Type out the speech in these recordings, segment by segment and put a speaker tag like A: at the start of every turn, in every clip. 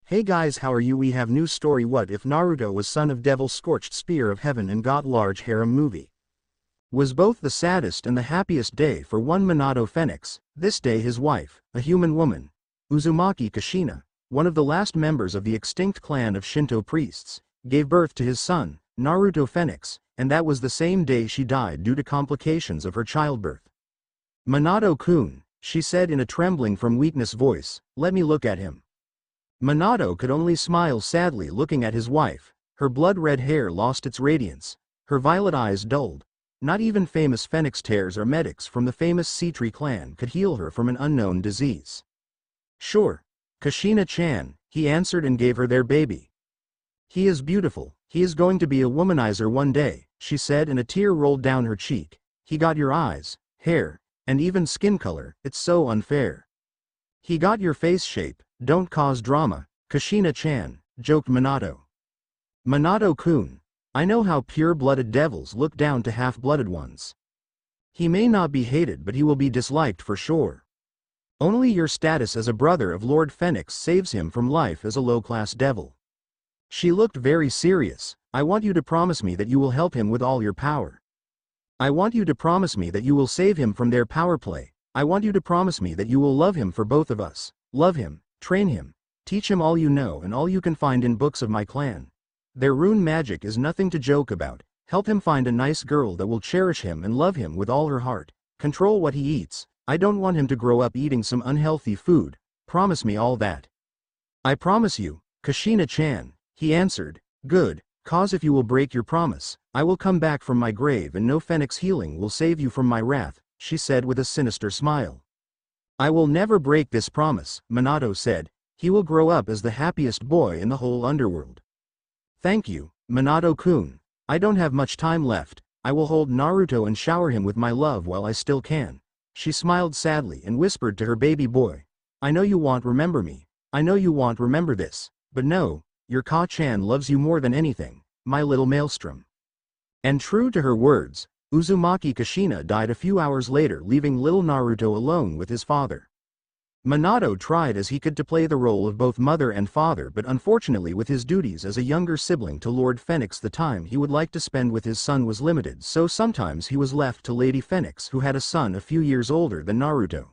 A: Hey guys, how are you? We have new story. What if Naruto was son of devil Scorched spear of heaven and got large harem movie? Was both the saddest and the happiest day for one Minato Phoenix. This day his wife, a human woman, Uzumaki Kushina, one of the last members of the extinct clan of Shinto priests, gave birth to his son, Naruto Phoenix, and that was the same day she died due to complications of her childbirth. Minato-kun, she said in a trembling from weakness voice, let me look at him. Minato could only smile sadly looking at his wife. Her blood-red hair lost its radiance, her violet eyes dulled. Not even famous phoenix tears or medics from the famous Sea-Tree clan could heal her from an unknown disease. Sure, Kushina-chan, he answered and gave her their baby. He is beautiful, he is going to be a womanizer one day, she said and a tear rolled down her cheek. He got your eyes, hair, and even skin color, it's so unfair. He got your face shape, don't cause drama, Kushina-chan, joked Minato. Minato-kun, I know how pure-blooded devils look down to half-blooded ones. He may not be hated but he will be disliked for sure. Only your status as a brother of Lord Phoenix saves him from life as a low-class devil. She looked very serious. I want you to promise me that you will help him with all your power. I want you to promise me that you will save him from their power play. I want you to promise me that you will love him for both of us. Love him, train him, teach him all you know and all you can find in books of my clan. Their rune magic is nothing to joke about. Help him find a nice girl that will cherish him and love him with all her heart. Control what he eats. I don't want him to grow up eating some unhealthy food. Promise me all that. I promise you, Kushina-chan, he answered. Good, cause if you will break your promise, I will come back from my grave and no phoenix healing will save you from my wrath, she said with a sinister smile. I will never break this promise, Minato said. He will grow up as the happiest boy in the whole underworld. Thank you, Minato-kun. I don't have much time left. I will hold Naruto and shower him with my love while I still can. She smiled sadly and whispered to her baby boy. I know you won't remember me. I know you won't remember this. But no, your Ka-chan loves you more than anything, my little maelstrom. And true to her words, Uzumaki Kushina died a few hours later leaving little Naruto alone with his father. Minato tried as he could to play the role of both mother and father but unfortunately with his duties as a younger sibling to Lord Phoenix the time he would like to spend with his son was limited so sometimes he was left to Lady Phoenix who had a son a few years older than Naruto.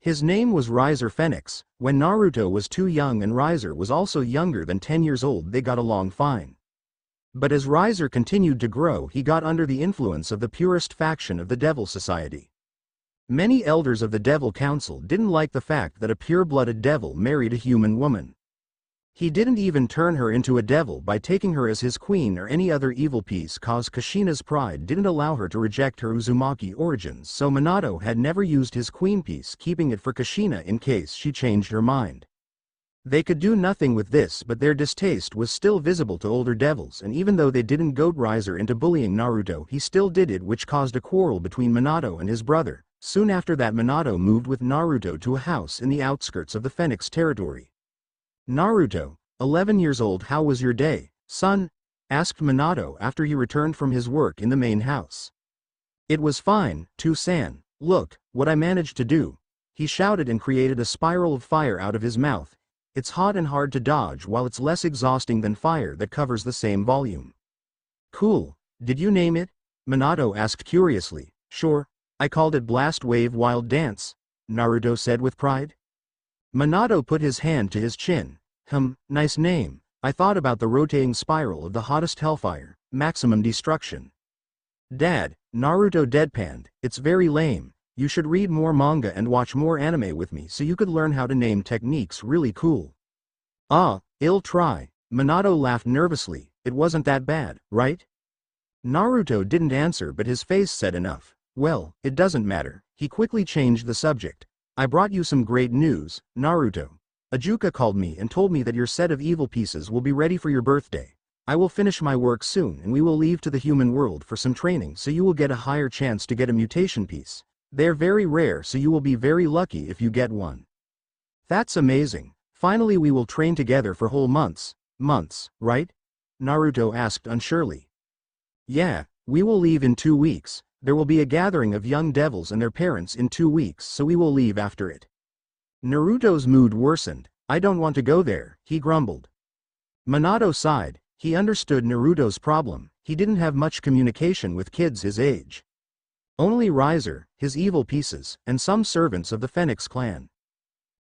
A: His name was Rias Phoenix. When Naruto was too young and Rias was also younger than 10 years old they got along fine. But as Rias continued to grow he got under the influence of the purest faction of the Devil Society. Many elders of the Devil Council didn't like the fact that a pure-blooded devil married a human woman. He didn't even turn her into a devil by taking her as his queen or any other evil piece cause Kushina's pride didn't allow her to reject her Uzumaki origins so Minato had never used his queen piece keeping it for Kushina in case she changed her mind. They could do nothing with this but their distaste was still visible to older devils and even though they didn't goad Rias into bullying Naruto he still did it which caused a quarrel between Minato and his brother. Soon after that Minato moved with Naruto to a house in the outskirts of the Phoenix territory. Naruto, 11 years old, how was your day, son? Asked Minato after he returned from his work in the main house. It was fine, San. Look, what I managed to do. He shouted and created a spiral of fire out of his mouth. It's hot and hard to dodge while it's less exhausting than fire that covers the same volume. Cool, did you name it? Minato asked curiously. Sure, I called it Blast Wave Wild Dance, Naruto said with pride. Minato put his hand to his chin. Nice name. I thought about the rotating spiral of the hottest hellfire, maximum destruction. Dad, Naruto deadpanned, it's very lame. You should read more manga and watch more anime with me so you could learn how to name techniques really cool. Ah, I'll try. Minato laughed nervously. It wasn't that bad, right? Naruto didn't answer but his face said enough. Well, it doesn't matter. He quickly changed the subject. I brought you some great news, Naruto. Ajuka called me and told me that your set of evil pieces will be ready for your birthday. I will finish my work soon and we will leave to the human world for some training so you will get a higher chance to get a mutation piece. They're very rare so you will be very lucky if you get one. That's amazing. Finally we will train together for whole months. Months, right? Naruto asked unsurely. Yeah, we will leave in 2 weeks. There will be a gathering of young devils and their parents in 2 weeks so we will leave after it. Naruto's mood worsened. I don't want to go there, he grumbled. Minato sighed. He understood Naruto's problem. He didn't have much communication with kids his age. Only Riser, his evil pieces, and some servants of the Phoenix clan.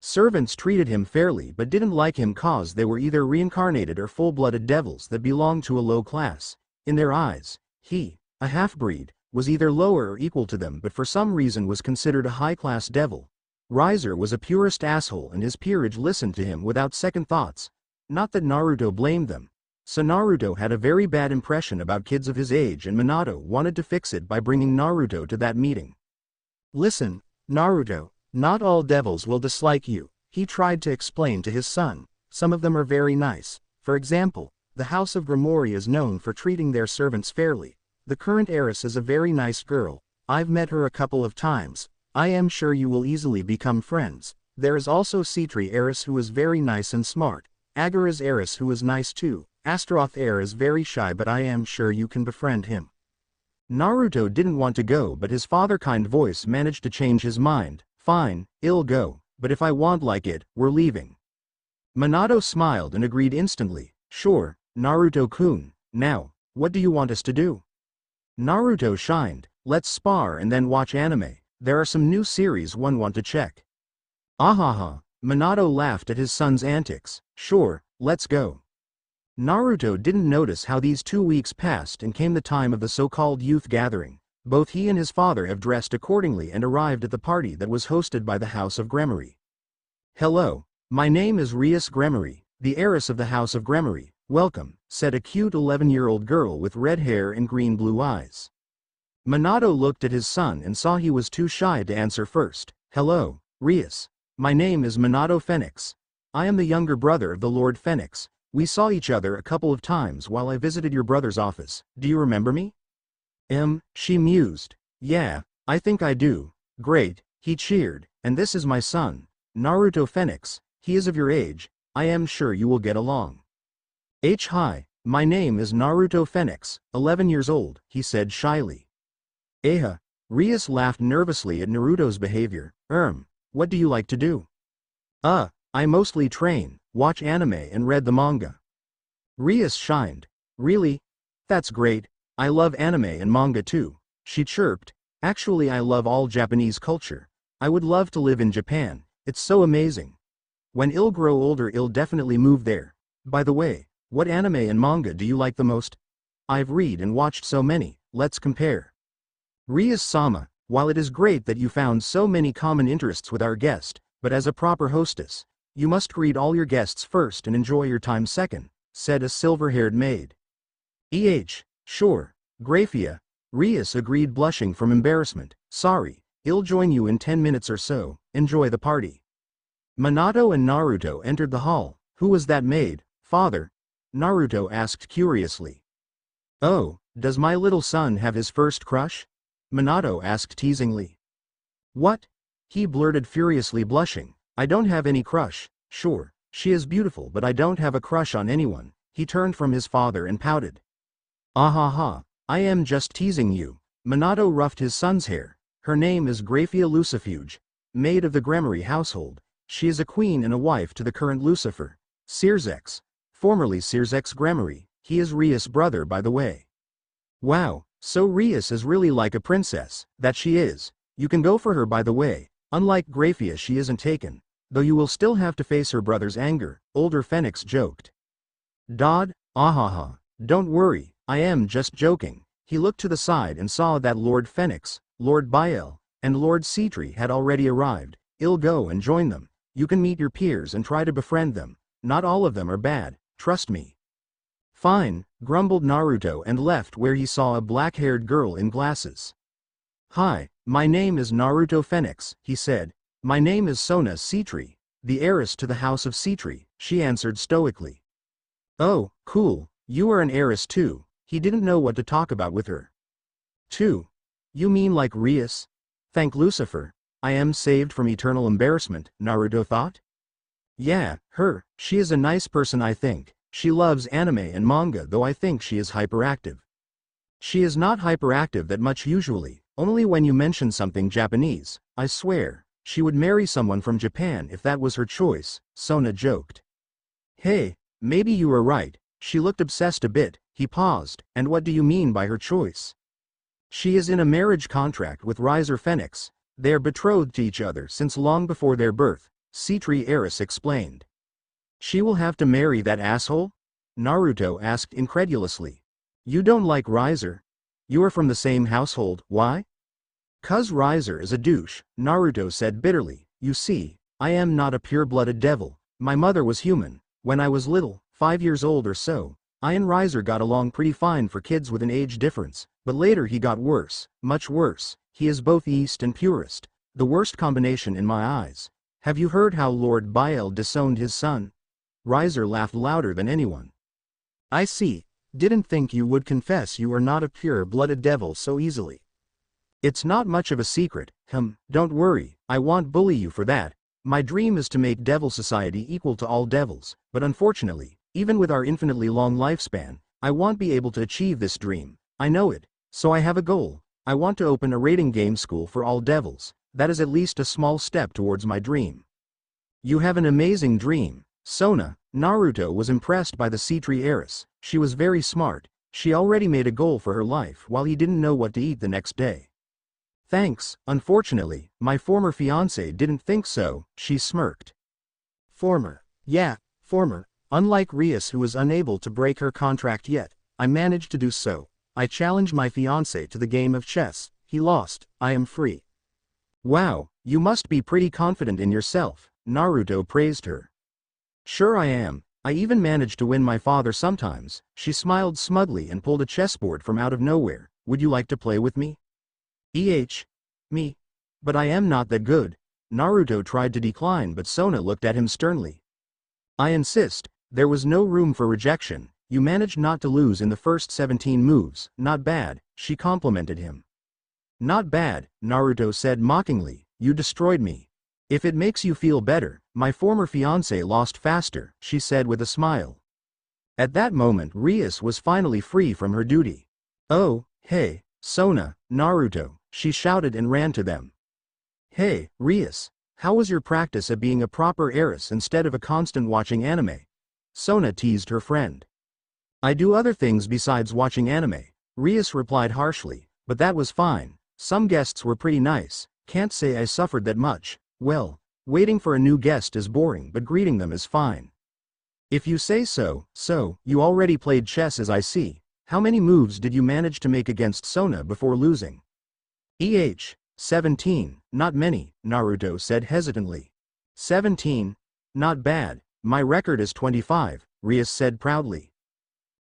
A: Servants treated him fairly but didn't like him cause they were either reincarnated or full-blooded devils that belonged to a low class. In their eyes, he, a half-breed, was either lower or equal to them but for some reason was considered a high-class devil. Riser was a purest asshole and his peerage listened to him without second thoughts. Not that Naruto blamed them. So Naruto had a very bad impression about kids of his age and Minato wanted to fix it by bringing Naruto to that meeting. Listen, Naruto, not all devils will dislike you, he tried to explain to his son. Some of them are very nice. For example, the house of Gremory is known for treating their servants fairly. The current heiress is a very nice girl. I've met her a couple of times. I am sure you will easily become friends. There is also Citri heiress who is very nice and smart. Agara's heiress who is nice too. Astaroth heir is very shy but I am sure you can befriend him. Naruto didn't want to go but his father-kind voice managed to change his mind. Fine, I'll go, but if I want like it, we're leaving. Minato smiled and agreed instantly. Sure, Naruto-kun. Now, what do you want us to do? Naruto shined. Let's spar and then watch anime. There are some new series one want to check. Ahaha. Minato laughed at his son's antics. Sure, let's go. Naruto didn't notice how these 2 weeks passed and came the time of the so-called youth gathering. Both he and his father have dressed accordingly and arrived at the party that was hosted by the House of Gremory. Hello, my name is Rias Gremory, the heiress of the House of Gremory. Welcome, said a cute 11-year-old girl with red hair and green-blue eyes. Minato looked at his son and saw he was too shy to answer first. Hello, Rias. My name is Minato Phoenix. I am the younger brother of the Lord Phoenix. We saw each other a couple of times while I visited your brother's office. Do you remember me? She mused. Yeah, I think I do. Great, he cheered. And this is my son, Naruto Phoenix. He is of your age. I am sure you will get along. Hi, my name is Naruto Phoenix, 11 years old, he said shyly. Rias laughed nervously at Naruto's behavior. What do you like to do? I mostly train, watch anime and read the manga. Rias shined. Really? That's great. I love anime and manga too, she chirped. Actually I love all Japanese culture. I would love to live in Japan, it's so amazing. When I'll grow older I'll definitely move there. By the way, what anime and manga do you like the most? I've read and watched so many, let's compare. Rias-sama, while it is great that you found so many common interests with our guest, but as a proper hostess, you must greet all your guests first and enjoy your time second, said a silver-haired maid. Sure, Graphia. Rias agreed blushing from embarrassment. Sorry, I'll join you in 10 minutes or so, enjoy the party. Minato and Naruto entered the hall. Who was that maid, father? Naruto asked curiously. Oh, does my little son have his first crush? Minato asked teasingly. What? He blurted furiously blushing. I don't have any crush. Sure, she is beautiful but I don't have a crush on anyone. He turned from his father and pouted. I am just teasing you. Minato roughed his son's hair. Her name is Graphia Lucifuge, maid of the Gremory household. She is a queen and a wife to the current Lucifer, Circex, formerly Circex Gremory. He is Rias' brother by the way. Wow, so Rias is really like a princess. That she is. You can go for her by the way. Unlike Graphia she isn't taken, though you will still have to face her brother's anger, older Phoenix joked. Don't worry. I am just joking. He looked to the side and saw that Lord Phoenix, Lord Biel, and Lord Citri had already arrived. I'll go and join them. You can meet your peers and try to befriend them. Not all of them are bad, trust me. Fine, grumbled Naruto and left where he saw a black-haired girl in glasses. Hi, my name is Naruto Phoenix, he said. My name is Sona Citri, the heiress to the house of Citri, she answered stoically. Oh, cool, you are an heiress too. He didn't know what to talk about with her. Too? You mean like Rias? Thank Lucifer, I am saved from eternal embarrassment, Naruto thought. Yeah, her, she is a nice person I think. She loves anime and manga though I think she is hyperactive. She is not hyperactive that much usually, only when you mention something Japanese, I swear. She would marry someone from Japan if that was her choice, Sona joked. Hey, maybe you were right, she looked obsessed a bit. He paused, and what do you mean by her choice? She is in a marriage contract with Riser Phoenix. They are betrothed to each other since long before their birth, C-Tree Heiress explained. She will have to marry that asshole? Naruto asked incredulously. You don't like Riser? You are from the same household, why? 'Cause Riser is a douche, Naruto said bitterly. You see, I am not a pure-blooded devil. My mother was human. When I was little, 5 years old or so, I and Riser got along pretty fine for kids with an age difference, but later he got worse, much worse. He is both East and purist, the worst combination in my eyes. Have you heard how Lord Bael disowned his son? Riser laughed louder than anyone. I see. Didn't think you would confess you are not a pure-blooded devil so easily. It's not much of a secret, don't worry, I won't bully you for that. My dream is to make devil society equal to all devils, but unfortunately, even with our infinitely long lifespan, I won't be able to achieve this dream. I know it, so I have a goal. I want to open a rating game school for all devils. That is at least a small step towards my dream. You have an amazing dream, Sona. Naruto was impressed by the C-Tree Heiress. She was very smart. She already made a goal for her life while he didn't know what to eat the next day. Thanks, unfortunately, my former fiancé didn't think so, she smirked. Former. Yeah, former. Unlike Rias, who was unable to break her contract yet, I managed to do so. I challenged my fiancé to the game of chess. He lost. I am free. Wow, you must be pretty confident in yourself, Naruto praised her. Sure I am. I even managed to win my father sometimes. She smiled smugly and pulled a chessboard from out of nowhere. Would you like to play with me? Me? But I am not that good. Naruto tried to decline, but Sona looked at him sternly. I insist. There was no room for rejection. You managed not to lose in the first 17 moves. Not bad, she complimented him. Not bad, Naruto said mockingly. You destroyed me. If it makes you feel better, my former fiancé lost faster, she said with a smile. At that moment Rias was finally free from her duty. Oh, hey, Sona, Naruto, she shouted and ran to them. Hey, Rias, how was your practice at being a proper heiress instead of a constant watching anime? Sona teased her friend. I do other things besides watching anime, Rias replied harshly, but that was fine. Some guests were pretty nice, can't say I suffered that much. Well, waiting for a new guest is boring, but greeting them is fine. If you say so, you already played chess as I see. How many moves did you manage to make against Sona before losing? 17, not many, Naruto said hesitantly. 17? Not bad, my record is 25, Rias said proudly.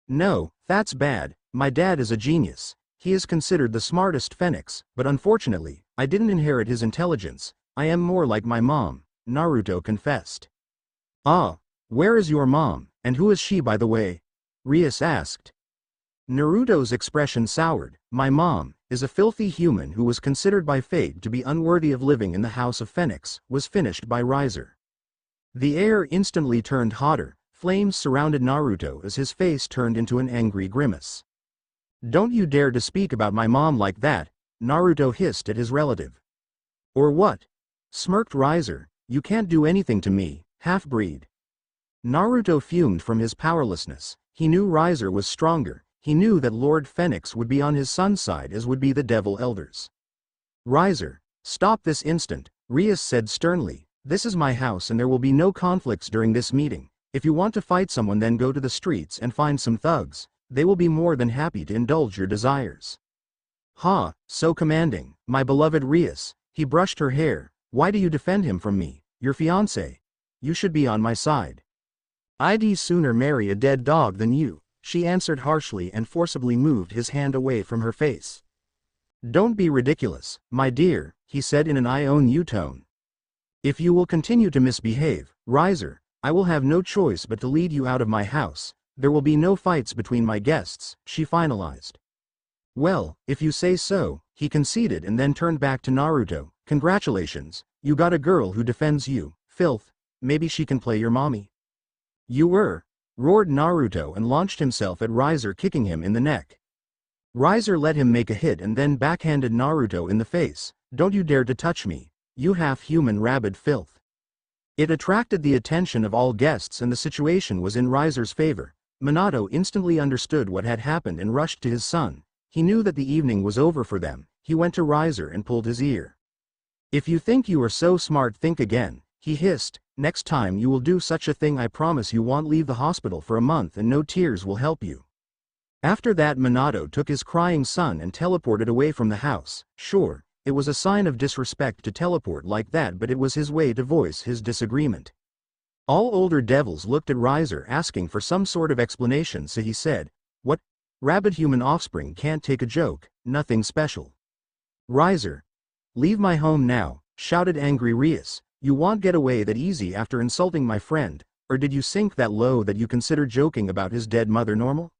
A: No, that's bad, my dad is a genius. He is considered the smartest phoenix, but unfortunately, I didn't inherit his intelligence. I am more like my mom, Naruto confessed. Ah, where is your mom, and who is she by the way? Rias asked. Naruto's expression soured. My mom is a filthy human who was considered by fate to be unworthy of living in the House of Phoenix, was finished by Riser. The air instantly turned hotter, flames surrounded Naruto as his face turned into an angry grimace. Don't you dare to speak about my mom like that, Naruto hissed at his relative. Or what? Smirked Riser, you can't do anything to me, half-breed. Naruto fumed from his powerlessness. He knew Riser was stronger. He knew that Lord Phoenix would be on his son's side as would be the Devil Elders. Riser, stop this instant, Rias said sternly. This is my house and there will be no conflicts during this meeting. If you want to fight someone, then go to the streets and find some thugs. They will be more than happy to indulge your desires. Ha, so commanding, my beloved Rias. He brushed her hair. Why do you defend him from me, your fiancé? You should be on my side. I'd sooner marry a dead dog than you, she answered harshly and forcibly moved his hand away from her face. Don't be ridiculous, my dear, he said in an I own you tone. If you will continue to misbehave, Riser, I will have no choice but to lead you out of my house. There will be no fights between my guests, she finalized. Well, if you say so, he conceded and then turned back to Naruto. Congratulations, you got a girl who defends you, filth. Maybe she can play your mommy. You were, roared Naruto and launched himself at Riser, kicking him in the neck. Riser let him make a hit and then backhanded Naruto in the face. Don't you dare to touch me, you half-human rabid filth. It attracted the attention of all guests and the situation was in Riser's favor. Minato instantly understood what had happened and rushed to his son. He knew that the evening was over for them. He went to Riser and pulled his ear. If you think you are so smart, think again, he hissed. Next time you will do such a thing, I promise you won't leave the hospital for a month and no tears will help you. After that, Minato took his crying son and teleported away from the house. Sure, it was a sign of disrespect to teleport like that, but it was his way to voice his disagreement. All older devils looked at Riser asking for some sort of explanation, so he said, "What? Rabid human offspring can't take a joke, nothing special." "Riser, leave my home now," shouted angry Rias. "You won't get away that easy after insulting my friend, or did you sink that low that you consider joking about his dead mother normal?"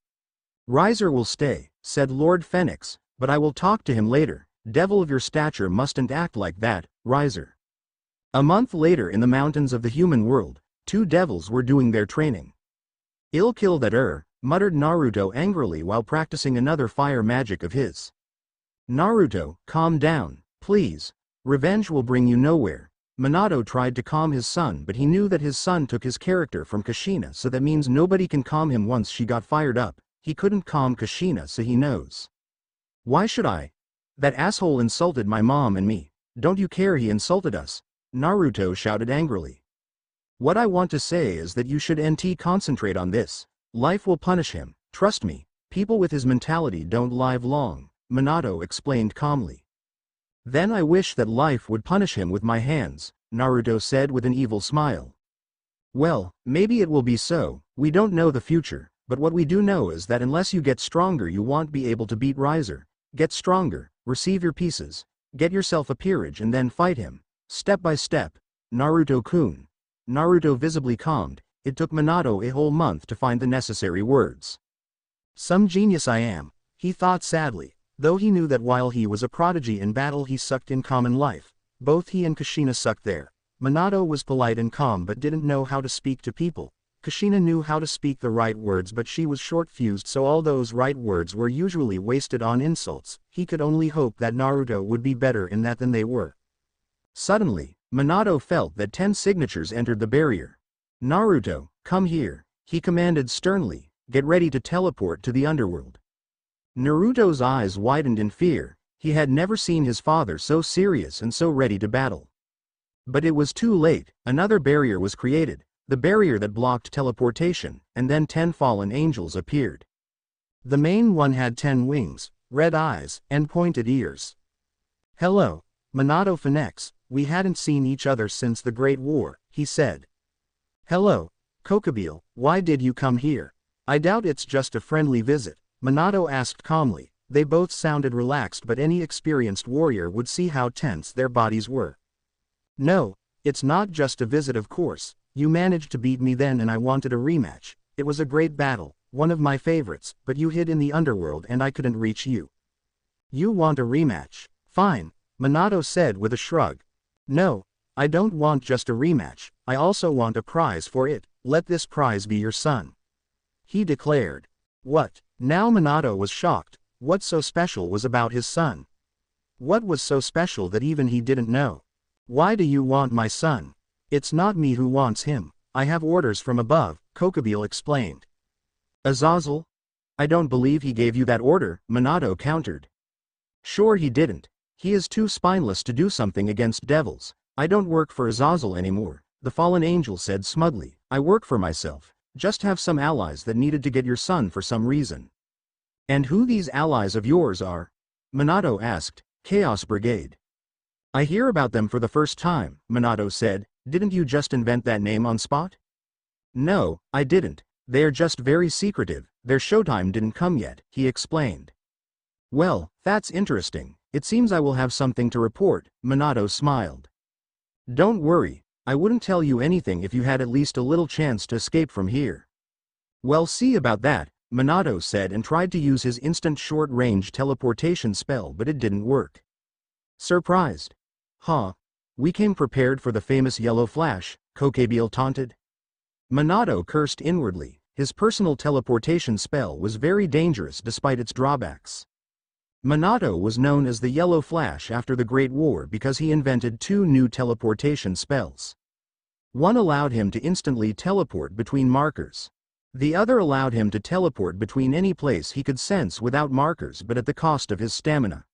A: "Riser will stay," said Lord Phoenix, "but I will talk to him later. Devil of your stature mustn't act like that, Riser." A month later, in the mountains of the human world, two devils were doing their training. "I'll kill that muttered Naruto angrily while practicing another fire magic of his. "Naruto, calm down, please. Revenge will bring you nowhere." Minato tried to calm his son, but he knew that his son took his character from Kushina, so that means nobody can calm him once she got fired up. He couldn't calm Kushina, so he knows. "Why should I? That asshole insulted my mom and me. Don't you care he insulted us?" Naruto shouted angrily. "What I want to say is that you should concentrate on this. Life will punish him, trust me. People with his mentality don't live long," Minato explained calmly. "Then I wish that life would punish him with my hands," Naruto said with an evil smile. "Well, maybe it will be so, we don't know the future, but what we do know is that unless you get stronger you won't be able to beat Riser. Get stronger, receive your pieces, get yourself a peerage and then fight him. Step by step, Naruto-kun." Naruto visibly calmed. It took Minato a whole month to find the necessary words. "Some genius I am," he thought sadly. Though he knew that while he was a prodigy in battle he sucked in common life. Both he and Kushina sucked there. Minato was polite and calm but didn't know how to speak to people. Kushina knew how to speak the right words, but she was short-fused, so all those right words were usually wasted on insults. He could only hope that Naruto would be better in that than they were. Suddenly, Minato felt that 10 signatures entered the barrier. "Naruto, come here," he commanded sternly. "Get ready to teleport to the underworld." Naruto's eyes widened in fear. He had never seen his father so serious and so ready to battle. But it was too late. Another barrier was created, the barrier that blocked teleportation, and then 10 fallen angels appeared. The main one had 10 wings, red eyes, and pointed ears. "Hello, Minato Phoenix, we hadn't seen each other since the Great War," he said. "Hello, Kokobile, why did you come here?" "I doubt it's just a friendly visit," Minato asked calmly. They both sounded relaxed, but any experienced warrior would see how tense their bodies were. "No, it's not just a visit, of course. You managed to beat me then and I wanted a rematch. It was a great battle, one of my favorites, but you hid in the underworld and I couldn't reach you." "You want a rematch? Fine," Minato said with a shrug. "No, I don't want just a rematch, I also want a prize for it. Let this prize be your son," he declared. "What?" Now Minato was shocked. What so special was about his son? What was so special that even he didn't know? "Why do you want my son?" "It's not me who wants him. I have orders from above," Kokobile explained. "Azazel? I don't believe he gave you that order," Minato countered. "Sure he didn't. He is too spineless to do something against devils. I don't work for Azazel anymore," the fallen angel said smugly. "I work for myself. Just have some allies that needed to get your son for some reason." "And who these allies of yours are?" Minato asked. "Chaos Brigade." "I hear about them for the first time," Minato said. "Didn't you just invent that name on spot?" "No, I didn't. They are just very secretive, their showtime didn't come yet," he explained. "Well, that's interesting. It seems I will have something to report," Minato smiled. "Don't worry, I wouldn't tell you anything if you had at least a little chance to escape from here." "Well, see about that," Minato said and tried to use his instant short-range teleportation spell, but it didn't work. "Surprised? Huh? We came prepared for the famous yellow flash," Kokobile taunted. Minato cursed inwardly. His personal teleportation spell was very dangerous despite its drawbacks. Minato was known as the Yellow Flash after the Great War because he invented two new teleportation spells. One allowed him to instantly teleport between markers. The other allowed him to teleport between any place he could sense without markers but at the cost of his stamina.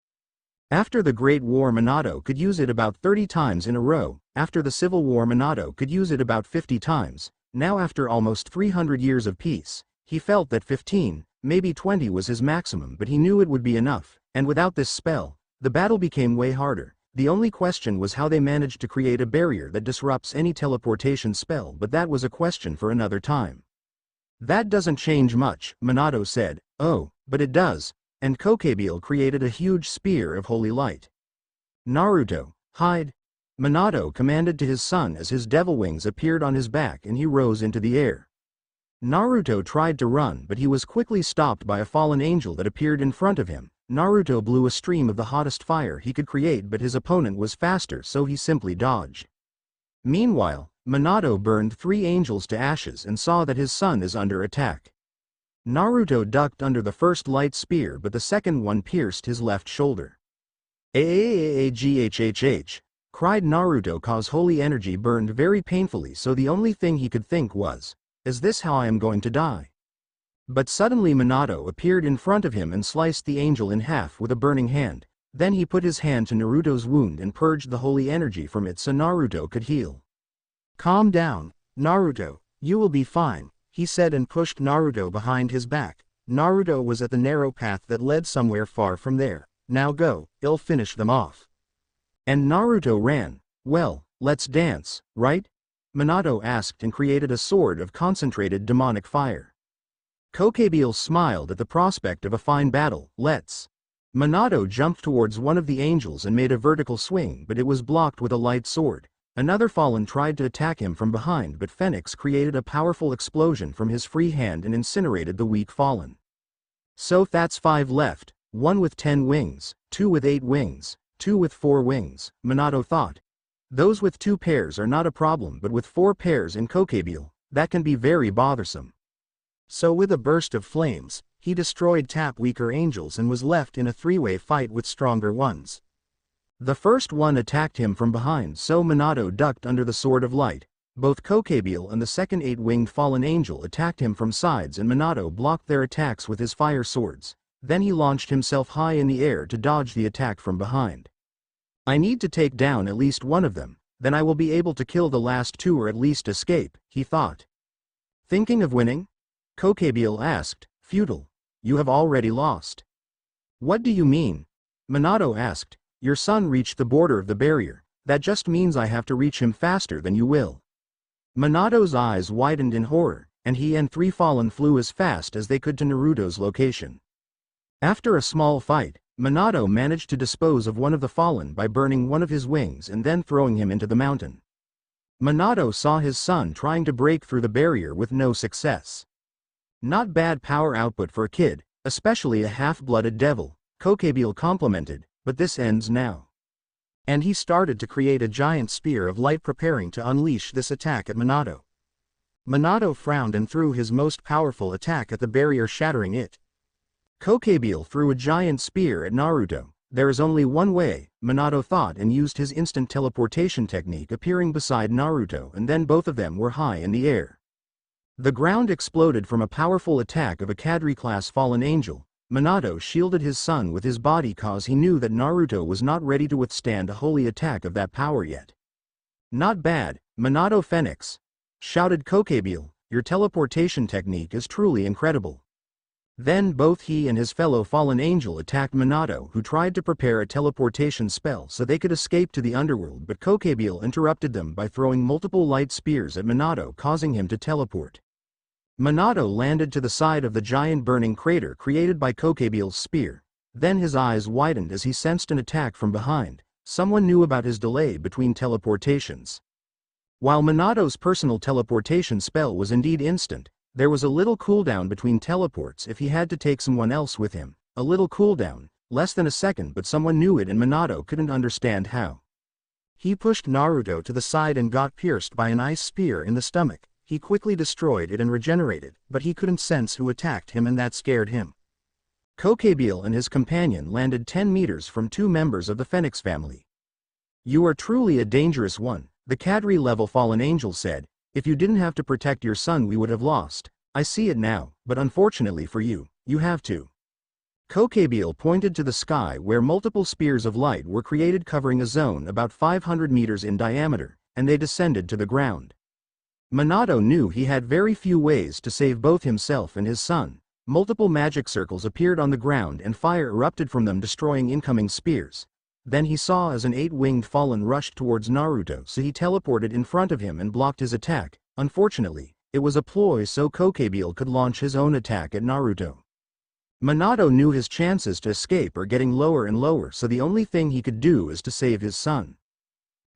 A: After the Great War, Minato could use it about 30 times in a row. After the Civil War, Minato could use it about 50 times. Now after almost 300 years of peace, he felt that 15, maybe 20 was his maximum, but he knew it would be enough. And without this spell, the battle became way harder. The only question was how they managed to create a barrier that disrupts any teleportation spell, but that was a question for another time. That doesn't change much, Minato said. Oh, but it does. And Kokebile created a huge spear of holy light. Naruto, hide! Minato commanded to his son as his devil wings appeared on his back and he rose into the air. Naruto tried to run, but he was quickly stopped by a fallen angel that appeared in front of him. Naruto blew a stream of the hottest fire he could create, but his opponent was faster, so he simply dodged. Meanwhile, Minato burned 3 angels to ashes and saw that his son is under attack. Naruto ducked under the first light spear, but the second one pierced his left shoulder. "Aaaghhh!" cried Naruto, cause holy energy burned very painfully, so the only thing he could think was, is this how I am going to die? But suddenly Minato appeared in front of him and sliced the angel in half with a burning hand. Then he put his hand to Naruto's wound and purged the holy energy from it so Naruto could heal. "Calm down, Naruto, you will be fine," he said and pushed Naruto behind his back. Naruto was at the narrow path that led somewhere far from there. "Now go, I'll finish them off." And Naruto ran. "Well, let's dance, right?" Minato asked and created a sword of concentrated demonic fire. Kokebile smiled at the prospect of a fine battle. "Let's." Minato jumped towards one of the angels and made a vertical swing, but it was blocked with a light sword. Another fallen tried to attack him from behind, but Phoenix created a powerful explosion from his free hand and incinerated the weak fallen. "So that's 5 left, 1 with 10 wings, 2 with 8 wings, 2 with 4 wings," Minato thought. Those with 2 pairs are not a problem, but with 4 pairs in Kokebile, that can be very bothersome. So with a burst of flames, he destroyed weaker angels and was left in a 3-way fight with stronger ones. The first one attacked him from behind, so Minato ducked under the sword of light. Both Kokebile and the second 8-winged fallen angel attacked him from sides and Minato blocked their attacks with his fire swords. Then he launched himself high in the air to dodge the attack from behind. "I need to take down at least one of them, then I will be able to kill the last 2 or at least escape," he thought. "Thinking of winning?" Kokebile asked. "Futile. You have already lost." "What do you mean?" Minato asked. "Your son reached the border of the barrier. That just means I have to reach him faster than you will." Minato's eyes widened in horror, and he and 3 fallen flew as fast as they could to Naruto's location. After a small fight, Minato managed to dispose of one of the fallen by burning one of his wings and then throwing him into the mountain. Minato saw his son trying to break through the barrier with no success. "Not bad power output for a kid, especially a half-blooded devil," Kokebile complimented, "but this ends now." And he started to create a giant spear of light, preparing to unleash this attack at Minato. Minato frowned and threw his most powerful attack at the barrier, shattering it. Kokebile threw a giant spear at Naruto. There is only one way, Minato thought, and used his instant teleportation technique, appearing beside Naruto, and then both of them were high in the air. The ground exploded from a powerful attack of a Kadri-class fallen angel. Minato shielded his son with his body cause he knew that Naruto was not ready to withstand a holy attack of that power yet. "Not bad, Minato Phoenix," shouted Kokebile, "your teleportation technique is truly incredible." Then both he and his fellow fallen angel attacked Minato, who tried to prepare a teleportation spell so they could escape to the underworld, but Kokebile interrupted them by throwing multiple light spears at Minato, causing him to teleport. Minato landed to the side of the giant burning crater created by Kokebile's spear. Then his eyes widened as he sensed an attack from behind. Someone knew about his delay between teleportations. While Minato's personal teleportation spell was indeed instant, there was a little cooldown between teleports if he had to take someone else with him. A little cooldown, less than a second, but someone knew it and Minato couldn't understand how. He pushed Naruto to the side and got pierced by an ice spear in the stomach. He quickly destroyed it and regenerated, but he couldn't sense who attacked him and that scared him. Kokebiel and his companion landed 10 meters from 2 members of the Phoenix family. "You are truly a dangerous one," the Cadre-level fallen angel said. "If you didn't have to protect your son we would have lost. I see it now, but unfortunately for you, you have to." Kokebiel pointed to the sky where multiple spears of light were created covering a zone about 500 meters in diameter, and they descended to the ground. Minato knew he had very few ways to save both himself and his son. Multiple magic circles appeared on the ground and fire erupted from them, destroying incoming spears. Then he saw as an 8-winged fallen rushed towards Naruto, so he teleported in front of him and blocked his attack. Unfortunately, it was a ploy so Kokebiel could launch his own attack at Naruto. Minato knew his chances to escape are getting lower and lower, so the only thing he could do is to save his son.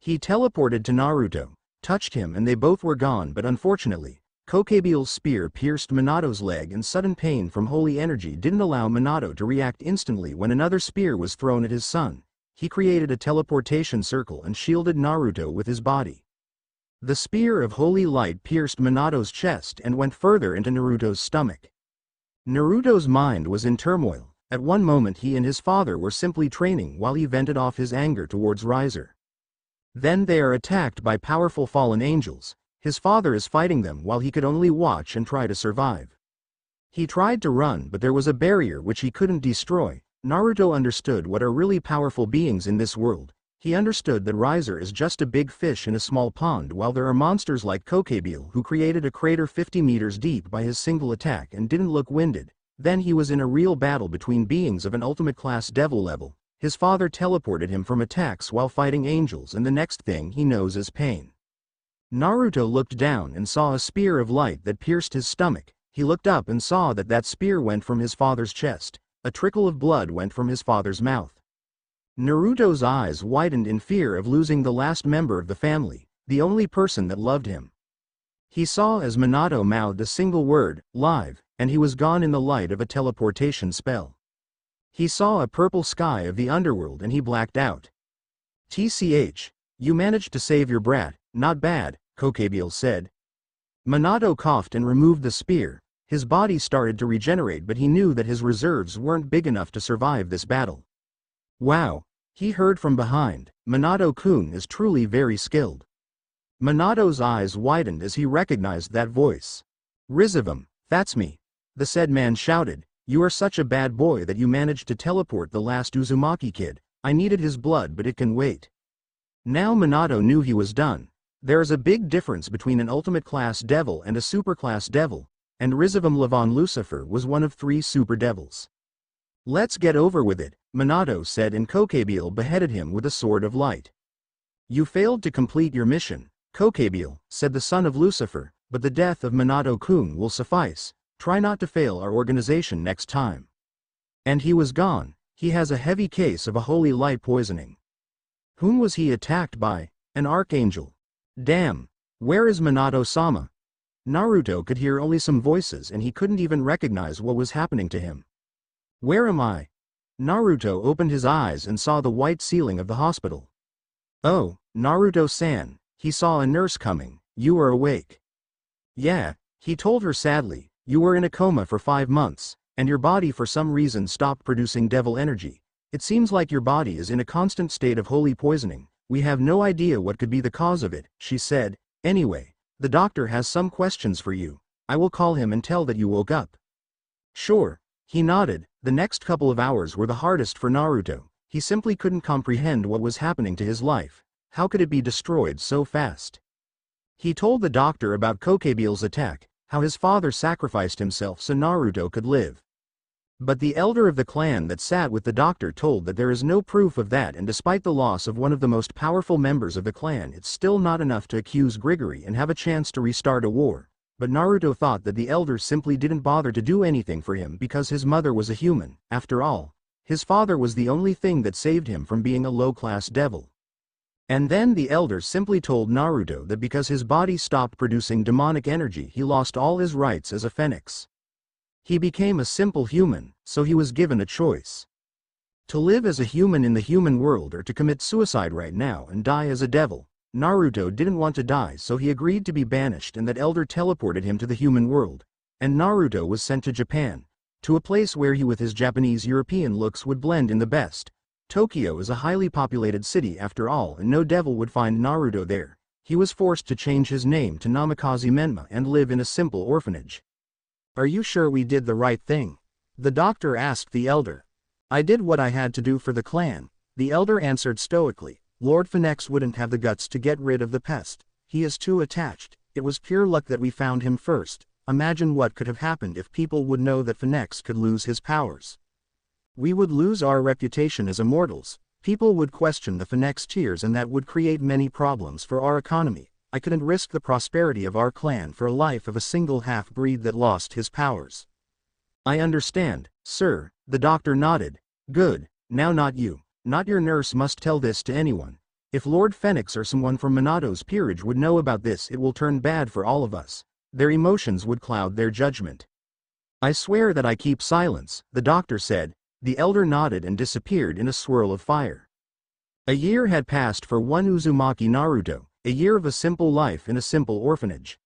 A: He teleported to Naruto, touched him, and they both were gone, but unfortunately, Kokebiel's spear pierced Minato's leg and sudden pain from holy energy didn't allow Minato to react instantly when another spear was thrown at his son. He created a teleportation circle and shielded Naruto with his body. The spear of holy light pierced Minato's chest and went further into Naruto's stomach. Naruto's mind was in turmoil. At one moment he and his father were simply training while he vented off his anger towards Rias. Then they are attacked by powerful fallen angels. His father is fighting them while he could only watch and try to survive. He tried to run, but there was a barrier which he couldn't destroy. Naruto understood what are really powerful beings in this world. He understood that Rias is just a big fish in a small pond, while there are monsters like Kokebiel who created a crater 50 meters deep by his single attack and didn't look winded. Then he was in a real battle between beings of an ultimate class devil level. His father teleported him from attacks while fighting angels, and the next thing he knows is pain. Naruto looked down and saw a spear of light that pierced his stomach. He looked up and saw that spear went from his father's chest. A trickle of blood went from his father's mouth. Naruto's eyes widened in fear of losing the last member of the family, the only person that loved him. He saw as Minato mouthed a single word, "live," and he was gone in the light of a teleportation spell. He saw a purple sky of the underworld and he blacked out. "TCH, you managed to save your brat, not bad," Kokebiel said. Minato coughed and removed the spear. His body started to regenerate, but he knew that his reserves weren't big enough to survive this battle. "Wow," he heard from behind, "Minato-kun is truly very skilled." Minato's eyes widened as he recognized that voice. "Rizavam, that's me," the said man shouted. "You are such a bad boy that you managed to teleport the last Uzumaki kid. I needed his blood, but it can wait." Now Minato knew he was done. There is a big difference between an ultimate class devil and a superclass devil, and Rizavam Levon Lucifer was one of 3 super devils. "Let's get over with it," Minato said, and Kokebiel beheaded him with a sword of light. "You failed to complete your mission, Kokebiel," said the son of Lucifer, "but the death of Minato-kun will suffice. Try not to fail our organization next time." And he was gone. He has a heavy case of a holy light poisoning. Whom was he attacked by? An archangel. Damn. Where is Minato-sama? Naruto could hear only some voices and he couldn't even recognize what was happening to him. "Where am I?" Naruto opened his eyes and saw the white ceiling of the hospital. "Oh, Naruto-san," he saw a nurse coming. "You are awake." "Yeah," he told her sadly, "you were in a coma for 5 months, and your body for some reason stopped producing devil energy. It seems like your body is in a constant state of holy poisoning. We have no idea what could be the cause of it," she said. "Anyway, the doctor has some questions for you. I will call him and tell that you woke up." "Sure." He nodded. The next couple of hours were the hardest for Naruto. He simply couldn't comprehend what was happening to his life. How could it be destroyed so fast? He told the doctor about Kokebiel's attack, how his father sacrificed himself so Naruto could live. But the elder of the clan that sat with the doctor told that there is no proof of that, and despite the loss of one of the most powerful members of the clan, it's still not enough to accuse Gregory and have a chance to restart a war. But Naruto thought that the elder simply didn't bother to do anything for him because his mother was a human. After all, his father was the only thing that saved him from being a low-class devil. And then the elder simply told Naruto that because his body stopped producing demonic energy, he lost all his rights as a phoenix. He became a simple human, so he was given a choice. To live as a human in the human world or to commit suicide right now and die as a devil. Naruto didn't want to die, so he agreed to be banished, and that elder teleported him to the human world. And Naruto was sent to Japan. To a place where he with his Japanese European looks would blend in the best. Tokyo is a highly populated city after all, and no devil would find Naruto there. He was forced to change his name to Namikaze Menma and live in a simple orphanage. "Are you sure we did the right thing?" the doctor asked the elder. "I did what I had to do for the clan," the elder answered stoically. "Lord Phoenix wouldn't have the guts to get rid of the pest. He is too attached. It was pure luck that we found him first. Imagine what could have happened if people would know that Phoenix could lose his powers. We would lose our reputation as immortals. People would question the Phoenix tears, and that would create many problems for our economy. I couldn't risk the prosperity of our clan for a life of a single half-breed that lost his powers." "I understand, sir," the doctor nodded. "Good, now not you, not your nurse must tell this to anyone. If Lord Phoenix or someone from Minato's peerage would know about this, it will turn bad for all of us. Their emotions would cloud their judgment." "I swear that I keep silence," the doctor said. The elder nodded and disappeared in a swirl of fire. A year had passed for one Uzumaki Naruto, a year of a simple life in a simple orphanage.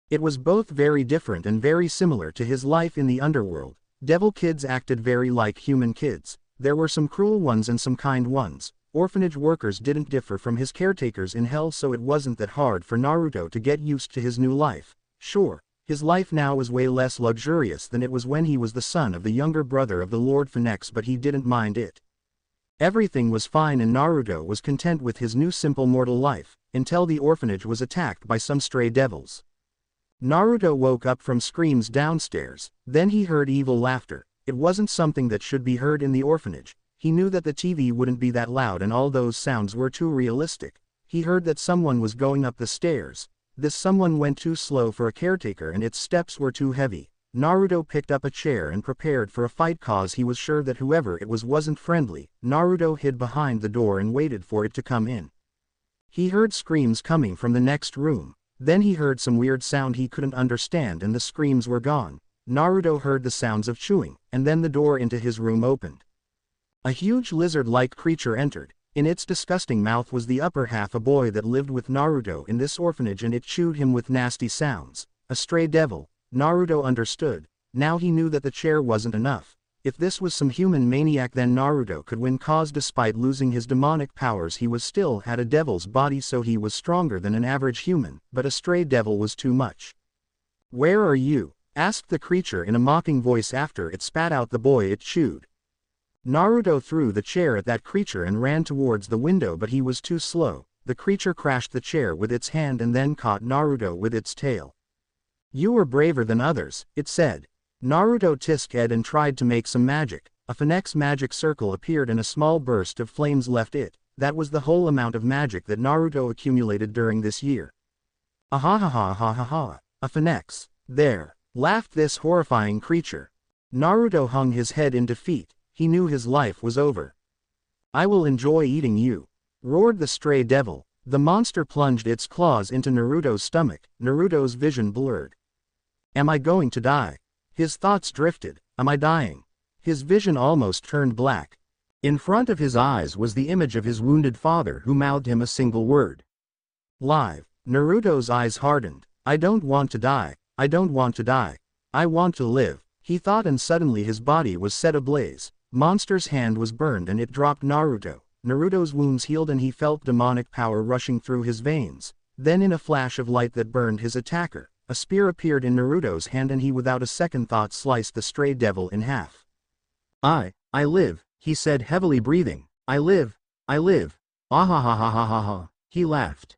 A: It was both very different and very similar to his life in the underworld. Devil kids acted very like human kids. There were some cruel ones and some kind ones. Orphanage workers didn't differ from his caretakers in hell, so it wasn't that hard for Naruto to get used to his new life. Sure, his life now was way less luxurious than it was when he was the son of the younger brother of the Lord Phoenix, but he didn't mind it. Everything was fine and Naruto was content with his new simple mortal life, until the orphanage was attacked by some stray devils. Naruto woke up from screams downstairs, then he heard evil laughter. It wasn't something that should be heard in the orphanage. He knew that the TV wouldn't be that loud and all those sounds were too realistic. He heard that someone was going up the stairs. This someone went too slow for a caretaker and its steps were too heavy. Naruto picked up a chair and prepared for a fight cause he was sure that whoever it was wasn't friendly. Naruto hid behind the door and waited for it to come in. He heard screams coming from the next room. Then he heard some weird sound he couldn't understand and the screams were gone. Naruto heard the sounds of chewing, and then the door into his room opened. A huge lizard-like creature entered. In its disgusting mouth was the upper half a boy that lived with Naruto in this orphanage, and it chewed him with nasty sounds. A stray devil. Naruto understood. Now he knew that the chair wasn't enough. If this was some human maniac, then Naruto could win, cause despite losing his demonic powers he was still had a devil's body, so he was stronger than an average human, but a stray devil was too much. "Where are you?" asked the creature in a mocking voice after it spat out the boy it chewed. Naruto threw the chair at that creature and ran towards the window, but he was too slow. The creature crashed the chair with its hand and then caught Naruto with its tail. "You were braver than others," it said. Naruto tisked and tried to make some magic. A Phoenix magic circle appeared and a small burst of flames left it. That was the whole amount of magic that Naruto accumulated during this year. "Ahahaha, a Phoenix. There," laughed this horrifying creature. Naruto hung his head in defeat. He knew his life was over. "I will enjoy eating you," roared the stray devil. The monster plunged its claws into Naruto's stomach. Naruto's vision blurred. "Am I going to die?" His thoughts drifted. "Am I dying?" His vision almost turned black. In front of his eyes was the image of his wounded father who mouthed him a single word. "Live." Naruto's eyes hardened. "I don't want to die. I don't want to die. I want to live," he thought, and suddenly his body was set ablaze. Monster's hand was burned and it dropped Naruto. Naruto's wounds healed and he felt demonic power rushing through his veins. Then in a flash of light that burned his attacker, a spear appeared in Naruto's hand and he without a second thought sliced the stray devil in half. I live," he said, heavily breathing. I live. Ah." He laughed.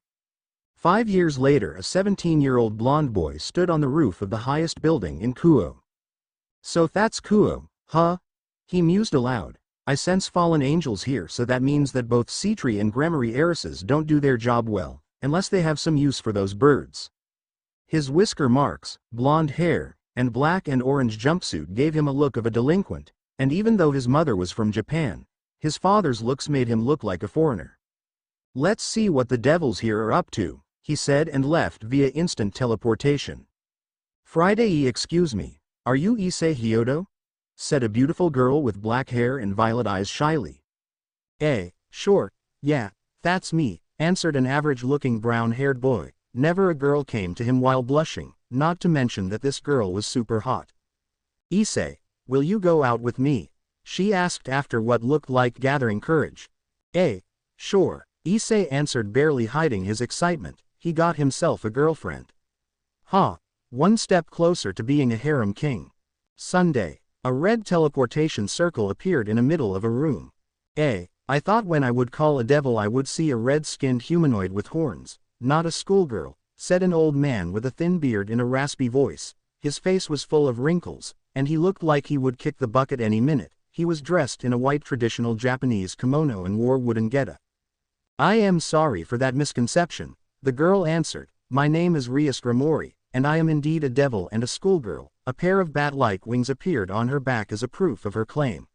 A: 5 years later, a 17-year-old blonde boy stood on the roof of the highest building in Kuo. "So that's Kuo, huh?" he mused aloud. "I sense fallen angels here, so that means that both Citri and Gremory heiresses don't do their job well, unless they have some use for those birds." His whisker marks, blonde hair, and black and orange jumpsuit gave him a look of a delinquent, and even though his mother was from Japan, his father's looks made him look like a foreigner. "Let's see what the devils here are up to," he said and left via instant teleportation. "Friday, excuse me, are you Issei Hyodo?" said a beautiful girl with black hair and violet eyes shyly. Sure, yeah, that's me," answered an average-looking brown-haired boy. Never a girl came to him while blushing, not to mention that this girl was super hot. "Issei, Will you go out with me? She asked after what looked like gathering courage. Sure, Issei answered, barely hiding his excitement. He got himself a girlfriend. One step closer to being a harem king. Sunday. A red teleportation circle appeared in the middle of a room. I thought when I would call a devil I would see a red-skinned humanoid with horns, not a schoolgirl, said an old man with a thin beard in a raspy voice. His face was full of wrinkles, and he looked like he would kick the bucket any minute. He was dressed in a white traditional Japanese kimono and wore wooden geta. I am sorry for that misconception, the girl answered. My name is Rias Gremory, and I am indeed a devil and a schoolgirl. A pair of bat-like wings appeared on her back as a proof of her claim.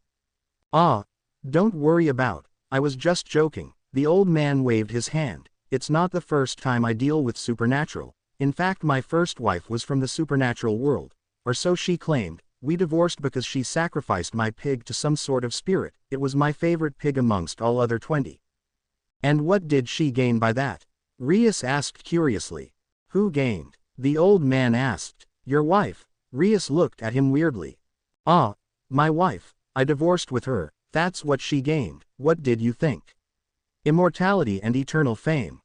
A: Don't worry about, I was just joking. The old man waved his hand. It's not the first time I deal with supernatural. In fact, my first wife was from the supernatural world, or so she claimed. We divorced because she sacrificed my pig to some sort of spirit. It was my favorite pig amongst all other 20. And what did she gain by that? Rias asked curiously. Who gained? The old man asked. Your wife. Rias looked at him weirdly. My wife. I divorced with her. That's what she gained. What did you think? Immortality and eternal fame.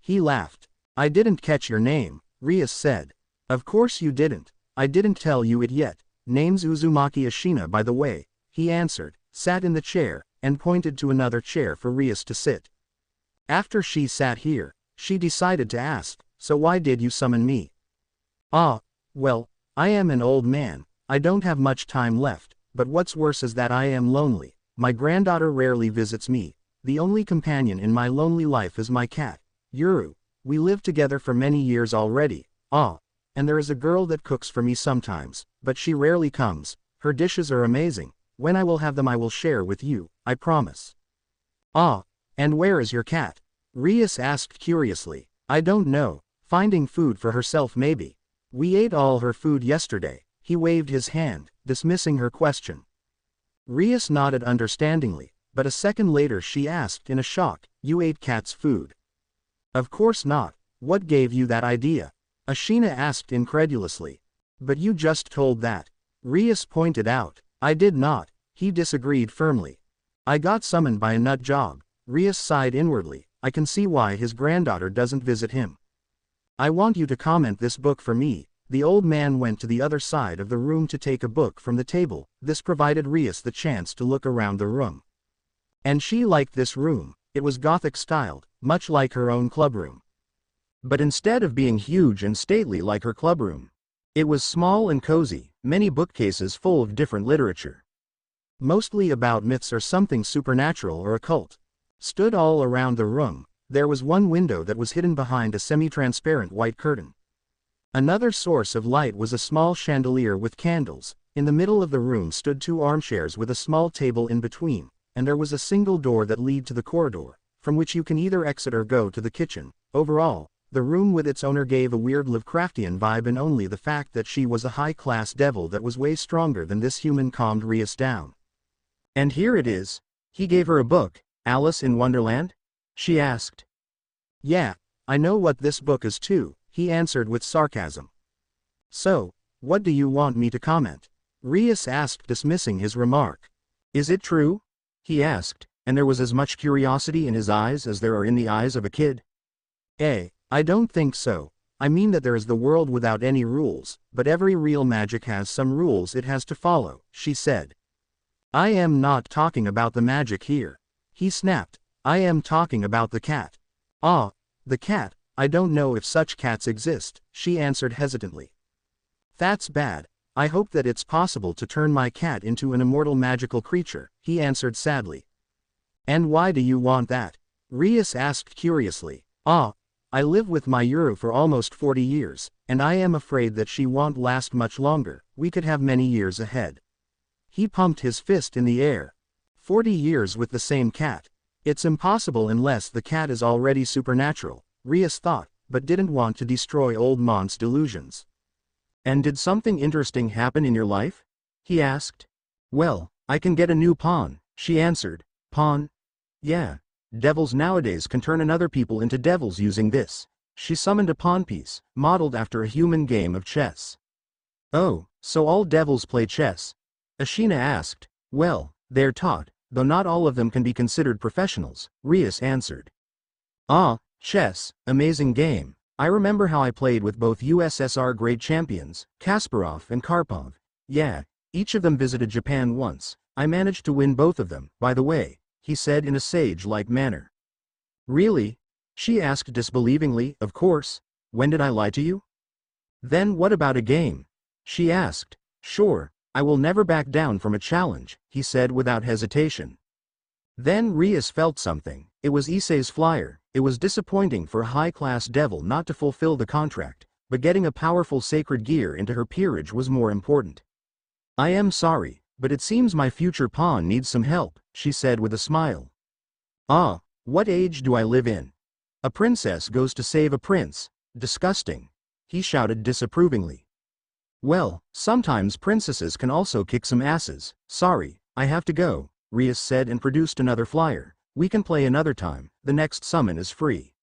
A: He laughed. I didn't catch your name, Rias said. Of course you didn't. I didn't tell you it yet. Name's Uzumaki Ashina, by the way, he answered, sat in the chair, and pointed to another chair for Rias to sit. After she sat here, she decided to ask, so why did you summon me? Well, I am an old man. I don't have much time left, but what's worse is that I am lonely. My granddaughter rarely visits me. The only companion in my lonely life is my cat, Yuru. We live together for many years already. And there is a girl that cooks for me sometimes, but she rarely comes. Her dishes are amazing. When I will have them I will share with you, I promise. And where is your cat? Rias asked curiously. I don't know. Finding food for herself maybe. We ate all her food yesterday. He waved his hand, dismissing her question. Rias nodded understandingly, but a second later she asked in a shock, you ate cat's food? Of course not. What gave you that idea? Ashina asked incredulously. But you just told that. Rias pointed out. I did not. He disagreed firmly. I got summoned by a nut job. Rias sighed inwardly. I can see why his granddaughter doesn't visit him. I want you to comment this book for me. The old man went to the other side of the room to take a book from the table. This provided Rias the chance to look around the room. And she liked this room. It was Gothic styled, much like her own clubroom. But instead of being huge and stately like her clubroom, it was small and cozy, many bookcases full of different literature. Mostly about myths or something supernatural or occult. Stood all around the room. There was one window that was hidden behind a semi-transparent white curtain. Another source of light was a small chandelier with candles. In the middle of the room stood two armchairs with a small table in between, and there was a single door that led to the corridor, from which you can either exit or go to the kitchen. Overall, the room with its owner gave a weird Lovecraftian vibe, and only the fact that she was a high-class devil that was way stronger than this human calmed Rias down. And here it is. He gave her a book, Alice in Wonderland? She asked. Yeah, I know what this book is too, he answered with sarcasm. So, what do you want me to comment? Rias asked, dismissing his remark. Is it true? He asked, and there was as much curiosity in his eyes as there are in the eyes of a kid. I don't think so. I mean that there is the world without any rules, but every real magic has some rules it has to follow, she said. I am not talking about the magic here. He snapped. I am talking about the cat. The cat. I don't know if such cats exist, she answered hesitantly. That's bad. I hope that it's possible to turn my cat into an immortal magical creature, he answered sadly. And why do you want that? Rias asked curiously. I live with my Yuru for almost 40 years, and I am afraid that she won't last much longer. We could have many years ahead. He pumped his fist in the air. 40 years with the same cat. It's impossible unless the cat is already supernatural, Rias thought, but didn't want to destroy old Mon's delusions. And did something interesting happen in your life? He asked. Well, I can get a new pawn, she answered. Pawn? Yeah. Devils nowadays can turn another people into devils using this. She summoned a pawn piece, modeled after a human game of chess. Oh, so all devils play chess. Ashina asked. Well, they're taught, though not all of them can be considered professionals, Rias answered. Ah, chess, amazing game. I remember how I played with both USSR grade champions, Kasparov and Karpov. Yeah, each of them visited Japan once. I managed to win both of them, by the way, he said in a sage-like manner. Really? She asked disbelievingly. Of course. When did I lie to you? Then what about a game? She asked. Sure, I will never back down from a challenge, he said without hesitation. Then Rias felt something. It was Issei's flyer. It was disappointing for a high-class devil not to fulfill the contract, but getting a powerful sacred gear into her peerage was more important. I am sorry, but it seems my future pawn needs some help, she said with a smile. Ah, what age do I live in? A princess goes to save a prince. Disgusting, he shouted disapprovingly. Well, sometimes princesses can also kick some asses. Sorry, I have to go, Rias said and produced another flyer. We can play another time, the next summon is free.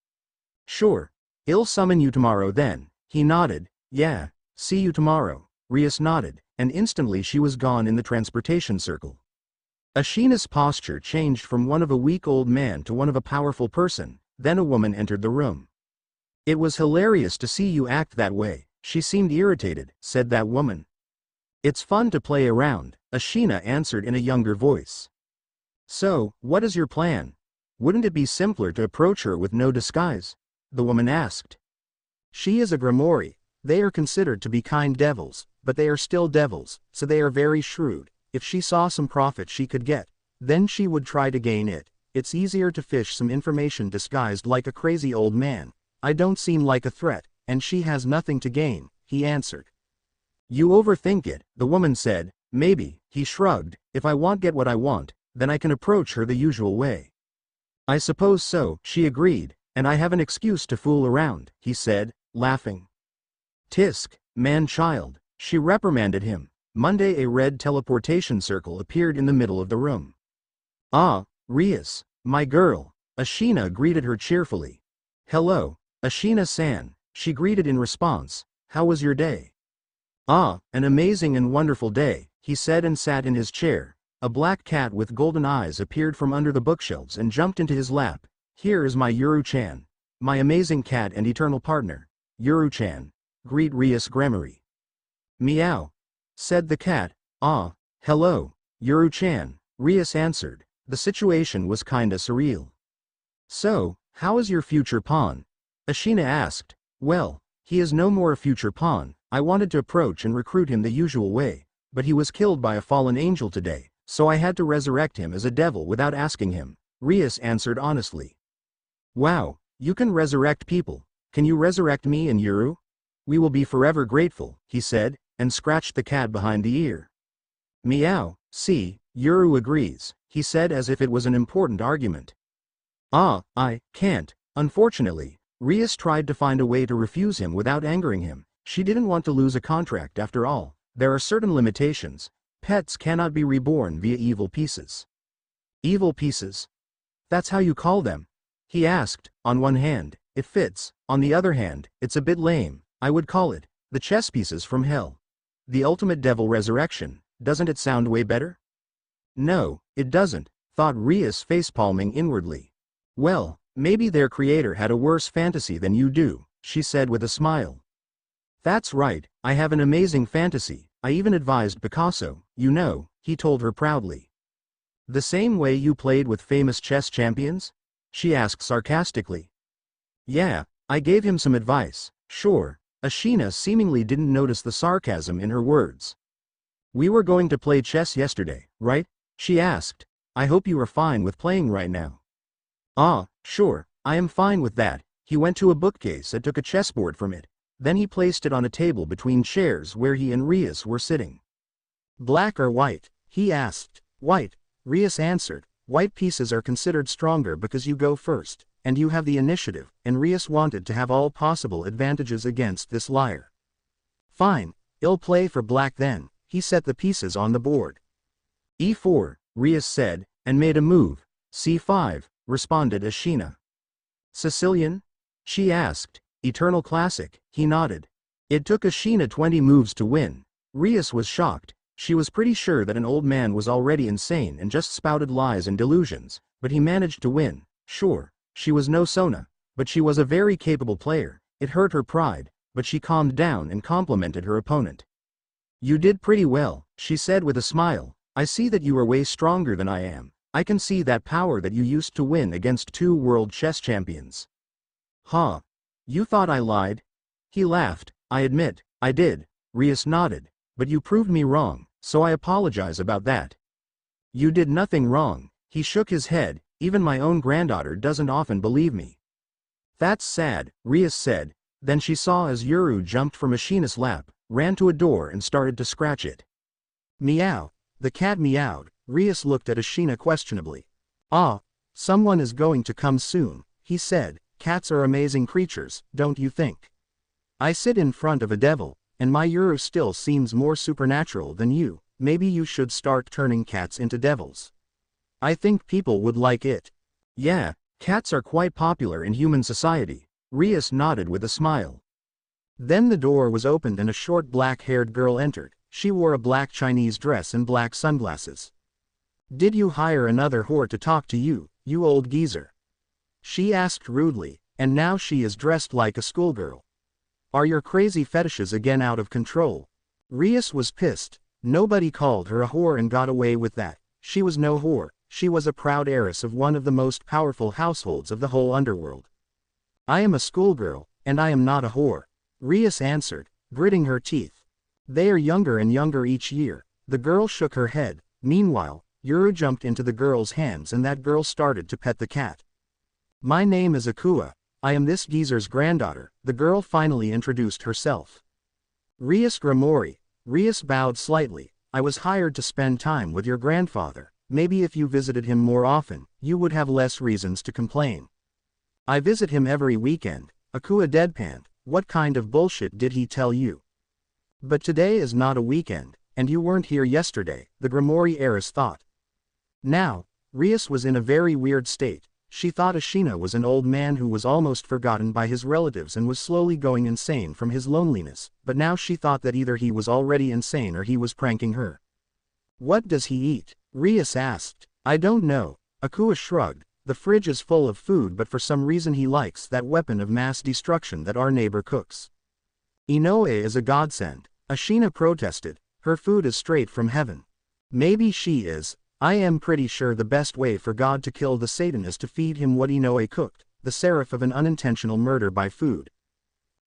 A: Sure. I'll summon you tomorrow then, he nodded. Yeah, see you tomorrow, Rias nodded, and instantly she was gone in the transportation circle. Ashina's posture changed from one of a weak old man to one of a powerful person, then a woman entered the room. It was hilarious to see you act that way, she seemed irritated, said that woman. It's fun to play around, Ashina answered in a younger voice. So, what is your plan? Wouldn't it be simpler to approach her with no disguise? The woman asked. She is a Gremory. They are considered to be kind devils, but they are still devils, so they are very shrewd. If she saw some profit she could get, then she would try to gain it. It's easier to fish some information disguised like a crazy old man. I don't seem like a threat, and she has nothing to gain, he answered. You overthink it, the woman said. Maybe, he shrugged. If I won't get what I want, then I can approach her the usual way. I suppose so, she agreed, and I have an excuse to fool around, he said, laughing. Tisk, man-child, she reprimanded him. Monday a red teleportation circle appeared in the middle of the room. Ah, Rias, my girl, Ashina greeted her cheerfully. Hello, Ashina-san, she greeted in response. How was your day? Ah, an amazing and wonderful day, he said and sat in his chair. A black cat with golden eyes appeared from under the bookshelves and jumped into his lap. Here is my Yuru-chan. My amazing cat and eternal partner. Yuru-chan. Greet Rias Gremory. Meow. Said the cat. Ah, hello, Yuru-chan, Rias answered. The situation was kinda surreal. So, how is your future pawn? Ashina asked. Well, he is no more a future pawn. I wanted to approach and recruit him the usual way, but he was killed by a fallen angel today. So I had to resurrect him as a devil without asking him, Rias answered honestly. Wow, you can resurrect people. Can you resurrect me and Yuru? We will be forever grateful, he said, and scratched the cat behind the ear. Meow, see, Yuru agrees, he said as if it was an important argument. Ah, I can't, unfortunately. Rias tried to find a way to refuse him without angering him. She didn't want to lose a contract after all. There are certain limitations. Pets cannot be reborn via evil pieces. Evil pieces? That's how you call them? He asked. On one hand, it fits. On the other hand, it's a bit lame. I would call it the chess pieces from hell. The ultimate devil resurrection. Doesn't it sound way better? No, it doesn't, thought Rias facepalming inwardly. Well, maybe their creator had a worse fantasy than you do, she said with a smile. That's right, I have an amazing fantasy. I even advised Picasso, you know, he told her proudly. The same way you played with famous chess champions? She asked sarcastically. Yeah, I gave him some advice, sure. Ashina seemingly didn't notice the sarcasm in her words. We were going to play chess yesterday, right? She asked. I hope you are fine with playing right now. Ah, sure, I am fine with that. He went to a bookcase and took a chessboard from it. Then he placed it on a table between chairs where he and Rias were sitting. Black or white? He asked. White, Rias answered. White pieces are considered stronger because you go first, and you have the initiative, and Rias wanted to have all possible advantages against this liar. Fine, I'll play for black then. He set the pieces on the board. E4, Rias said, and made a move. C5, responded Ashina. Sicilian? She asked. Eternal classic, he nodded. It took Ashina 20 moves to win. Rias was shocked. She was pretty sure that an old man was already insane and just spouted lies and delusions, but he managed to win. Sure, she was no Sona, but she was a very capable player. It hurt her pride, but she calmed down and complimented her opponent. "You did pretty well," she said with a smile. "I see that you are way stronger than I am. I can see that power that you used to win against 2 world chess champions." "Huh? You thought I lied?" He laughed. "I admit, I did." Rias nodded. "But you proved me wrong, so I apologize about that." "You did nothing wrong." He shook his head. "Even my own granddaughter doesn't often believe me." "That's sad," Rias said. Then she saw as Yuru jumped from Ashina's lap, ran to a door and started to scratch it. "Meow." The cat meowed. Rias looked at Ashina questionably. "Ah, someone is going to come soon," he said. "Cats are amazing creatures, don't you think? I sit in front of a devil, and my Yuru still seems more supernatural than you. Maybe you should start turning cats into devils. I think people would like it." "Yeah, cats are quite popular in human society." Rias nodded with a smile. Then the door was opened and a short black-haired girl entered. She wore a black Chinese dress and black sunglasses. "Did you hire another whore to talk to you, you old geezer?" she asked rudely, and now she is dressed like a schoolgirl. "Are your crazy fetishes again out of control?" Rias was pissed. Nobody called her a whore and got away with that. She was no whore, she was a proud heiress of one of the most powerful households of the whole underworld. "I am a schoolgirl, and I am not a whore," Rias answered, gritting her teeth. "They are younger and younger each year." The girl shook her head. Meanwhile, Yuru jumped into the girl's hands and that girl started to pet the cat. "My name is Akua. I am this geezer's granddaughter," the girl finally introduced herself. "Rias Gremory." Rias bowed slightly. "I was hired to spend time with your grandfather. Maybe if you visited him more often, you would have less reasons to complain." "I visit him every weekend." Akua deadpanned. "What kind of bullshit did he tell you?" "But today is not a weekend, and you weren't here yesterday," the Gremory heiress thought. Now, Rias was in a very weird state. She thought Ashina was an old man who was almost forgotten by his relatives and was slowly going insane from his loneliness, but now she thought that either he was already insane or he was pranking her. "What does he eat?" Rias asked. "I don't know." Akua shrugged. "The fridge is full of food, but for some reason he likes that weapon of mass destruction that our neighbor cooks." "Inoue is a godsend," Ashina protested. "Her food is straight from heaven." "Maybe she is. I am pretty sure the best way for God to kill the Satan is to feed him what Inoue cooked, the seraph of an unintentional murder by food."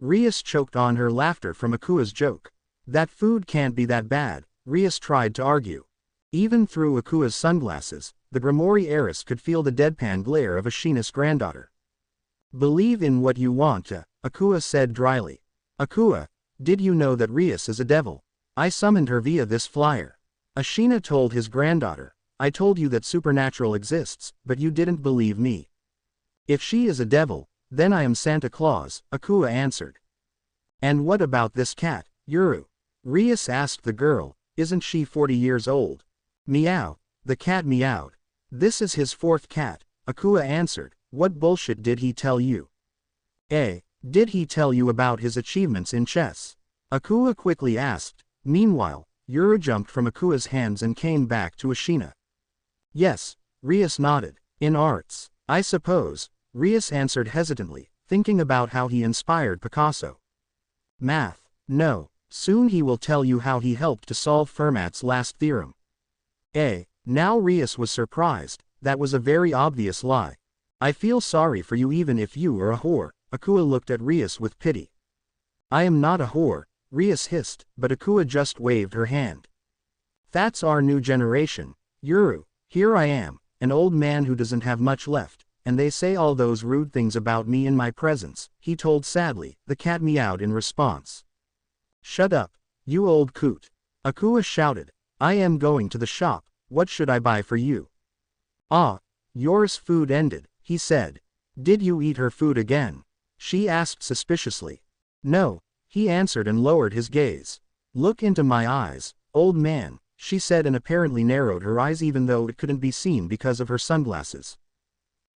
A: Rias choked on her laughter from Akua's joke. "That food can't be that bad," Rias tried to argue. Even through Akua's sunglasses, the Gremory heiress could feel the deadpan glare of Ashina's granddaughter. "Believe in what you want to," Akua said dryly. "Akua, did you know that Rias is a devil? I summoned her via this flyer." Ashina told his granddaughter. "I told you that supernatural exists, but you didn't believe me." "If she is a devil, then I am Santa Claus," Akua answered. "And what about this cat, Yuru?" Rias asked the girl. "Isn't she 40 years old?" "Meow." The cat meowed. "This is his 4th cat," Akua answered. "What bullshit did he tell you?" Did he tell you about his achievements in chess?" Akua quickly asked. Meanwhile, Yuru jumped from Akua's hands and came back to Ashina. "Yes," Rias nodded. "In arts, I suppose," Rias answered hesitantly, thinking about how he inspired Picasso. "Math, no. Soon he will tell you how he helped to solve Fermat's last theorem." Now Rias was surprised. That was a very obvious lie. "I feel sorry for you even if you are a whore." Akua looked at Rias with pity. "I am not a whore," Rias hissed, but Akua just waved her hand. "That's our new generation, Yuru. Here I am, an old man who doesn't have much left, and they say all those rude things about me in my presence," he told sadly. The cat meowed in response. "Shut up, you old coot," Akua shouted. "I am going to the shop. What should I buy for you?" "Ah, yours food ended," he said. "Did you eat her food again?" she asked suspiciously. "No," he answered and lowered his gaze. "Look into my eyes, old man," she said and apparently narrowed her eyes even though it couldn't be seen because of her sunglasses.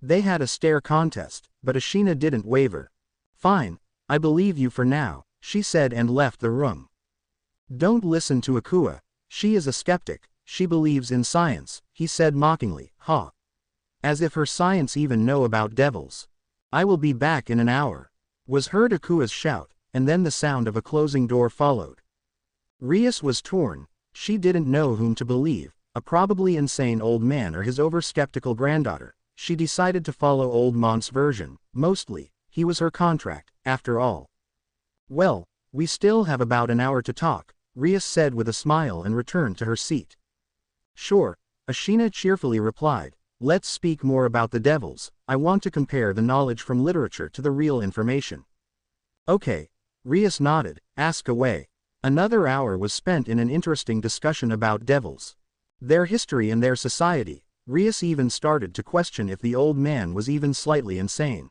A: They had a stare contest, but Ashina didn't waver. "Fine, I believe you for now," she said and left the room. "Don't listen to Akua," She is a skeptic, she believes in science, he said mockingly, ha. As if her science even know about devils. I will be back in an hour. Was heard Akua's shout, and then the sound of a closing door followed. Rias was torn, she didn't know whom to believe, a probably insane old man or his over-skeptical granddaughter. She decided to follow old Mont's version, mostly, he was her contract, after all. Well, we still have about an hour to talk, Rias said with a smile and returned to her seat. Sure, Ashina cheerfully replied, let's speak more about the devils, I want to compare the knowledge from literature to the real information. Okay, Rias nodded, ask away. Another hour was spent in an interesting discussion about devils. Their history and their society. Rias even started to question if the old man was even slightly insane.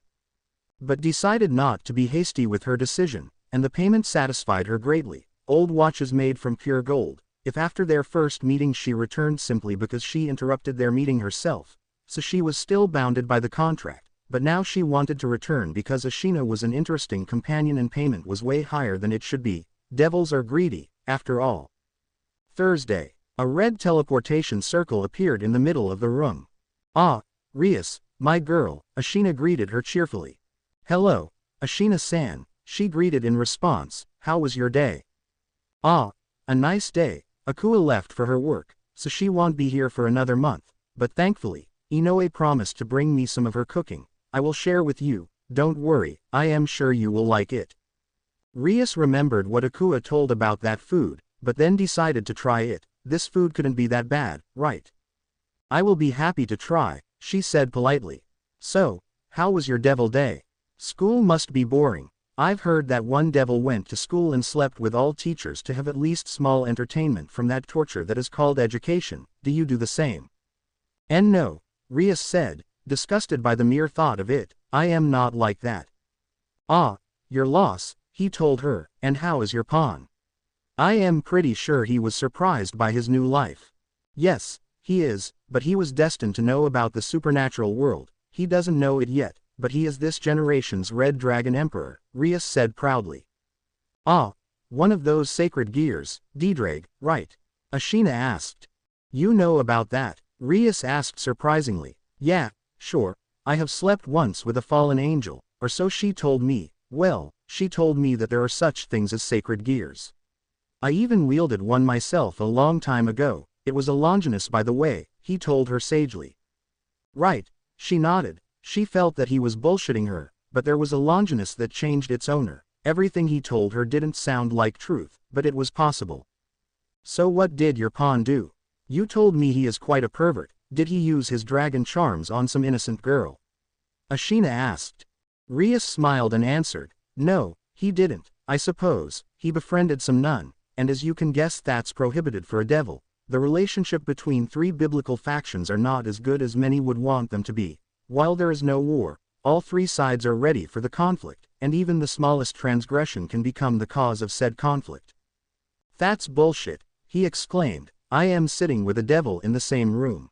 A: But decided not to be hasty with her decision, and the payment satisfied her greatly. Old watches made from pure gold. If after their first meeting she returned simply because she interrupted their meeting herself, so she was still bounded by the contract, but now she wanted to return because Ashina was an interesting companion and payment was way higher than it should be. Devils are greedy, after all. Thursday. A red teleportation circle appeared in the middle of the room. Ah, Rias, my girl, Ashina greeted her cheerfully. Hello, Ashina-san, she greeted in response, how was your day? Ah, a nice day. Akua left for her work, so she won't be here for another month, but thankfully, Inoue promised to bring me some of her cooking. I will share with you, don't worry, I am sure you will like it. Rias remembered what Akua told about that food, but then decided to try it. This food couldn't be that bad, right? I will be happy to try, she said politely. So, how was your devil day? School must be boring. I've heard that one devil went to school and slept with all teachers to have at least small entertainment from that torture that is called education. Do you do the same? And no, Rias said, disgusted by the mere thought of it, I am not like that. Ah, your loss, he told her, and how is your pawn? I am pretty sure he was surprised by his new life. Yes, he is, but he was destined to know about the supernatural world. He doesn't know it yet, but he is this generation's Red Dragon Emperor, Rias said proudly. Ah, one of those sacred gears, Didrag, right? Ashina asked. You know about that? Rias asked surprisingly. Yeah, sure, I have slept once with a fallen angel, or so she told me. Well, she told me that there are such things as sacred gears. I even wielded one myself a long time ago, it was a Longinus by the way, he told her sagely. Right, she nodded, she felt that he was bullshitting her, but there was a Longinus that changed its owner. Everything he told her didn't sound like truth, but it was possible. So what did your pawn do? You told me he is quite a pervert, did he use his dragon charms on some innocent girl? Ashina asked. Rias smiled and answered, no, he didn't, I suppose, he befriended some nun. And as you can guess that's prohibited for a devil. The relationship between three biblical factions are not as good as many would want them to be. While there is no war, all three sides are ready for the conflict, and even the smallest transgression can become the cause of said conflict. That's bullshit, he exclaimed, I am sitting with a devil in the same room.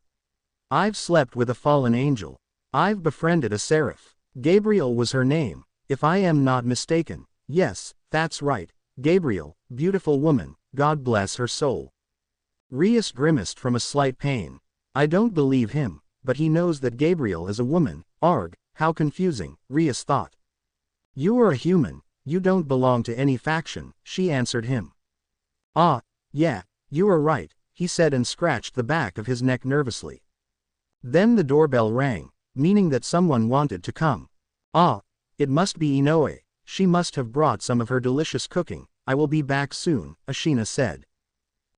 A: I've slept with a fallen angel. I've befriended a seraph. Gabriel was her name, if I am not mistaken. Yes, that's right. Gabriel, beautiful woman, God bless her soul. Rias grimaced from a slight pain. I don't believe him, but he knows that Gabriel is a woman. Arg, how confusing, Rias thought. You are a human, you don't belong to any faction, she answered him. Ah, yeah, you are right, he said and scratched the back of his neck nervously. Then the doorbell rang, meaning that someone wanted to come. Ah, it must be Inoue. She must have brought some of her delicious cooking. I will be back soon, Ashina said.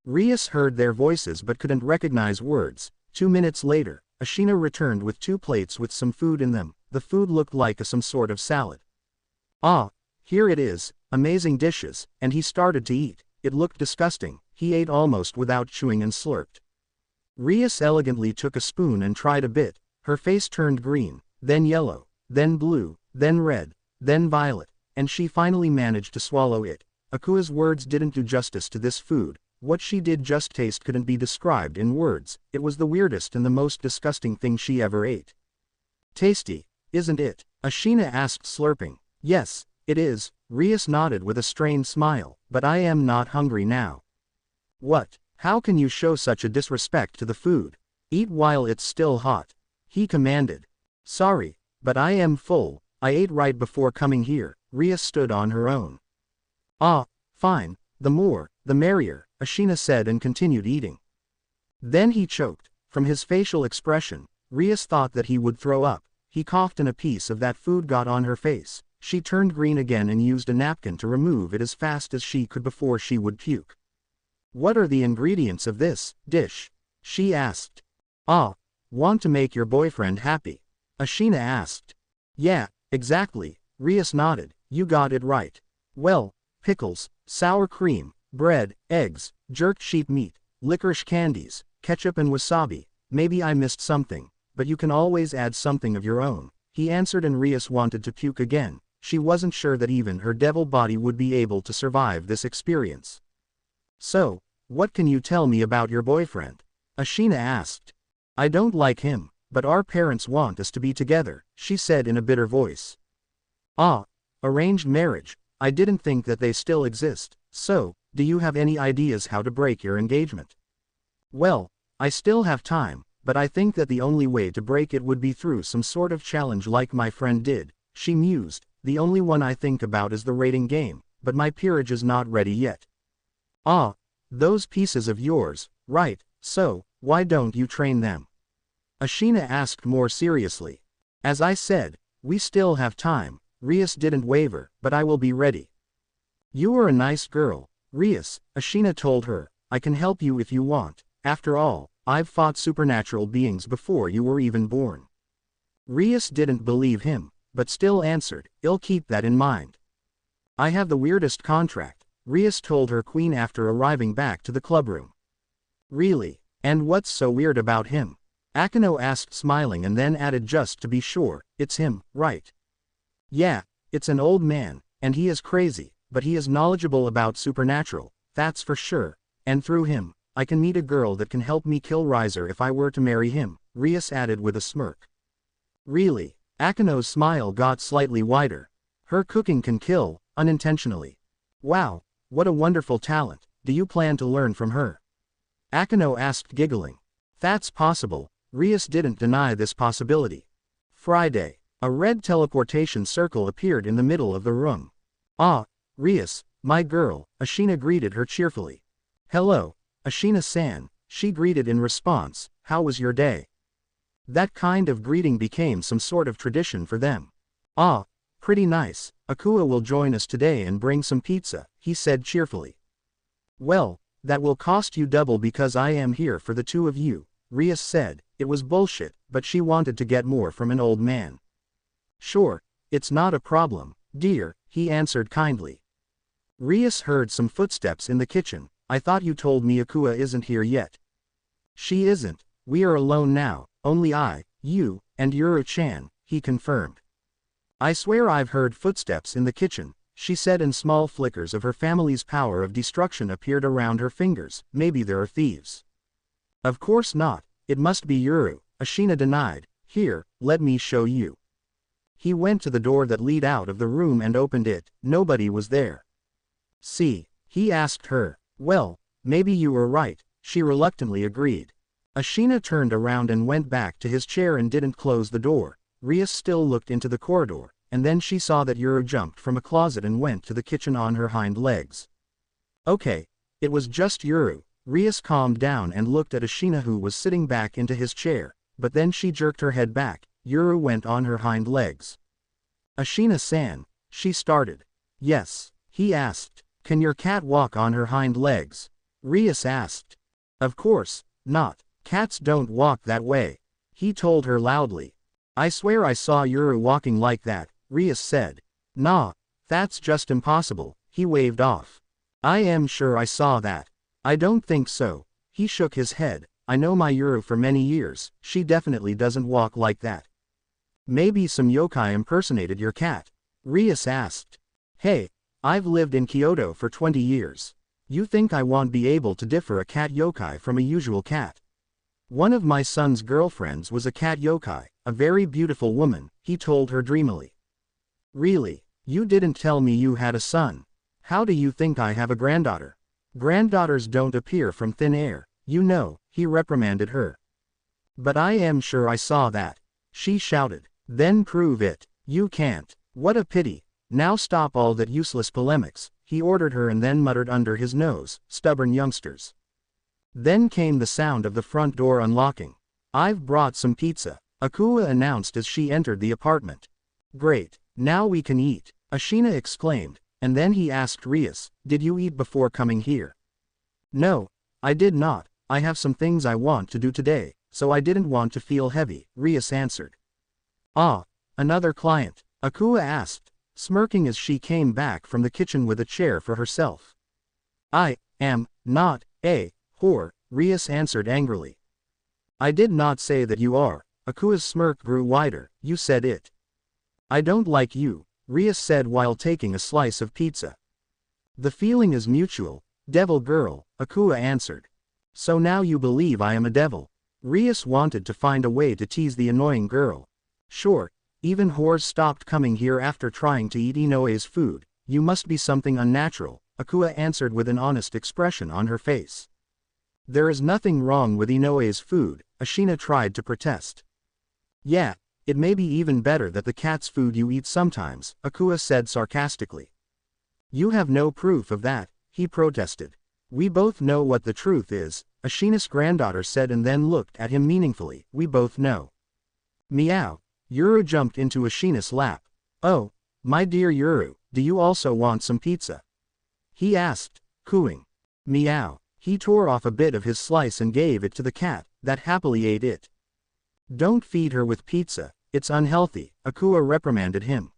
A: Rias heard their voices but couldn't recognize words. 2 minutes later, Ashina returned with 2 plates with some food in them. The food looked like some sort of salad. Ah, here it is, amazing dishes, and he started to eat. It looked disgusting, he ate almost without chewing and slurped. Rias elegantly took a spoon and tried a bit. Her face turned green, then yellow, then blue, then red, then violet. And she finally managed to swallow it. Akua's words didn't do justice to this food. What she did just taste couldn't be described in words. It was the weirdest and the most disgusting thing she ever ate. Tasty, isn't it? Ashina asked slurping. Yes, it is, Rias nodded with a strained smile, but I am not hungry now. What? How can you show such a disrespect to the food? Eat while it's still hot. He commanded. Sorry, but I am full, I ate right before coming here. Rias stood on her own. Ah, fine, the more, the merrier, Ashina said and continued eating. Then he choked. From his facial expression, Rias thought that he would throw up. He coughed and a piece of that food got on her face. She turned green again and used a napkin to remove it as fast as she could before she would puke. What are the ingredients of this dish? She asked. Ah, want to make your boyfriend happy? Ashina asked. Yeah, exactly, Rias nodded, you got it right. Well, pickles, sour cream, bread, eggs, jerked sheep meat, licorice candies, ketchup and wasabi. Maybe I missed something, but you can always add something of your own, he answered, and Rias wanted to puke again. She wasn't sure that even her devil body would be able to survive this experience. So, what can you tell me about your boyfriend? Ashina asked. I don't like him, but our parents want us to be together, she said in a bitter voice. Ah, arranged marriage, I didn't think that they still exist. So, do you have any ideas how to break your engagement? Well, I still have time, but I think that the only way to break it would be through some sort of challenge like my friend did, she mused. The only one I think about is the rating game, but my peerage is not ready yet. Ah, those pieces of yours, right, so, why don't you train them? Ashina asked more seriously. As I said, we still have time. Rias didn't waver, but I will be ready. You are a nice girl, Rias, Ashina told her. I can help you if you want. After all, I've fought supernatural beings before you were even born. Rias didn't believe him, but still answered, I'll keep that in mind. I have the weirdest contract, Rias told her queen after arriving back to the clubroom. Really? And what's so weird about him? Akino asked, smiling, and then added, just to be sure, it's him, right? Yeah, it's an old man, and he is crazy, but he is knowledgeable about supernatural, that's for sure, and through him, I can meet a girl that can help me kill Riser if I were to marry him, Rias added with a smirk. Really? Akino's smile got slightly wider. Her cooking can kill, unintentionally. Wow, what a wonderful talent, do you plan to learn from her? Akino asked, giggling. That's possible, Rias didn't deny this possibility. Friday. A red teleportation circle appeared in the middle of the room. Ah, Rias, my girl, Ashina greeted her cheerfully. Hello, Ashina-san, she greeted in response, how was your day? That kind of greeting became some sort of tradition for them. Ah, pretty nice, Akua will join us today and bring some pizza, he said cheerfully. Well, that will cost you double because I am here for the two of you, Rias said. It was bullshit, but she wanted to get more from an old man. Sure, it's not a problem, dear, he answered kindly. Rias heard some footsteps in the kitchen. I thought you told me Akua isn't here yet. She isn't, we are alone now, only I, you, and Yuru-chan, he confirmed. I swear I've heard footsteps in the kitchen, she said, and small flickers of her family's power of destruction appeared around her fingers. Maybe there are thieves. Of course not, it must be Yuru, Ashina denied. Here, let me show you. He went to the door that led out of the room and opened it. Nobody was there. See, he asked her. Well, maybe you were right, she reluctantly agreed. Ashina turned around and went back to his chair and didn't close the door. Rias still looked into the corridor, and then she saw that Yuru jumped from a closet and went to the kitchen on her hind legs. Okay, it was just Yuru. Rias calmed down and looked at Ashina, who was sitting back into his chair, but then she jerked her head back. Yuru went on her hind legs. Ashina-san, she started. Yes, he asked. Can your cat walk on her hind legs? Rias asked. Of course not, cats don't walk that way, he told her loudly. I swear I saw Yuru walking like that, Rias said. Nah, that's just impossible, he waved off. I am sure I saw that. I don't think so, he shook his head. I know my Yuru for many years, she definitely doesn't walk like that. Maybe some yokai impersonated your cat? Rias asked. Hey, I've lived in Kyoto for 20 years. You think I won't be able to differ a cat yokai from a usual cat? One of my son's girlfriends was a cat yokai, a very beautiful woman, he told her dreamily. Really? You didn't tell me you had a son. How do you think I have a granddaughter? Granddaughters don't appear from thin air, you know, he reprimanded her. But I am sure I saw that, she shouted. Then prove it. You can't. What a pity. Now stop all that useless polemics, he ordered her and then muttered under his nose, stubborn youngsters. Then came the sound of the front door unlocking. I've brought some pizza, Akua announced as she entered the apartment. Great, now we can eat, Ashina exclaimed, and then he asked Rias, did you eat before coming here? No, I did not, I have some things I want to do today, so I didn't want to feel heavy, Rias answered. Ah, another client, Akua asked, smirking as she came back from the kitchen with a chair for herself. I am not a whore, Rias answered angrily. I did not say that you are, Akua's smirk grew wider, you said it. I don't like you, Rias said while taking a slice of pizza. The feeling is mutual, devil girl, Akua answered. So now you believe I am a devil. Rias wanted to find a way to tease the annoying girl. Sure, even whores stopped coming here after trying to eat Inoe's food, you must be something unnatural, Akua answered with an honest expression on her face. There is nothing wrong with Inoe's food, Ashina tried to protest. Yeah, it may be even better than the cat's food you eat sometimes, Akua said sarcastically. You have no proof of that, he protested. We both know what the truth is, Ashina's granddaughter said and then looked at him meaningfully, we both know. Meow, Yuru jumped into Ashina's lap. Oh, my dear Yuru, do you also want some pizza? He asked, cooing. Meow, he tore off a bit of his slice and gave it to the cat, that happily ate it. Don't feed her with pizza, it's unhealthy, Akua reprimanded him.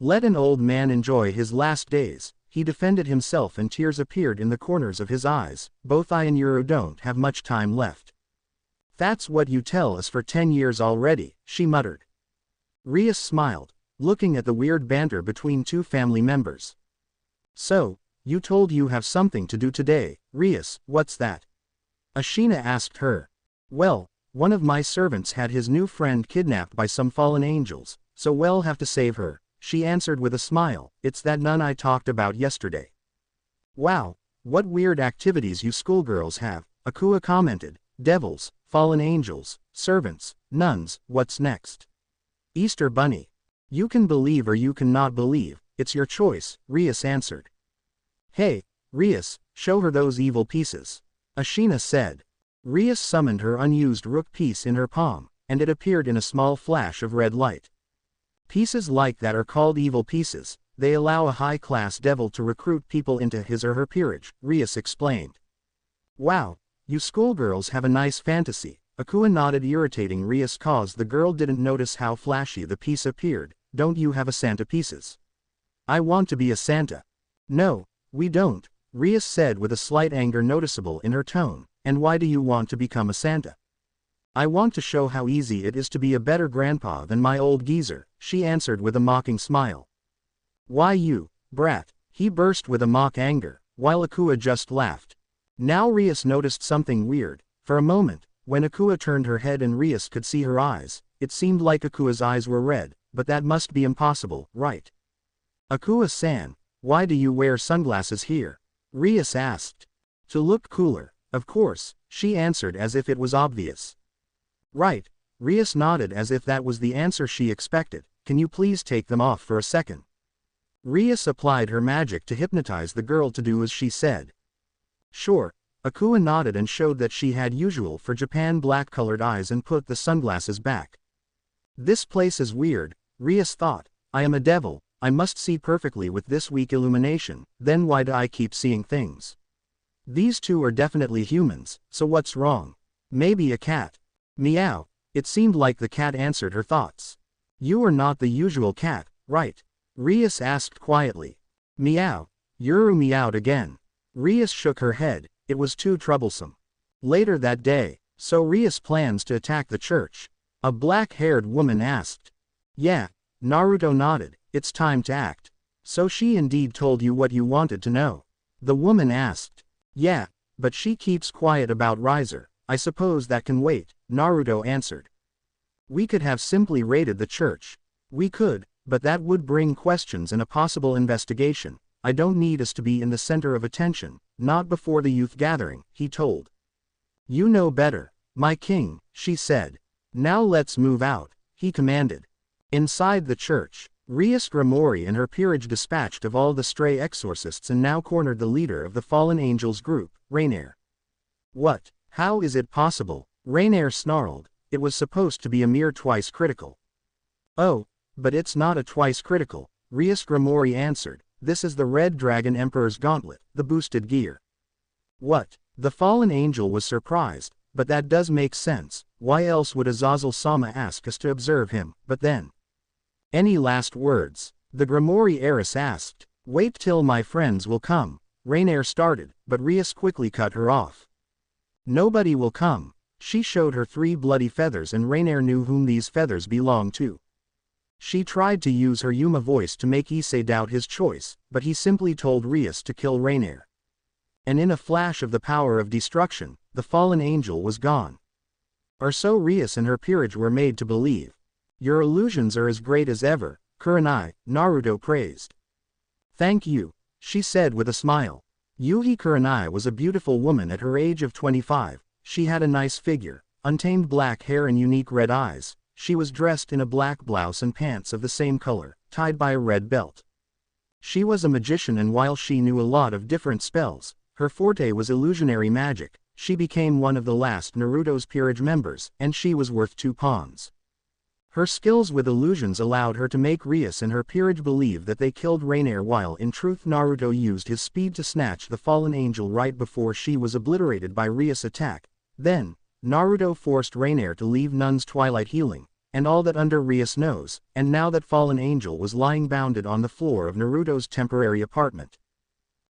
A: Let an old man enjoy his last days, he defended himself and tears appeared in the corners of his eyes, both I and Yuru don't have much time left. That's what you tell us for 10 years already, she muttered. Rias smiled, looking at the weird banter between two family members. So, you told you have something to do today, Rias, what's that? Ashina asked her. Well, one of my servants had his new friend kidnapped by some fallen angels, so we'll have to save her, she answered with a smile, it's that nun I talked about yesterday. Wow, what weird activities you schoolgirls have, Akua commented, devils, fallen angels, servants, nuns, what's next? Easter Bunny. You can believe or you cannot believe, it's your choice, Rias answered. Hey, Rias, show her those evil pieces, Ashina said. Rias summoned her unused rook piece in her palm, and it appeared in a small flash of red light. Pieces like that are called evil pieces, they allow a high-class devil to recruit people into his or her peerage, Rias explained. Wow, you schoolgirls have a nice fantasy, Akua nodded irritating Rias cause the girl didn't notice how flashy the piece appeared. Don't you have a Santa pieces? I want to be a Santa. No, we don't, Rias said with a slight anger noticeable in her tone, and why do you want to become a Santa? I want to show how easy it is to be a better grandpa than my old geezer, she answered with a mocking smile. Why you, brat, he burst with a mock anger, while Akua just laughed. Now Rias noticed something weird, for a moment, when Akua turned her head and Rias could see her eyes, it seemed like Akua's eyes were red, but that must be impossible, right? Akua-san, why do you wear sunglasses here? Rias asked. To look cooler, of course, she answered as if it was obvious. Right, Rias nodded as if that was the answer she expected, can you please take them off for a second? Rias applied her magic to hypnotize the girl to do as she said. Sure, Akua nodded and showed that she had usual for Japan black-colored eyes and put the sunglasses back. This place is weird, Rias thought, I am a devil, I must see perfectly with this weak illumination, then why do I keep seeing things? These two are definitely humans, so what's wrong? Maybe a cat. Meow, it seemed like the cat answered her thoughts. You are not the usual cat, right? Rias asked quietly. Meow, Yuru meowed again. Rias shook her head, it was too troublesome. Later that day, so Rias plans to attack the church? A black-haired woman asked. Yeah, Naruto nodded, it's time to act. So she indeed told you what you wanted to know? The woman asked. Yeah, but she keeps quiet about Riser, I suppose that can wait, Naruto answered. We could have simply raided the church. We could, but that would bring questions and a possible investigation. I don't need us to be in the center of attention, not before the youth gathering, he told. You know better, my king, she said. Now let's move out, he commanded. Inside the church, Rias Gremory and her peerage dispatched of all the stray exorcists and now cornered the leader of the fallen angels group, Rainier. What? How is it possible? Rainier snarled. It was supposed to be a mere twice critical. Oh, but it's not a twice critical, Rias Gremory answered. This is the Red Dragon Emperor's gauntlet, the boosted gear. What? The fallen angel was surprised, but that does make sense. Why else would Azazel-sama ask us to observe him? But then, any last words? The Gremory heiress asked. Wait till my friends will come. Rainier started, but Rias quickly cut her off. Nobody will come. She showed her 3 bloody feathers and Rainier knew whom these feathers belonged to. She tried to use her Yuma voice to make Issei doubt his choice, but he simply told Rias to kill Rainier. And in a flash of the power of destruction, the fallen angel was gone. Or so Rias and her peerage were made to believe. Your illusions are as great as ever, Kurenai, Naruto praised. Thank you, she said with a smile. Yuhi Kurenai was a beautiful woman at her age of 25, she had a nice figure, untamed black hair and unique red eyes. She was dressed in a black blouse and pants of the same color, tied by a red belt. She was a magician and while she knew a lot of different spells, her forte was illusionary magic. She became one of the last Naruto's peerage members, and she was worth 2 pawns. Her skills with illusions allowed her to make Rias and her peerage believe that they killed Rainier while in truth Naruto used his speed to snatch the fallen angel right before she was obliterated by Rias' attack. Then, Naruto forced Rainier to leave Nun's Twilight Healing, and all that under Rias' nose, and now that fallen angel was lying bounded on the floor of Naruto's temporary apartment.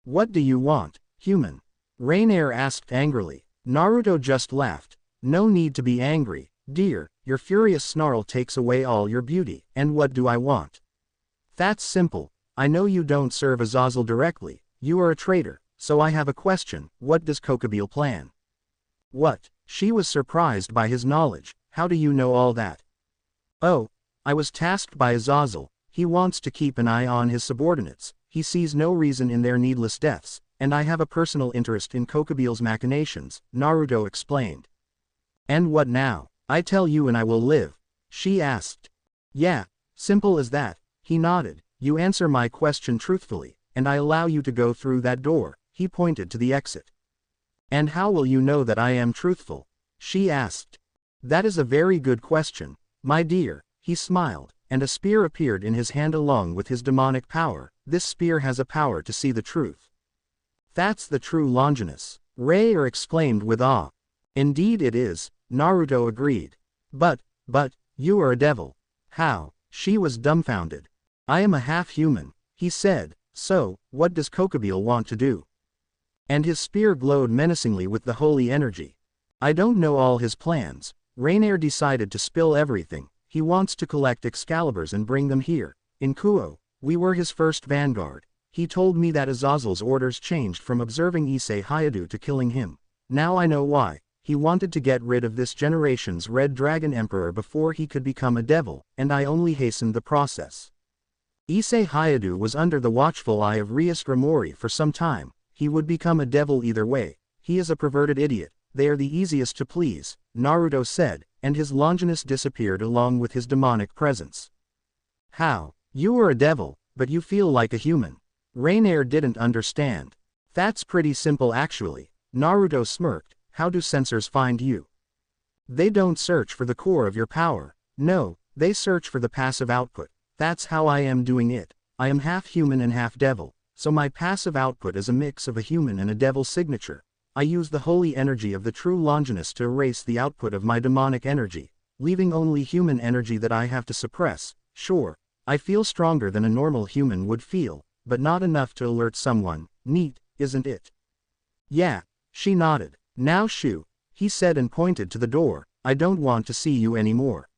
A: What do you want, human? Rainier asked angrily. Naruto just laughed. No need to be angry, dear, your furious snarl takes away all your beauty, and what do I want? That's simple, I know you don't serve Azazel directly, you are a traitor, so I have a question, what does Kokobile plan? What? She was surprised by his knowledge, how do you know all that? Oh, I was tasked by Azazel, he wants to keep an eye on his subordinates, he sees no reason in their needless deaths, and I have a personal interest in Kokobile's machinations, Naruto explained. And what now? I tell you and I will live, she asked. Yeah, simple as that, he nodded, you answer my question truthfully, and I allow you to go through that door, he pointed to the exit. And how will you know that I am truthful? She asked. That is a very good question, my dear, he smiled, and a spear appeared in his hand along with his demonic power. This spear has a power to see the truth. That's the true Longinus, Rainier exclaimed with awe. Indeed it is, Naruto agreed. But, you are a devil. How? She was dumbfounded. I am a half-human, he said, so, what does Kokobile want to do? And his spear glowed menacingly with the holy energy. I don't know all his plans. Rainier decided to spill everything. He wants to collect Excaliburs and bring them here. In Kuo, we were his first vanguard. He told me that Azazel's orders changed from observing Issei Hayadu to killing him. Now I know why. He wanted to get rid of this generation's Red Dragon Emperor before he could become a devil, and I only hastened the process. Issei Hayadu was under the watchful eye of Rias Gremory for some time. He would become a devil either way. He is a perverted idiot. They are the easiest to please, Naruto said, and his Longinus disappeared along with his demonic presence. How? You are a devil, but you feel like a human. Rainier didn't understand. That's pretty simple actually. Naruto smirked. How do censors find you? They don't search for the core of your power. No, they search for the passive output. That's how I am doing it. I am half human and half devil, so my passive output is a mix of a human and a devil signature. I use the holy energy of the true Longinus to erase the output of my demonic energy, leaving only human energy that I have to suppress. Sure, I feel stronger than a normal human would feel, but not enough to alert someone. Neat, isn't it? Yeah, she nodded. Now shoo, he said and pointed to the door, I don't want to see you anymore.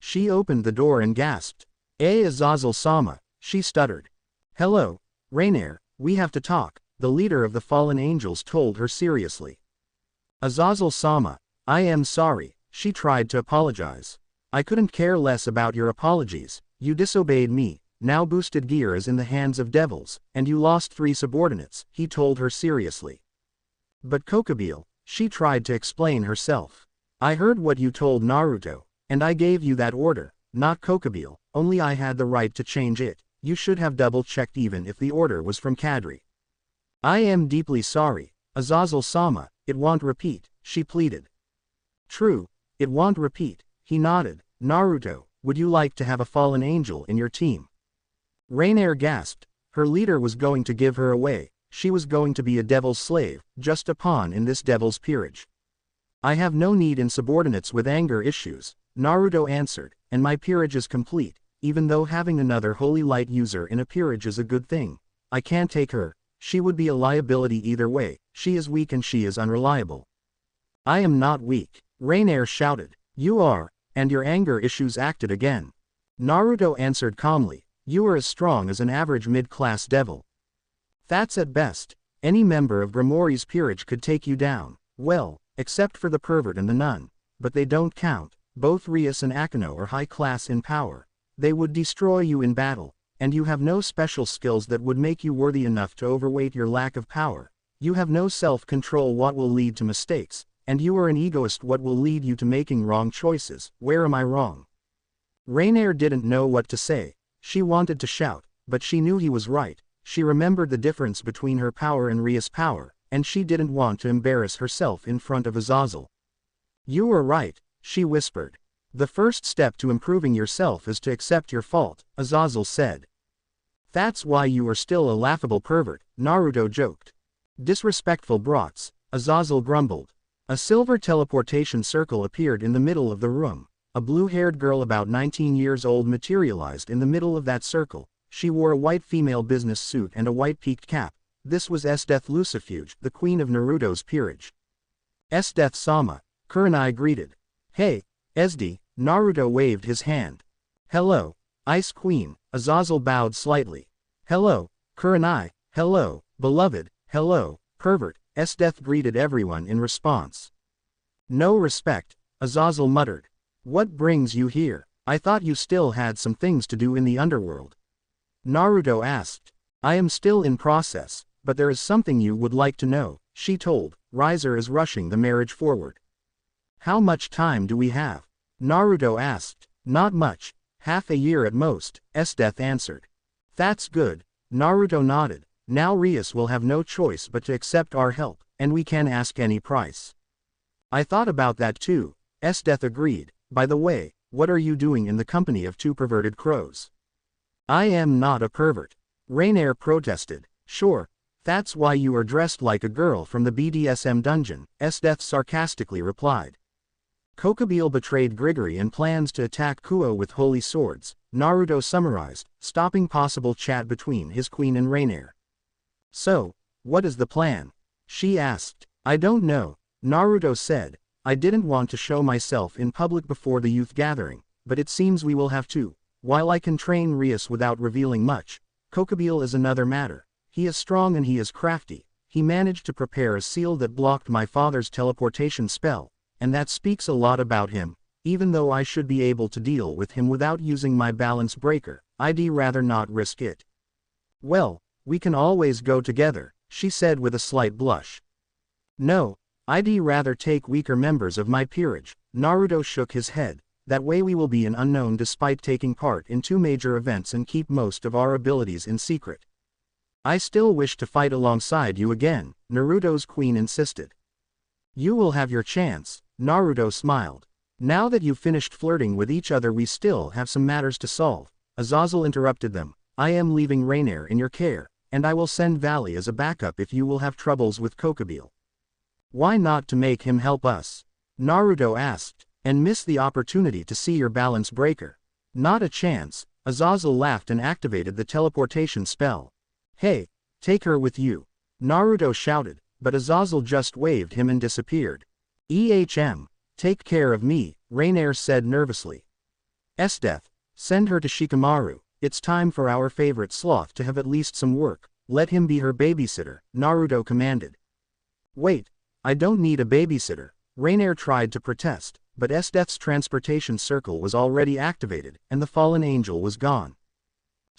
A: She opened the door and gasped. Azazel-sama, she stuttered. Hello, Rainier, we have to talk, the leader of the fallen angels told her seriously. Azazel-sama, I am sorry, she tried to apologize. I couldn't care less about your apologies, you disobeyed me, now boosted gear is in the hands of devils, and you lost 3 subordinates, he told her seriously. But Kokobile, she tried to explain herself. I heard what you told Naruto, and I gave you that order, not Kokobile, only I had the right to change it. You should have double-checked even if the order was from Kadri. I am deeply sorry, Azazel-sama, it won't repeat, she pleaded. True, it won't repeat, he nodded. Naruto, would you like to have a fallen angel in your team? Rainier gasped. Her leader was going to give her away, she was going to be a devil's slave, just a pawn in this devil's peerage. I have no need in subordinates with anger issues, Naruto answered, and my peerage is complete, even though having another holy light user in a peerage is a good thing. I can't take her, she would be a liability either way, she is weak and she is unreliable. I am not weak, Rainier shouted. You are, and your anger issues acted again. Naruto answered calmly, you are as strong as an average mid-class devil. That's at best, any member of Gremory's peerage could take you down, well, except for the pervert and the nun, but they don't count, both Rias and Akano are high class in power. They would destroy you in battle, and you have no special skills that would make you worthy enough to overweight your lack of power. You have no self-control what will lead to mistakes, and you are an egoist what will lead you to making wrong choices. Where am I wrong? Rainier didn't know what to say, she wanted to shout, but she knew he was right, she remembered the difference between her power and Rias' power, and she didn't want to embarrass herself in front of Azazel. You were right, she whispered. The first step to improving yourself is to accept your fault, Azazel said. That's why you are still a laughable pervert, Naruto joked. Disrespectful brats, Azazel grumbled. A silver teleportation circle appeared in the middle of the room. A blue-haired girl about 19 years old materialized in the middle of that circle. She wore a white female business suit and a white peaked cap. This was Esdeath Lucifuge, the queen of Naruto's peerage. Esdeath-sama, Kurenai greeted. Hey, Esdi, Naruto waved his hand. Hello, Ice Queen, Azazel bowed slightly. Hello, Kurenai, hello, beloved, hello, pervert, Esdeath greeted everyone in response. No respect, Azazel muttered. What brings you here? I thought you still had some things to do in the underworld. Naruto asked. I am still in process, but there is something you would like to know, she told. Riser is rushing the marriage forward. How much time do we have? Naruto asked. Not much, half a year at most, Esdeath answered. That's good, Naruto nodded. Now Rias will have no choice but to accept our help, and we can ask any price. I thought about that too, Esdeath agreed. By the way, what are you doing in the company of 2 perverted crows? I am not a pervert, Rainier protested. Sure, that's why you are dressed like a girl from the BDSM dungeon, Esdeath sarcastically replied. Kokobile betrayed Gregory and plans to attack Kuo with holy swords, Naruto summarized, stopping possible chat between his queen and Rainier. So, what is the plan? She asked. I don't know, Naruto said. I didn't want to show myself in public before the youth gathering, but it seems we will have to. While I can train Rias without revealing much, Kokobile is another matter. He is strong and he is crafty. He managed to prepare a seal that blocked my father's teleportation spell, and that speaks a lot about him. Even though I should be able to deal with him without using my balance breaker, I'd rather not risk it. Well, we can always go together, she said with a slight blush. No, I'd rather take weaker members of my peerage, Naruto shook his head. That way we will be an unknown despite taking part in 2 major events and keep most of our abilities in secret. I still wish to fight alongside you again, Naruto's queen insisted. You will have your chance, Naruto smiled. Now that you've finished flirting with each other we still have some matters to solve, Azazel interrupted them. I am leaving Rainier in your care, and I will send Valley as a backup if you will have troubles with Kokobile. Why not to make him help us? Naruto asked. And miss the opportunity to see your balance breaker. Not a chance, Azazel laughed and activated the teleportation spell. Hey, take her with you, Naruto shouted, but Azazel just waved him and disappeared. Take care of me, Rainier said nervously. Esdeath, send her to Shikamaru, it's time for our favorite sloth to have at least some work, let him be her babysitter, Naruto commanded. Wait, I don't need a babysitter, Rainier tried to protest. But Esdeath's transportation circle was already activated, and the fallen angel was gone.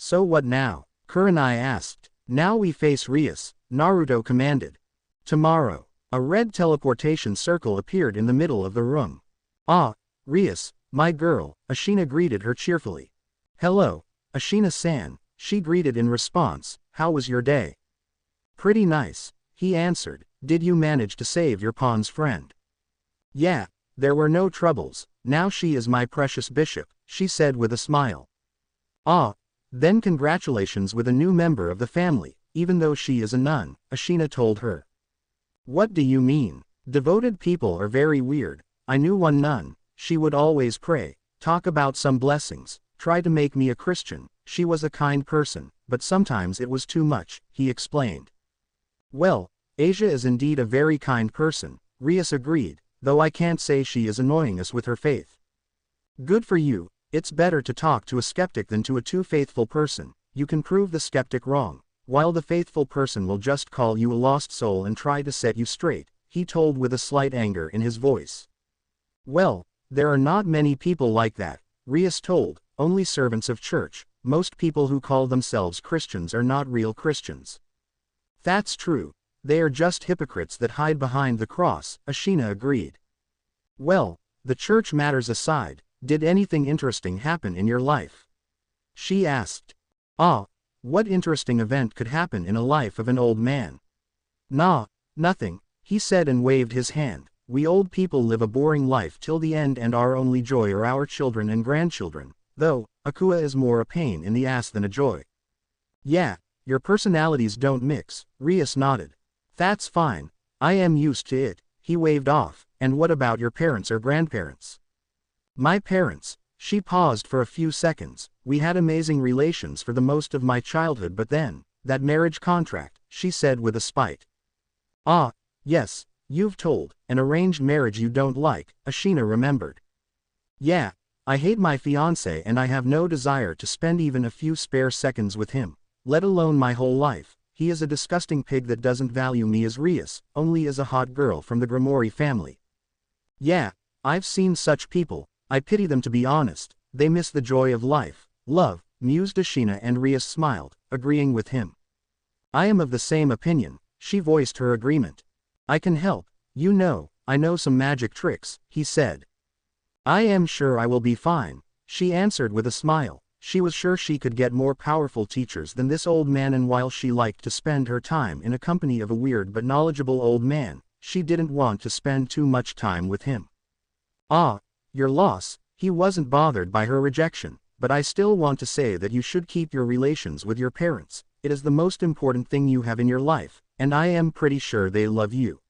A: So what now? Kurenai asked. Now we face Rias, Naruto commanded. Tomorrow. A red teleportation circle appeared in the middle of the room. Ah, Rias, my girl, Ashina greeted her cheerfully. Hello, Ashina-san, she greeted in response. How was your day? Pretty nice, he answered. Did you manage to save your pawn's friend? Yeah, there were no troubles. Now she is my precious bishop, she said with a smile. Ah, then congratulations with a new member of the family, even though she is a nun, Ashina told her. What do you mean? Devoted people are very weird. I knew one nun. She would always pray, talk about some blessings, try to make me a Christian. She was a kind person, but sometimes it was too much, he explained. Well, Asia is indeed a very kind person, Rias agreed, though I can't say she is annoying us with her faith. Good for you. It's better to talk to a skeptic than to a too faithful person. You can prove the skeptic wrong, while the faithful person will just call you a lost soul and try to set you straight, he told with a slight anger in his voice. Well, there are not many people like that, Rias told, only servants of church. Most people who call themselves Christians are not real Christians. That's true. They are just hypocrites that hide behind the cross, Ashina agreed. Well, the church matters aside, did anything interesting happen in your life? She asked. Ah, what interesting event could happen in a life of an old man? Nah, nothing, he said and waved his hand. We old people live a boring life till the end and our only joy are our children and grandchildren, though, Akua is more a pain in the ass than a joy. Yeah, your personalities don't mix, Rias nodded. That's fine, I am used to it, he waved off. And what about your parents or grandparents? My parents, she paused for a few seconds. We had amazing relations for the most of my childhood, but then, that marriage contract, she said with a spite. Ah, yes, you've told, an arranged marriage you don't like, Ashina remembered. Yeah, I hate my fiancé and I have no desire to spend even a few spare seconds with him, let alone my whole life. He is a disgusting pig that doesn't value me as Rias, only as a hot girl from the Gremory family. Yeah, I've seen such people, I pity them to be honest, they miss the joy of life. Love, mused Ashina and Rias smiled, agreeing with him. I am of the same opinion, she voiced her agreement. I can help, you know, I know some magic tricks, he said. I am sure I will be fine, she answered with a smile. She was sure she could get more powerful teachers than this old man, and while she liked to spend her time in a company of a weird but knowledgeable old man, she didn't want to spend too much time with him. Ah, your loss, he wasn't bothered by her rejection, but I still want to say that you should keep your relations with your parents. It is the most important thing you have in your life, and I am pretty sure they love you.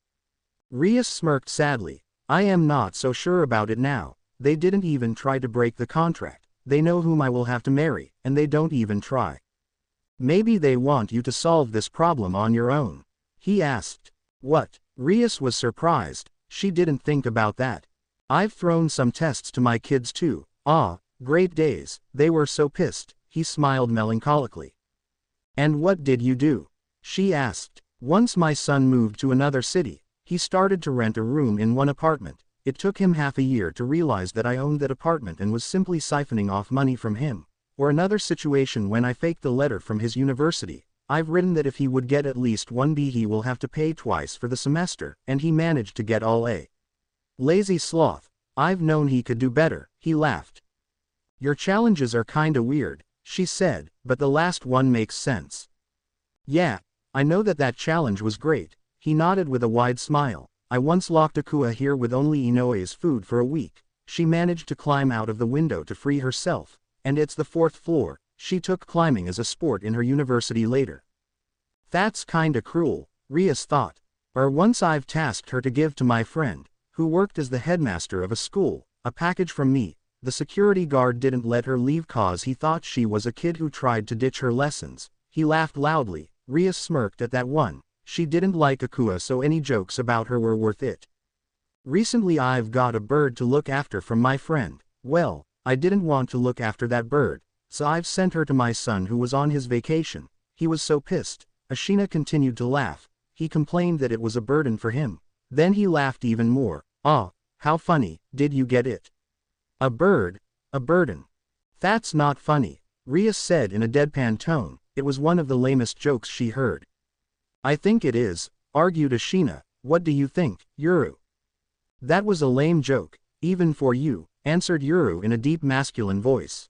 A: Rias smirked sadly. I am not so sure about it now. They didn't even try to break the contract. They know whom I will have to marry, and they don't even try. Maybe they want you to solve this problem on your own, he asked. What? Rias was surprised. She didn't think about that. I've thrown some tests to my kids too. Ah, great days. They were so pissed, he smiled melancholically. And what did you do? She asked. Once my son moved to another city, he started to rent a room in one apartment. It took him half a year to realize that I owned that apartment and was simply siphoning off money from him. Or another situation when I faked the letter from his university. I've written that if he would get at least 1B he will have to pay twice for the semester, and he managed to get all A. Lazy sloth. I've known he could do better, he laughed. Your challenges are kinda weird, she said, but the last one makes sense. Yeah, I know that challenge was great, he nodded with a wide smile. I once locked Akua here with only Inoe's food for a week. She managed to climb out of the window to free herself, and it's the 4th floor. She took climbing as a sport in her university later. That's kinda cruel, Rias thought. Or once I've tasked her to give to my friend, who worked as the headmaster of a school, a package from me. The security guard didn't let her leave cause he thought she was a kid who tried to ditch her lessons. He laughed loudly. Rias smirked at that one. She didn't like Akua, so any jokes about her were worth it. Recently I've got a bird to look after from my friend. Well, I didn't want to look after that bird, so I've sent her to my son who was on his vacation. He was so pissed. Ashina continued to laugh. He complained that it was a burden for him. Then he laughed even more. Ah, how funny, did you get it? A bird, a burden. That's not funny. Rias said in a deadpan tone. It was one of the lamest jokes she heard. I think it is, argued Ashina. What do you think, Yuru? That was a lame joke, even for you, answered Yuru in a deep masculine voice.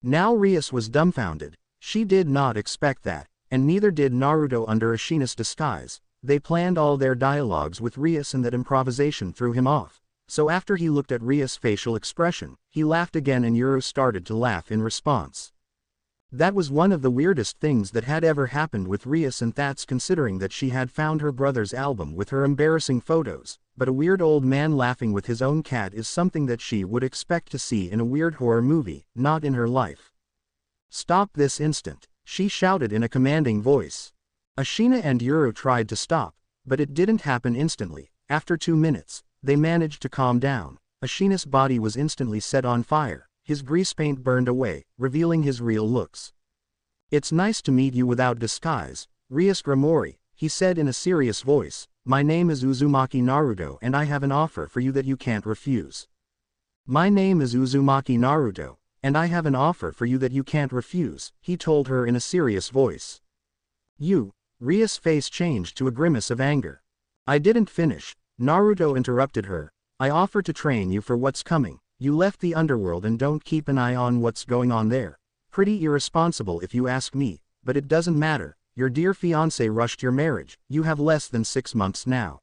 A: Now Rias was dumbfounded. She did not expect that, and neither did Naruto under Ashina's disguise. They planned all their dialogues with Rias and that improvisation threw him off. So after he looked at Rias' facial expression, he laughed again and Yuru started to laugh in response. That was one of the weirdest things that had ever happened with Rias, and that's considering that she had found her brother's album with her embarrassing photos, but a weird old man laughing with his own cat is something that she would expect to see in a weird horror movie, not in her life. Stop this instant, she shouted in a commanding voice. Ashina and Yuru tried to stop, but it didn't happen instantly. After 2 minutes, they managed to calm down. Ashina's body was instantly set on fire. His grease paint burned away, revealing his real looks. It's nice to meet you without disguise, Rias Gremory, he said in a serious voice. My name is Uzumaki Naruto and I have an offer for you that you can't refuse. My name is Uzumaki Naruto, and I have an offer for you that you can't refuse, he told her in a serious voice. You, Rias' face changed to a grimace of anger. I didn't finish, Naruto interrupted her. I offer to train you for what's coming. You left the underworld and don't keep an eye on what's going on there. Pretty irresponsible if you ask me, but it doesn't matter. Your dear fiancé rushed your marriage. You have less than 6 months now.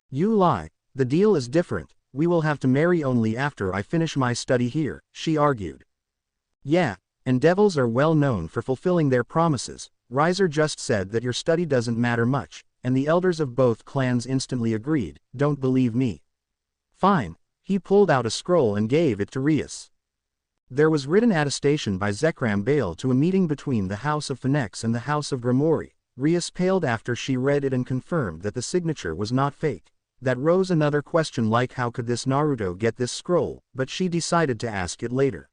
A: You lie. The deal is different. We will have to marry only after I finish my study here, she argued. Yeah, and devils are well known for fulfilling their promises. Riser just said that your study doesn't matter much, and the elders of both clans instantly agreed. Don't believe me? Fine. He pulled out a scroll and gave it to Rias. There was written attestation by Zekram Bale to a meeting between the House of Phoenix and the House of Gremory. Rias paled after she read it and confirmed that the signature was not fake. That rose another question like how could this Naruto get this scroll, but she decided to ask it later.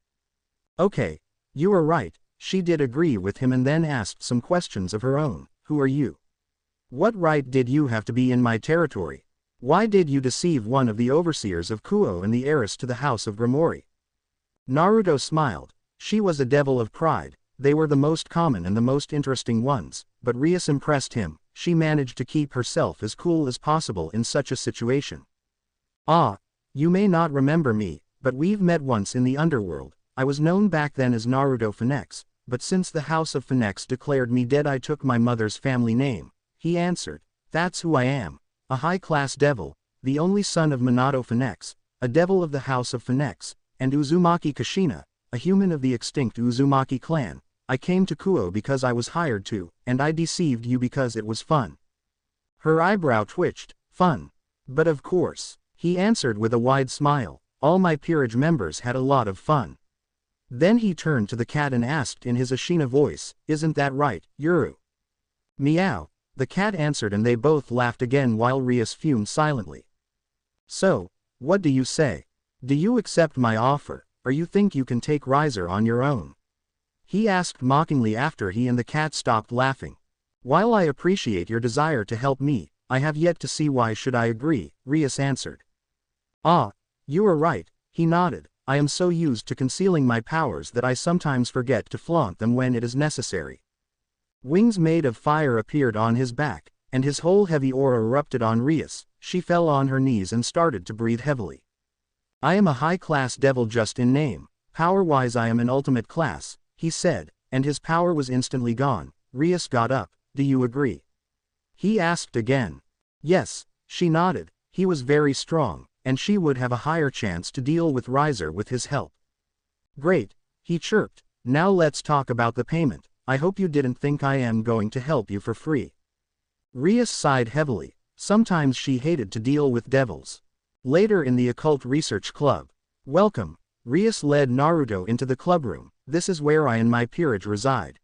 A: Okay, you are right, she did agree with him and then asked some questions of her own. Who are you? What right did you have to be in my territory? Why did you deceive one of the overseers of Kuo and the heiress to the House of Gremory? Naruto smiled. She was a devil of pride. They were the most common and the most interesting ones, but Rias impressed him. She managed to keep herself as cool as possible in such a situation. Ah, you may not remember me, but we've met once in the underworld. I was known back then as Naruto Phoenix, but since the House of Phoenix declared me dead I took my mother's family name, he answered. That's who I am. A high-class devil, the only son of Minato Phoenix, a devil of the House of Phoenix, and Uzumaki Kushina, a human of the extinct Uzumaki clan. I came to Kuo because I was hired to, and I deceived you because it was fun. Her eyebrow twitched. Fun. But of course, he answered with a wide smile. All my peerage members had a lot of fun. Then he turned to the cat and asked in his Ashina voice, isn't that right, Yuru? Meow. The cat answered and they both laughed again while Rias fumed silently. So, what do you say? Do you accept my offer, or you think you can take Riser on your own? He asked mockingly after he and the cat stopped laughing. While I appreciate your desire to help me, I have yet to see why should I agree, Rias answered. Ah, you are right, he nodded. I am so used to concealing my powers that I sometimes forget to flaunt them when it is necessary. Wings made of fire appeared on his back, and his whole heavy aura erupted on Rias. She fell on her knees and started to breathe heavily. I am a high-class devil just in name. Power-wise I am an ultimate class, he said, and his power was instantly gone. Rias got up. Do you agree? He asked again. Yes, she nodded. He was very strong, and she would have a higher chance to deal with Riser with his help. Great, he chirped. Now let's talk about the payment. I hope you didn't think I am going to help you for free. Rias sighed heavily. Sometimes she hated to deal with devils. Later in the Occult Research Club. Welcome. Rias led Naruto into the clubroom. This is where I and my peerage reside.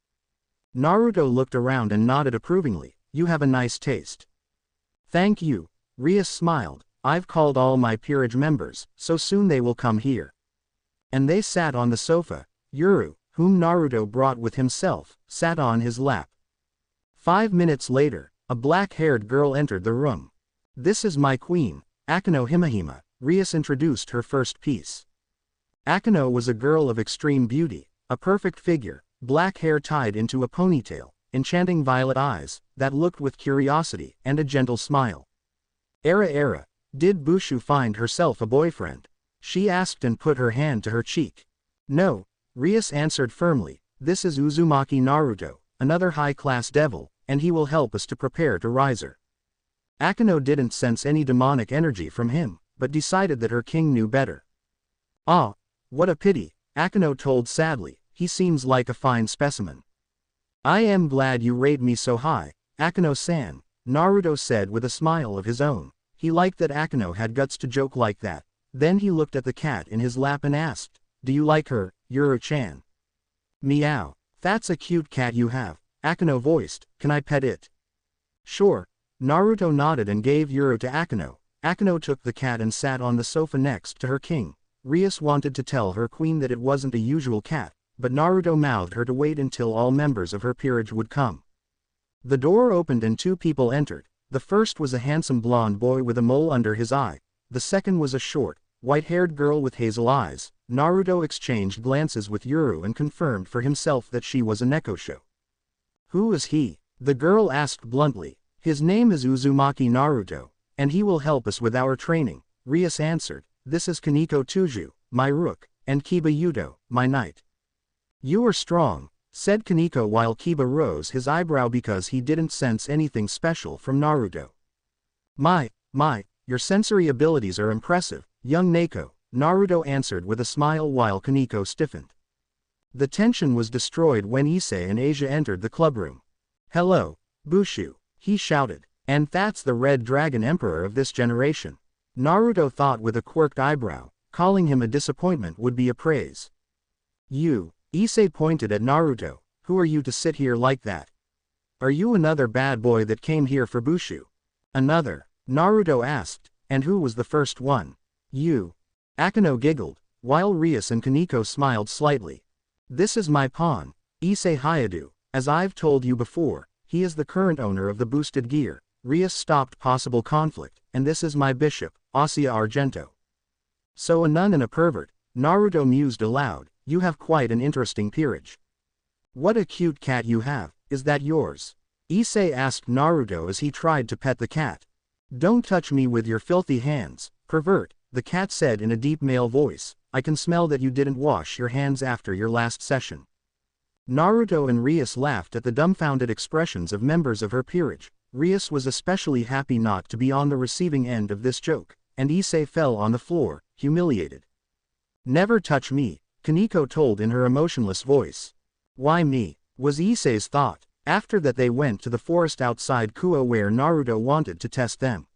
A: Naruto looked around and nodded approvingly. You have a nice taste. Thank you. Rias smiled. I've called all my peerage members, so soon they will come here. And they sat on the sofa. Yuru, whom Naruto brought with himself, sat on his lap. 5 minutes later, a black-haired girl entered the room. This is my queen, Akano Himahima. Rias introduced her first piece. Akano was a girl of extreme beauty. A perfect figure, black hair tied into a ponytail, enchanting violet eyes, that looked with curiosity, and a gentle smile. Era, did Bushu find herself a boyfriend? She asked and put her hand to her cheek. No, Rias answered firmly, this is Uzumaki Naruto, another high-class devil, and he will help us to prepare to rise her. Akano didn't sense any demonic energy from him, but decided that her king knew better. Ah, what a pity, Akano told sadly, he seems like a fine specimen. I am glad you rate me so high, Akano-san, Naruto said with a smile of his own. He liked that Akano had guts to joke like that. Then he looked at the cat in his lap and asked, do you like her, Yuru-chan? Meow, that's a cute cat you have, Akano voiced, can I pet it? Sure, Naruto nodded and gave Yuru to Akano. Akano took the cat and sat on the sofa next to her king. Rias wanted to tell her queen that it wasn't a usual cat, but Naruto mouthed her to wait until all members of her peerage would come. The door opened and two people entered. The first was a handsome blonde boy with a mole under his eye. The second was a short, white-haired girl with hazel eyes. Naruto exchanged glances with Yuru and confirmed for himself that she was a Nekosho. Who is he? The girl asked bluntly. His name is Uzumaki Naruto, and he will help us with our training, Rias answered. This is Kaneko Tuju, my rook, and Kiba Yudo, my knight. You are strong, said Kaneko while Kiba rose his eyebrow because he didn't sense anything special from Naruto. My, your sensory abilities are impressive, young Neko, Naruto answered with a smile while Kaneko stiffened. The tension was destroyed when Issei and Asia entered the clubroom. Hello, Bushu, he shouted, and that's the Red Dragon Emperor of this generation. Naruto thought with a quirked eyebrow, calling him a disappointment would be a praise. You, Issei pointed at Naruto, who are you to sit here like that? Are you another bad boy that came here for Bushu? Another, Naruto asked, and who was the first one? You. Akano giggled, while Rias and Kaneko smiled slightly. This is my pawn, Issei Hayadu, as I've told you before, he is the current owner of the boosted gear. Rias stopped possible conflict, and this is my bishop, Asia Argento. So a nun and a pervert, Naruto mused aloud, you have quite an interesting peerage. What a cute cat you have, is that yours? Issei asked Naruto as he tried to pet the cat. Don't touch me with your filthy hands, pervert, the cat said in a deep male voice, I can smell that you didn't wash your hands after your last session. Naruto and Rias laughed at the dumbfounded expressions of members of her peerage. Rias was especially happy not to be on the receiving end of this joke, and Issei fell on the floor, humiliated. Never touch me, Kaneko told in her emotionless voice. Why me? Was Issei's thought. After that they went to the forest outside Kuo where Naruto wanted to test them.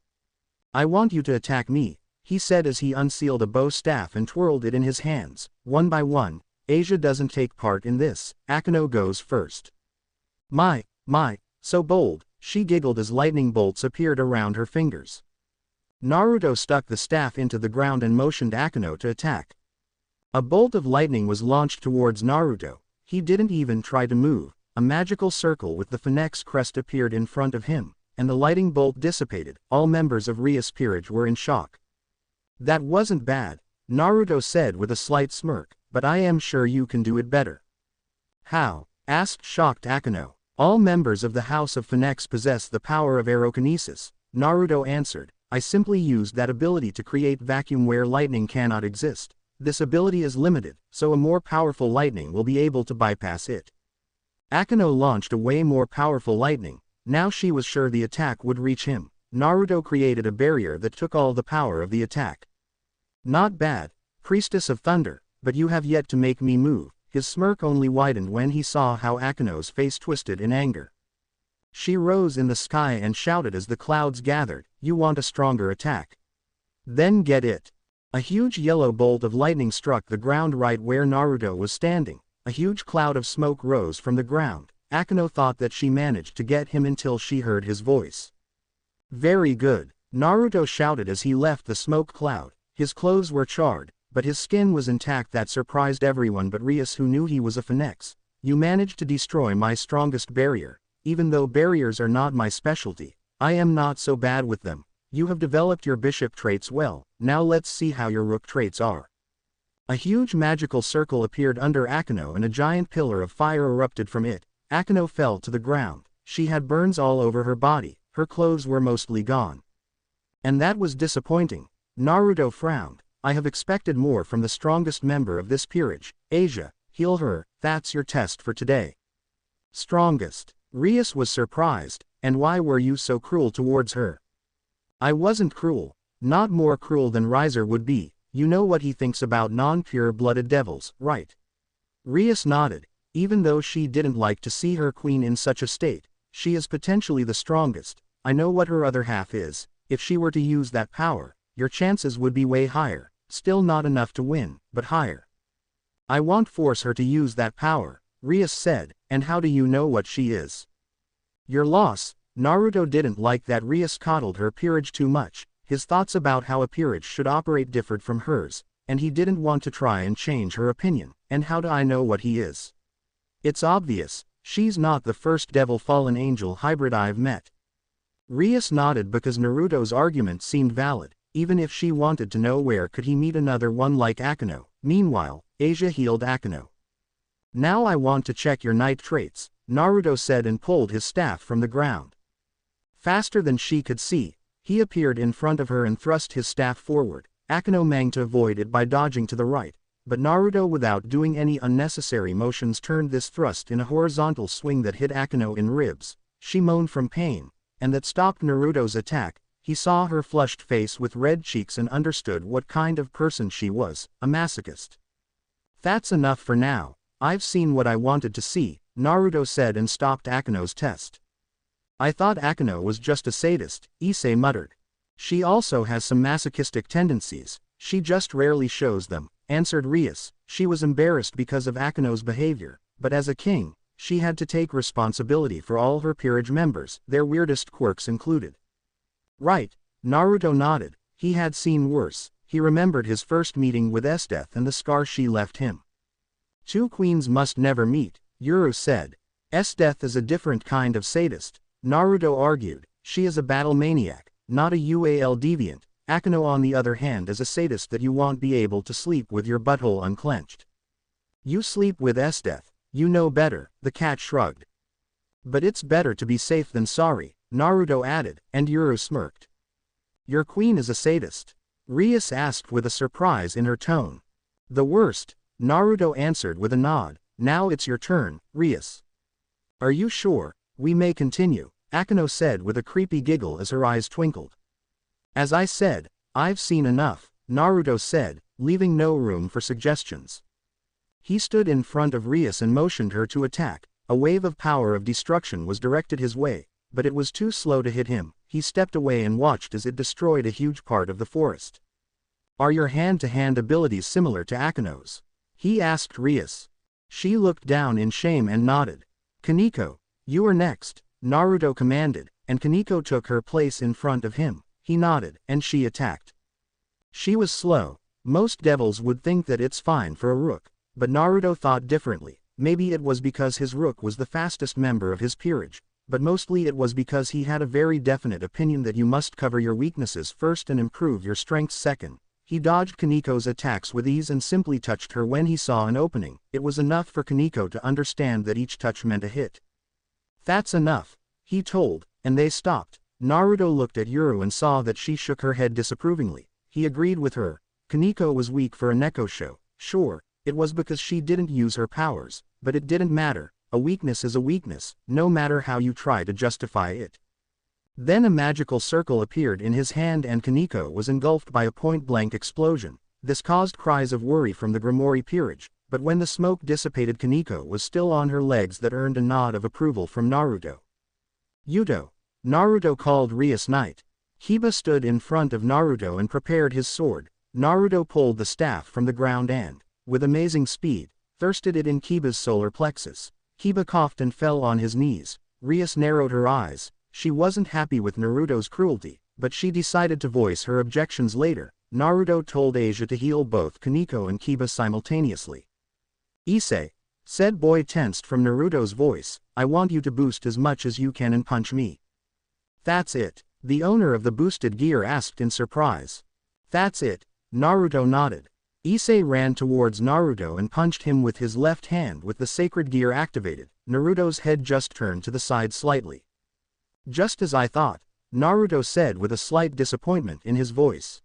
A: I want you to attack me, he said as he unsealed a bow staff and twirled it in his hands, one by one. Asia doesn't take part in this, Akano goes first. My, so bold, she giggled as lightning bolts appeared around her fingers. Naruto stuck the staff into the ground and motioned Akano to attack. A bolt of lightning was launched towards Naruto. He didn't even try to move. A magical circle with the phoenix crest appeared in front of him, and the lightning bolt dissipated. All members of Rias' peerage were in shock. That wasn't bad, Naruto said with a slight smirk, but I am sure you can do it better. How? Asked shocked Akano. All members of the House of Phoenix possess the power of aerokinesis, Naruto answered. I simply used that ability to create vacuum where lightning cannot exist. This ability is limited, so a more powerful lightning will be able to bypass it. Akano launched a way more powerful lightning. Now she was sure the attack would reach him. Naruto created a barrier that took all the power of the attack. Not bad, Priestess of Thunder, but you have yet to make me move. His smirk only widened when he saw how Akano's face twisted in anger. She rose in the sky and shouted as the clouds gathered, you want a stronger attack? Then get it. A huge yellow bolt of lightning struck the ground right where Naruto was standing. A huge cloud of smoke rose from the ground. Akano thought that she managed to get him until she heard his voice. Very good, Naruto shouted as he left the smoke cloud. His clothes were charred, but his skin was intact. That surprised everyone but Rias, who knew he was a phoenix. You managed to destroy my strongest barrier. Even though barriers are not my specialty, I am not so bad with them. You have developed your bishop traits well. Now let's see how your rook traits are. A huge magical circle appeared under Akeno and a giant pillar of fire erupted from it. Akeno fell to the ground. She had burns all over her body, her clothes were mostly gone. And that was disappointing. Naruto frowned. I have expected more from the strongest member of this peerage. Asia, heal her, that's your test for today. Strongest. Rias was surprised, and why were you so cruel towards her? I wasn't cruel. Not more cruel than Riser would be. You know what he thinks about non-pure-blooded devils, right? Rias nodded. Even though she didn't like to see her queen in such a state, she is potentially the strongest. I know what her other half is. If she were to use that power, your chances would be way higher. Still not enough to win, but higher. I won't force her to use that power, Rias said, and how do you know what she is? Your loss. Naruto didn't like that Rias coddled her peerage too much. His thoughts about how a peerage should operate differed from hers, and he didn't want to try and change her opinion. And how do I know what he is? It's obvious, she's not the first devil fallen angel hybrid I've met. Rias nodded because Naruto's argument seemed valid, even if she wanted to know where could he meet another one like Akeno. Meanwhile, Asia healed Akeno. Now I want to check your night traits, Naruto said and pulled his staff from the ground. Faster than she could see, he appeared in front of her and thrust his staff forward. Akeno managed to avoid it by dodging to the right, but Naruto without doing any unnecessary motions turned this thrust in a horizontal swing that hit Akeno in ribs. She moaned from pain, and that stopped Naruto's attack. He saw her flushed face with red cheeks and understood what kind of person she was, a masochist. That's enough for now. I've seen what I wanted to see, Naruto said and stopped Akeno's test. I thought Akeno was just a sadist, Issei muttered. She also has some masochistic tendencies, she just rarely shows them, answered Rias. She was embarrassed because of Akeno's behavior, but as a king, she had to take responsibility for all her peerage members, their weirdest quirks included. Right, Naruto nodded. He had seen worse. He remembered his first meeting with Esdeath and the scar she left him. Two queens must never meet, Yuru said. Esdeath is a different kind of sadist, Naruto argued. She is a battle maniac, not a UAL deviant. Akeno on the other hand is a sadist that you won't be able to sleep with your butthole unclenched. You sleep with Esdeath, you know better, the cat shrugged. But it's better to be safe than sorry, Naruto added, and Yuru smirked. Your queen is a sadist? Rias asked with a surprise in her tone. The worst, Naruto answered with a nod. Now it's your turn, Rias. Are you sure? We may continue, Akeno said with a creepy giggle as her eyes twinkled. As I said, I've seen enough, Naruto said, leaving no room for suggestions. He stood in front of Rias and motioned her to attack. A wave of power of destruction was directed his way, but it was too slow to hit him. He stepped away and watched as it destroyed a huge part of the forest. Are your hand-to-hand abilities similar to Akeno's? He asked Rias. She looked down in shame and nodded. Kaneko, you are next, Naruto commanded, and Kaneko took her place in front of him. He nodded, and she attacked. She was slow. Most devils would think that it's fine for a rook, but Naruto thought differently. Maybe it was because his rook was the fastest member of his peerage, but mostly it was because he had a very definite opinion that you must cover your weaknesses first and improve your strengths second. He dodged Kaneko's attacks with ease and simply touched her when he saw an opening. It was enough for Kaneko to understand that each touch meant a hit. That's enough, he told, and they stopped. Naruto looked at Yuru and saw that she shook her head disapprovingly. He agreed with her. Kaneko was weak for a Neko show. Sure, it was because she didn't use her powers, but it didn't matter. A weakness is a weakness, no matter how you try to justify it. Then a magical circle appeared in his hand and Kaneko was engulfed by a point-blank explosion. This caused cries of worry from the Gremory peerage, but when the smoke dissipated Kaneko was still on her legs that earned a nod of approval from Naruto. Yuto. Naruto called Rias knight. Kiba stood in front of Naruto and prepared his sword. Naruto pulled the staff from the ground and, with amazing speed, thirsted it in Kiba's solar plexus. Kiba coughed and fell on his knees. Rias narrowed her eyes. She wasn't happy with Naruto's cruelty, but she decided to voice her objections later. Naruto told Asia to heal both Kaneko and Kiba simultaneously. Issei, said boy tensed from Naruto's voice, I want you to boost as much as you can and punch me. That's it, the owner of the boosted gear asked in surprise. That's it, Naruto nodded. Issei ran towards Naruto and punched him with his left hand with the sacred gear activated. Naruto's head just turned to the side slightly. Just as I thought, Naruto said with a slight disappointment in his voice.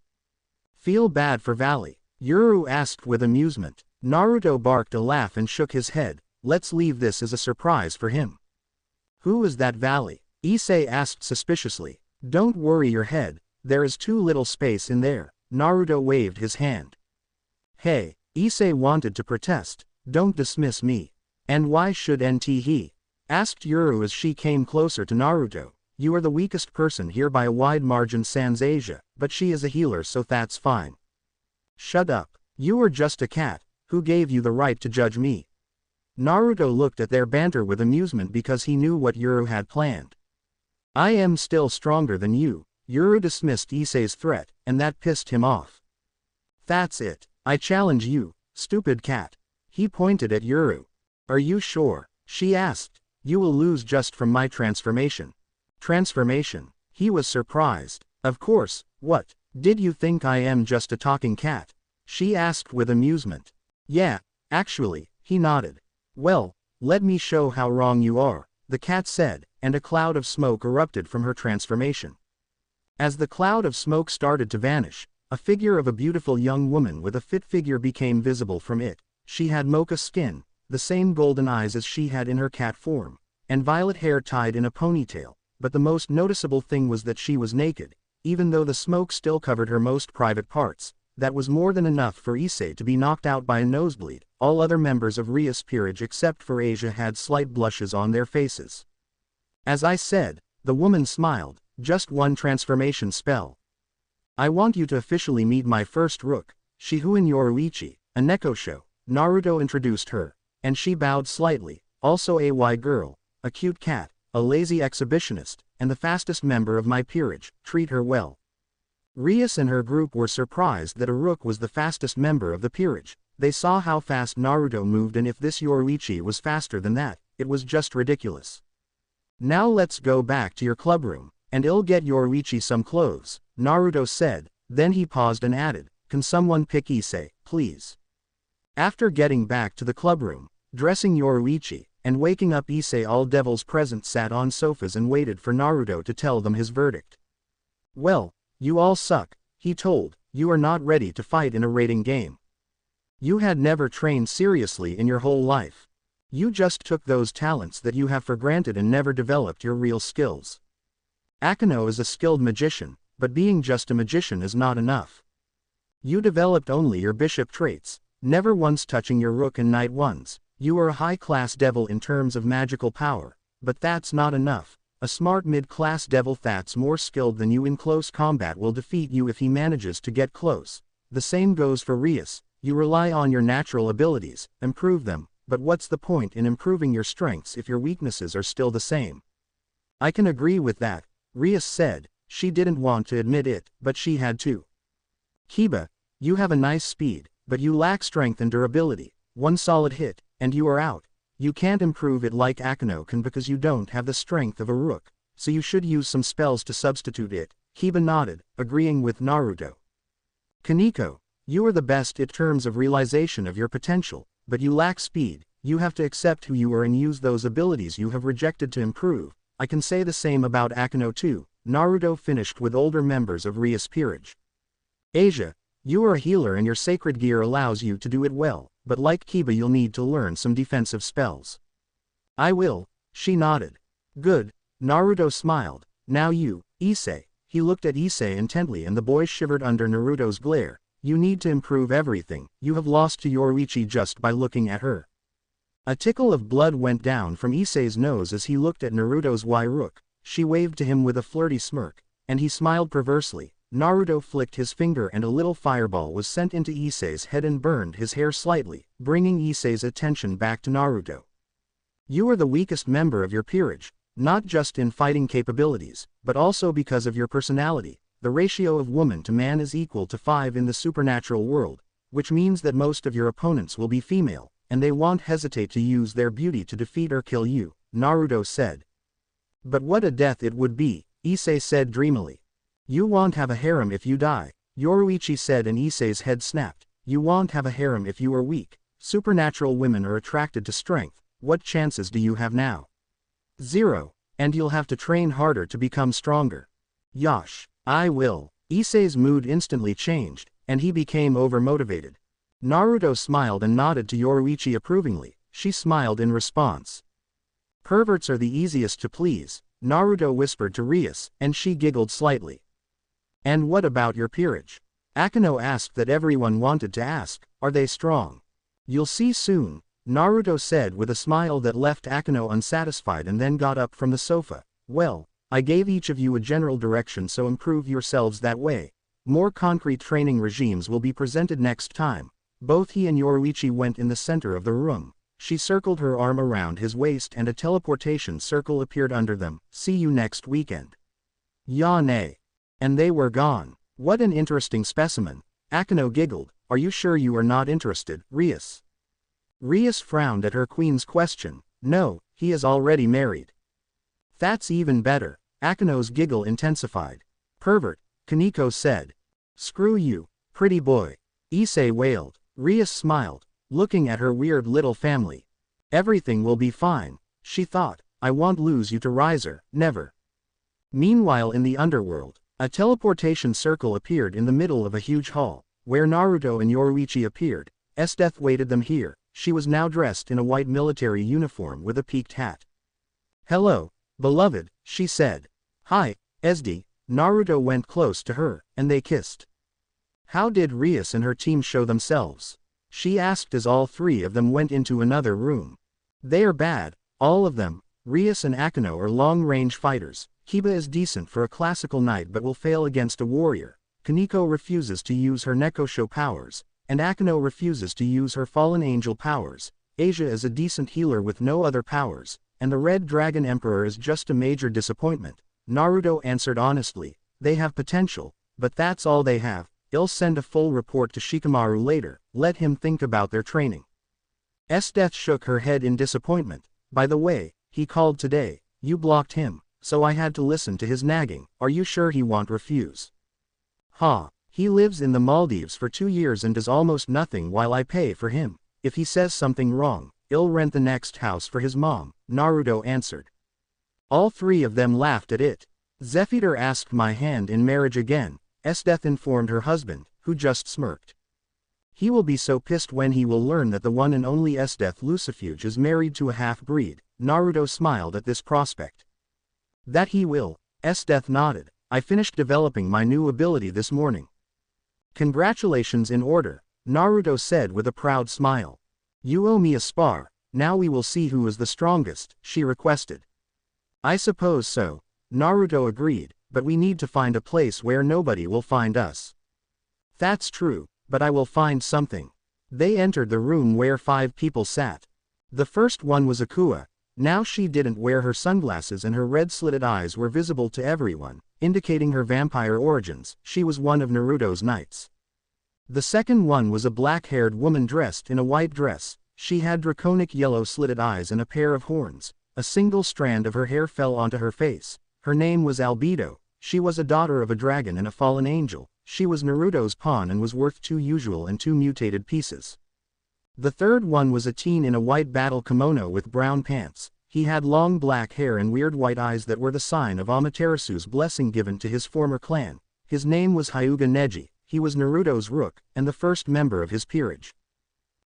A: Feel bad for Valley? Yuru asked with amusement. Naruto barked a laugh and shook his head. Let's leave this as a surprise for him. Who is that Valley? Issei asked suspiciously. Don't worry your head, there is too little space in there. Naruto waved his hand. Hey, Issei wanted to protest. Don't dismiss me. And why should he? Asked Yuru as she came closer to Naruto. You are the weakest person here by a wide margin sans Asia, but she is a healer so that's fine. Shut up. You are just a cat. Who gave you the right to judge me? Naruto looked at their banter with amusement because he knew what Yuru had planned. I am still stronger than you. Yuru dismissed Issei's threat, and that pissed him off. That's it. I challenge you, stupid cat. He pointed at Yuru. Are you sure? She asked. You will lose just from my transformation. Transformation? He was surprised. Of course, what? Did you think I am just a talking cat? She asked with amusement. Yeah, actually, he nodded. Well, let me show how wrong you are, the cat said, and a cloud of smoke erupted from her transformation. As the cloud of smoke started to vanish, a figure of a beautiful young woman with a fit figure became visible from it. She had mocha skin, the same golden eyes as she had in her cat form, and violet hair tied in a ponytail, but the most noticeable thing was that she was naked, even though the smoke still covered her most private parts. That was more than enough for Issei to be knocked out by a nosebleed. All other members of Rias peerage except for Asia had slight blushes on their faces. As I said, the woman smiled, just one transformation spell. I want you to officially meet my first rook, Shihoin Yoruichi, a Nekosho. Naruto introduced her, and she bowed slightly, also a girl, a cute cat, a lazy exhibitionist, and the fastest member of my peerage. Treat her well. Rias and her group were surprised that a rook was the fastest member of the peerage. They saw how fast Naruto moved, and if this Yoruichi was faster than that, it was just ridiculous. Now let's go back to your clubroom, and I'll get Yoruichi some clothes, Naruto said. Then he paused and added, can someone pick Issei, please? After getting back to the clubroom, dressing Yoruichi, and waking up Issei, all devils present sat on sofas and waited for Naruto to tell them his verdict. Well, you all suck, he told. You are not ready to fight in a raiding game. You had never trained seriously in your whole life. You just took those talents that you have for granted and never developed your real skills. Akeno is a skilled magician, but being just a magician is not enough. You developed only your bishop traits, never once touching your rook and knight ones. You are a high-class devil in terms of magical power, but that's not enough. A smart mid-class devil that's more skilled than you in close combat will defeat you if he manages to get close. The same goes for Rias. You rely on your natural abilities, improve them, but what's the point in improving your strengths if your weaknesses are still the same? I can agree with that, Rias said. She didn't want to admit it, but she had to. Kiba, you have a nice speed, but you lack strength and durability. One solid hit, and you are out. You can't improve it like Akeno can because you don't have the strength of a rook, so you should use some spells to substitute it. Kiba nodded, agreeing with Naruto. Kaneko, you are the best in terms of realization of your potential, but you lack speed. You have to accept who you are and use those abilities you have rejected to improve. I can say the same about Akeno too. Naruto finished with older members of Rias peerage. Asia, you are a healer and your sacred gear allows you to do it well, but like Kiba you'll need to learn some defensive spells. I will, she nodded. Good, Naruto smiled. Now you, Issei. He looked at Issei intently and the boy shivered under Naruto's glare. You need to improve everything. You have lost to Yoruichi just by looking at her. A tickle of blood went down from Issei's nose as he looked at Naruto's rook. She waved to him with a flirty smirk, and he smiled perversely. Naruto flicked his finger and a little fireball was sent into Issei's head and burned his hair slightly, bringing Issei's attention back to Naruto. You are the weakest member of your peerage, not just in fighting capabilities, but also because of your personality. The ratio of woman to man is equal to 5 in the supernatural world, which means that most of your opponents will be female, and they won't hesitate to use their beauty to defeat or kill you, Naruto said. But what a death it would be, Issei said dreamily. You won't have a harem if you die, Yoruichi said and Issei's head snapped. You won't have a harem if you are weak. Supernatural women are attracted to strength. What chances do you have now? 0. And you'll have to train harder to become stronger. Yosh. I will. Issei's mood instantly changed, and he became overmotivated. Naruto smiled and nodded to Yoruichi approvingly. She smiled in response. Perverts are the easiest to please, Naruto whispered to Rias, and she giggled slightly. And what about your peerage? Akino asked that everyone wanted to ask, are they strong? You'll see soon, Naruto said with a smile that left Akino unsatisfied and then got up from the sofa. Well, I gave each of you a general direction, so improve yourselves that way. More concrete training regimes will be presented next time. Both he and Yoruichi went in the center of the room. She circled her arm around his waist and a teleportation circle appeared under them. See you next weekend. Yane. And they were gone. What an interesting specimen. Akino giggled. Are you sure you are not interested, Rias? Rias frowned at her queen's question. No, he is already married. That's even better. Akino's giggle intensified. Pervert, Kaneko said. Screw you, pretty boy. Issei wailed. Rias smiled, looking at her weird little family. Everything will be fine, she thought. I won't lose you to Riser, never. Meanwhile in the underworld, a teleportation circle appeared in the middle of a huge hall, where Naruto and Yoruichi appeared. Esdeath waited them here. She was now dressed in a white military uniform with a peaked hat. Hello, beloved, she said. Hi, Esde. Naruto went close to her, and they kissed. How did Rias and her team show themselves? She asked as all three of them went into another room. They are bad, all of them. Rias and Akino are long-range fighters. Kiba is decent for a classical knight but will fail against a warrior. Kaneko refuses to use her Nekosho powers, and Akino refuses to use her fallen angel powers. Asia is a decent healer with no other powers, and the Red Dragon Emperor is just a major disappointment. Naruto answered honestly. They have potential, but that's all they have. I'll send a full report to Shikamaru later. Let him think about their training. Esdeath shook her head in disappointment. By the way, he called today. You blocked him, so I had to listen to his nagging. Are you sure he won't refuse? Ha, he lives in the Maldives for 2 years and does almost nothing while I pay for him. If he says something wrong, I'll rent the next house for his mom, Naruto answered. All three of them laughed at it. Zephyr asked my hand in marriage again, Esdeath informed her husband, who just smirked. He will be so pissed when he will learn that the one and only Esdeath Lucifuge is married to a half-breed. Naruto smiled at this prospect. That he will, Esdeath nodded. I finished developing my new ability this morning. Congratulations in order, Naruto said with a proud smile. You owe me a spar, now we will see who is the strongest, she requested. I suppose so, Naruto agreed, but we need to find a place where nobody will find us. That's true, but I will find something. They entered the room where 5 people sat. The first one was Akua. Now she didn't wear her sunglasses and her red-slitted eyes were visible to everyone, indicating her vampire origins. She was one of Naruto's knights. The second one was a black-haired woman dressed in a white dress. She had draconic yellow slitted eyes and a pair of horns. A single strand of her hair fell onto her face. Her name was Albedo. She was a daughter of a dragon and a fallen angel. She was Naruto's pawn and was worth 2 usual and 2 mutated pieces. The third one was a teen in a white battle kimono with brown pants. He had long black hair and weird white eyes that were the sign of Amaterasu's blessing given to his former clan. His name was Hyuga Neji. He was Naruto's rook, and the first member of his peerage.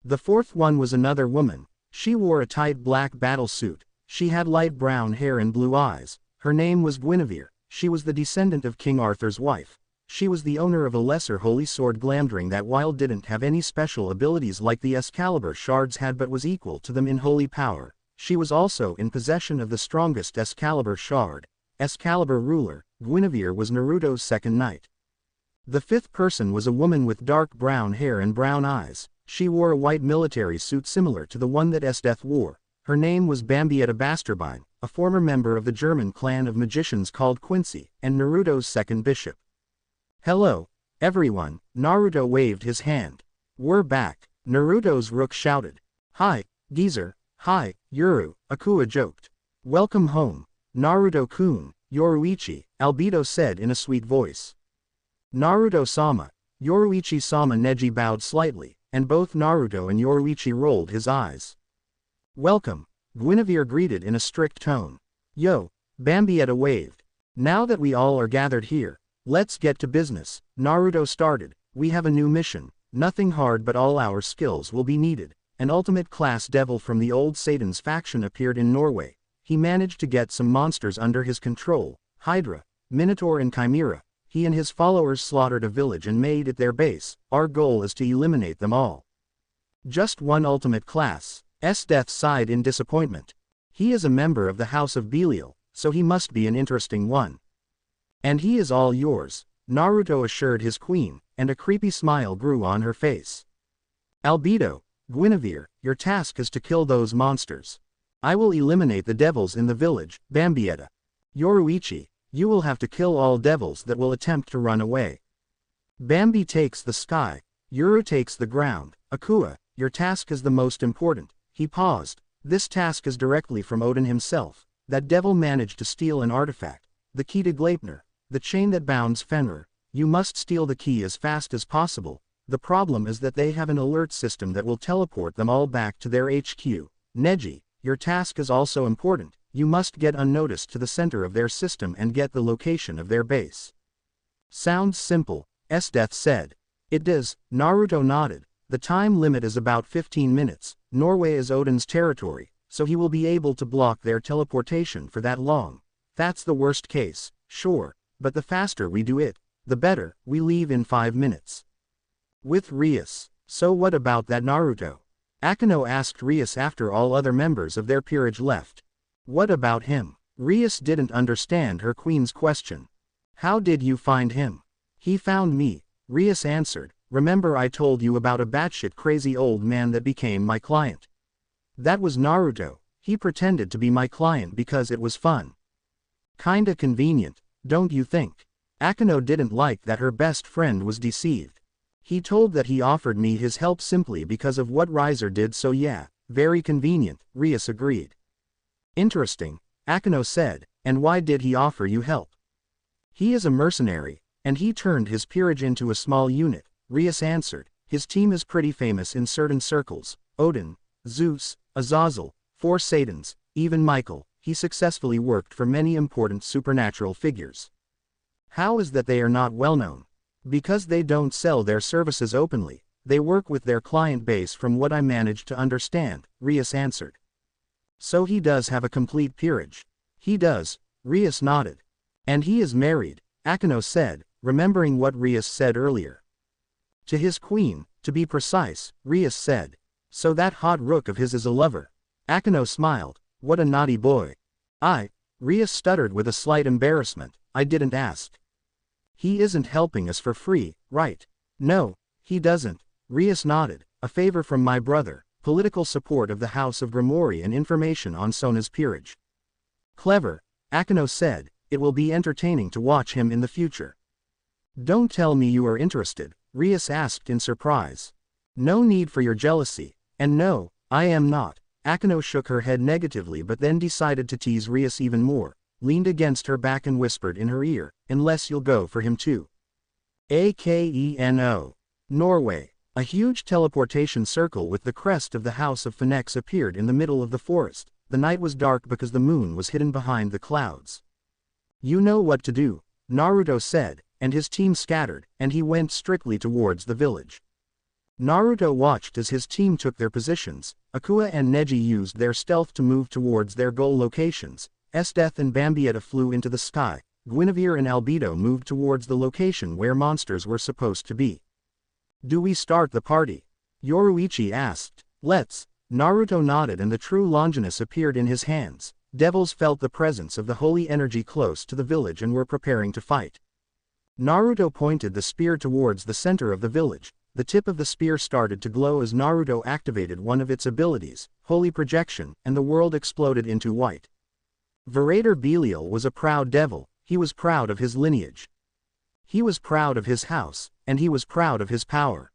A: The fourth one was another woman. She wore a tight black battle suit. She had light brown hair and blue eyes. Her name was Guinevere. She was the descendant of King Arthur's wife. She was the owner of a lesser holy sword Glamdring that while didn't have any special abilities like the Excalibur shards had but was equal to them in holy power. She was also in possession of the strongest Excalibur shard. Excalibur ruler, Guinevere was Naruto's second knight. The fifth person was a woman with dark brown hair and brown eyes. She wore a white military suit similar to the one that Esdeath wore. Her name was Bambietta Basterbine, a former member of the German clan of magicians called Quincy, and Naruto's second bishop. Hello, everyone, Naruto waved his hand. We're back, Naruto's rook shouted. Hi, geezer, hi, Yuru, Akua joked. Welcome home, Naruto-kun, Yoruichi, Albedo said in a sweet voice. Naruto-sama, Yoruichi-sama Neji bowed slightly, and both Naruto and Yoruichi rolled his eyes. Welcome, Guinevere greeted in a strict tone. Yo, Bambietta waved. Now that we all are gathered here, let's get to business, Naruto started. We have a new mission, nothing hard but all our skills will be needed. An ultimate class devil from the old Satan's faction appeared in Norway. He managed to get some monsters under his control, Hydra, Minotaur and Chimera. He and his followers slaughtered a village and made it their base. Our goal is to eliminate them all. Just one ultimate class. Death sighed in disappointment. He is a member of the House of Belial, so he must be an interesting one. And he is all yours, Naruto assured his queen, and a creepy smile grew on her face. Albedo, Guinevere, your task is to kill those monsters. I will eliminate the devils in the village, Bambietta. Yoruichi, you will have to kill all devils that will attempt to run away. Bambi takes the sky, Yuru takes the ground. Akua, your task is the most important. He paused. This task is directly from Odin himself. That devil managed to steal an artifact, the key to Gleipnir, the chain that bounds Fenrir. You must steal the key as fast as possible. The problem is that they have an alert system that will teleport them all back to their HQ. Neji, your task is also important. You must get unnoticed to the center of their system and get the location of their base. Sounds simple, Death said. It does, Naruto nodded. The time limit is about 15 minutes. Norway is Odin's territory, so he will be able to block their teleportation for that long. That's the worst case, sure, but the faster we do it, the better. We leave in 5 minutes. With Rias. So what about that Naruto? Akino asked Rias after all other members of their peerage left. What about him? Rias didn't understand her queen's question. How did you find him? He found me, Rias answered. Remember I told you about a batshit crazy old man that became my client? That was Naruto. He pretended to be my client because it was fun. Kinda convenient, don't you think? Akino didn't like that her best friend was deceived. He told that he offered me his help simply because of what Riser did, so yeah, very convenient, Rias agreed. Interesting, Akino said, and why did he offer you help? He is a mercenary, and he turned his peerage into a small unit. Rias answered. His team is pretty famous in certain circles. Odin, Zeus, Azazel, 4 Satans, even Michael. He successfully worked for many important supernatural figures. How is that they are not well known? Because they don't sell their services openly. They work with their client base from what I managed to understand, Rias answered. So he does have a complete peerage. He does, Rias nodded. And he is married, Akino said, remembering what Rias said earlier. To his queen, to be precise, Rias said. So that hot rook of his is a lover. Akino smiled. What a naughty boy. Rias stuttered with a slight embarrassment. I didn't ask. He isn't helping us for free, right? No, he doesn't. Rias nodded. A favor from my brother, political support of the House of Gremory and information on Sona's peerage. Clever, Akino said. It will be entertaining to watch him in the future. Don't tell me you are interested, Rias asked in surprise. No need for your jealousy, and no, I am not. Akino shook her head negatively but then decided to tease Rias even more, leaned against her back and whispered in her ear, unless you'll go for him too. Akeno. Norway. A huge teleportation circle with the crest of the House of Phoenix appeared in the middle of the forest. The night was dark because the moon was hidden behind the clouds. You know what to do, Naruto said, and his team scattered, and he went strictly towards the village. Naruto watched as his team took their positions. Akua and Neji used their stealth to move towards their goal locations. Death and Bambietta flew into the sky. Guinevere and Albedo moved towards the location where monsters were supposed to be. Do we start the party? Yoruichi asked. Let's. Naruto nodded and the true Longinus appeared in his hands. Devils felt the presence of the holy energy close to the village and were preparing to fight. Naruto pointed the spear towards the center of the village. The tip of the spear started to glow as Naruto activated one of its abilities, Holy Projection, and the world exploded into white. Verator Belial was a proud devil. He was proud of his lineage. He was proud of his house, and he was proud of his power.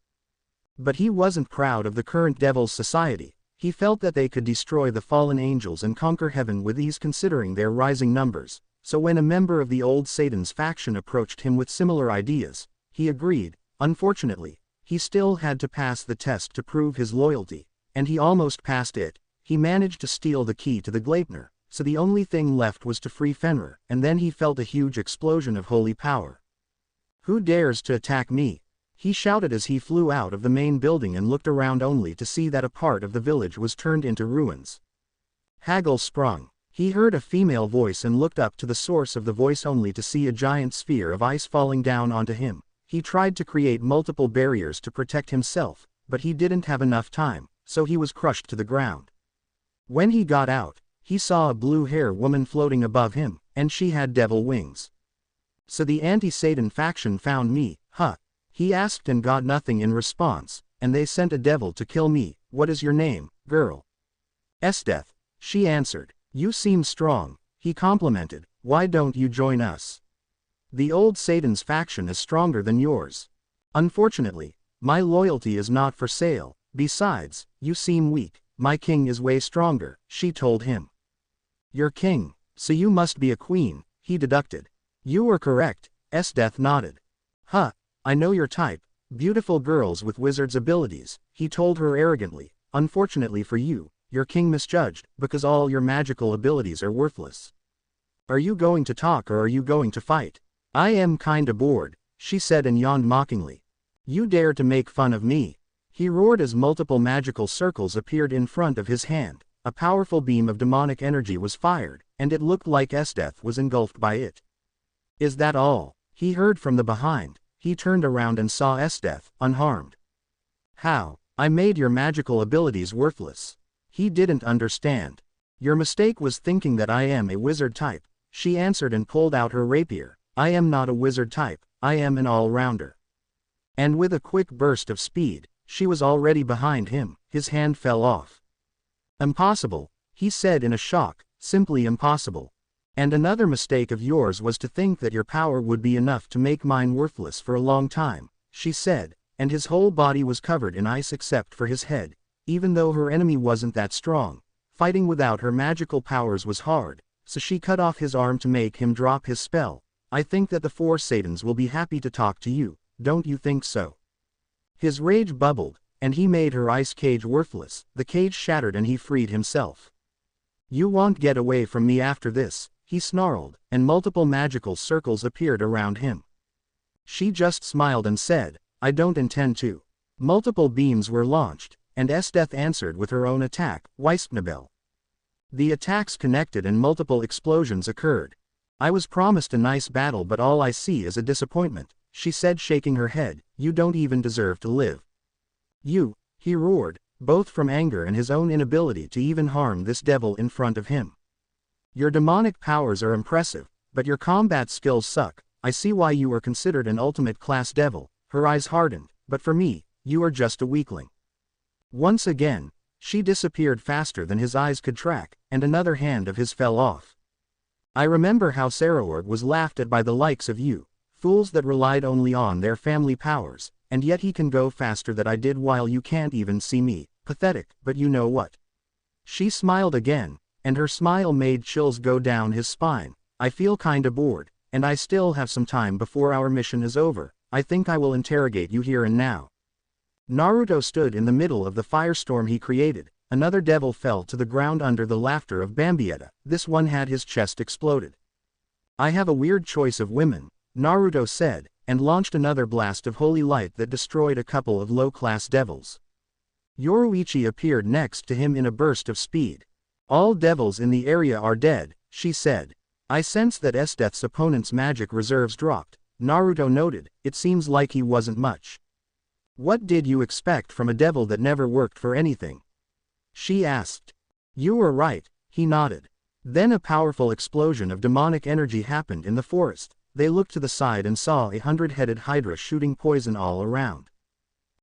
A: But he wasn't proud of the current Devil's Society. He felt that they could destroy the fallen angels and conquer heaven with ease considering their rising numbers, so when a member of the old Satan's faction approached him with similar ideas, he agreed. Unfortunately, he still had to pass the test to prove his loyalty, and he almost passed it. He managed to steal the key to the Gleipnir, so the only thing left was to free Fenrir, and then he felt a huge explosion of holy power. "Who dares to attack me?" he shouted as he flew out of the main building and looked around only to see that a part of the village was turned into ruins. Hagel sprung. He heard a female voice and looked up to the source of the voice only to see a giant sphere of ice falling down onto him. He tried to create multiple barriers to protect himself, but he didn't have enough time, so he was crushed to the ground. When he got out, he saw a blue-hair woman floating above him, and she had devil wings. "So the anti-Satan faction found me, huh?" he asked and got nothing in response, "and they sent a devil to kill me. What is your name, girl?" "Esdeath," she answered. "You seem strong," he complimented. "Why don't you join us? The old Satan's faction is stronger than yours." "Unfortunately, my loyalty is not for sale. Besides, you seem weak. My king is way stronger," she told him. "Your king, so you must be a queen," he deducted. "You were correct," Esdeath nodded. "Huh, I know your type, beautiful girls with wizard's abilities," he told her arrogantly. "Unfortunately for you, your king misjudged, because all your magical abilities are worthless. Are you going to talk or are you going to fight?" "I am kinda bored," she said and yawned mockingly. "You dare to make fun of me?" He roared as multiple magical circles appeared in front of his hand. A powerful beam of demonic energy was fired, and it looked like Esdeath was engulfed by it. "Is that all?" he heard from the behind. He turned around and saw Esdeath, unharmed. "How? I made your magical abilities worthless." He didn't understand. "Your mistake was thinking that I am a wizard type," she answered and pulled out her rapier. "I am not a wizard type, I am an all-rounder." And with a quick burst of speed, she was already behind him. His hand fell off. "Impossible," he said in a shock, "simply impossible. And another mistake of yours was to think that your power would be enough to make mine worthless for a long time," she said, and his whole body was covered in ice except for his head. Even though her enemy wasn't that strong, fighting without her magical powers was hard, so she cut off his arm to make him drop his spell. "I think that the four Satans will be happy to talk to you, don't you think so?" His rage bubbled, and he made her ice cage worthless. The cage shattered and he freed himself. "You won't get away from me after this," he snarled, and multiple magical circles appeared around him. She just smiled and said, "I don't intend to." Multiple beams were launched, and Esdeath answered with her own attack, Weissknebel. The attacks connected and multiple explosions occurred. "I was promised a nice battle but all I see is a disappointment," she said shaking her head. "You don't even deserve to live." "You," he roared, both from anger and his own inability to even harm this devil in front of him. "Your demonic powers are impressive, but your combat skills suck. I see why you are considered an ultimate class devil." Her eyes hardened. "But for me, you are just a weakling." Once again, she disappeared faster than his eyes could track, and another hand of his fell off. "I remember how Saraord was laughed at by the likes of you, fools that relied only on their family powers, and yet he can go faster than I did while you can't even see me. Pathetic, but you know what?" She smiled again, and her smile made chills go down his spine. "I feel kinda bored, and I still have some time before our mission is over. I think I will interrogate you here and now." Naruto stood in the middle of the firestorm he created. Another devil fell to the ground under the laughter of Bambietta. This one had his chest exploded. "I have a weird choice of women," Naruto said, and launched another blast of holy light that destroyed a couple of low-class devils. Yoruichi appeared next to him in a burst of speed. "All devils in the area are dead," she said. "I sense that Esdeath's opponent's magic reserves dropped," Naruto noted. "It seems like he wasn't much." "What did you expect from a devil that never worked for anything?" she asked. "You were right," he nodded. Then a powerful explosion of demonic energy happened in the forest. They looked to the side and saw a 100-headed Hydra shooting poison all around.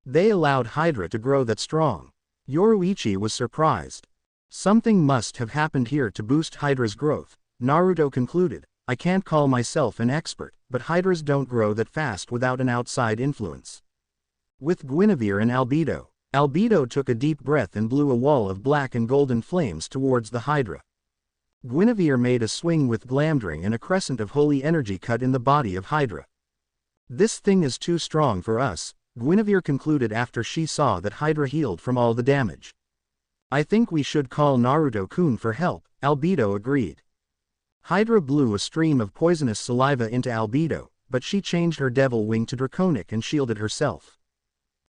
A: They allowed Hydra to grow that strong. Yoruichi was surprised. "Something must have happened here to boost Hydra's growth," Naruto concluded. "I can't call myself an expert, but Hydras don't grow that fast without an outside influence." With Guinevere and Albedo took a deep breath and blew a wall of black and golden flames towards the Hydra. Guinevere made a swing with Glamdring and a crescent of holy energy cut in the body of Hydra. This thing is too strong for us, Guinevere concluded after she saw that Hydra healed from all the damage. I think we should call Naruto-kun for help, Albedo agreed. Hydra blew a stream of poisonous saliva into Albedo, but she changed her devil wing to draconic and shielded herself.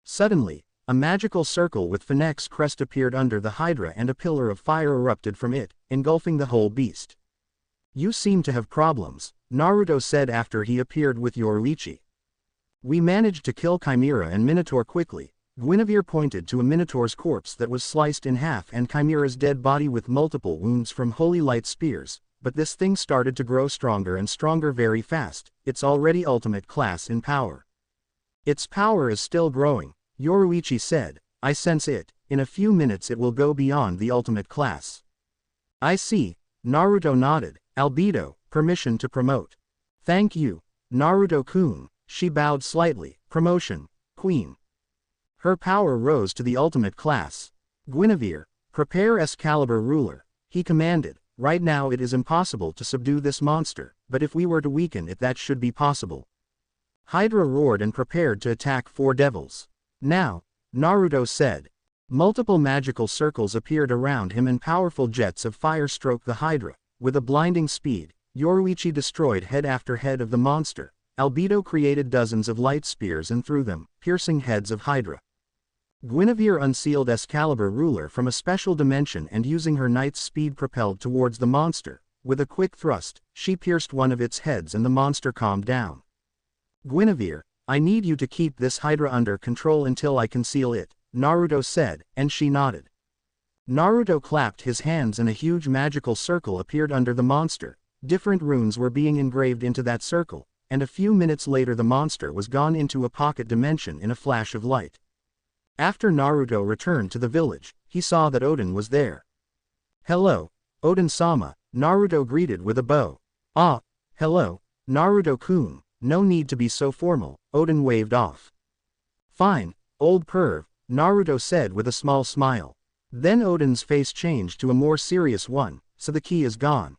A: Suddenly, a magical circle with phoenix crest appeared under the Hydra and a pillar of fire erupted from it, engulfing the whole beast. You seem to have problems, Naruto said after he appeared with Yoruichi. We managed to kill Chimera and Minotaur quickly. Guinevere pointed to a Minotaur's corpse that was sliced in half and Chimera's dead body with multiple wounds from holy light spears, but this thing started to grow stronger and stronger very fast. It's already ultimate class in power. Its power is still growing, Yoruichi said. I sense it. In a few minutes it will go beyond the ultimate class. I see, Naruto nodded. Albedo, permission to promote. Thank you, Naruto-kun. She bowed slightly. Promotion, Queen. Her power rose to the ultimate class. Guinevere, prepare Excalibur ruler, he commanded. Right now it is impossible to subdue this monster, but if we were to weaken it that should be possible. Hydra roared and prepared to attack four devils. Now, Naruto said. Multiple magical circles appeared around him and powerful jets of fire stroked the Hydra. With a blinding speed, Yoruichi destroyed head after head of the monster. Albedo created dozens of light spears and threw them, piercing heads of Hydra. Guinevere unsealed Excalibur ruler from a special dimension and using her knight's speed propelled towards the monster. With a quick thrust, she pierced one of its heads and the monster calmed down. Guinevere, I need you to keep this Hydra under control until I conceal it, Naruto said, and she nodded. Naruto clapped his hands and a huge magical circle appeared under the monster. Different runes were being engraved into that circle, and a few minutes later the monster was gone into a pocket dimension in a flash of light. After Naruto returned to the village, he saw that Oden was there. Hello, Oden-sama, Naruto greeted with a bow. Ah, hello, Naruto-kun, no need to be so formal, Oden waved off. Fine, old perv, Naruto said with a small smile. Then Oden's face changed to a more serious one, so the key is gone.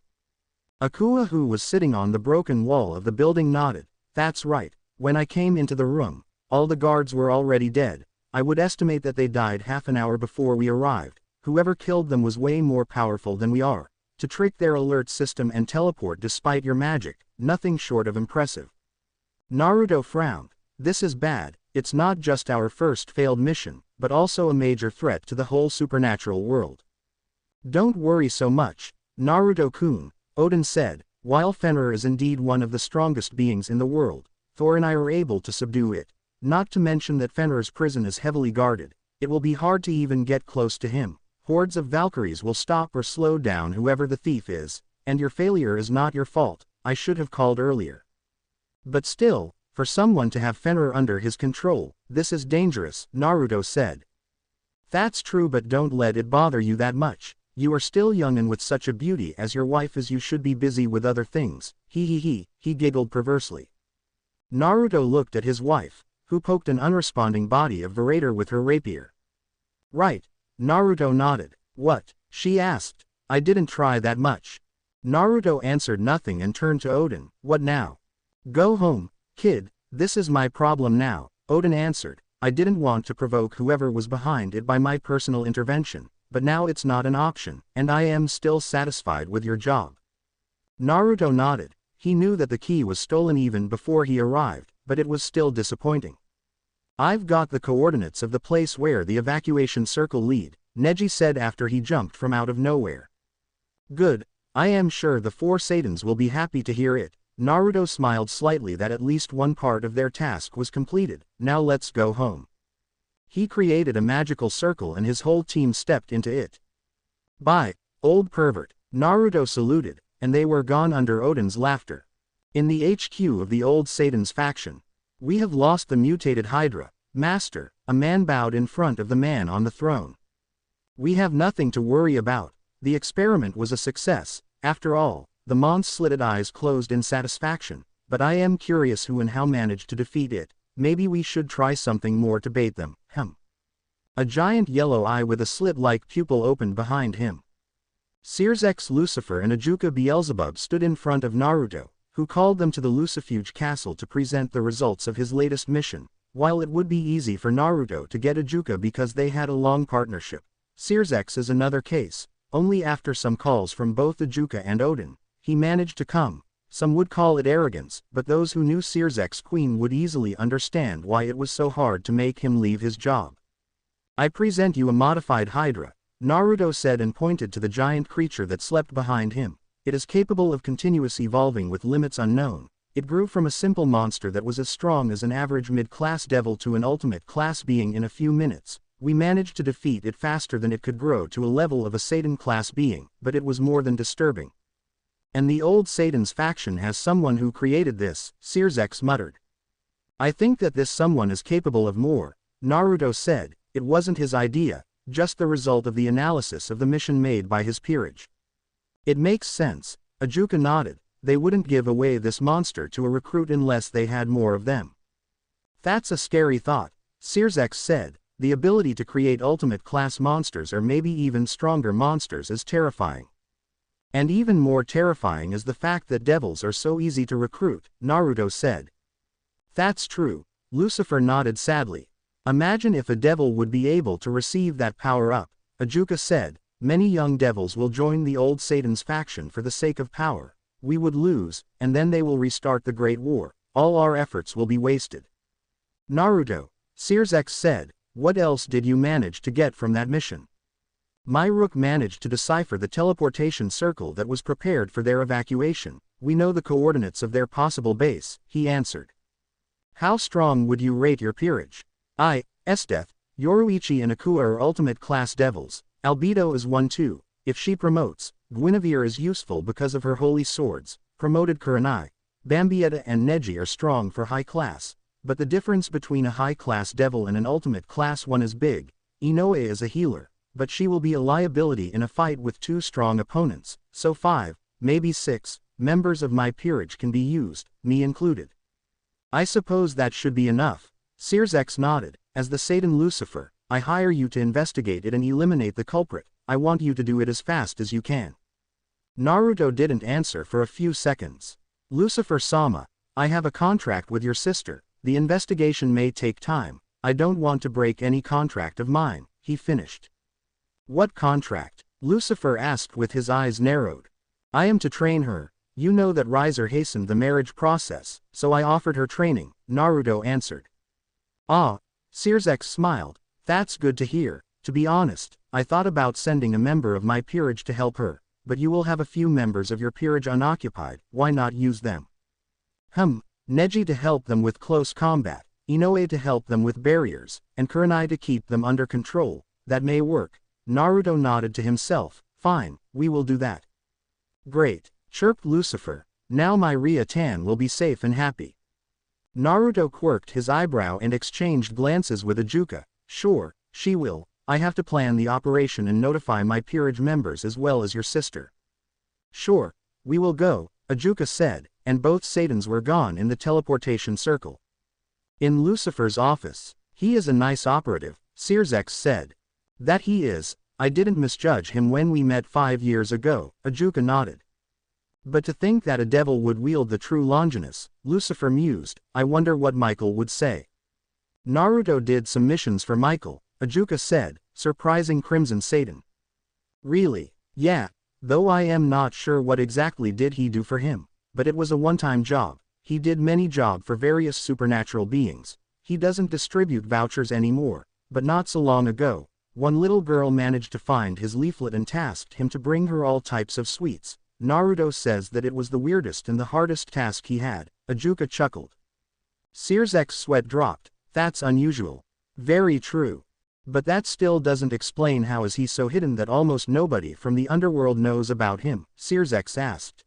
A: Akua, who was sitting on the broken wall of the building, nodded. That's right, when I came into the room, all the guards were already dead. I would estimate that they died half an hour before we arrived. Whoever killed them was way more powerful than we are. To trick their alert system and teleport despite your magic, nothing short of impressive. Naruto frowned. This is bad. It's not just our first failed mission, but also a major threat to the whole supernatural world. Don't worry so much, Naruto-kun, Oden said. While Fenrir is indeed one of the strongest beings in the world, Thor and I are able to subdue it. Not to mention that Fenrir's prison is heavily guarded. It will be hard to even get close to him. Hordes of Valkyries will stop or slow down whoever the thief is, and your failure is not your fault. I should have called earlier. But still, for someone to have Fenrir under his control, this is dangerous, Naruto said. That's true, but don't let it bother you that much. You are still young and with such a beauty as your wife as you should be busy with other things. He giggled perversely. Naruto looked at his wife, who poked an unresponding body of Verator with her rapier. Right, Naruto nodded. What? She asked. I didn't try that much. Naruto answered nothing and turned to Oden. What now? Go home, kid, this is my problem now, Oden answered. I didn't want to provoke whoever was behind it by my personal intervention, but now it's not an option, and I am still satisfied with your job. Naruto nodded. He knew that the key was stolen even before he arrived, but it was still disappointing. I've got the coordinates of the place where the evacuation circle lead, Neji said after he jumped from out of nowhere. Good, I am sure the four Satans will be happy to hear it. Naruto smiled slightly that at least one part of their task was completed. Now let's go home. He created a magical circle and his whole team stepped into it. Bye, old pervert, Naruto saluted, and they were gone under Oden's laughter. In the HQ of the old Satan's faction, we have lost the mutated Hydra, Master, a man bowed in front of the man on the throne. We have nothing to worry about. The experiment was a success, after all. The mon's slitted eyes closed in satisfaction, but I am curious who and how managed to defeat it. Maybe we should try something more to bait them. A giant yellow eye with a slit-like pupil opened behind him. Sears X Lucifer and Ajuka Beelzebub stood in front of Naruto, who called them to the Lucifuge castle to present the results of his latest mission. While it would be easy for Naruto to get Ajuka because they had a long partnership, Scorched is another case. Only after some calls from both Ajuka and Odin, he managed to come. Some would call it arrogance, but those who knew Scorched's queen would easily understand why it was so hard to make him leave his job. I present you a modified Hydra, Naruto said and pointed to the giant creature that slept behind him. It is capable of continuous evolving with limits unknown. It grew from a simple monster that was as strong as an average mid-class devil to an ultimate class being in a few minutes. We managed to defeat it faster than it could grow to a level of a Satan class being, but it was more than disturbing. And the old Satan's faction has someone who created this, Scorched muttered. I think that this someone is capable of more, Naruto said. It wasn't his idea, just the result of the analysis of the mission made by his peerage. It makes sense, Ajuka nodded. They wouldn't give away this monster to a recruit unless they had more of them. That's a scary thought, Scorched said. The ability to create ultimate class monsters or maybe even stronger monsters is terrifying. And even more terrifying is the fact that devils are so easy to recruit, Naruto said. That's true, Lucifer nodded sadly. Imagine if a devil would be able to receive that power-up, Ajuka said. Many young devils will join the old Satan's faction for the sake of power. We would lose, and then they will restart the Great War. All our efforts will be wasted. Naruto, Scorched said, what else did you manage to get from that mission? My rook managed to decipher the teleportation circle that was prepared for their evacuation. We know the coordinates of their possible base, he answered. How strong would you rate your peerage? Esdeath, Yoruichi and Akua are ultimate class devils. Albedo is 1-2. If she promotes, Guinevere is useful because of her holy swords. Promoted Kurenai, Bambietta and Neji are strong for high class. But the difference between a high class devil and an ultimate class one is big. Inoue is a healer, but she will be a liability in a fight with two strong opponents. So 5, maybe 6, members of my peerage can be used, me included. I suppose that should be enough. Scorched nodded. As the Satan Lucifer, I hire you to investigate it and eliminate the culprit. I want you to do it as fast as you can. Naruto didn't answer for a few seconds. Lucifer-sama, I have a contract with your sister. The investigation may take time. I don't want to break any contract of mine, he finished. What contract? Lucifer asked with his eyes narrowed. I am to train her. You know that Riser hastened the marriage process, so I offered her training, Naruto answered. Ah, Scorched smiled. That's good to hear. To be honest, I thought about sending a member of my peerage to help her, but you will have a few members of your peerage unoccupied, why not use them? Neji to help them with close combat, Inoue to help them with barriers, and Kurenai to keep them under control. That may work. Naruto nodded to himself. Fine, we will do that. Great, chirped Lucifer. Now my Ria-tan will be safe and happy. Naruto quirked his eyebrow and exchanged glances with Ajuka. Sure, she will. I have to plan the operation and notify my peerage members as well as your sister. Sure, we will go, Ajuka said, and both Satans were gone in the teleportation circle. In Lucifer's office, he is a nice operative, Scorched said. That he is. I didn't misjudge him when we met 5 years ago, Ajuka nodded. But to think that a devil would wield the true Longinus, Lucifer mused. I wonder what Michael would say. Naruto did some missions for Michael, Ajuka said, surprising Crimson Satan. Really? Yeah, though I am not sure what exactly did he do for him, but it was a one-time job. He did many jobs for various supernatural beings. He doesn't distribute vouchers anymore, but not so long ago, one little girl managed to find his leaflet and tasked him to bring her all types of sweets. Naruto says that it was the weirdest and the hardest task he had, Ajuka chuckled. Scorched's sweat dropped. That's unusual. Very true. But that still doesn't explain how is he so hidden that almost nobody from the underworld knows about him, Scorched asked.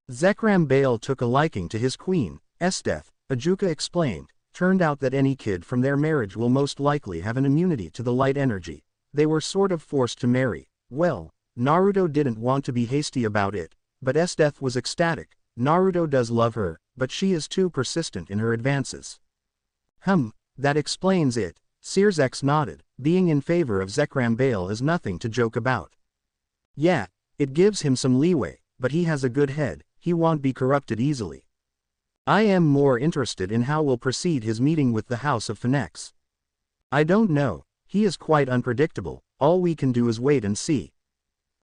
A: Zekram Bale took a liking to his queen, Esdeath, Ajuka explained. Turned out that any kid from their marriage will most likely have an immunity to the light energy. They were sort of forced to marry. Well, Naruto didn't want to be hasty about it, but Esdeath was ecstatic. Naruto does love her, but she is too persistent in her advances. That explains it, Scorched nodded. Being in favor of Zekram Bale is nothing to joke about. Yeah, it gives him some leeway, but he has a good head, he won't be corrupted easily. I am more interested in how we'll proceed his meeting with the House of Phoenix. I don't know, he is quite unpredictable, all we can do is wait and see.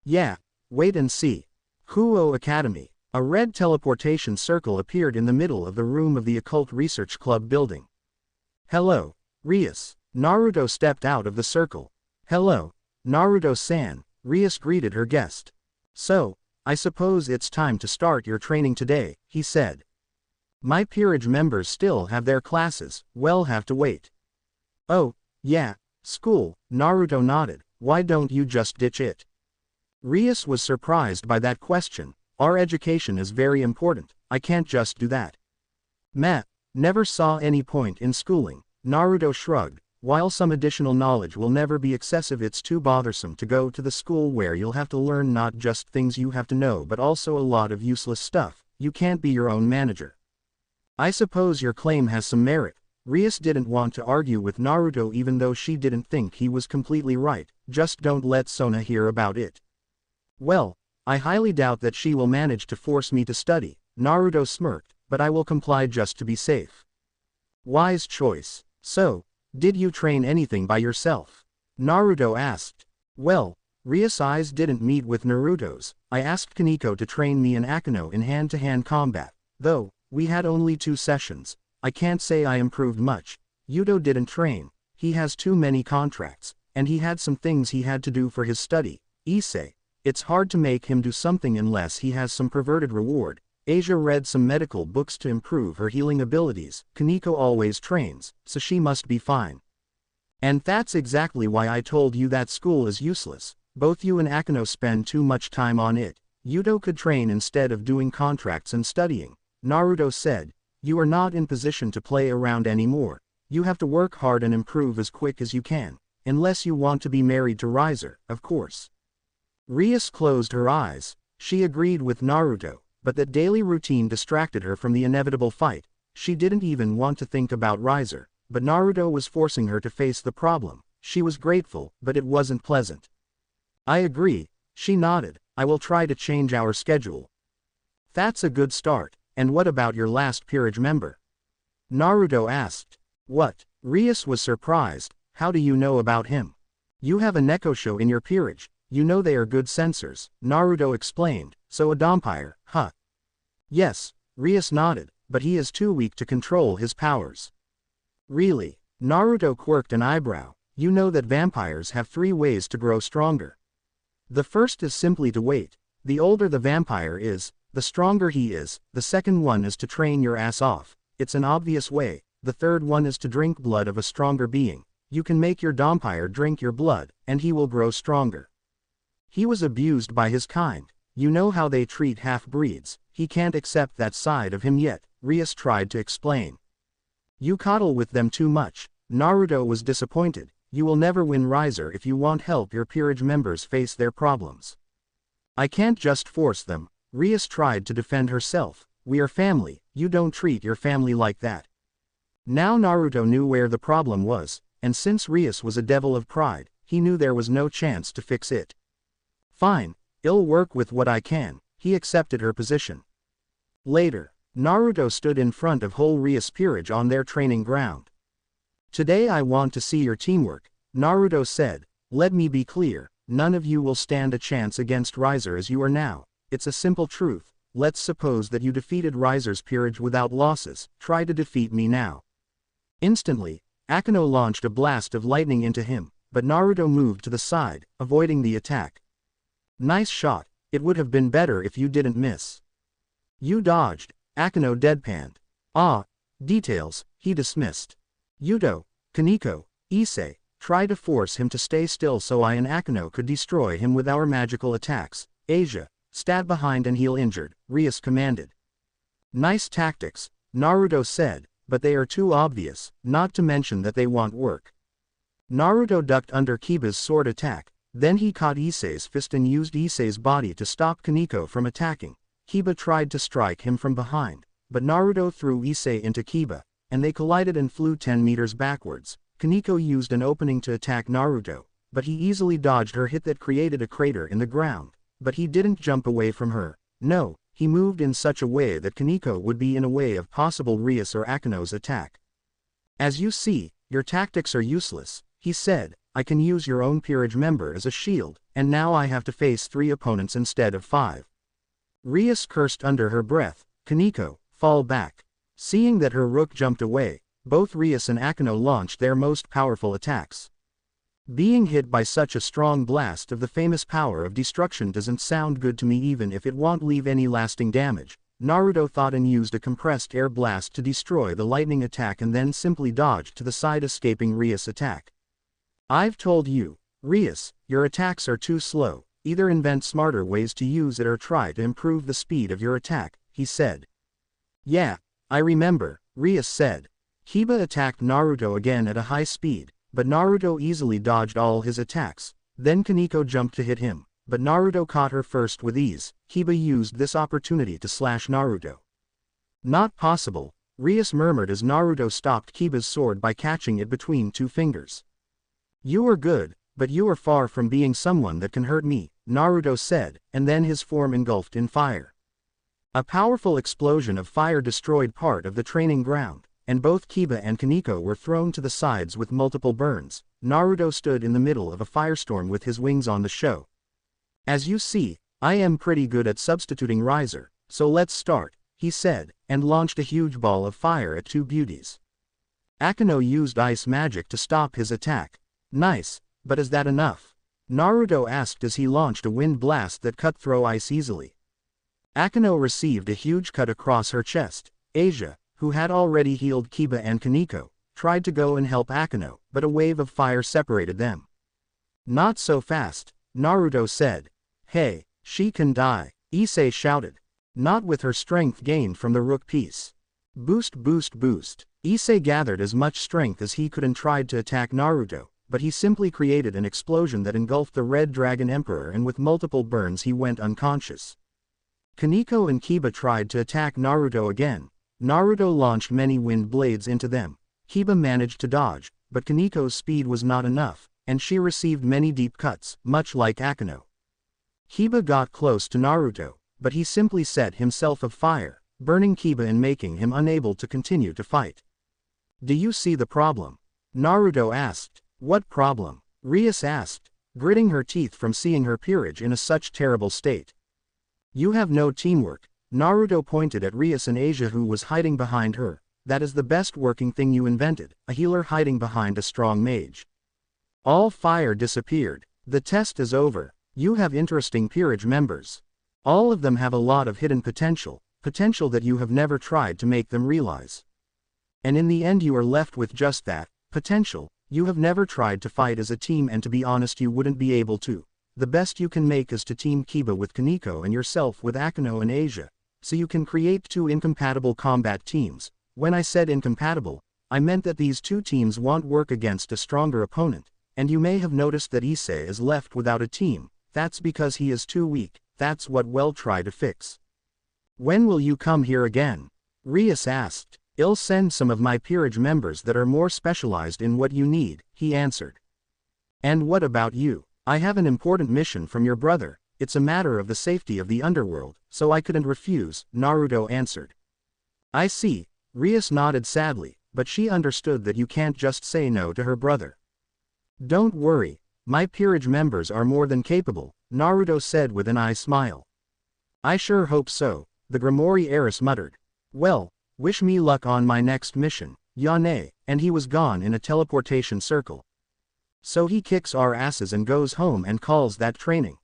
A: Yeah, wait and see. Kuo Academy. A red teleportation circle appeared in the middle of the room of the Occult Research Club building. Hello, Rias. Naruto stepped out of the circle. Hello, Naruto-san, Rias greeted her guest. So, I suppose it's time to start your training today, he said. My peerage members still have their classes, we'll have to wait. Oh, yeah, school, Naruto nodded, why don't you just ditch it? Rias was surprised by that question. Our education is very important, I can't just do that. Meh, never saw any point in schooling, Naruto shrugged. While some additional knowledge will never be excessive, it's too bothersome to go to the school where you'll have to learn not just things you have to know but also a lot of useless stuff. You can't be your own manager. I suppose your claim has some merit. Rias didn't want to argue with Naruto even though she didn't think he was completely right, just don't let Sona hear about it. Well, I highly doubt that she will manage to force me to study, Naruto smirked, but I will comply just to be safe. Wise choice. So, did you train anything by yourself? Naruto asked. Well, Rias' eyes didn't meet with Naruto's. I asked Kaneko to train me in Akeno in hand-to-hand combat, though, we had only 2 sessions. I can't say I improved much. Yuto didn't train, he has too many contracts, and he had some things he had to do for his study. Issei, it's hard to make him do something unless he has some perverted reward. Asia read some medical books to improve her healing abilities. Kaneko always trains, so she must be fine. And that's exactly why I told you that school is useless. Both you and Akeno spend too much time on it. Yuto could train instead of doing contracts and studying. Naruto said, you are not in position to play around anymore. You have to work hard and improve as quick as you can. Unless you want to be married to Riser, of course. Rias closed her eyes. She agreed with Naruto. But that daily routine distracted her from the inevitable fight. She didn't even want to think about Riser, but Naruto was forcing her to face the problem. She was grateful, but it wasn't pleasant. I agree, she nodded, I will try to change our schedule. That's a good start, and what about your last peerage member? Naruto asked. What? Rias was surprised, how do you know about him? You have a Nekosho in your peerage, you know they are good censors, Naruto explained. So a vampire, huh? Yes, Rias nodded, but he is too weak to control his powers. Really? Naruto quirked an eyebrow. You know that vampires have 3 ways to grow stronger. The first is simply to wait. The older the vampire is, the stronger he is. The second one is to train your ass off. It's an obvious way. The third one is to drink blood of a stronger being. You can make your vampire drink your blood, and he will grow stronger. He was abused by his kind. You know how they treat half-breeds, he can't accept that side of him yet, Rias tried to explain. You coddle with them too much. Naruto was disappointed. You will never win Riser if you won't help your peerage members face their problems. I can't just force them. Rias tried to defend herself. We are family, you don't treat your family like that. Now Naruto knew where the problem was, and since Rias was a devil of pride, he knew there was no chance to fix it. Fine. I'll work with what I can, he accepted her position. Later, Naruto stood in front of whole Rias peerage on their training ground. Today I want to see your teamwork, Naruto said. Let me be clear, none of you will stand a chance against Riser as you are now. It's a simple truth. Let's suppose that you defeated Riser's peerage without losses, try to defeat me now. Instantly, Akeno launched a blast of lightning into him, but Naruto moved to the side, avoiding the attack. Nice shot, it would have been better if you didn't miss. You dodged, Akeno deadpanned. Ah, details, he dismissed. Yuto, Kaneko, Issei, try to force him to stay still so I and Akeno could destroy him with our magical attacks. Asia, stab behind and heal injured, Rias commanded. Nice tactics, Naruto said, but they are too obvious, not to mention that they want work. Naruto ducked under Kiba's sword attack. Then he caught Issei's fist and used Issei's body to stop Kaneko from attacking. Kiba tried to strike him from behind, but Naruto threw Issei into Kiba, and they collided and flew 10 meters backwards. Kaneko used an opening to attack Naruto, but he easily dodged her hit that created a crater in the ground. But he didn't jump away from her. No, he moved in such a way that Kaneko would be in a way of possible Rias or Akino's attack. As you see, your tactics are useless, he said. I can use your own peerage member as a shield, and now I have to face 3 opponents instead of 5. Rias cursed under her breath. Kaneko, fall back. Seeing that her rook jumped away, both Rias and Akino launched their most powerful attacks. Being hit by such a strong blast of the famous power of destruction doesn't sound good to me even if it won't leave any lasting damage. Naruto thought and used a compressed air blast to destroy the lightning attack and then simply dodged to the side, escaping Rias' attack. I've told you, Rias, your attacks are too slow. Either invent smarter ways to use it or try to improve the speed of your attack, he said. Yeah, I remember, Rias said. Kiba attacked Naruto again at a high speed, but Naruto easily dodged all his attacks. Then Kaneko jumped to hit him, but Naruto caught her first with ease. Kiba used this opportunity to slash Naruto. Not possible, Rias murmured as Naruto stopped Kiba's sword by catching it between 2 fingers. You are good, but you are far from being someone that can hurt me, Naruto said, and then his form engulfed in fire. A powerful explosion of fire destroyed part of the training ground, and both Kiba and Kaneko were thrown to the sides with multiple burns. Naruto stood in the middle of a firestorm with his wings on the show. As you see, I am pretty good at substituting riser, so let's start, he said, and launched a huge ball of fire at 2 beauties. Akino used ice magic to stop his attack. Nice, but is that enough? Naruto asked as he launched a wind blast that cut through ice easily. Akino received a huge cut across her chest. Asia, who had already healed Kiba and Kaneko, tried to go and help Akino, but a wave of fire separated them. Not so fast, Naruto said. Hey, she can die, Issei shouted. Not with her strength gained from the rook piece. Boost boost boost. Issei gathered as much strength as he could and tried to attack Naruto, but he simply created an explosion that engulfed the Red Dragon Emperor, and with multiple burns he went unconscious. Kaneko and Kiba tried to attack Naruto again. Naruto launched many wind blades into them. Kiba managed to dodge, but Kaneko's speed was not enough, and she received many deep cuts, much like Akino. Kiba got close to Naruto, but he simply set himself afire, burning Kiba and making him unable to continue to fight. Do you see the problem? Naruto asked. What problem? Rias asked, gritting her teeth from seeing her peerage in such terrible state. You have no teamwork. Naruto pointed at Rias and Asia, who was hiding behind her. That is the best working thing you invented, a healer hiding behind a strong mage. All fire disappeared. The test is over. You have interesting peerage members. All of them have a lot of hidden potential that you have never tried to make them realize. And in the end you are left with just that, potential. You have never tried to fight as a team, and to be honest you wouldn't be able to. The best you can make is to team Kiba with Kaneko and yourself with Akino and Asia, so you can create 2 incompatible combat teams. When I said incompatible, I meant that these 2 teams won't work against a stronger opponent, and you may have noticed that Issei is left without a team. That's because he is too weak. That's what we'll try to fix. When will you come here again? Rias asked. I'll send some of my peerage members that are more specialized in what you need, he answered. And what about you? I have an important mission from your brother. It's a matter of the safety of the underworld, so I couldn't refuse, Naruto answered. I see, Rias nodded sadly, but she understood that you can't just say no to her brother. Don't worry, my peerage members are more than capable, Naruto said with an eye smile. I sure hope so, the Gremory heiress muttered. Well, wish me luck on my next mission, Yane, and he was gone in a teleportation circle. So he kicks our asses and goes home and calls that training?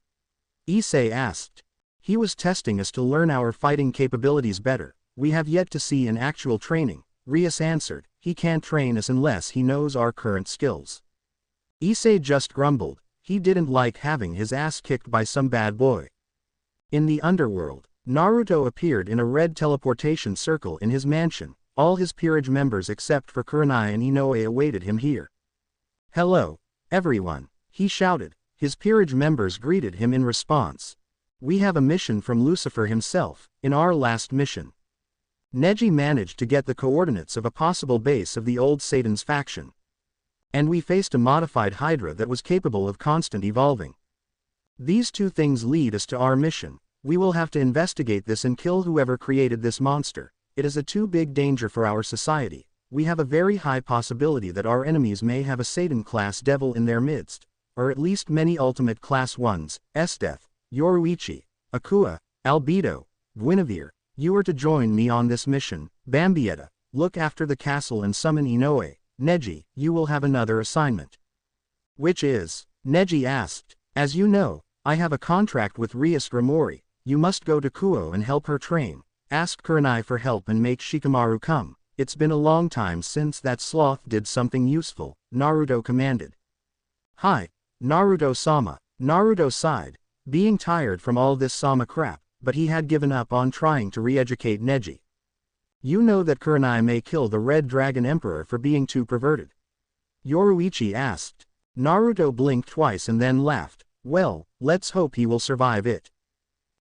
A: Issei asked. He was testing us to learn our fighting capabilities better. We have yet to see an actual training, Rias answered. He can't train us unless he knows our current skills. Issei just grumbled. He didn't like having his ass kicked by some bad boy. In the underworld, Naruto appeared in a red teleportation circle in his mansion. All his peerage members except for Kurenai and Inoue awaited him here. Hello, everyone, he shouted. His peerage members greeted him in response. We have a mission from Lucifer himself. In our last mission, Neji managed to get the coordinates of a possible base of the old Satan's faction. And we faced a modified Hydra that was capable of constant evolving. These 2 things lead us to our mission. We will have to investigate this and kill whoever created this monster. It is a too big danger for our society. We have a very high possibility that our enemies may have a Satan-class devil in their midst, or at least many ultimate class ones. Esdeath, Yoruichi, Akua, Albedo, Guinevere, you are to join me on this mission. Bambietta, look after the castle and summon Inoue. Neji, you will have another assignment. Which is? Neji asked. As you know, I have a contract with Rias Gremory. You must go to Kuo and help her train. Ask Kurenai for help and make Shikamaru come. It's been a long time since that sloth did something useful, Naruto commanded. Hi, Naruto-sama. Naruto sighed, being tired from all this Sama crap, but he had given up on trying to re-educate Neji. You know that Kurenai may kill the Red Dragon Emperor for being too perverted? Yoruichi asked. Naruto blinked twice and then laughed. Well, let's hope he will survive it.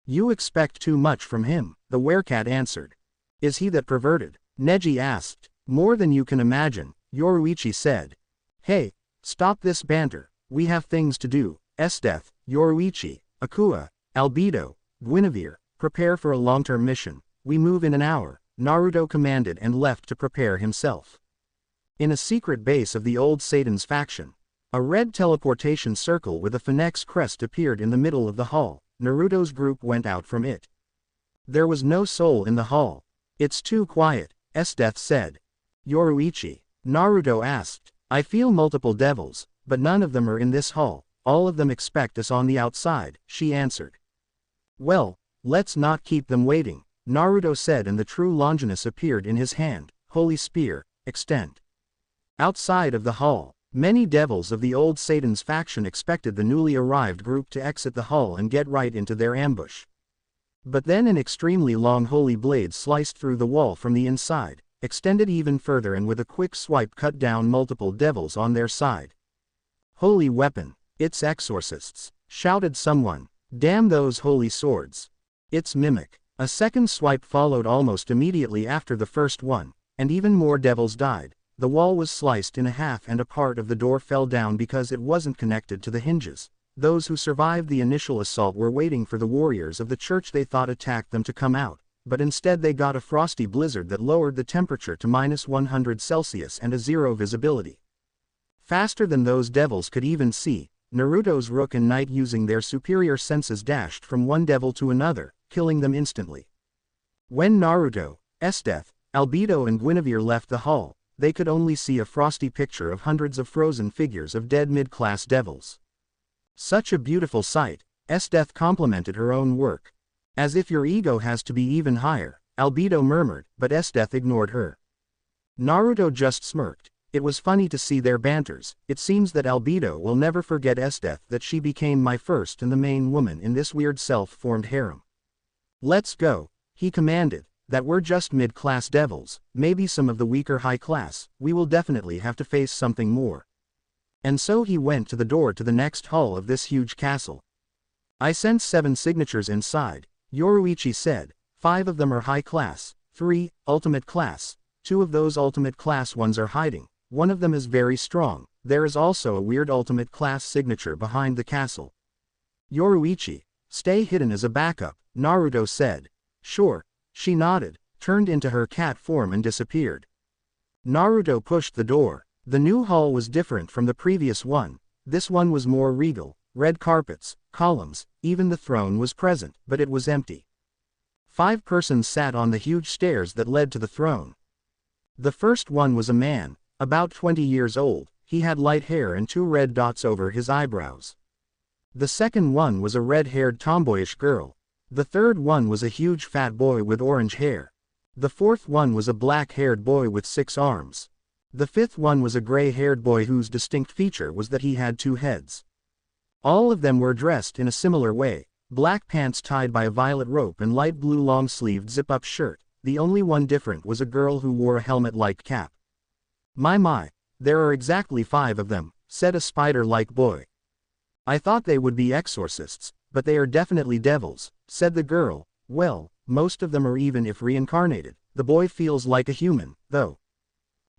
A: You expect too much from him, the werecat answered. Is he that perverted? Neji asked. More than you can imagine, Yoruichi said. Hey, stop this banter, we have things to do. Esdeath, Yoruichi, Akua, Albedo, Guinevere, prepare for a long-term mission. We move in an hour, Naruto commanded and left to prepare himself. In a secret base of the old Satan's faction, a red teleportation circle with a phoenix crest appeared in the middle of the hall. Naruto's group went out from it. There was no soul in the hall. It's too quiet, Esdeath said. Yoruichi, Naruto asked. I feel multiple devils, but none of them are in this hall. All of them expect us on the outside, she answered. Well, let's not keep them waiting, Naruto said, and the true Longinus appeared in his hand. Holy Spear, extent. Outside of the hall, many devils of the old Satan's faction expected the newly arrived group to exit the hall and get right into their ambush. But then an extremely long holy blade sliced through the wall from the inside, extended even further, and with a quick swipe cut down multiple devils on their side. Holy weapon, it's exorcists, shouted someone. Damn those holy swords. It's mimic. A second swipe followed almost immediately after the first one, and even more devils died. The wall was sliced in half and a part of the door fell down because it wasn't connected to the hinges. Those who survived the initial assault were waiting for the warriors of the church they thought attacked them to come out, but instead they got a frosty blizzard that lowered the temperature to -100 Celsius and a 0 visibility. Faster than those devils could even see, Naruto's Rook and Knight, using their superior senses, dashed from one devil to another, killing them instantly. When Naruto, Esdeath, Albedo and Guinevere left the hall, they could only see a frosty picture of hundreds of frozen figures of dead mid-class devils. Such a beautiful sight, Esdeath complimented her own work. As if your ego has to be even higher, Albedo murmured, but Esdeath ignored her. Naruto just smirked. It was funny to see their banters. It seems that Albedo will never forget Esdeath, that she became my first and the main woman in this weird self-formed harem. Let's go, he commanded. That we're just mid-class devils, maybe some of the weaker high class, we will definitely have to face something more. And so he went to the door to the next hall of this huge castle. I sense 7 signatures inside, Yoruichi said. 5 of them are high class, 3, ultimate class. 2 of those ultimate class ones are hiding. One of them is very strong. There is also a weird ultimate class signature behind the castle. Yoruichi, stay hidden as a backup, Naruto said. Sure. She nodded, turned into her cat form and disappeared. Naruto pushed the door. The new hall was different from the previous one. This one was more regal, red carpets, columns, even the throne was present, but it was empty. 5 persons sat on the huge stairs that led to the throne. The first one was a man, about 20 years old. He had light hair and 2 red dots over his eyebrows. The second one was a red-haired tomboyish girl. The third one was a huge fat boy with orange hair. The fourth one was a black-haired boy with 6 arms. The fifth one was a gray-haired boy whose distinct feature was that he had 2 heads. All of them were dressed in a similar way, black pants tied by a violet rope and light blue long-sleeved zip-up shirt. The only one different was a girl who wore a helmet-like cap. My, there are exactly 5 of them, said a spider-like boy. I thought they would be exorcists, but they are definitely devils, said the girl. Well, most of them are, even if reincarnated. The boy feels like a human, though.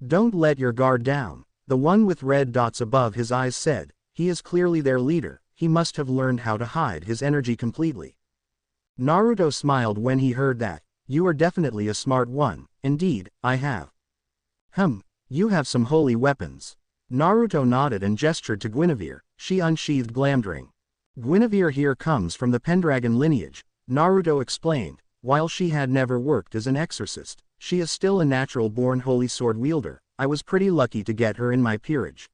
A: Don't let your guard down, the one with red dots above his eyes said. He is clearly their leader. He must have learned how to hide his energy completely. Naruto smiled when he heard that. You are definitely a smart one. Indeed, I have. You have some holy weapons. Naruto nodded and gestured to Guinevere. She unsheathed Glamdring. Guinevere here comes from the Pendragon lineage, Naruto explained. While she had never worked as an exorcist, she is still a natural-born holy sword wielder. I was pretty lucky to get her in my peerage.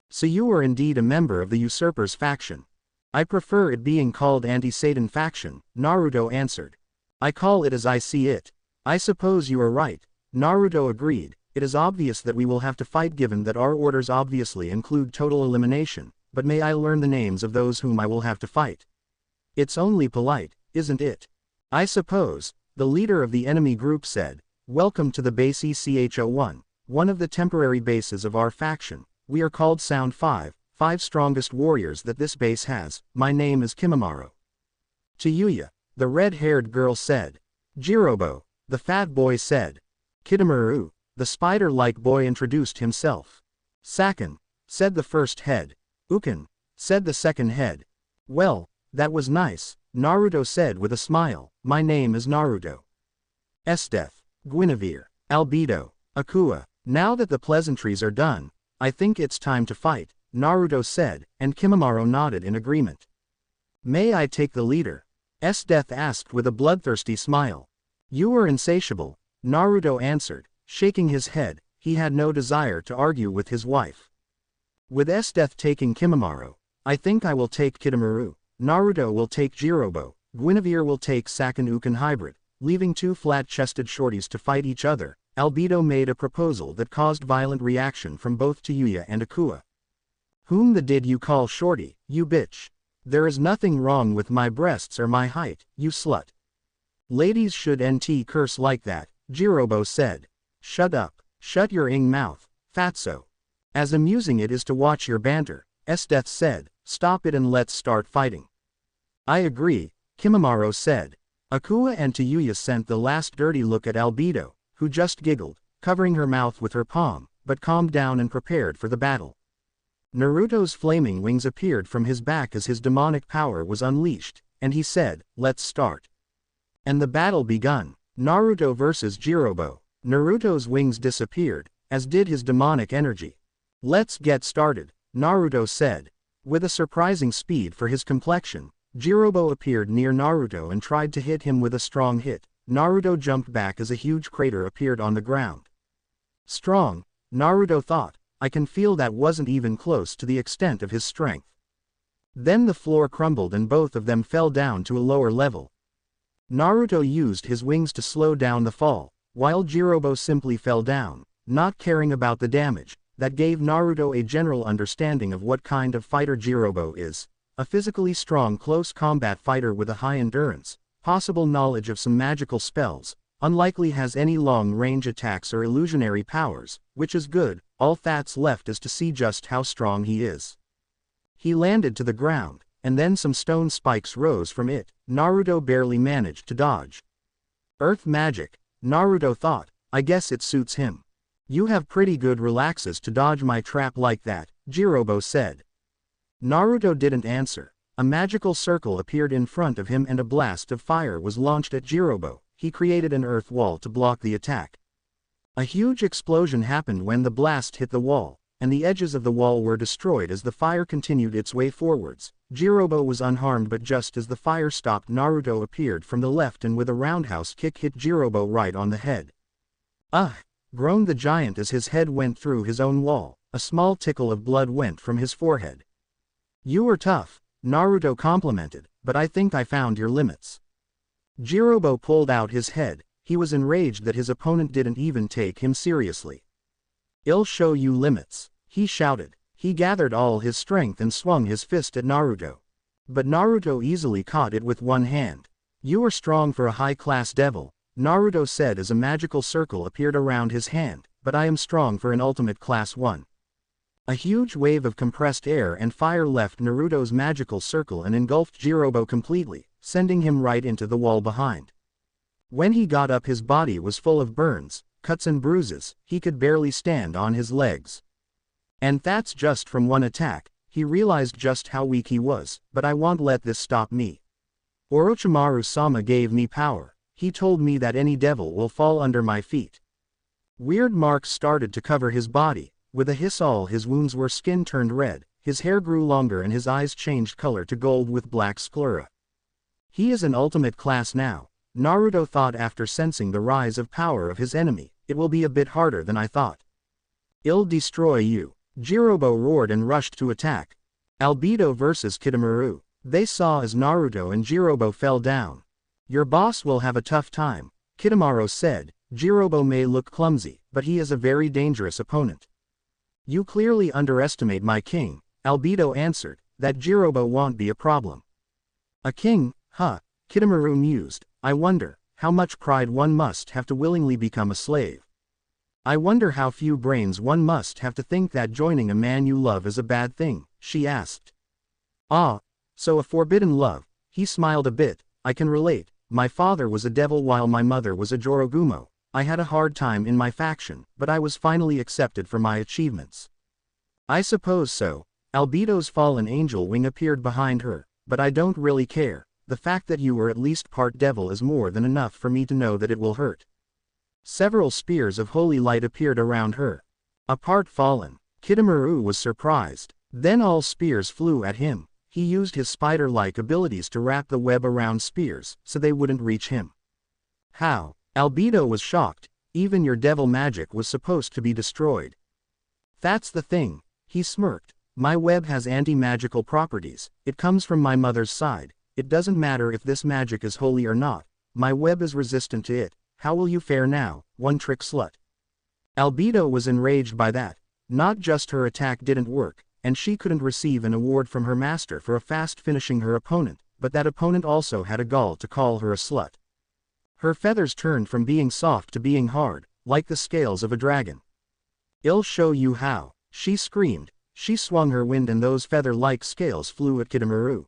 A: So you are indeed a member of the usurpers faction. I prefer it being called anti-Satan faction, Naruto answered. I call it as I see it. I suppose you are right, Naruto agreed. It is obvious that we will have to fight given that our orders obviously include total elimination, but may I learn the names of those whom I will have to fight? It's only polite, isn't it? I suppose, the leader of the enemy group said. Welcome to the base ECH-01, one of the temporary bases of our faction. We are called Sound 5 strongest warriors that this base has. My name is Kimimaro. To Yuya, the red-haired girl said. Jirobo, the fat boy said. Kitamuru, the spider-like boy introduced himself. Sakin, said the first head. Ukin, said the second head. Well, that was nice, Naruto said with a smile. My name is Naruto. Esdeath, Guinevere, Albedo, Akua. Now that the pleasantries are done, I think it's time to fight, Naruto said, and Kimimaro nodded in agreement. May I take the leader? Esdeath asked with a bloodthirsty smile. You are insatiable, Naruto answered, shaking his head. He had no desire to argue with his wife. With Esdeath taking Kimimaro, I think I will take Kitamuru. Naruto will take Jirobo. Guinevere will take Sakin Ukin hybrid, leaving two flat-chested shorties to fight each other. Albedo made a proposal that caused violent reaction from both Yuya and Akua. Whom the did you call shorty, you bitch? There is nothing wrong with my breasts or my height, you slut. Ladies should nt curse like that, Jirobo said. Shut up, shut your mouth, fatso. As amusing it is to watch your banter, Esdeath said, stop it and let's start fighting. I agree, Kimimaro said. Akua and Yuya sent the last dirty look at Albedo, who just giggled, covering her mouth with her palm, but calmed down and prepared for the battle. Naruto's flaming wings appeared from his back as his demonic power was unleashed, and he said, let's start. And the battle begun. Naruto versus Jirobo. Naruto's wings disappeared, as did his demonic energy. Let's get started, Naruto said. With a surprising speed for his complexion, Jirobo appeared near Naruto and tried to hit him with a strong hit. Naruto jumped back as a huge crater appeared on the ground. Strong, Naruto thought. I can feel that wasn't even close to the extent of his strength. Then the floor crumbled and both of them fell down to a lower level. Naruto used his wings to slow down the fall, while Jirobo simply fell down, not caring about the damage. That gave Naruto a general understanding of what kind of fighter Jirobo is. A physically strong close combat fighter with a high endurance, possible knowledge of some magical spells, unlikely has any long-range attacks or illusionary powers, which is good. All that's left is to see just how strong he is. He landed to the ground, and then some stone spikes rose from it. Naruto barely managed to dodge. Earth magic, Naruto thought. I guess it suits him. You have pretty good relaxes to dodge my trap like that, Jirobo said. Naruto didn't answer. A magical circle appeared in front of him and a blast of fire was launched at Jirobo. He created an earth wall to block the attack. A huge explosion happened when the blast hit the wall, and the edges of the wall were destroyed as the fire continued its way forwards. Jirobo was unharmed, but just as the fire stopped, Naruto appeared from the left and with a roundhouse kick hit Jirobo right on the head. Ugh! Groaned the giant as his head went through his own wall. A small tickle of blood went from his forehead. You were tough, Naruto complimented, but I think I found your limits. Jirobo pulled out his head. He was enraged that his opponent didn't even take him seriously. I'll show you limits, he shouted. He gathered all his strength and swung his fist at Naruto. But Naruto easily caught it with one hand. You are strong for a high-class devil, Naruto said as a magical circle appeared around his hand, but I am strong for an ultimate class 1. A huge wave of compressed air and fire left Naruto's magical circle and engulfed Jirobo completely, sending him right into the wall behind. When he got up, his body was full of burns, cuts and bruises. He could barely stand on his legs. And that's just from one attack. He realized just how weak he was, but I won't let this stop me. Orochimaru-sama gave me power. He told me that any devil will fall under my feet. Weird marks started to cover his body. With a hiss all his wounds were skin turned red, his hair grew longer and his eyes changed color to gold with black sclera. He is an ultimate class now. Naruto thought after sensing the rise of power of his enemy. It will be a bit harder than I thought. I'll destroy you. Jirobo roared and rushed to attack. Albedo vs Kidomaru. They saw as Naruto and Jirobo fell down. Your boss will have a tough time, Kidomaru said. Jirobo may look clumsy, but he is a very dangerous opponent. You clearly underestimate my king, Albedo answered. That Jirobo won't be a problem. A king, huh? Kidomaru mused. I wonder how much pride one must have to willingly become a slave. I wonder how few brains one must have to think that joining a man you love is a bad thing, she asked. Ah, so a forbidden love. He smiled a bit. I can relate. My father was a devil while my mother was a Jorogumo. I had a hard time in my faction, but I was finally accepted for my achievements. I suppose so. Albedo's fallen angel wing appeared behind her, but I don't really care. The fact that you were at least part devil is more than enough for me to know that it will hurt. Several spears of holy light appeared around her. A part fallen. Kidomaru was surprised. Then all spears flew at him. He used his spider-like abilities to wrap the web around spears, so they wouldn't reach him. How? Albedo was shocked. Even your devil magic was supposed to be destroyed. That's the thing. He smirked. My web has anti-magical properties. It comes from my mother's side. It doesn't matter if this magic is holy or not. My web is resistant to it. How will you fare now, one-trick slut? Albedo was enraged by that. Not just her attack didn't work, and she couldn't receive an award from her master for a fast finishing her opponent, but that opponent also had a gall to call her a slut. Her feathers turned from being soft to being hard, like the scales of a dragon. I'll show you how, she screamed. She swung her wind and those feather-like scales flew at Kidomaru.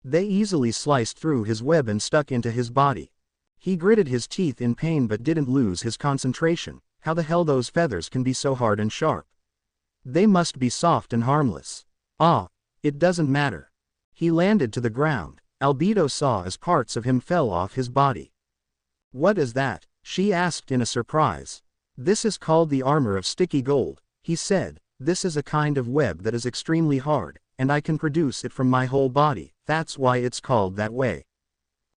A: They easily sliced through his web and stuck into his body. He gritted his teeth in pain but didn't lose his concentration. How the hell those feathers can be so hard and sharp? They must be soft and harmless. Ah, it doesn't matter. He landed to the ground. Albedo saw as parts of him fell off his body. What is that? She asked in a surprise. This is called the armor of sticky gold, he said. This is a kind of web that is extremely hard, and I can produce it from my whole body. That's why it's called that way.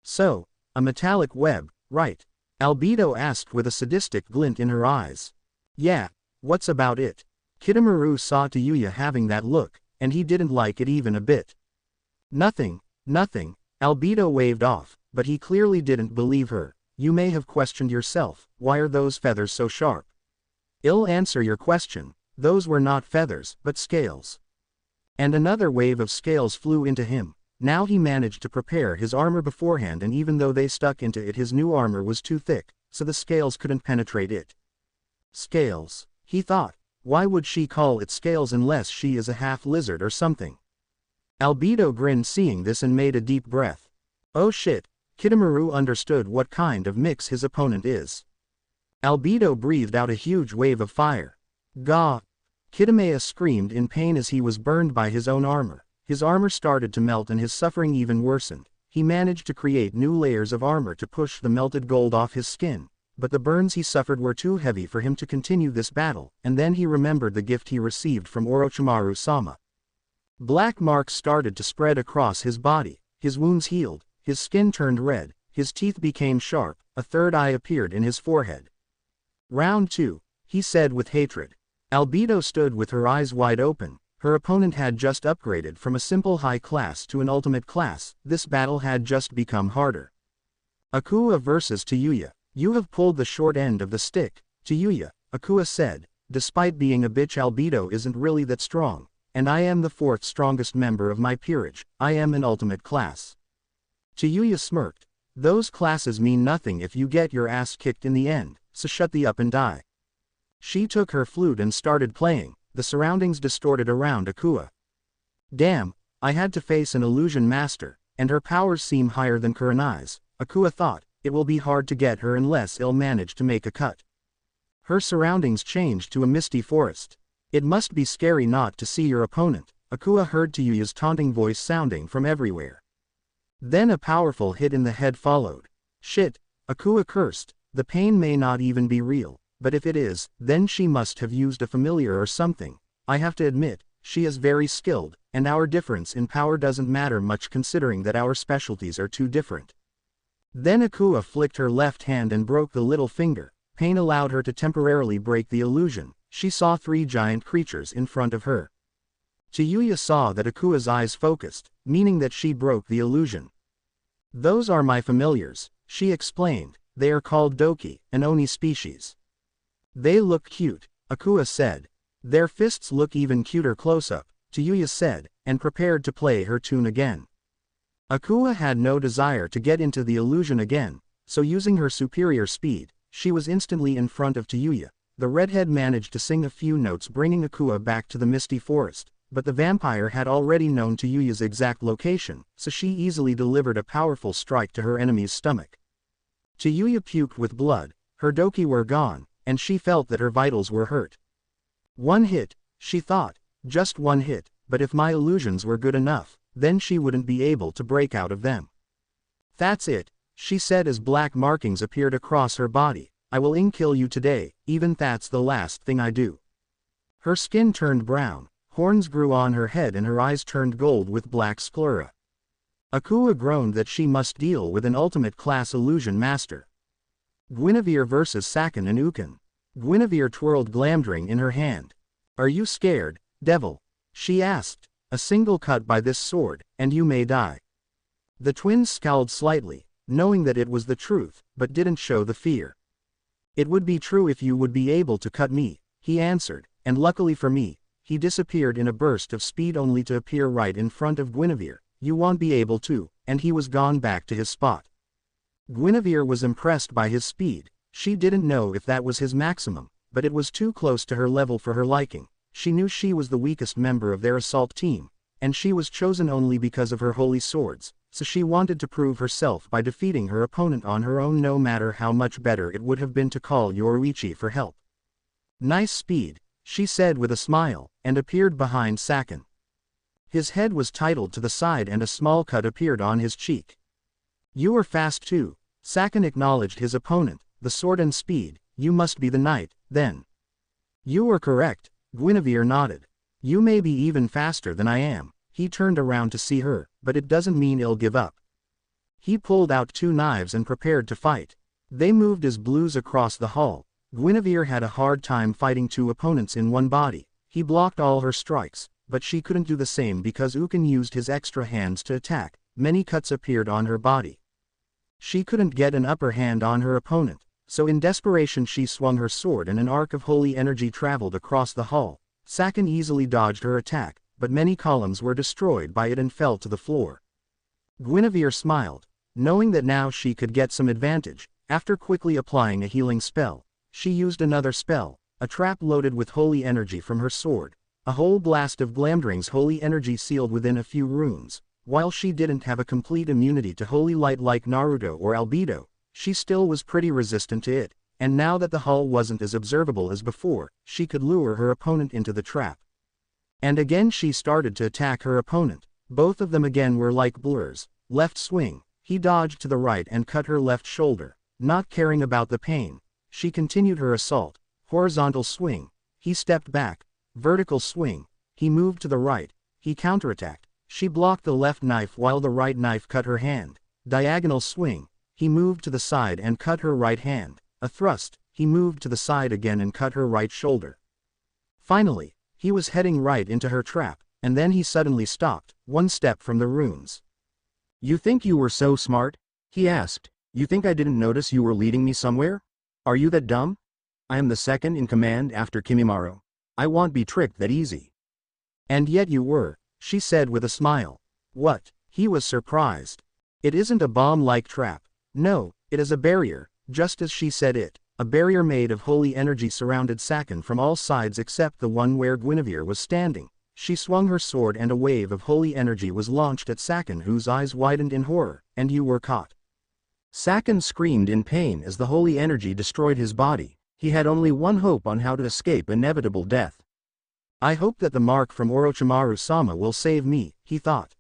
A: So, a metallic web, right? Albedo asked with a sadistic glint in her eyes. Yeah, what's about it? Kidomaru saw Tayuya having that look, and he didn't like it even a bit. Nothing, nothing, Albedo waved off, but he clearly didn't believe her. You may have questioned yourself, why are those feathers so sharp? I'll answer your question. Those were not feathers, but scales. And another wave of scales flew into him. Now he managed to prepare his armor beforehand, and even though they stuck into it, his new armor was too thick, so the scales couldn't penetrate it. Scales, he thought. Why would she call it scales unless she is a half-lizard or something? Albedo grinned seeing this and made a deep breath. Oh shit, Kidomaru understood what kind of mix his opponent is. Albedo breathed out a huge wave of fire. Gah! Kidomaru screamed in pain as he was burned by his own armor. His armor started to melt and his suffering even worsened. He managed to create new layers of armor to push the melted gold off his skin, but the burns he suffered were too heavy for him to continue this battle, and then he remembered the gift he received from Orochimaru-sama. Black marks started to spread across his body, his wounds healed, his skin turned red, his teeth became sharp, a third eye appeared in his forehead. Round 2, he said with hatred. Albedo stood with her eyes wide open. Her opponent had just upgraded from a simple high class to an ultimate class. This battle had just become harder. Akua versus Tayuya. You have pulled the short end of the stick, Tayuya, Akua said. Despite being a bitch, Albedo isn't really that strong, and I am the 4th strongest member of my peerage. I am an ultimate class. Tayuya smirked. Those classes mean nothing if you get your ass kicked in the end, so shut the up and die. She took her flute and started playing. The surroundings distorted around Akua. Damn, I had to face an illusion master, and her powers seem higher than Kurenai's. Akua thought. It will be hard to get her unless I'll manage to make a cut. Her surroundings changed to a misty forest. It must be scary not to see your opponent. Akua heard Tayuya's taunting voice sounding from everywhere. Then a powerful hit in the head followed. Shit, Akua cursed, the pain may not even be real, but if it is, then she must have used a familiar or something. I have to admit, she is very skilled, and our difference in power doesn't matter much considering that our specialties are too different. Then Akua flicked her left hand and broke the little finger. Pain allowed her to temporarily break the illusion. She saw 3 giant creatures in front of her. Chiyuya saw that Akua's eyes focused, meaning that she broke the illusion. Those are my familiars, she explained. They are called Doki, an Oni species. They look cute, Akua said. Their fists look even cuter close-up, Chiyuya said, and prepared to play her tune again. Akua had no desire to get into the illusion again, so using her superior speed, she was instantly in front of Chiyuya. The redhead managed to sing a few notes bringing Akua back to the misty forest, but the vampire had already known Chiyuya's exact location, so she easily delivered a powerful strike to her enemy's stomach. Chiyuya puked with blood, her doki were gone, and she felt that her vitals were hurt. One hit, she thought, just one hit, but if my illusions were good enough, then she wouldn't be able to break out of them. That's it, she said as black markings appeared across her body. I will kill you today, even that's the last thing I do. Her skin turned brown, horns grew on her head and her eyes turned gold with black sclera. Akua groaned that she must deal with an ultimate-class illusion master. Guinevere versus Saken and Ukin. Guinevere twirled Glamdring in her hand. Are you scared, devil? She asked. A single cut by this sword, and you may die. The twins scowled slightly, knowing that it was the truth, but didn't show the fear. It would be true if you would be able to cut me, he answered, and luckily for me, he disappeared in a burst of speed only to appear right in front of Guinevere. You won't be able to, and he was gone back to his spot. Guinevere was impressed by his speed. She didn't know if that was his maximum, but it was too close to her level for her liking. She knew she was the weakest member of their assault team, and she was chosen only because of her holy swords, so she wanted to prove herself by defeating her opponent on her own no matter how much better it would have been to call Yoruichi for help. Nice speed, she said with a smile, and appeared behind Saken. His head was titled to the side and a small cut appeared on his cheek. You are fast too, Saken acknowledged his opponent, the sword and speed. You must be the knight, then. You are correct, Guinevere nodded. You may be even faster than I am. He turned around to see her, but it doesn't mean he'll give up. He pulled out 2 knives and prepared to fight. They moved as blues across the hall. Guinevere had a hard time fighting 2 opponents in one body. He blocked all her strikes, but she couldn't do the same because Ukin used his extra hands to attack. Many cuts appeared on her body. She couldn't get an upper hand on her opponent, so in desperation she swung her sword and an arc of holy energy traveled across the hall. Saken easily dodged her attack, but many columns were destroyed by it and fell to the floor. Guinevere smiled, knowing that now she could get some advantage. After quickly applying a healing spell, she used another spell, a trap loaded with holy energy from her sword. A whole blast of Glamdring's holy energy sealed within a few runes. While she didn't have a complete immunity to holy light like Naruto or Albedo, she still was pretty resistant to it, and now that the hull wasn't as observable as before, she could lure her opponent into the trap. And again she started to attack her opponent. Both of them again were like blurs. Left swing, he dodged to the right and cut her left shoulder. Not caring about the pain, she continued her assault. Horizontal swing, he stepped back. Vertical swing, he moved to the right. He counterattacked. She blocked the left knife while the right knife cut her hand. Diagonal swing, he moved to the side and cut her right hand. A thrust, he moved to the side again and cut her right shoulder. Finally, he was heading right into her trap, and then he suddenly stopped, 1 step from the runes. You think you were so smart? He asked. You think I didn't notice you were leading me somewhere? Are you that dumb? I am the second in command after Kimimaro. I won't be tricked that easy. And yet you were, she said with a smile. What? He was surprised. It isn't a bomb-like trap. No, it is a barrier, just as she said it. A barrier made of holy energy surrounded Saken from all sides except the one where Guinevere was standing. She swung her sword and a wave of holy energy was launched at Saken, whose eyes widened in horror, and you were caught. Saken screamed in pain as the holy energy destroyed his body. He had only one hope on how to escape inevitable death. I hope that the mark from Orochimaru-sama will save me, he thought.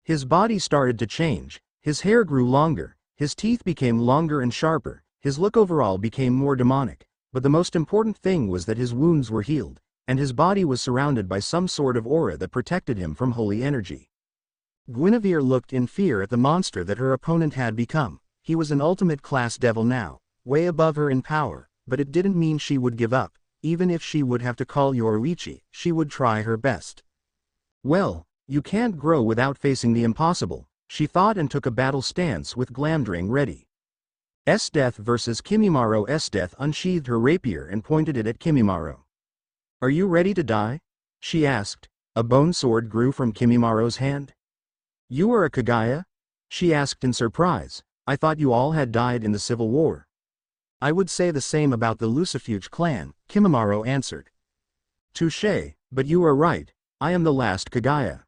A: His body started to change, his hair grew longer, his teeth became longer and sharper, his look overall became more demonic, but the most important thing was that his wounds were healed, and his body was surrounded by some sort of aura that protected him from holy energy. Guinevere looked in fear at the monster that her opponent had become. He was an ultimate class devil now, way above her in power, but it didn't mean she would give up. Even if she would have to call Yoruichi, she would try her best. Well, you can't grow without facing the impossible, she thought, and took a battle stance with Glamdring ready. Death versus Kimimaro. Death unsheathed her rapier and pointed it at Kimimaro. Are you ready to die? She asked. A bone sword grew from Kimimaro's hand. You are a Kaguya? She asked in surprise. I thought you all had died in the civil war. I would say the same about the Lucifuge clan, Kimimaro answered. Touché, but you are right, I am the last Kaguya.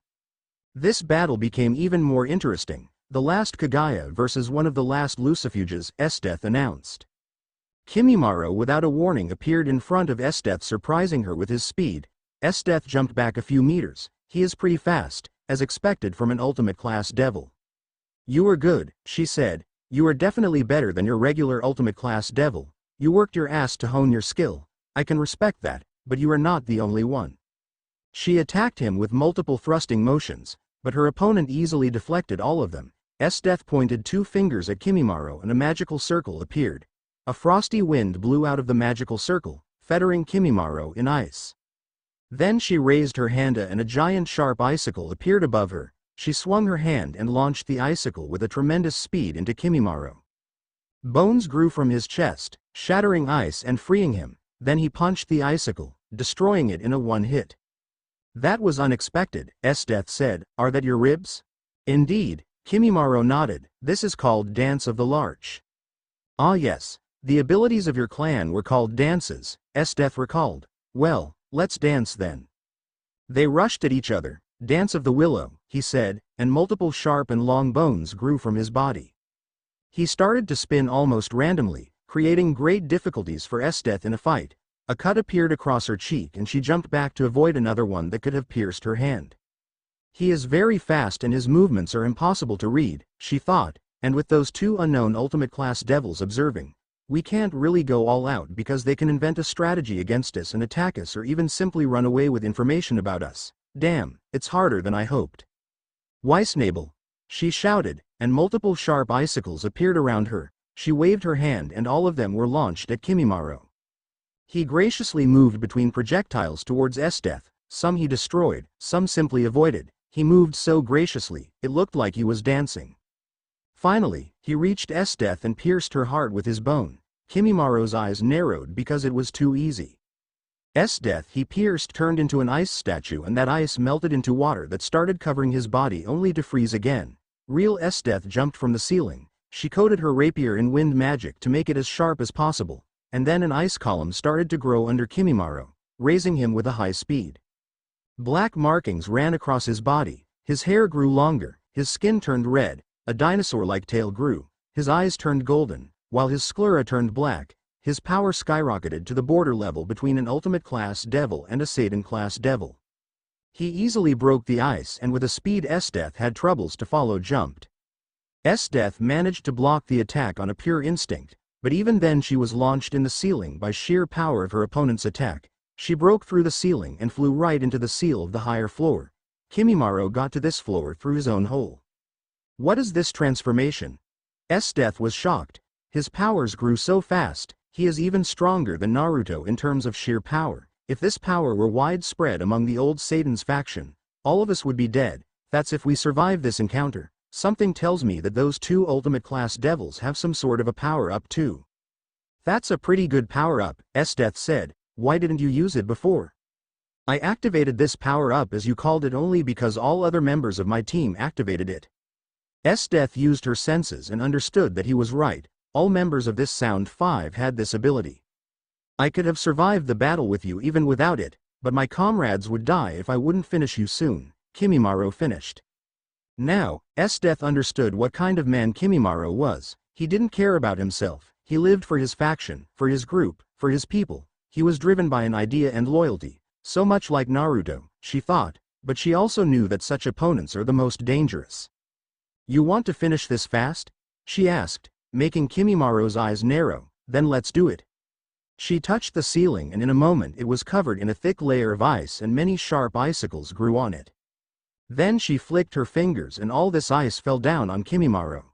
A: This battle became even more interesting, the last Kaguya versus one of the last Lucifuges, Death announced. Kimimaro without a warning appeared in front of Death, surprising her with his speed. Death jumped back a few meters. He is pretty fast, as expected from an ultimate class devil. You are good, she said. You are definitely better than your regular ultimate class devil. You worked your ass to hone your skill. I can respect that, but you are not the only one. She attacked him with multiple thrusting motions, but her opponent easily deflected all of them. Death pointed two fingers at Kimimaro and a magical circle appeared. A frosty wind blew out of the magical circle, fettering Kimimaro in ice. Then she raised her hand and a giant sharp icicle appeared above her. She swung her hand and launched the icicle with a tremendous speed into Kimimaro. Bones grew from his chest, shattering ice and freeing him. Then he punched the icicle, destroying it in a one hit. That was unexpected, Death said. Are that your ribs? Indeed, Kimimaro nodded. This is called Dance of the Larch. Ah yes, the abilities of your clan were called dances, Death recalled. Well, let's dance then. They rushed at each other. Dance of the Willow, he said, and multiple sharp and long bones grew from his body. He started to spin almost randomly, creating great difficulties for Death in a fight. A cut appeared across her cheek and she jumped back to avoid another one that could have pierced her hand. He is very fast and his movements are impossible to read, she thought, and with those two unknown ultimate class devils observing, we can't really go all out because they can invent a strategy against us and attack us or even simply run away with information about us. Damn, it's harder than I hoped. Weissnabel, she shouted, and multiple sharp icicles appeared around her. She waved her hand and all of them were launched at Kimimaro. He graciously moved between projectiles towards Death. Some he destroyed, some simply avoided. He moved so graciously, it looked like he was dancing. Finally, he reached Death and pierced her heart with his bone. Kimimaro's eyes narrowed because it was too easy. Death he pierced turned into an ice statue and that ice melted into water that started covering his body only to freeze again. Real Death jumped from the ceiling. She coated her rapier in wind magic to make it as sharp as possible, and then an ice column started to grow under Kimimaro, raising him with a high speed. Black markings ran across his body, his hair grew longer, his skin turned red, a dinosaur-like tail grew, his eyes turned golden, while his sclera turned black. His power skyrocketed to the border level between an ultimate class devil and a Satan class devil. He easily broke the ice and with a speed Death had troubles to follow jumped. Death managed to block the attack on a pure instinct, but even then she was launched in the ceiling by sheer power of her opponent's attack. She broke through the ceiling and flew right into the seal of the higher floor. Kimimaro got to this floor through his own hole. What is this transformation? Death was shocked. His powers grew so fast. He is even stronger than Naruto in terms of sheer power. If this power were widespread among the old Satan's faction, all of us would be dead. That's if we survive this encounter. Something tells me that those two ultimate class devils have some sort of a power-up too. That's a pretty good power-up, Death said. Why didn't you use it before? I activated this power-up as you called it only because all other members of my team activated it. Death used her senses and understood that he was right. All members of this Sound 5 had this ability. I could have survived the battle with you even without it, but my comrades would die if I wouldn't finish you soon, Kimimaro finished. Now, Death understood what kind of man Kimimaro was. He didn't care about himself. He lived for his faction, for his group, for his people. He was driven by an idea and loyalty, so much like Naruto, she thought. but she also knew that such opponents are the most dangerous. "You want to finish this fast?" she asked, making Kimimoro's eyes narrow. "Then let's do it." She touched the ceiling and in a moment it was covered in a thick layer of ice and many sharp icicles grew on it. Then she flicked her fingers and all this ice fell down on Kimimaro.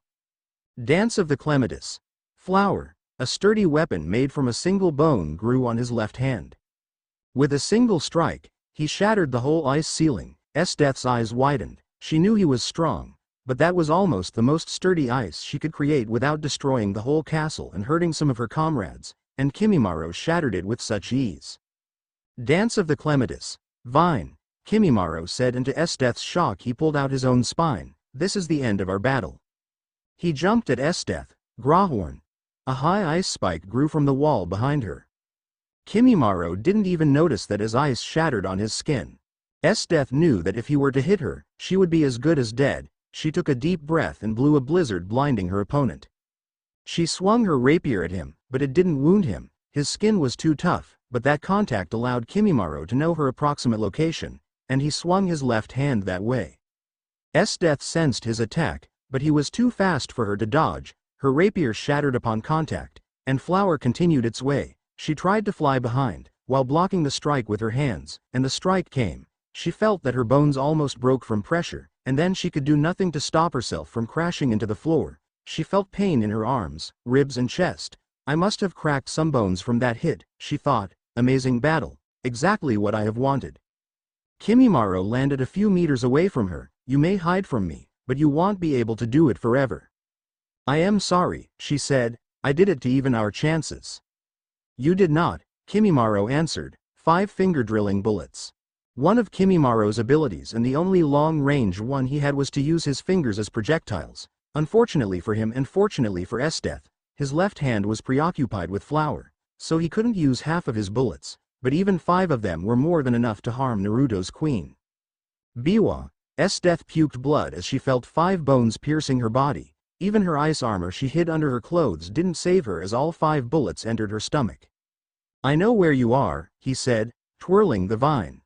A: Dance of the Clematis. Flower. A sturdy weapon made from a single bone grew on his left hand. With a single strike, he shattered the whole ice ceiling. Esdeath's eyes widened. She knew he was strong, but that was almost the most sturdy ice she could create without destroying the whole castle and hurting some of her comrades, and Kimimaro shattered it with such ease. Dance of the Clematis. Vine. Kimimaro said, and to Esdeath's shock he pulled out his own spine. "This is the end of our battle." He jumped at Esdeath. Grahorn. A high ice spike grew from the wall behind her. Kimimaro didn't even notice that his ice shattered on his skin. Esdeath knew that if he were to hit her, she would be as good as dead. She took a deep breath and blew a blizzard, blinding her opponent. She swung her rapier at him, but it didn't wound him. His skin was too tough, but that contact allowed Kimimaro to know her approximate location, and he swung his left hand that way. Esdeath sensed his attack, but he was too fast for her to dodge. Her rapier shattered upon contact, and Flower continued its way. She tried to fly behind, while blocking the strike with her hands, and the strike came. She felt that her bones almost broke from pressure, and then she could do nothing to stop herself from crashing into the floor. She felt pain in her arms, ribs and chest. "I must have cracked some bones from that hit," she thought. Amazing battle. Exactly what I have wanted. Kimimaro landed a few meters away from her. "You may hide from me, but you won't be able to do it forever." "I am sorry," she said. "I did it to even our chances." "You did not," Kimimaro answered. 5 finger drilling bullets. One of Kimimaro's abilities and the only long-range one he had was to use his fingers as projectiles. Unfortunately for him and fortunately for Esdeath, his left hand was preoccupied with Flower, so he couldn't use half of his bullets, but even 5 of them were more than enough to harm Naruto's queen. Biwa. Esdeath puked blood as she felt 5 bones piercing her body. Even her ice armor she hid under her clothes didn't save her as all 5 bullets entered her stomach. "I know where you are," he said, twirling the vine.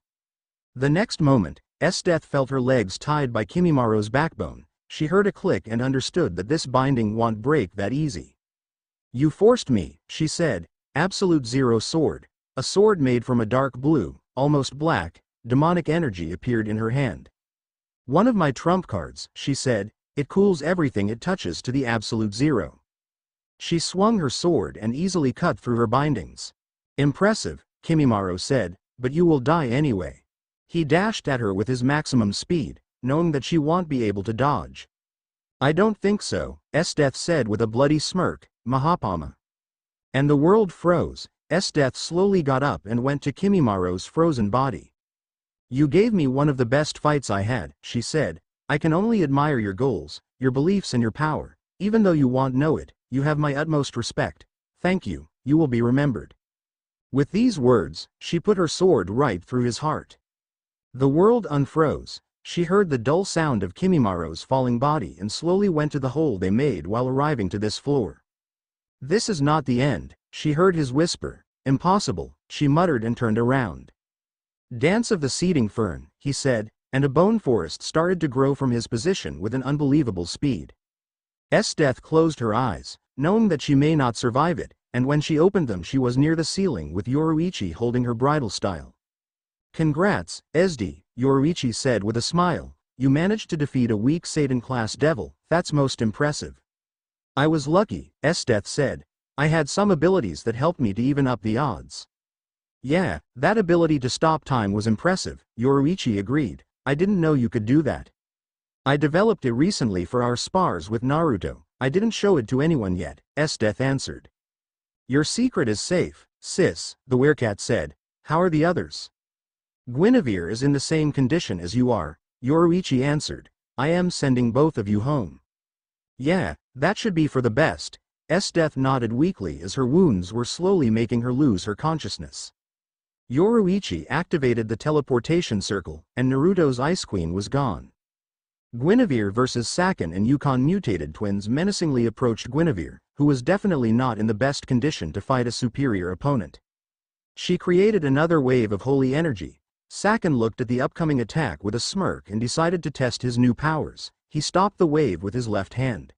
A: The next moment, Esdeath felt her legs tied by Kimimaro's backbone. She heard a click and understood that this binding won't break that easy. "You forced me," she said. Absolute Zero sword. A sword made from a dark blue, almost black, demonic energy appeared in her hand. "One of my trump cards," she said. "It cools everything it touches to the absolute zero." She swung her sword and easily cut through her bindings. "Impressive," Kimimaro said, "but you will die anyway." He dashed at her with his maximum speed, knowing that she won't be able to dodge. "I don't think so," Esdeath said with a bloody smirk. "Mahapama." And the world froze. Esdeath slowly got up and went to Kimimaro's frozen body. "You gave me one of the best fights I had," she said. "I can only admire your goals, your beliefs and your power. Even though you won't know it, you have my utmost respect. Thank you, you will be remembered." With these words, she put her sword right through his heart. The world unfroze. She heard the dull sound of Kimimaro's falling body and slowly went to the hole they made while arriving to this floor. "This is not the end," she heard his whisper. "Impossible," she muttered and turned around. "Dance of the Seeding Fern," he said, and a bone forest started to grow from his position with an unbelievable speed. Esdeath closed her eyes, knowing that she may not survive it, and when she opened them she was near the ceiling with Yoruichi holding her bridal style. "Congrats, Esdi," Yoruichi said with a smile. "You managed to defeat a weak Satan-class devil, that's most impressive." "I was lucky," Esdeath said. "I had some abilities that helped me to even up the odds." "Yeah, that ability to stop time was impressive," Yoruichi agreed. "I didn't know you could do that." "I developed it recently for our spars with Naruto. I didn't show it to anyone yet," Esdeath answered. "Your secret is safe, sis," the werecat said. "How are the others?" "Guinevere is in the same condition as you are," Yoruichi answered. "I am sending both of you home." "Yeah, that should be for the best." Esdeath nodded weakly as her wounds were slowly making her lose her consciousness. Yoruichi activated the teleportation circle, and Naruto's Ice Queen was gone. Guinevere vs. Sakin and Yukon mutated twins menacingly approached Guinevere, who was definitely not in the best condition to fight a superior opponent. She created another wave of holy energy. Saken looked at the upcoming attack with a smirk and decided to test his new powers. He stopped the wave with his left hand.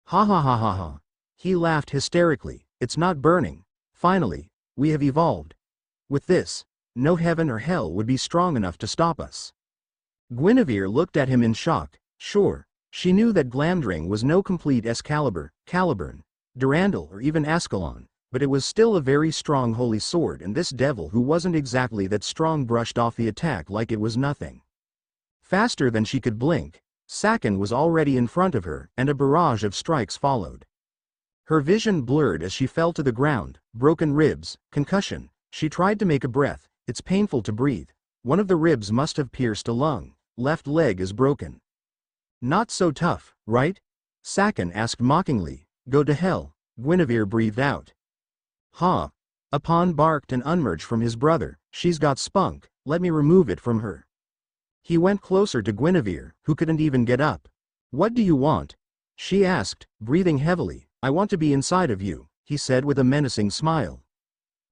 A: Ha ha ha ha ha. He laughed hysterically. It's not burning. Finally, we have evolved. With this, no heaven or hell would be strong enough to stop us. Guinevere looked at him in shock. Sure, she knew that Glamdring was no complete Excalibur, Caliburn, Durandal or even Ascalon, but it was still a very strong holy sword, and this devil who wasn't exactly that strong brushed off the attack like it was nothing. Faster than she could blink, Saken was already in front of her, and a barrage of strikes followed. Her vision blurred as she fell to the ground, broken ribs, concussion. She tried to make a breath. It's painful to breathe. One of the ribs must have pierced a lung. Left leg is broken. Not so tough, right? Saken asked mockingly. Go to hell, Guinevere breathed out. Ha! Upon barked and unmerged from his brother. She's got spunk, let me remove it from her. He went closer to Guinevere, who couldn't even get up. What do you want? She asked, breathing heavily. I want to be inside of you, he said with a menacing smile.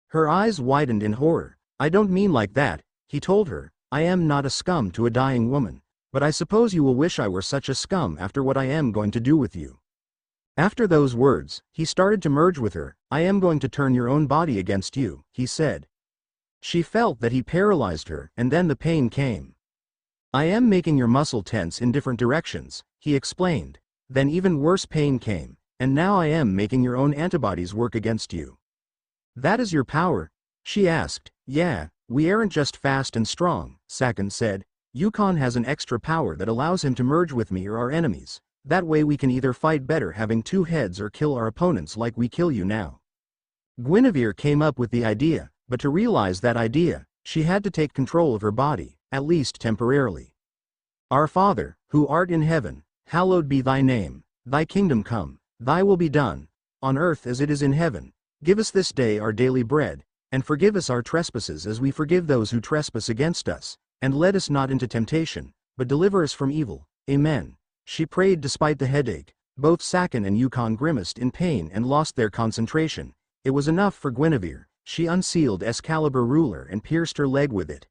A: Her eyes widened in horror. I don't mean like that, he told her. I am not a scum to a dying woman, but I suppose you will wish I were such a scum after what I am going to do with you. After those words, he started to merge with her. I am going to turn your own body against you, he said. She felt that he paralyzed her, and then the pain came. I am making your muscle tense in different directions, he explained. Then even worse pain came. And now I am making your own antibodies work against you. That is your power? She asked. Yeah, we aren't just fast and strong, Saken said. Yukon has an extra power that allows him to merge with me or our enemies. That way we can either fight better having two heads or kill our opponents like we kill you now. Guinevere came up with the idea, but to realize that idea, she had to take control of her body, at least temporarily. Our Father, who art in heaven, hallowed be thy name, thy kingdom come. Thy will be done, on earth as it is in heaven. Give us this day our daily bread, and forgive us our trespasses as we forgive those who trespass against us, and lead us not into temptation, but deliver us from evil. Amen. She prayed despite the headache. Both Saken and Yukon grimaced in pain and lost their concentration. It was enough for Guinevere. She unsealed Excalibur ruler and pierced her leg with it.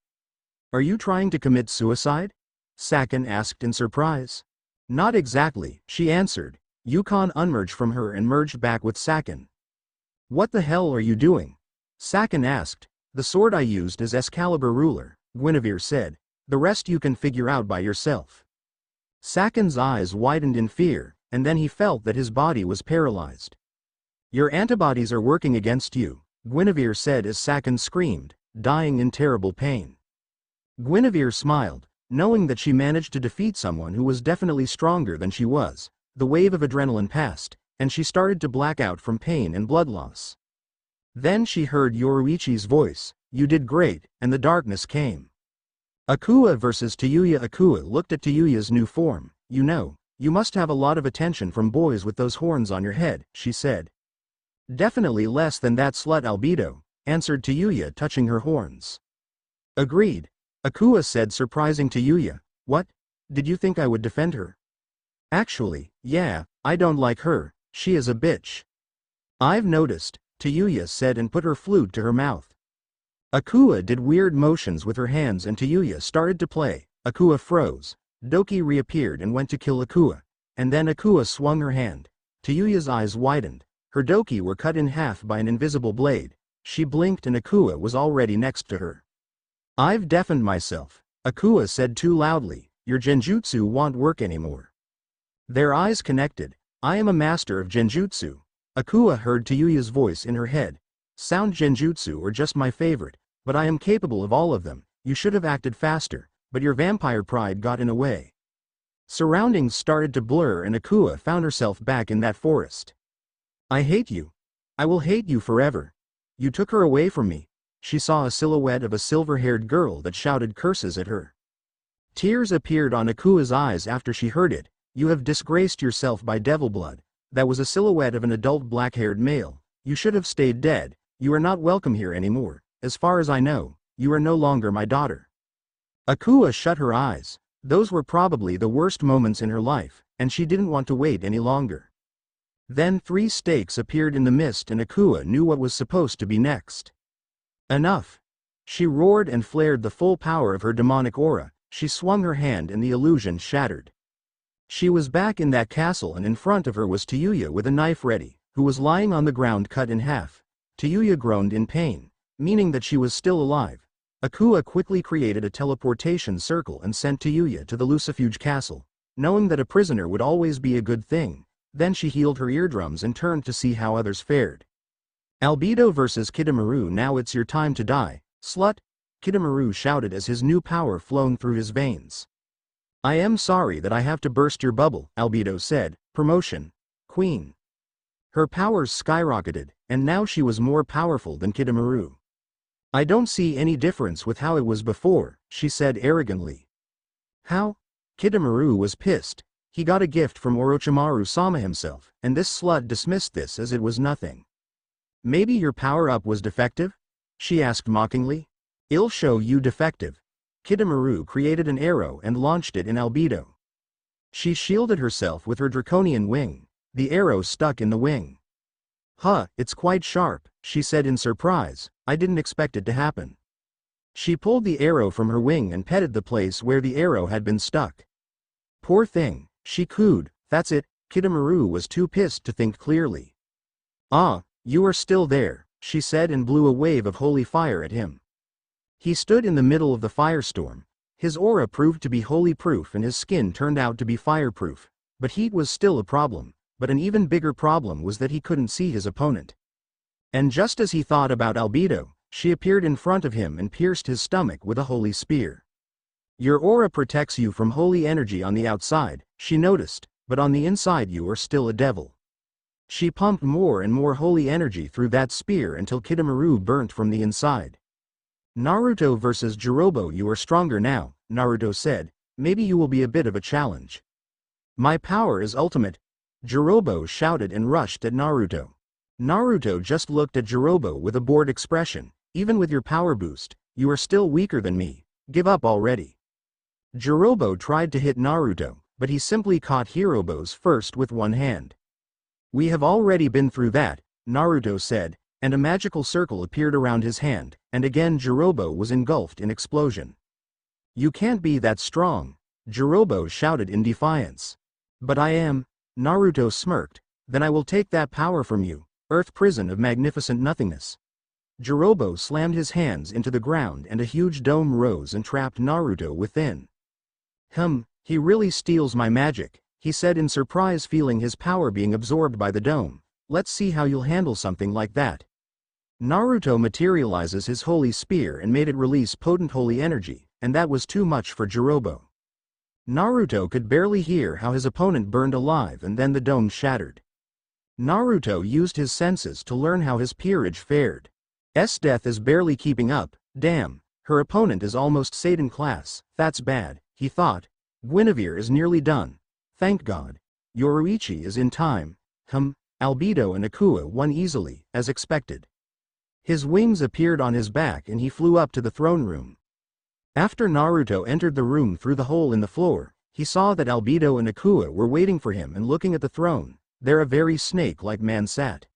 A: Are you trying to commit suicide? Saken asked in surprise. Not exactly, she answered. Yukon unmerged from her and merged back with Saken. What the hell are you doing? Saken asked. The sword I used is Excalibur ruler, Guinevere said. The rest you can figure out by yourself. Saken's eyes widened in fear, and then he felt that his body was paralyzed. Your antibodies are working against you, Guinevere said as Saken screamed, dying in terrible pain. Guinevere smiled, knowing that she managed to defeat someone who was definitely stronger than she was. The wave of adrenaline passed, and she started to black out from pain and blood loss. Then she heard Yoruichi's voice. You did great, and the darkness came. Akua versus Tayuya. Akua looked at Tayuya's new form. You know, you must have a lot of attention from boys with those horns on your head, she said. Definitely less than that slut Albedo, answered Tayuya, touching her horns. Agreed, Akua said, surprising Tayuya. What? Did you think I would defend her? Actually, yeah, I don't like her, she is a bitch. I've noticed, Tayuya said and put her flute to her mouth. Akua did weird motions with her hands and Tayuya started to play. Akua froze. Doki reappeared and went to kill Akua. And then Akua swung her hand. Tayuya's eyes widened. Her doki were cut in half by an invisible blade. She blinked and Akua was already next to her. I've deafened myself, Akua said too loudly. Your genjutsu won't work anymore. Their eyes connected. I am a master of genjutsu. Akua heard Tayuya's voice in her head. Sound genjutsu are just my favorite, but I am capable of all of them. You should have acted faster, but your vampire pride got in the way. Surroundings started to blur and Akua found herself back in that forest. I hate you. I will hate you forever. You took her away from me. She saw a silhouette of a silver-haired girl that shouted curses at her. Tears appeared on Akua's eyes after she heard it. You have disgraced yourself by devil blood. That was a silhouette of an adult black-haired male. You should have stayed dead. You are not welcome here anymore. As far as I know, you are no longer my daughter. Akua shut her eyes. Those were probably the worst moments in her life, and she didn't want to wait any longer. Then 3 stakes appeared in the mist and Akua knew what was supposed to be next. Enough. She roared and flared the full power of her demonic aura. She swung her hand and the illusion shattered. She was back in that castle, and in front of her was Tayuya with a knife ready, who was lying on the ground cut in half. Tayuya groaned in pain, meaning that she was still alive. Akua quickly created a teleportation circle and sent Tayuya to the Lucifuge castle, knowing that a prisoner would always be a good thing. Then she healed her eardrums and turned to see how others fared. Albedo versus Kidomaru. Now it's your time to die, slut, Kidomaru shouted as his new power flowed through his veins. I am sorry that I have to burst your bubble, Albedo said. Promotion. Queen. Her powers skyrocketed, and now she was more powerful than Kidomaru. I don't see any difference with how it was before, she said arrogantly. How? Kidomaru was pissed. He got a gift from Orochimaru-sama himself, and this slut dismissed this as it was nothing. Maybe your power-up was defective? She asked mockingly. I'll show you defective. Kidomaru created an arrow and launched it in Albedo. She shielded herself with her draconian wing. The arrow stuck in the wing. Huh, it's quite sharp, she said in surprise. I didn't expect it to happen. She pulled the arrow from her wing and petted the place where the arrow had been stuck. Poor thing, she cooed. That's it. Kidomaru was too pissed to think clearly. Ah, you are still there, she said and blew a wave of holy fire at him. He stood in the middle of the firestorm. His aura proved to be holy proof and his skin turned out to be fireproof. But heat was still a problem, but an even bigger problem was that he couldn't see his opponent. And just as he thought about Albedo, she appeared in front of him and pierced his stomach with a holy spear. Your aura protects you from holy energy on the outside, she noticed, but on the inside you are still a devil. She pumped more and more holy energy through that spear until Kidomaru burnt from the inside. Naruto versus Jirobo. You are stronger now, Naruto said. Maybe you will be a bit of a challenge. My power is ultimate, Jirobo shouted and rushed at Naruto. Naruto just looked at Jirobo with a bored expression. Even with your power boost, you are still weaker than me. Give up already. Jirobo tried to hit Naruto, but he simply caught Hirobo's first with one hand. We have already been through that, Naruto said, and a magical circle appeared around his hand, and again Jirobo was engulfed in explosion. You can't be that strong, Jirobo shouted in defiance. But I am, Naruto smirked. Then I will take that power from you, Earth Prison of Magnificent Nothingness. Jirobo slammed his hands into the ground and a huge dome rose and trapped Naruto within. He really steals my magic, he said in surprise, feeling his power being absorbed by the dome. Let's see how you'll handle something like that. Naruto materializes his holy spear and made it release potent holy energy, and that was too much for Jirobo. Naruto could barely hear how his opponent burned alive, and then the dome shattered. Naruto used his senses to learn how his peerage fared. Death is barely keeping up. Damn, her opponent is almost Satan class. That's bad, he thought. Guinevere is nearly done. Thank God. Yoruichi is in time. Albedo and Akua won easily, as expected. His wings appeared on his back and he flew up to the throne room. After Naruto entered the room through the hole in the floor, he saw that Albedo and Akua were waiting for him and looking at the throne. There a very snake-like man sat.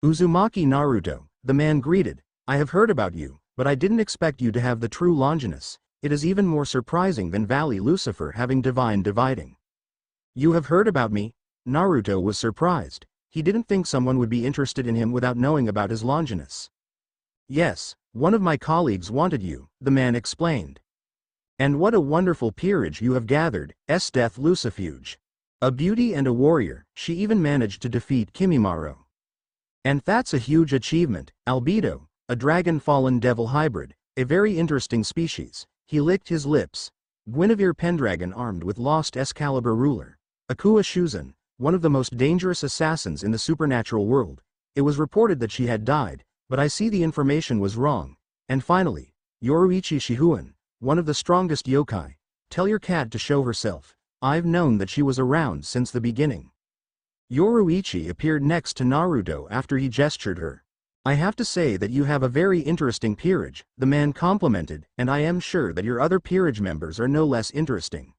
A: Uzumaki Naruto, the man greeted. I have heard about you, but I didn't expect you to have the true Longinus. It is even more surprising than Valley Lucifer having divine dividing. You have heard about me? Naruto was surprised. He didn't think someone would be interested in him without knowing about his Longinus. Yes, one of my colleagues wanted you, the man explained. And what a wonderful peerage you have gathered, Death Lucifuge. A beauty and a warrior, she even managed to defeat Kimimaro. And that's a huge achievement, Albedo, a dragon-fallen devil hybrid, a very interesting species. He licked his lips. Guinevere Pendragon armed with lost Excalibur ruler. Akua Shuzan, one of the most dangerous assassins in the supernatural world. It was reported that she had died, but I see the information was wrong. And finally, Yoruichi Shihuan, one of the strongest yokai. Tell your cat to show herself. I've known that she was around since the beginning. Yoruichi appeared next to Naruto after he gestured her. I have to say that you have a very interesting peerage, the man complimented, and I am sure that your other peerage members are no less interesting.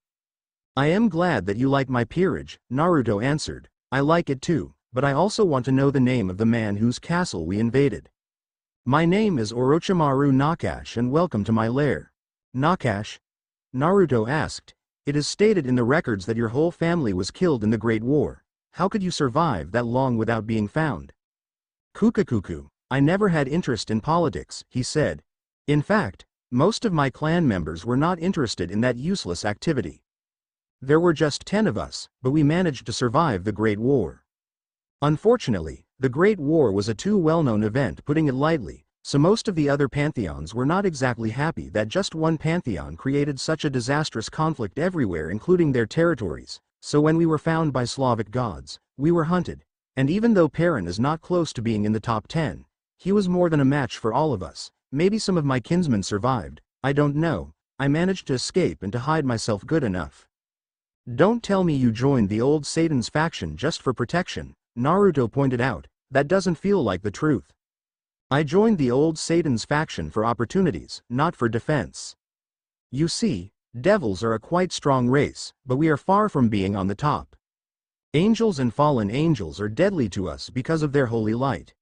A: I am glad that you like my peerage, Naruto answered. I like it too, but I also want to know the name of the man whose castle we invaded. My name is Orochimaru Nakash and welcome to my lair. Nakash? Naruto asked. It is stated in the records that your whole family was killed in the Great War. How could you survive that long without being found? Kukakuku, I never had interest in politics, he said. In fact, most of my clan members were not interested in that useless activity. There were just 10 of us, but we managed to survive the Great War. Unfortunately, the Great War was a too well-known event, putting it lightly, so most of the other pantheons were not exactly happy that just one pantheon created such a disastrous conflict everywhere, including their territories. So when we were found by Slavic gods, we were hunted, and even though Perrin is not close to being in the top 10, he was more than a match for all of us. Maybe some of my kinsmen survived, I don't know. I managed to escape and to hide myself good enough. Don't tell me you joined the old Satan's faction just for protection, Naruto pointed out. That doesn't feel like the truth. I joined the old Satan's faction for opportunities, not for defense. You see, devils are a quite strong race, but we are far from being on the top. Angels and fallen angels are deadly to us because of their holy light.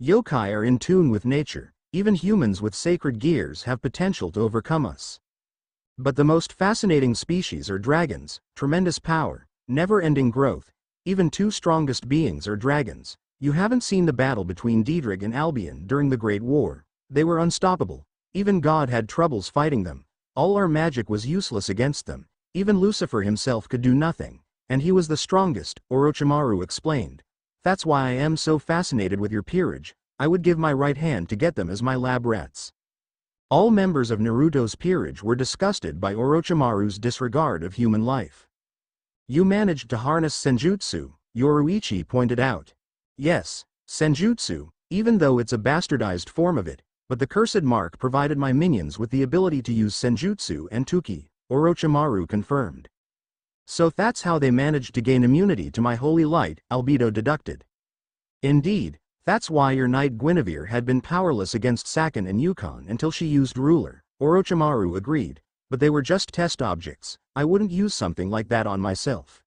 A: Yokai are in tune with nature, even humans with sacred gears have potential to overcome us. But the most fascinating species are dragons, tremendous power, never-ending growth, even two strongest beings are dragons. You haven't seen the battle between Diedrich and Albion during the Great War. They were unstoppable, even God had troubles fighting them. All our magic was useless against them, even Lucifer himself could do nothing, and he was the strongest, Orochimaru explained. That's why I am so fascinated with your peerage. I would give my right hand to get them as my lab rats. All members of Naruto's peerage were disgusted by Orochimaru's disregard of human life. You managed to harness Senjutsu, Yoruichi pointed out. Yes, Senjutsu, even though it's a bastardized form of it, but the cursed mark provided my minions with the ability to use Senjutsu and Tuki, Orochimaru confirmed. So that's how they managed to gain immunity to my holy light, Albedo deducted. Indeed, that's why your knight Guinevere had been powerless against Sakon and Yukon until she used ruler, Orochimaru agreed, but they were just test objects. I wouldn't use something like that on myself.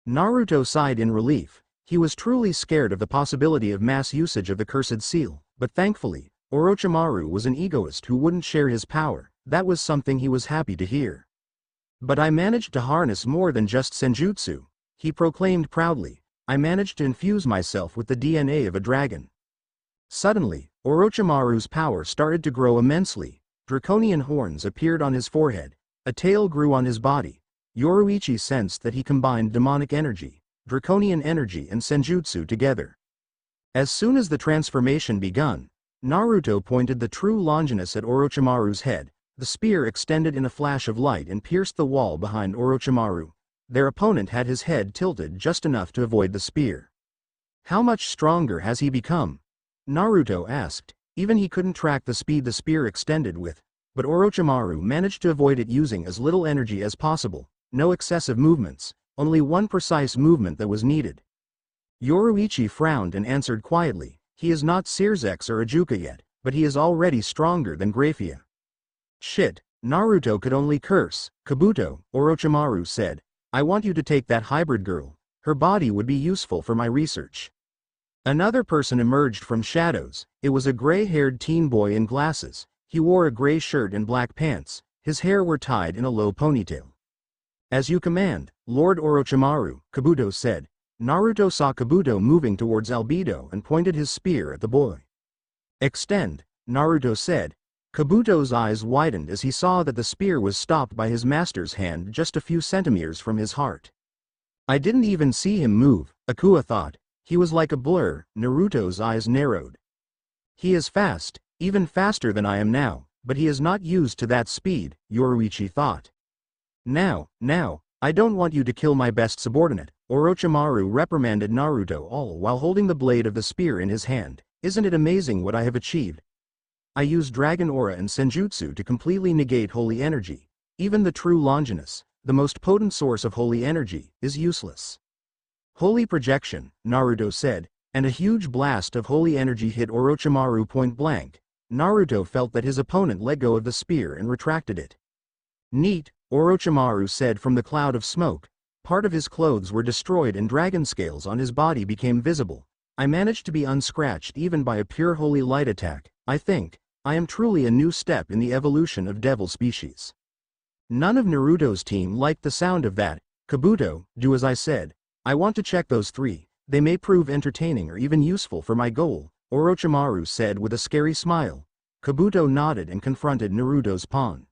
A: Naruto sighed in relief. He was truly scared of the possibility of mass usage of the cursed seal, but thankfully, Orochimaru was an egoist who wouldn't share his power. That was something he was happy to hear. But I managed to harness more than just Senjutsu, he proclaimed proudly. I managed to infuse myself with the DNA of a dragon. Suddenly, Orochimaru's power started to grow immensely. Draconian horns appeared on his forehead, a tail grew on his body. Yoruichi sensed that he combined demonic energy, draconian energy and Senjutsu together. As soon as the transformation begun, Naruto pointed the true Longinus at Orochimaru's head. The spear extended in a flash of light and pierced the wall behind Orochimaru. Their opponent had his head tilted just enough to avoid the spear. How much stronger has he become? Naruto asked. Even he couldn't track the speed the spear extended with, but Orochimaru managed to avoid it using as little energy as possible. No excessive movements, only one precise movement that was needed. Yoruichi frowned and answered quietly. He is not Searsex or Ajuka yet, but he is already stronger than Graphia. Shit, Naruto could only curse. Kabuto, Orochimaru said. I want you to take that hybrid girl. Her body would be useful for my research. Another person emerged from shadows. It was a gray-haired teen boy in glasses. He wore a gray shirt and black pants. His hair were tied in a low ponytail. As you command, Lord Orochimaru, Kabuto said. Naruto saw Kabuto moving towards Albedo and pointed his spear at the boy. Extend, Naruto said. Kabuto's eyes widened as he saw that the spear was stopped by his master's hand just a few centimeters from his heart. I didn't even see him move, Akua thought. He was like a blur. Naruto's eyes narrowed. He is fast, even faster than I am now, but he is not used to that speed, Yoruichi thought. Now, I don't want you to kill my best subordinate, Orochimaru reprimanded Naruto all while holding the blade of the spear in his hand. Isn't it amazing what I have achieved? I use Dragon Aura and Senjutsu to completely negate holy energy. Even the true Longinus, the most potent source of holy energy, is useless. Holy projection, Naruto said, and a huge blast of holy energy hit Orochimaru point blank. Naruto felt that his opponent let go of the spear and retracted it. Neat, Orochimaru said from the cloud of smoke. Part of his clothes were destroyed and dragon scales on his body became visible. I managed to be unscratched even by a pure holy light attack. I think I am truly a new step in the evolution of devil species. None of Naruto's team liked the sound of that. Kabuto, do as I said. I want to check those three. They may prove entertaining or even useful for my goal, Orochimaru said with a scary smile. Kabuto nodded and confronted Naruto's pawn.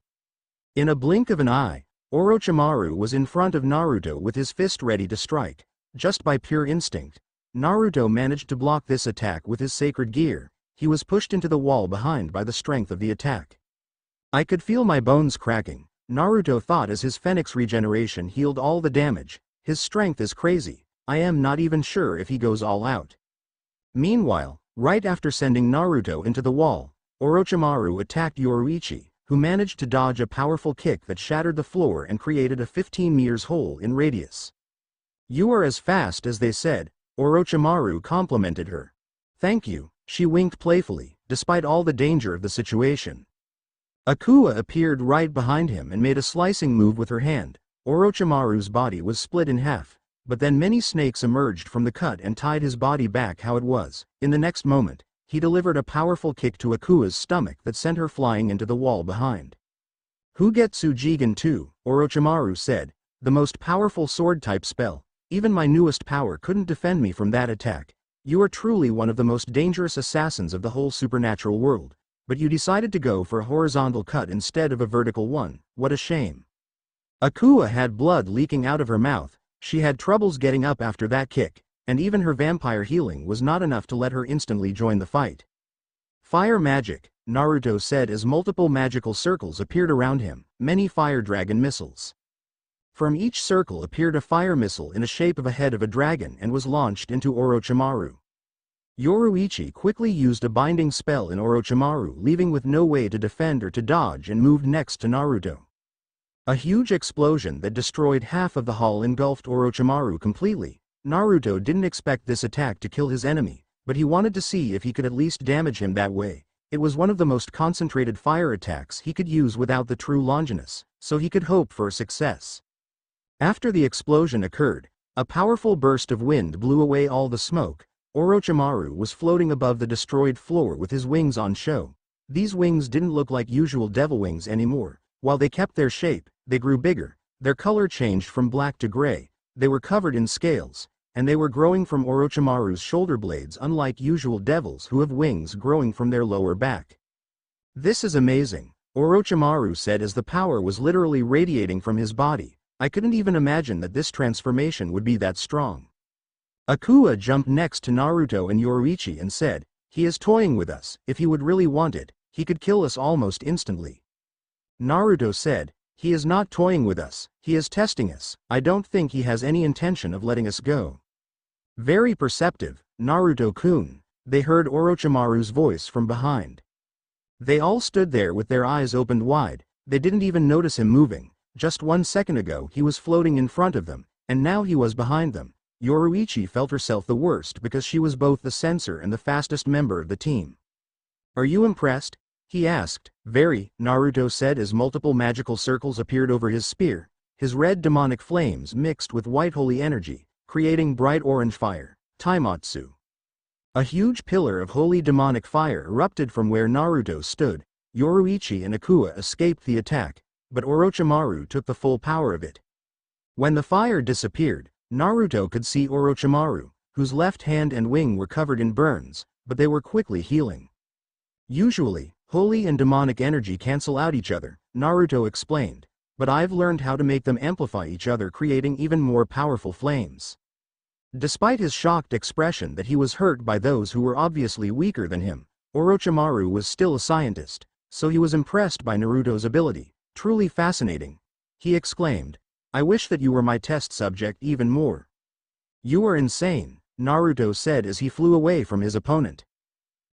A: In a blink of an eye, Orochimaru was in front of Naruto with his fist ready to strike. Just by pure instinct, Naruto managed to block this attack with his sacred gear. He was pushed into the wall behind by the strength of the attack. I could feel my bones cracking, Naruto thought as his Phoenix regeneration healed all the damage. His strength is crazy. I am not even sure if he goes all out. Meanwhile, right after sending Naruto into the wall, Orochimaru attacked Yoruichi, who managed to dodge a powerful kick that shattered the floor and created a 15 meters hole in radius. You are as fast as they said, Orochimaru complimented her. Thank you, she winked playfully, despite all the danger of the situation. Akua appeared right behind him and made a slicing move with her hand. Orochimaru's body was split in half, but then many snakes emerged from the cut and tied his body back how it was. In the next moment, he delivered a powerful kick to Akua's stomach that sent her flying into the wall behind. Hugetsu Jigen 2, Orochimaru said, the most powerful sword-type spell. Even my newest power couldn't defend me from that attack. You are truly one of the most dangerous assassins of the whole supernatural world. But you decided to go for a horizontal cut instead of a vertical one. What a shame. Akua had blood leaking out of her mouth. She had troubles getting up after that kick, and even her vampire healing was not enough to let her instantly join the fight. Fire magic, Naruto said as multiple magical circles appeared around him, many fire dragon missiles. From each circle appeared a fire missile in the shape of a head of a dragon and was launched into Orochimaru. Yoruichi quickly used a binding spell in Orochimaru, leaving with no way to defend or to dodge, and moved next to Naruto. A huge explosion that destroyed half of the hall engulfed Orochimaru completely. Naruto didn't expect this attack to kill his enemy, but he wanted to see if he could at least damage him that way. It was one of the most concentrated fire attacks he could use without the true Longinus, so he could hope for success. After the explosion occurred, a powerful burst of wind blew away all the smoke. Orochimaru was floating above the destroyed floor with his wings on show. These wings didn't look like usual devil wings anymore. While they kept their shape, they grew bigger. Their color changed from black to gray. They were covered in scales, and they were growing from Orochimaru's shoulder blades, unlike usual devils who have wings growing from their lower back. This is amazing, Orochimaru said as the power was literally radiating from his body. I couldn't even imagine that this transformation would be that strong. Akua jumped next to Naruto and Yoruichi and said, he is toying with us. If he would really want it, he could kill us almost instantly. Naruto said, he is not toying with us, he is testing us. I don't think he has any intention of letting us go. Very perceptive, Naruto-kun, they heard Orochimaru's voice from behind. They all stood there with their eyes opened wide. They didn't even notice him moving. Just 1 second ago he was floating in front of them, and now he was behind them. Yoruichi felt herself the worst because she was both the censor and the fastest member of the team. Are you impressed? He asked. Very, Naruto said as multiple magical circles appeared over his spear. His red demonic flames mixed with white holy energy, creating bright orange fire. Taimatsu. A huge pillar of holy demonic fire erupted from where Naruto stood. Yoruichi and Akua escaped the attack, but Orochimaru took the full power of it. When the fire disappeared, Naruto could see Orochimaru, whose left hand and wing were covered in burns, but they were quickly healing. Usually, holy and demonic energy cancel out each other, Naruto explained, but I've learned how to make them amplify each other, creating even more powerful flames. Despite his shocked expression that he was hurt by those who were obviously weaker than him, Orochimaru was still a scientist, so he was impressed by Naruto's ability. Truly fascinating, he exclaimed. I wish that you were my test subject even more. You are insane, Naruto said as he flew away from his opponent.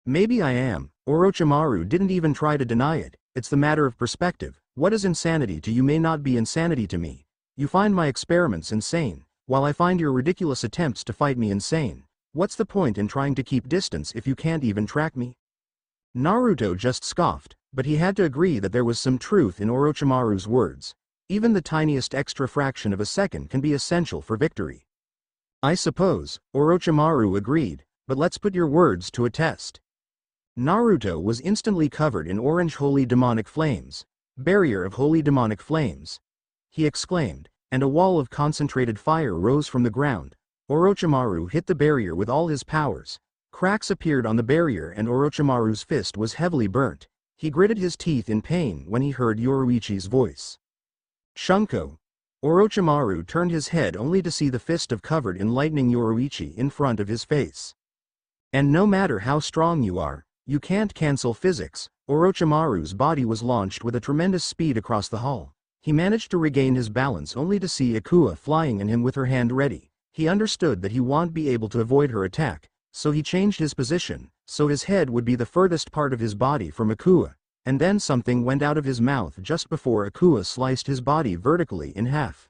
A: Maybe I am, Orochimaru didn't even try to deny it. It's the matter of perspective. What is insanity to you may not be insanity to me. You find my experiments insane, while I find your ridiculous attempts to fight me insane. What's the point in trying to keep distance if you can't even track me? Naruto just scoffed, but he had to agree that there was some truth in Orochimaru's words. Even the tiniest extra fraction of a second can be essential for victory. I suppose, Orochimaru agreed, but let's put your words to a test. Naruto was instantly covered in orange holy demonic flames. Barrier of holy demonic flames, he exclaimed, and a wall of concentrated fire rose from the ground. Orochimaru hit the barrier with all his powers. Cracks appeared on the barrier and Orochimaru's fist was heavily burnt. He gritted his teeth in pain when he heard Yoruichi's voice. Shunko. Orochimaru turned his head only to see the fist of covered in lightning Yoruichi in front of his face. And no matter how strong you are, you can't cancel physics. Orochimaru's body was launched with a tremendous speed across the hall. He managed to regain his balance only to see Akua flying at him with her hand ready. He understood that he won't be able to avoid her attack, so he changed his position, so his head would be the furthest part of his body from Akua, and then something went out of his mouth just before Akua sliced his body vertically in half.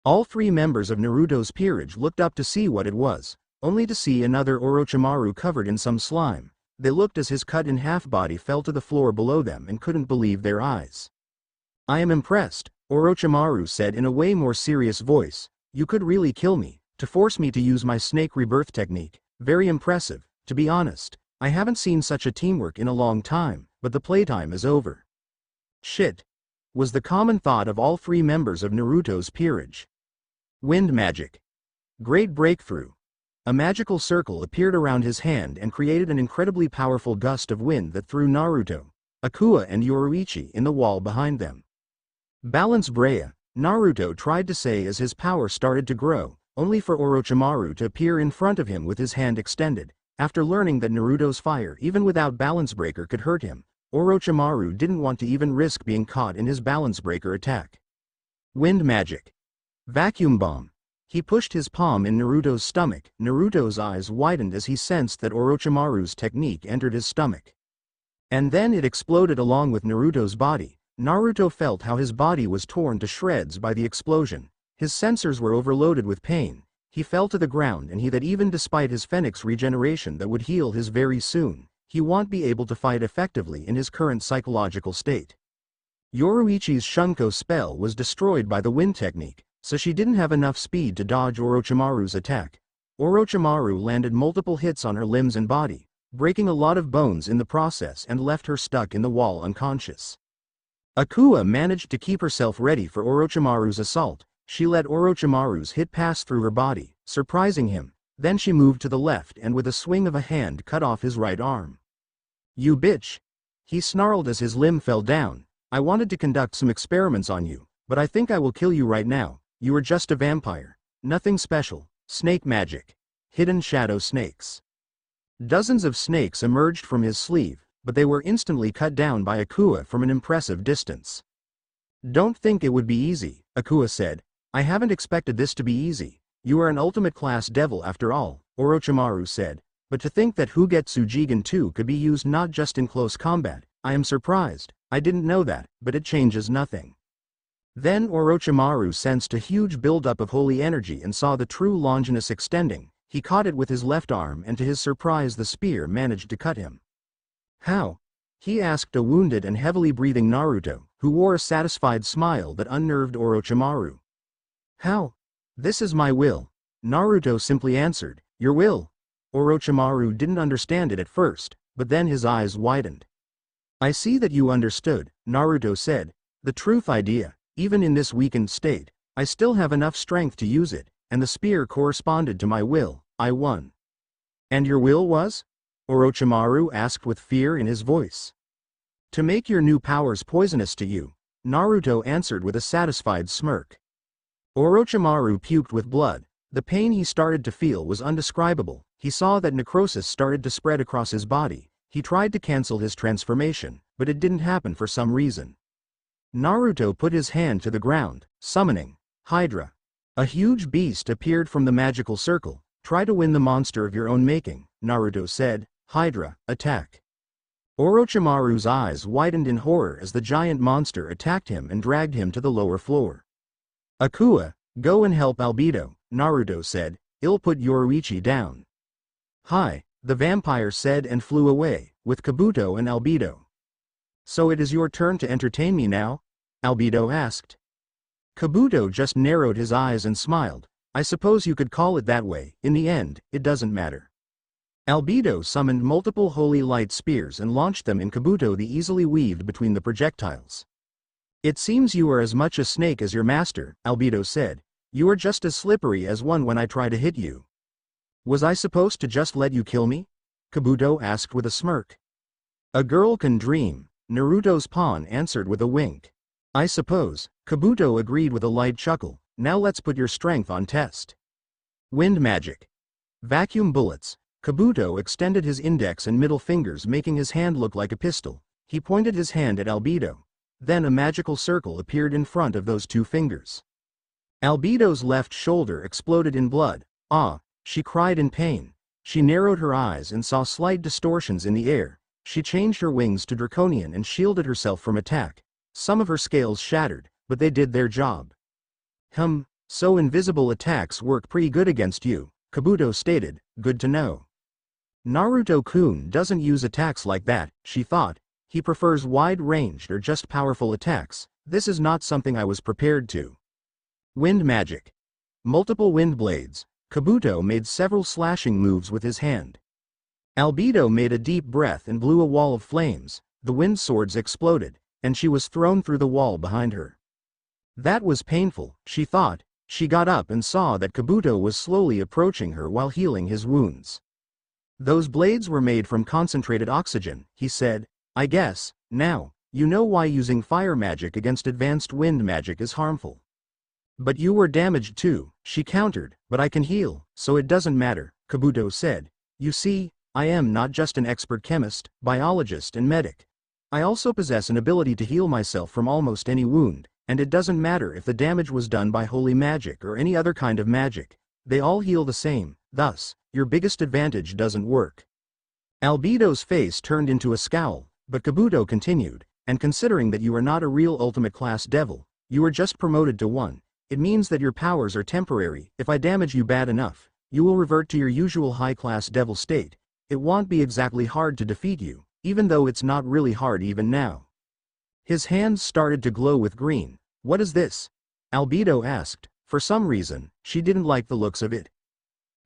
A: All three members of Naruto's peerage looked up to see what it was, only to see another Orochimaru covered in some slime. They looked as his cut-in-half body fell to the floor below them and couldn't believe their eyes. I am impressed, Orochimaru said in a way more serious voice. You could really kill me, to force me to use my snake rebirth technique. Very impressive, to be honest. I haven't seen such a teamwork in a long time, but the playtime is over. Shit, was the common thought of all three members of Naruto's peerage. Wind magic. Great breakthrough. A magical circle appeared around his hand and created an incredibly powerful gust of wind that threw Naruto, Akua and Yoruichi in the wall behind them. Balance Brea, Naruto tried to say as his power started to grow, only for Orochimaru to appear in front of him with his hand extended. After learning that Naruto's fire even without balance breaker could hurt him, Orochimaru didn't want to even risk being caught in his balance breaker attack. Wind magic. Vacuum bomb. He pushed his palm in Naruto's stomach. Naruto's eyes widened as he sensed that Orochimaru's technique entered his stomach. And then it exploded along with Naruto's body. Naruto felt how his body was torn to shreds by the explosion. His sensors were overloaded with pain. He fell to the ground and that even despite his phoenix regeneration that would heal his very soon, he won't be able to fight effectively in his current psychological state. Yoruichi's Shunko spell was destroyed by the wind technique, so she didn't have enough speed to dodge Orochimaru's attack. Orochimaru landed multiple hits on her limbs and body, breaking a lot of bones in the process and left her stuck in the wall unconscious. Akua managed to keep herself ready for Orochimaru's assault. She let Orochimaru's hit pass through her body, surprising him. Then she moved to the left and with a swing of a hand cut off his right arm. You bitch! He snarled as his limb fell down. I wanted to conduct some experiments on you, but I think I will kill you right now. You are just a vampire. Nothing special. Snake magic. Hidden shadow snakes. Dozens of snakes emerged from his sleeve, but they were instantly cut down by Akua from an impressive distance. Don't think it would be easy, Akua said. I haven't expected this to be easy. You are an ultimate class devil after all, Orochimaru said. But to think that Hugetsu Jigen 2 could be used not just in close combat, I am surprised. I didn't know that, but it changes nothing. Then Orochimaru sensed a huge buildup of holy energy and saw the true Longinus extending. He caught it with his left arm and to his surprise the spear managed to cut him. How? He asked a wounded and heavily breathing Naruto, who wore a satisfied smile that unnerved Orochimaru. How? This is my will. Naruto simply answered, your will. Orochimaru didn't understand it at first, but then his eyes widened. I see that you understood, Naruto said. The truth idea, even in this weakened state, I still have enough strength to use it, and the spear corresponded to my will. I won. And your will was? Orochimaru asked with fear in his voice. To make your new powers poisonous to you, Naruto answered with a satisfied smirk. Orochimaru puked with blood. The pain he started to feel was undescribable. He saw that necrosis started to spread across his body. He tried to cancel his transformation, but it didn't happen for some reason. Naruto put his hand to the ground, summoning Hydra. A huge beast appeared from the magical circle. Try to win the monster of your own making, Naruto said. Hydra, attack. Orochimaru's eyes widened in horror as the giant monster attacked him and dragged him to the lower floor. Akua, go and help Albedo, Naruto said. I'll put Yoruichi down. Hi, the vampire said and flew away, with Kabuto and Albedo. So it is your turn to entertain me now? Albedo asked. Kabuto just narrowed his eyes and smiled. I suppose you could call it that way. In the end, it doesn't matter. Albedo summoned multiple holy light spears and launched them in Kabuto the easily weaved between the projectiles. It seems you are as much a snake as your master, Albedo said. You are just as slippery as one when I try to hit you. Was I supposed to just let you kill me? Kabuto asked with a smirk. A girl can dream, Naruto's pawn answered with a wink. I suppose, Kabuto agreed with a light chuckle. Now let's put your strength on test. Wind magic. Vacuum bullets. Kabuto extended his index and middle fingers, making his hand look like a pistol. He pointed his hand at Albedo. Then a magical circle appeared in front of those two fingers. Albedo's left shoulder exploded in blood. Ah, she cried in pain. She narrowed her eyes and saw slight distortions in the air. She changed her wings to draconian and shielded herself from attack. Some of her scales shattered, but they did their job. So invisible attacks work pretty good against you, Kabuto stated. Good to know. Naruto-kun doesn't use attacks like that, she thought. He prefers wide-ranged or just powerful attacks. This is not something I was prepared to. Wind magic. Multiple wind blades. Kabuto made several slashing moves with his hand. Albedo made a deep breath and blew a wall of flames. The wind swords exploded, and she was thrown through the wall behind her. That was painful, she thought. She got up and saw that Kabuto was slowly approaching her while healing his wounds. Those blades were made from concentrated oxygen, he said. I guess, now, you know why using fire magic against advanced wind magic is harmful. But you were damaged too, she countered. But I can heal, so it doesn't matter, Kabuto said. You see, I am not just an expert chemist, biologist and medic. I also possess an ability to heal myself from almost any wound, and it doesn't matter if the damage was done by holy magic or any other kind of magic. They all heal the same, thus, your biggest advantage doesn't work. Albedo's face turned into a scowl, but Kabuto continued, and considering that you are not a real ultimate class devil, you are just promoted to 1. It means that your powers are temporary. If I damage you bad enough, you will revert to your usual high-class devil state. It won't be exactly hard to defeat you, even though it's not really hard even now. His hands started to glow with green. What is this? Albedo asked. For some reason, she didn't like the looks of it.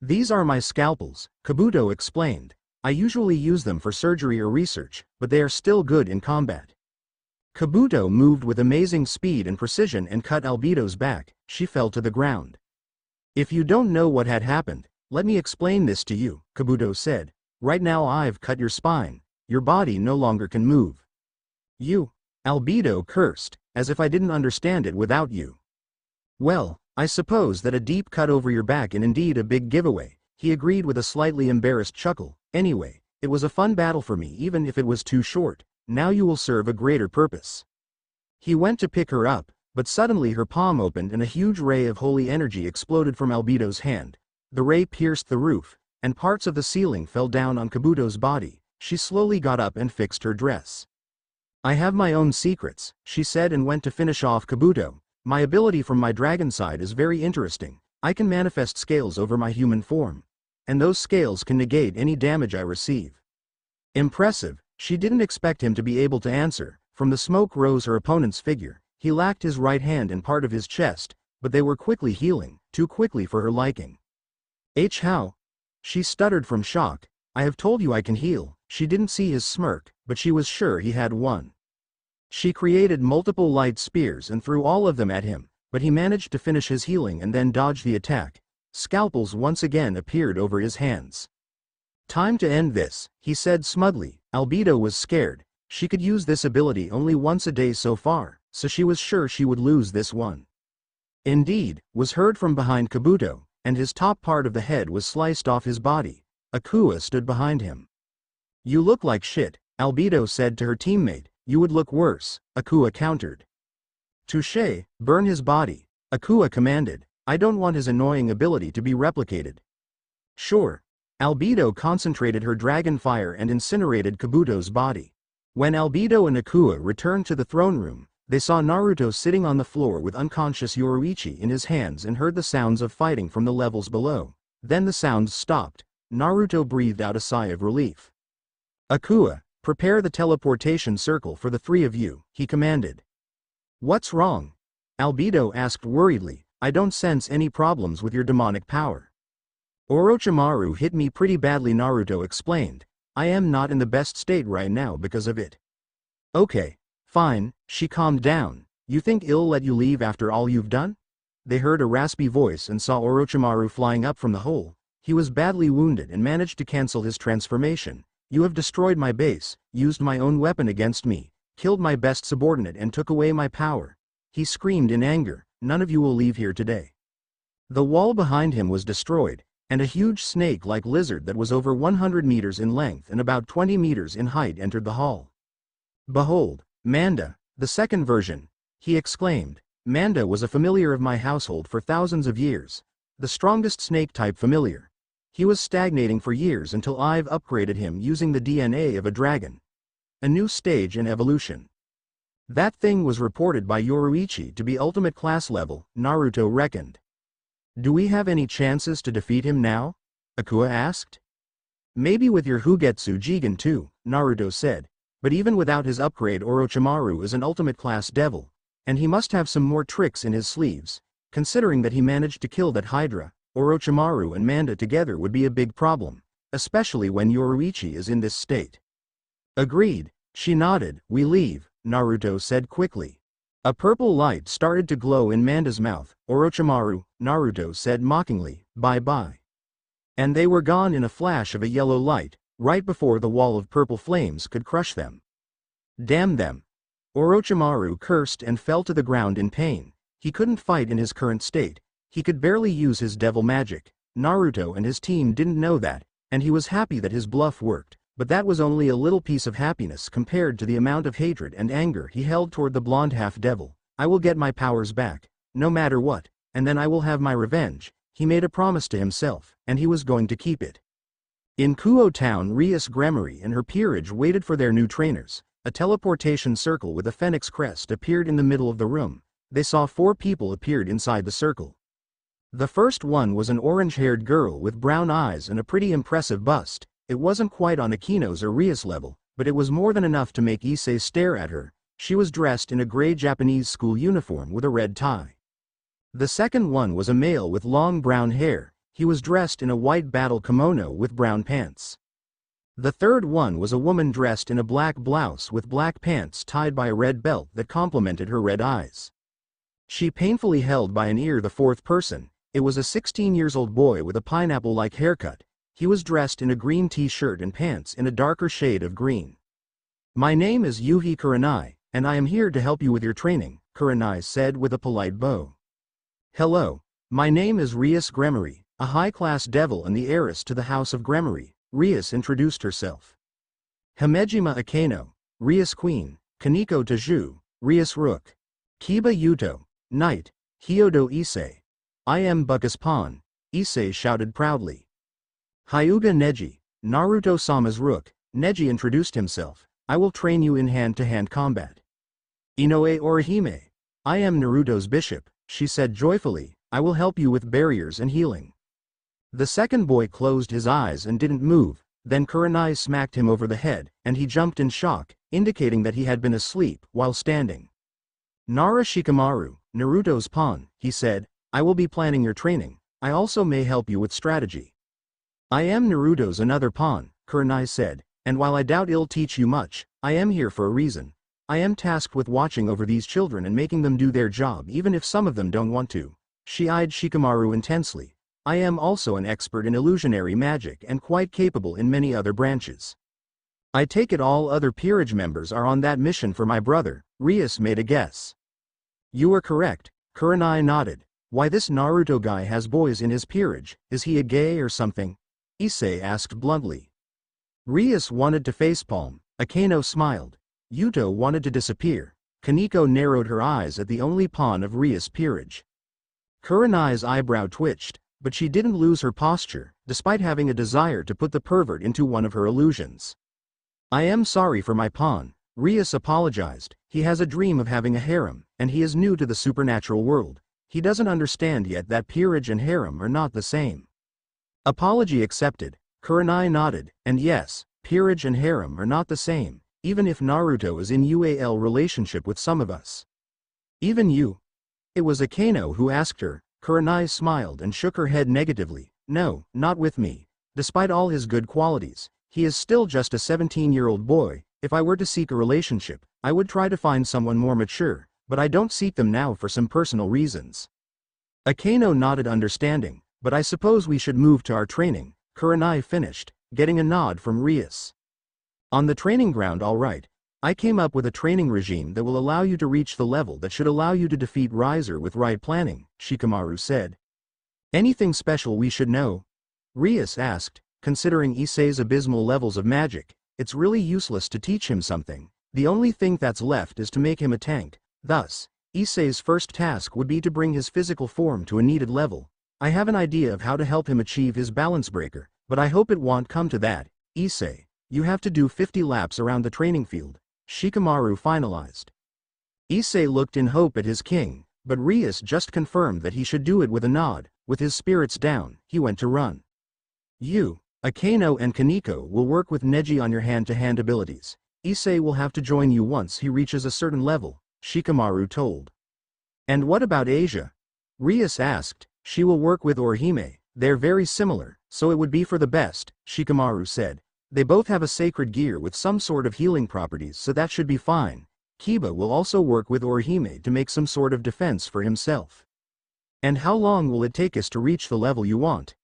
A: These are my scalpels, Kabuto explained. I usually use them for surgery or research, but they are still good in combat. Kabuto moved with amazing speed and precision and cut Albedo's back. She fell to the ground. If you don't know what had happened, let me explain this to you, Kabuto said. Right now I've cut your spine. Your body no longer can move. You, Albedo cursed, as if I didn't understand it without you. Well, I suppose that a deep cut over your back and indeed a big giveaway, he agreed with a slightly embarrassed chuckle. Anyway, it was a fun battle for me even if it was too short. Now you will serve a greater purpose. He went to pick her up, but suddenly her palm opened and a huge ray of holy energy exploded from Albedo's hand. The ray pierced the roof, and parts of the ceiling fell down on Kabuto's body. She slowly got up and fixed her dress. I have my own secrets, she said and went to finish off Kabuto. My ability from my dragon side is very interesting. I can manifest scales over my human form. And those scales can negate any damage I receive. Impressive. She didn't expect him to be able to answer. From the smoke rose her opponent's figure. He lacked his right hand and part of his chest, but they were quickly healing, too quickly for her liking. How? She stuttered from shock. I have told you I can heal. She didn't see his smirk, but she was sure he had one. She created multiple light spears and threw all of them at him, but he managed to finish his healing and then dodge the attack. Scalpels once again appeared over his hands. Time to end this, he said smugly. Albedo was scared. She could use this ability only once a day so far, so she was sure she would lose this one. Indeed, was heard from behind Kabuto, and his top part of the head was sliced off his body. Akua stood behind him. You look like shit, Albedo said to her teammate. You would look worse, Akua countered. Touché, burn his body, Akua commanded. I don't want his annoying ability to be replicated. Sure. Albedo concentrated her dragon fire and incinerated Kabuto's body. When Albedo and Akua returned to the throne room, they saw Naruto sitting on the floor with unconscious Yoruichi in his hands and heard the sounds of fighting from the levels below. Then the sounds stopped. Naruto breathed out a sigh of relief. Akua, prepare the teleportation circle for the three of you, he commanded. What's wrong? Albedo asked worriedly. I don't sense any problems with your demonic power. Orochimaru hit me pretty badly, Naruto explained. I am not in the best state right now because of it. Okay, fine, she calmed down. You think it'll let you leave after all you've done? They heard a raspy voice and saw Orochimaru flying up from the hole. He was badly wounded and managed to cancel his transformation. You have destroyed my base, used my own weapon against me, killed my best subordinate and took away my power. He screamed in anger. None of you will leave here today. The wall behind him was destroyed, and a huge snake-like lizard that was over 100 meters in length and about 20 meters in height entered the hall. Behold, Manda, the second version, he exclaimed. Manda was a familiar of my household for thousands of years. The strongest snake-type familiar. He was stagnating for years until I've upgraded him using the DNA of a dragon. A new stage in evolution. That thing was reported by Yoruichi to be ultimate class level, Naruto reckoned. Do we have any chances to defeat him now? Akua asked. Maybe with your Hugetsu Jigen too, Naruto said, but even without his upgrade Orochimaru is an ultimate class devil, and he must have some more tricks in his sleeves. Considering that he managed to kill that Hydra, Orochimaru and Manda together would be a big problem, especially when Yoruichi is in this state. Agreed, she nodded. We leave, Naruto said quickly. A purple light started to glow in Manda's mouth. Orochimaru, Naruto said mockingly, bye-bye. And they were gone in a flash of a yellow light, right before the wall of purple flames could crush them. Damn them. Orochimaru cursed and fell to the ground in pain. He couldn't fight in his current state. He could barely use his devil magic. Naruto and his team didn't know that, and he was happy that his bluff worked. But that was only a little piece of happiness compared to the amount of hatred and anger he held toward the blonde half-devil. I will get my powers back, no matter what, and then I will have my revenge. He made a promise to himself, and he was going to keep it. In Kuo Town, Rias Gremory and her peerage waited for their new trainers. A teleportation circle with a phoenix crest appeared in the middle of the room. They saw 4 people appeared inside the circle. The first one was an orange-haired girl with brown eyes and a pretty impressive bust. It wasn't quite on Akino's or Rias level, but it was more than enough to make Issei stare at her. She was dressed in a gray Japanese school uniform with a red tie. The second one was a male with long brown hair. He was dressed in a white battle kimono with brown pants. The third one was a woman dressed in a black blouse with black pants tied by a red belt that complemented her red eyes. She painfully held by an ear the fourth person. It was a 16-year-old boy with a pineapple-like haircut. He was dressed in a green t-shirt and pants in a darker shade of green. My name is Yuhi Kurenai, and I am here to help you with your training, Kurenai said with a polite bow. Hello, my name is Rias Gremory, a high-class devil and the heiress to the house of Gremory. Rias introduced herself. Himejima Akeno, Rias Queen, Kaneko Taju, Rias Rook. Kiba Yuto, Knight, Hyodo Issei. I am Buckus Pawn, Issei shouted proudly. Hyuga Neji, Naruto-sama's rook. Neji introduced himself. I will train you in hand-to-hand combat. Inoue Orihime. I am Naruto's bishop, she said joyfully. I will help you with barriers and healing. The second boy closed his eyes and didn't move. Then Kurenai smacked him over the head, and he jumped in shock, indicating that he had been asleep while standing. Nara Shikamaru, Naruto's pawn, he said. I will be planning your training. I also may help you with strategy. I am Naruto's another pawn, Kurenai said, and while I doubt it'll teach you much, I am here for a reason. I am tasked with watching over these children and making them do their job even if some of them don't want to. She eyed Shikamaru intensely. I am also an expert in illusionary magic and quite capable in many other branches. I take it all other peerage members are on that mission for my brother, Rias made a guess. You are correct, Kurenai nodded. Why this Naruto guy has boys in his peerage, is he a gay or something? Issei asked bluntly. Rias wanted to facepalm. Akeno smiled. Yuto wanted to disappear. Kaneko narrowed her eyes at the only pawn of Rias' peerage. Kurenai's eyebrow twitched, but she didn't lose her posture, despite having a desire to put the pervert into one of her illusions. I am sorry for my pawn, Rias apologized. He has a dream of having a harem, and he is new to the supernatural world. He doesn't understand yet that peerage and harem are not the same. Apology accepted, Kurenai nodded, and yes, peerage and harem are not the same, even if Naruto is in UAL relationship with some of us. Even you? It was Akeno who asked her. Kurenai smiled and shook her head negatively. No, not with me. Despite all his good qualities, he is still just a 17-year-old boy. If I were to seek a relationship, I would try to find someone more mature, but I don't seek them now for some personal reasons. Akeno nodded understanding, but I suppose we should move to our training, Kurenai finished, getting a nod from Rias. On the training ground, all right. I came up with a training regime that will allow you to reach the level that should allow you to defeat Riser with right planning, Shikamaru said. Anything special we should know? Rias asked. Considering Issei's abysmal levels of magic, it's really useless to teach him something. The only thing that's left is to make him a tank. Thus, Issei's first task would be to bring his physical form to a needed level. I have an idea of how to help him achieve his balance breaker, but I hope it won't come to that. Issei, you have to do 50 laps around the training field, Shikamaru finalized. Issei looked in hope at his king, but Rias just confirmed that he should do it with a nod. With his spirits down, he went to run. You, Akeno and Kaneko will work with Neji on your hand-to-hand abilities. Issei will have to join you once he reaches a certain level, Shikamaru told. And what about Asia? Rias asked. She will work with Orihime. They're very similar, so it would be for the best, Shikamaru said. They both have a sacred gear with some sort of healing properties, so that should be fine. Kiba will also work with Orihime to make some sort of defense for himself. And how long will it take us to reach the level you want?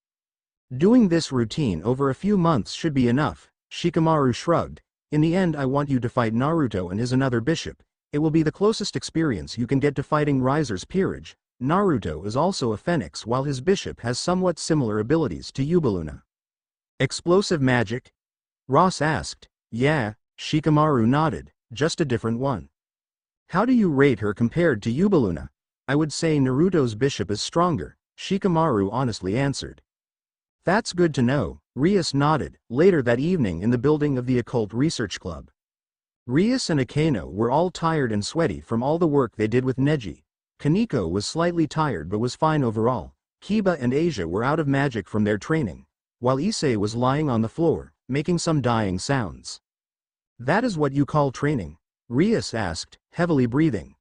A: Doing this routine over a few months should be enough, Shikamaru shrugged. In the end, I want you to fight Naruto and his another bishop. It will be the closest experience you can get to fighting Riser's peerage. Naruto is also a phoenix while his bishop has somewhat similar abilities to Yubaluna. Explosive magic? Ross asked. Yeah, Shikamaru nodded, just a different one. How do you rate her compared to Yubaluna? I would say Naruto's bishop is stronger, Shikamaru honestly answered. That's good to know, Rias nodded. Later that evening in the building of the Occult Research Club. Rias and Akeno were all tired and sweaty from all the work they did with Neji. Kaneko was slightly tired but was fine overall. Kiba and Asia were out of magic from their training, while Issei was lying on the floor, making some dying sounds. That is what you call training? Rias asked, heavily breathing.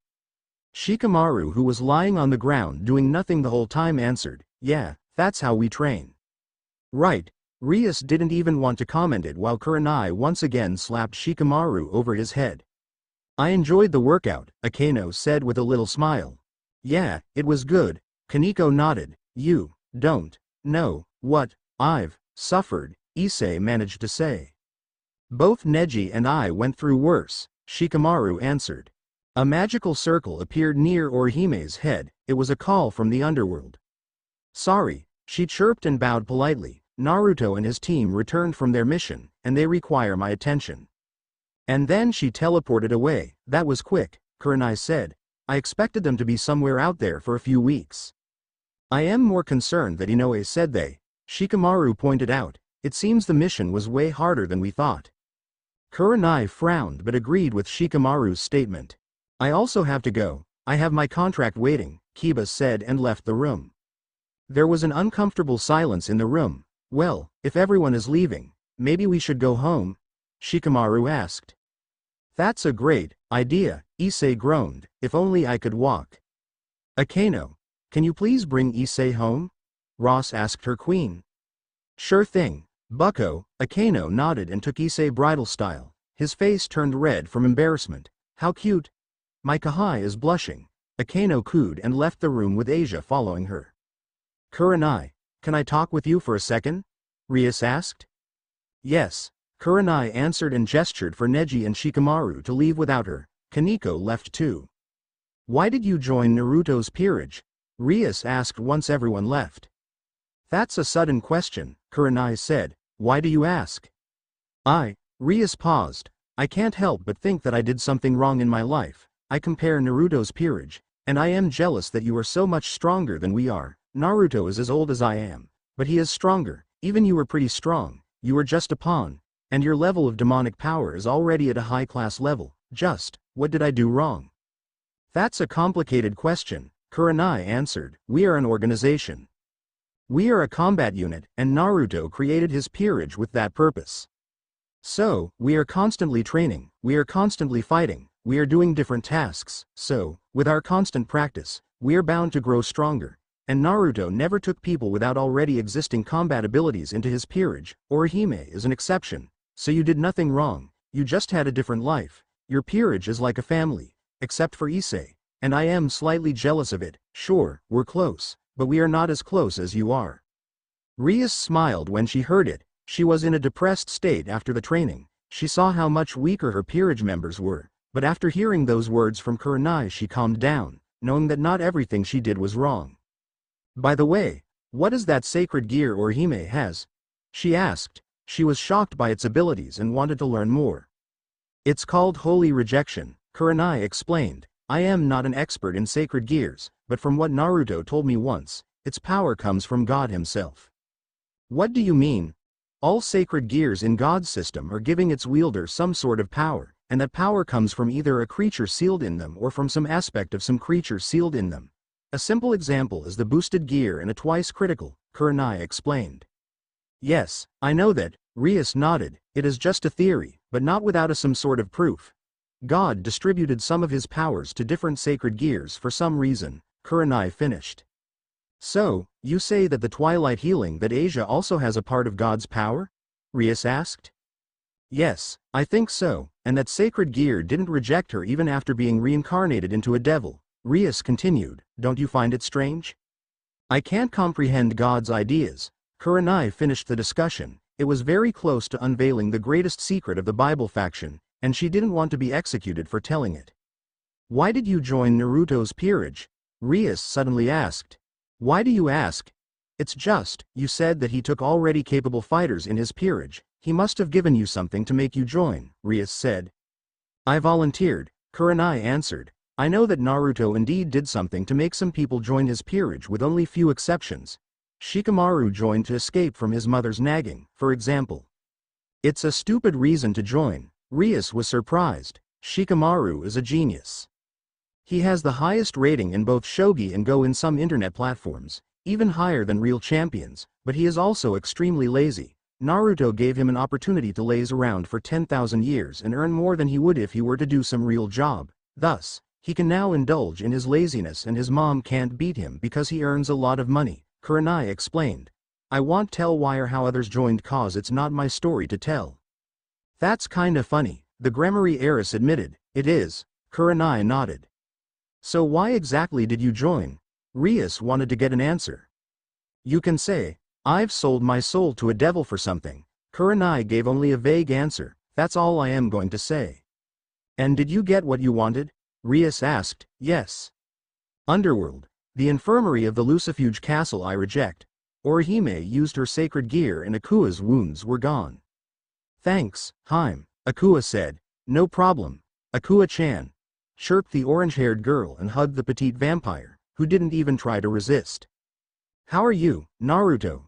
A: Shikamaru, who was lying on the ground doing nothing the whole time, answered, yeah, that's how we train. Right. Rias didn't even want to comment it while Kurenai once again slapped Shikamaru over his head. I enjoyed the workout, Akeno said with a little smile. Yeah, it was good, Kaneko nodded. You don't know what I've suffered, Issei managed to say. Both Neji and I went through worse, Shikamaru answered. A magical circle appeared near Orihime's head. It was a call from the underworld. Sorry, she chirped and bowed politely. Naruto and his team returned from their mission, and they require my attention. And then she teleported away. That was quick, Kurenai said. I expected them to be somewhere out there for a few weeks. I am more concerned that Inoue said they. Shikamaru pointed out. It seems the mission was way harder than we thought. Kurenai frowned but agreed with Shikamaru's statement. I also have to go. I have my contract waiting, Kiba said and left the room. There was an uncomfortable silence in the room. Well, if everyone is leaving, maybe we should go home? Shikamaru asked. That's a great idea, Issei groaned. If only I could walk. Akeno, can you please bring Issei home? Ross asked her queen. Sure thing, bucko, Akeno nodded and took Issei bridal style. His face turned red from embarrassment. How cute. My Kahai is blushing. Akeno cooed and left the room with Asia following her. Kurenai, can I talk with you for a second? Rias asked. Yes, Kurenai answered and gestured for Neji and Shikamaru to leave without her. Kaneko left too. Why did you join Naruto's peerage? Rias asked once everyone left. That's a sudden question, Kurenai said. Why do you ask? Rias paused. I can't help but think that I did something wrong in my life. I compare Naruto's peerage, and I am jealous that you are so much stronger than we are. Naruto is as old as I am, but he is stronger. Even you are pretty strong. You are just a pawn, and your level of demonic power is already at a high-class level. Just, what did I do wrong? That's a complicated question, Kurenai answered. We are an organization. We are a combat unit, and Naruto created his peerage with that purpose. So, we are constantly training, we are constantly fighting, we are doing different tasks, so, with our constant practice, we are bound to grow stronger. and Naruto never took people without already existing combat abilities into his peerage. Orihime is an exception. So you did nothing wrong, you just had a different life. Your peerage is like a family, except for Issei, and I am slightly jealous of it. Sure, we're close, but we are not as close as you are. Rias smiled when she heard it. She was in a depressed state after the training. She saw how much weaker her peerage members were, but after hearing those words from Kurenai she calmed down, knowing that not everything she did was wrong. By the way, what is that sacred gear Orihime has? She asked. She was shocked by its abilities and wanted to learn more. It's called Holy Rejection, Kurenai explained. I am not an expert in sacred gears, but from what Naruto told me once, its power comes from God himself. What do you mean? All sacred gears in God's system are giving its wielder some sort of power, and that power comes from either a creature sealed in them or from some aspect of some creature sealed in them. A simple example is the boosted gear and a twice critical, Kurenai explained. Yes, I know that, Rias nodded. It is just a theory, but not without some sort of proof. God distributed some of his powers to different sacred gears for some reason, Kurenai finished. So, you say that the twilight healing that Asia also has a part of God's power? Rias asked. Yes, I think so, and that sacred gear didn't reject her even after being reincarnated into a devil, Rias continued. Don't you find it strange? I can't comprehend God's ideas. Kurenai finished the discussion. It was very close to unveiling the greatest secret of the Bible faction, and she didn't want to be executed for telling it. Why did you join Naruto's peerage? Rias suddenly asked. Why do you ask? It's just, you said that he took already capable fighters in his peerage. He must have given you something to make you join, Rias said. I volunteered, Kurenai answered. I know that Naruto indeed did something to make some people join his peerage with only few exceptions. Shikamaru joined to escape from his mother's nagging, for example. It's a stupid reason to join. Rias was surprised. Shikamaru is a genius. He has the highest rating in both shogi and go in some internet platforms, even higher than real champions, but he is also extremely lazy. Naruto gave him an opportunity to laze around for 10,000 years and earn more than he would if he were to do some real job. Thus, he can now indulge in his laziness and his mom can't beat him because he earns a lot of money, Kurenai explained. I won't tell why or how others joined cause it's not my story to tell. That's kinda funny, the Gremory heiress admitted. It is, Kurenai nodded. So why exactly did you join? Rias wanted to get an answer. You can say, I've sold my soul to a devil for something. Kurenai gave only a vague answer. That's all I am going to say. And did you get what you wanted? Rias asked. Yes. Underworld. The infirmary of the Lucifuge castle I reject. Orihime used her sacred gear and Akua's wounds were gone. Thanks, Haim, Akua said. No problem, Akua-chan, chirped the orange-haired girl and hugged the petite vampire, who didn't even try to resist. How are you, Naruto?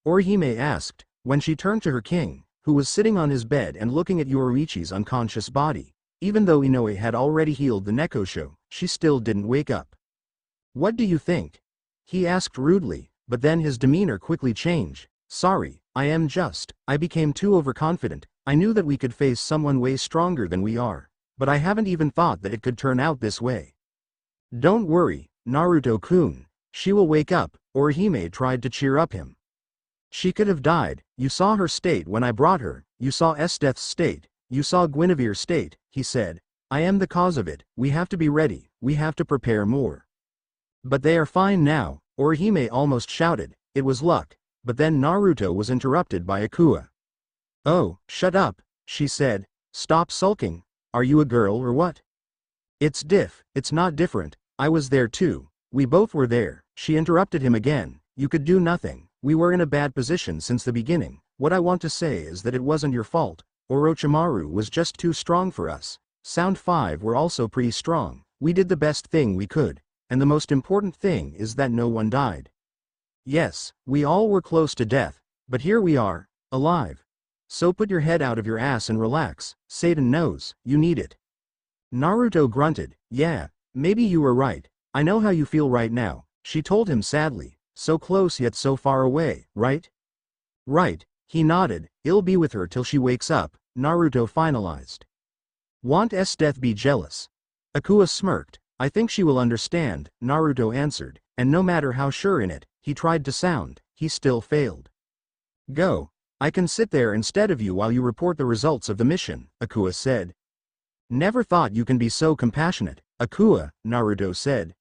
A: Orihime asked, when she turned to her king, who was sitting on his bed and looking at Yoruichi's unconscious body. Even though Inoue had already healed the Nekosho, she still didn't wake up. What do you think? He asked rudely, but then his demeanor quickly changed. Sorry, I became too overconfident. I knew that we could face someone way stronger than we are, but I haven't even thought that it could turn out this way. Don't worry, Naruto-kun, she will wake up, Orihime tried to cheer up him. She could have died. You saw her state when I brought her, you saw Esdeath's state, you saw Guinevere's state, he said. I am the cause of it, we have to be ready, we have to prepare more. But they are fine now, Orihime almost shouted. It was luck, but then Naruto was interrupted by Akua. Oh, shut up, she said. Stop sulking. Are you a girl or what? It's not different, I was there too, we both were there. She interrupted him again. You could do nothing, we were in a bad position since the beginning. What I want to say is that it wasn't your fault. Orochimaru was just too strong for us. Sound 5 were also pretty strong. We did the best thing we could, and the most important thing is that no one died. Yes, we all were close to death, but here we are, alive. So put your head out of your ass and relax, Satan knows, you need it. Naruto grunted. Yeah, maybe you were right. I know how you feel right now, she told him sadly. So close yet so far away, right? Right, he nodded. I'll be with her till she wakes up, Naruto finalized. Want Esdeath be jealous? Akua smirked. I think she will understand, Naruto answered, and no matter how sure in it he tried to sound, he still failed. Go. I can sit there instead of you while you report the results of the mission, Akua said. Never thought you can be so compassionate, Akua, Naruto said.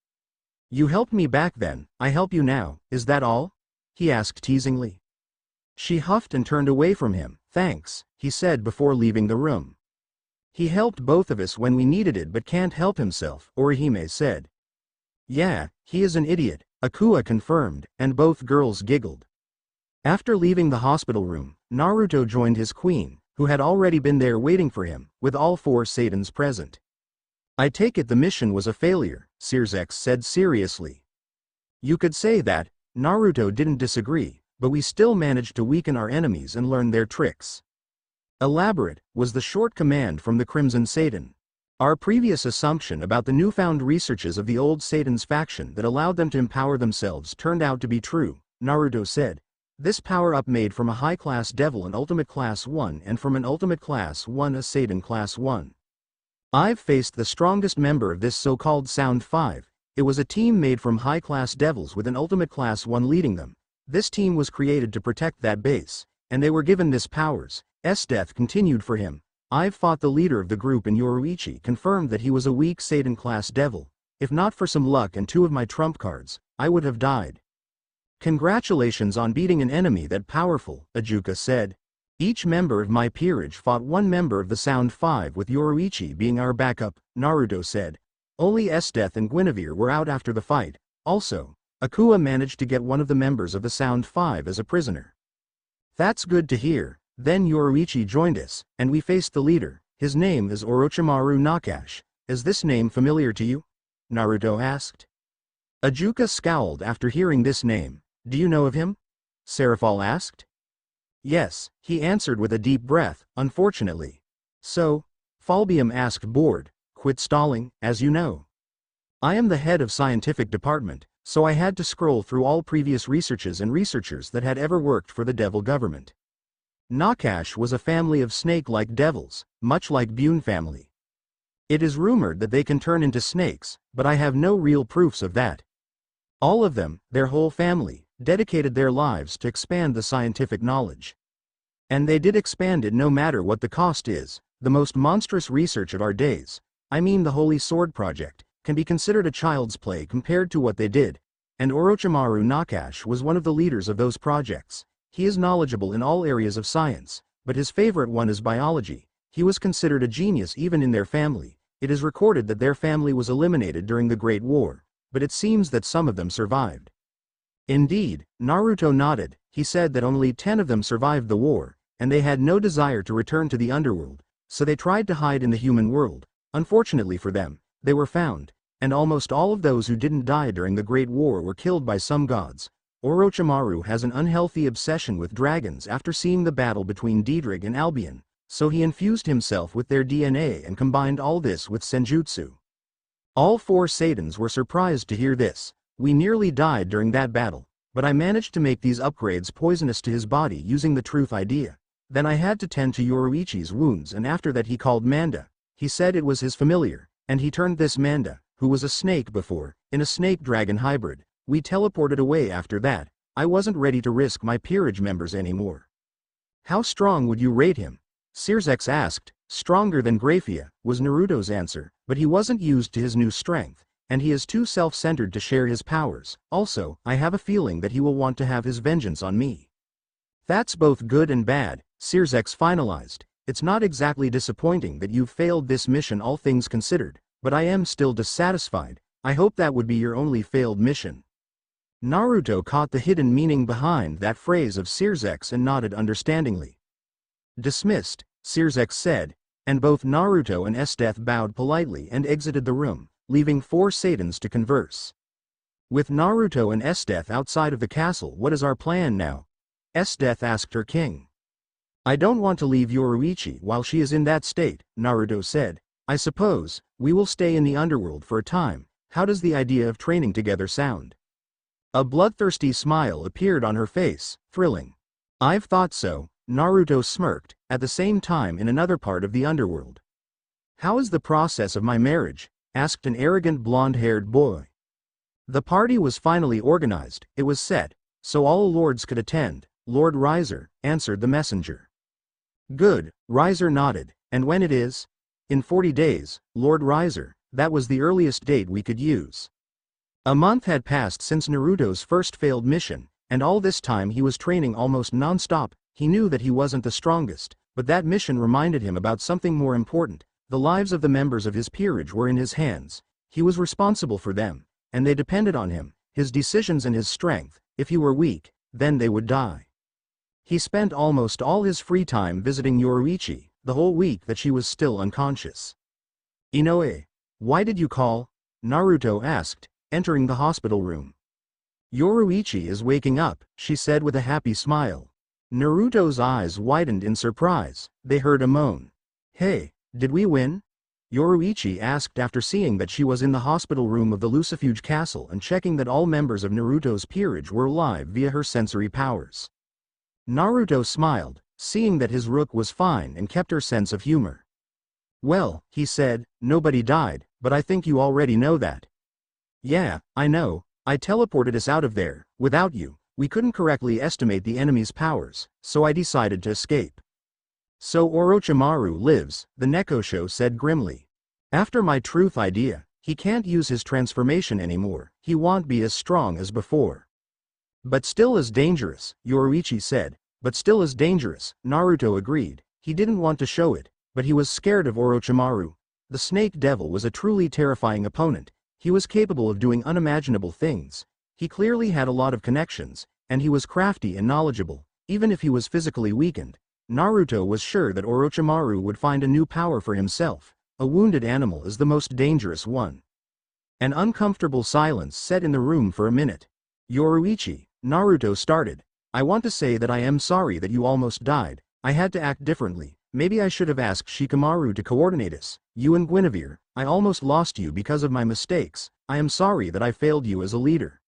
A: You helped me back then, I help you now, is that all? He asked teasingly. She huffed and turned away from him. Thanks, he said before leaving the room. He helped both of us when we needed it but can't help himself, Orihime said. Yeah, he is an idiot, Akua confirmed, and both girls giggled. After leaving the hospital room, Naruto joined his queen, who had already been there waiting for him, with all 4 Saiyans present. I take it the mission was a failure, Scorched said seriously. You could say that, Naruto didn't disagree, but we still managed to weaken our enemies and learn their tricks. Elaborate, was the short command from the Crimson Satan. Our previous assumption about the newfound researches of the old Satan's faction that allowed them to empower themselves turned out to be true, Naruto said. This power-up made from a high-class devil an ultimate class 1 and from an ultimate class 1 a Satan class 1. I've faced the strongest member of this so-called Sound 5, it was a team made from high-class devils with an ultimate class 1 leading them. This team was created to protect that base, and they were given this powers. Death continued for him. I've fought the leader of the group in Yoruichi confirmed that he was a weak Satan class devil. If not for some luck and 2 of my trump cards, I would have died. Congratulations on beating an enemy that powerful, Ajuka said. Each member of my peerage fought 1 member of the Sound 5 with Yoruichi being our backup, Naruto said. Only Death and Guinevere were out after the fight. Also, Akua managed to get one of the members of the Sound 5 as a prisoner. That's good to hear. Then Yoruichi joined us, and we faced the leader. His name is Orochimaru Nakash. Is this name familiar to you? Naruto asked. Ajuka scowled after hearing this name. Do you know of him? Serafal asked. Yes, he answered with a deep breath, unfortunately. So? Falbium asked bored. Quit stalling, as you know. I am the head of scientific department, so I had to scroll through all previous researches and researchers that had ever worked for the devil government. Nakash was a family of snake-like devils, much like Bune family. It is rumored that they can turn into snakes, but I have no real proofs of that. All of them, their whole family, dedicated their lives to expand the scientific knowledge. And they did expand it no matter what the cost is. The most monstrous research of our days, I mean the Holy Sword Project, can be considered a child's play compared to what they did, and Orochimaru Nakash was one of the leaders of those projects. He is knowledgeable in all areas of science, but his favorite one is biology. He was considered a genius even in their family. It is recorded that their family was eliminated during the Great War, but it seems that some of them survived. Indeed, Naruto nodded. He said that only 10 of them survived the war, and they had no desire to return to the underworld, so they tried to hide in the human world. Unfortunately for them, they were found, and almost all of those who didn't die during the Great War were killed by some gods. Orochimaru has an unhealthy obsession with dragons after seeing the battle between Diedrich and Albion, so he infused himself with their DNA and combined all this with Senjutsu. All 4 Satans were surprised to hear this. We nearly died during that battle, but I managed to make these upgrades poisonous to his body using the truth idea. Then I had to tend to Yoruichi's wounds, and after that he called Manda. He said it was his familiar, and he turned this Manda, who was a snake before, in a snake-dragon hybrid. We teleported away after that. I wasn't ready to risk my peerage members anymore. How strong would you rate him? Scorched asked. Stronger than Graphia, was Naruto's answer, but he wasn't used to his new strength, and he is too self-centered to share his powers. Also, I have a feeling that he will want to have his vengeance on me. That's both good and bad, Scorched finalized. It's not exactly disappointing that you've failed this mission all things considered, but I am still dissatisfied. I hope that would be your only failed mission. Naruto caught the hidden meaning behind that phrase of Scorched and nodded understandingly. Dismissed, Scorched said, and both Naruto and Death bowed politely and exited the room, leaving 4 Satans to converse. With Naruto and Death outside of the castle, what is our plan now? Death asked her king. I don't want to leave Yoruichi while she is in that state, Naruto said. I suppose, we will stay in the underworld for a time. How does the idea of training together sound? A bloodthirsty smile appeared on her face, thrilling. I've thought so, Naruto smirked, at the same time in another part of the underworld. How is the process of my marriage? asked an arrogant blonde-haired boy. The party was finally organized, it was set, so all lords could attend. Lord Riser, answered the messenger. Good, Riser nodded, and when it is? In 40 days, Lord Riser, that was the earliest date we could use. A month had passed since Naruto's first failed mission, and all this time he was training almost non-stop. He knew that he wasn't the strongest, but that mission reminded him about something more important. The lives of the members of his peerage were in his hands. He was responsible for them, and they depended on him, his decisions and his strength. If he were weak, then they would die. He spent almost all his free time visiting Yoruichi, the whole week that she was still unconscious. Inoue, why did you call? Naruto asked, entering the hospital room. Yoruichi is waking up, she said with a happy smile. Naruto's eyes widened in surprise. They heard a moan. Hey, did we win? Yoruichi asked after seeing that she was in the hospital room of the Lucifuge Castle and checking that all members of Naruto's peerage were alive via her sensory powers. Naruto smiled, seeing that his rook was fine and kept her sense of humor. Well, he said, nobody died, but I think you already know that. Yeah, I know, I teleported us out of there. Without you, we couldn't correctly estimate the enemy's powers, so I decided to escape. So Orochimaru lives, the Nekosho said grimly. After my truth idea, he can't use his transformation anymore, he won't be as strong as before. But still as dangerous, Yoruichi said. But still as dangerous, Naruto agreed. He didn't want to show it, but he was scared of Orochimaru. The Snake Devil was a truly terrifying opponent. He was capable of doing unimaginable things. He clearly had a lot of connections, and he was crafty and knowledgeable. Even if he was physically weakened, Naruto was sure that Orochimaru would find a new power for himself. A wounded animal is the most dangerous one. An uncomfortable silence set in the room for a minute. Yoruichi, Naruto started. I want to say that I am sorry that you almost died. I had to act differently. Maybe I should have asked Shikamaru to coordinate us. You and Guinevere, I almost lost you because of my mistakes. I am sorry that I failed you as a leader.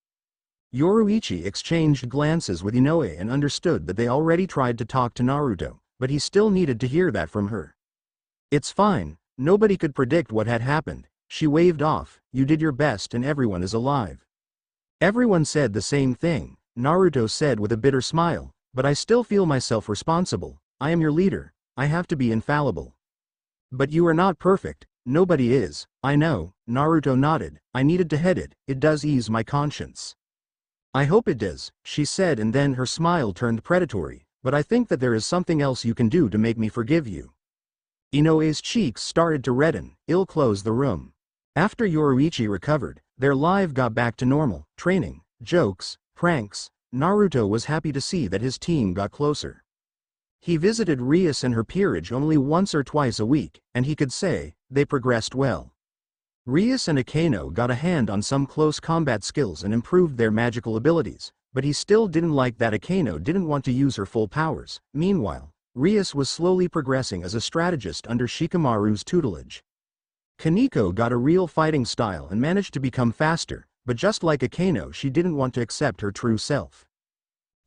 A: Yoruichi exchanged glances with Inoue and understood that they already tried to talk to Naruto, but he still needed to hear that from her. It's fine, nobody could predict what had happened. She waved off. You did your best and everyone is alive. Everyone said the same thing, Naruto said with a bitter smile, but I still feel myself responsible. I am your leader, I have to be infallible. But you are not perfect, nobody is, I know, Naruto nodded. I needed to head it, it does ease my conscience. I hope it does, she said, and then her smile turned predatory, but I think that there is something else you can do to make me forgive you. Inoue's cheeks started to redden. I'll close the room. After Yoruichi recovered, their life got back to normal. Training, jokes, pranks. Naruto was happy to see that his team got closer. He visited Rias and her peerage only once or twice a week, and he could say, they progressed well. Rias and Akeno got a hand on some close combat skills and improved their magical abilities, but he still didn't like that Akeno didn't want to use her full powers. Meanwhile, Rias was slowly progressing as a strategist under Shikamaru's tutelage. Kaneko got a real fighting style and managed to become faster, but just like Akeno, she didn't want to accept her true self.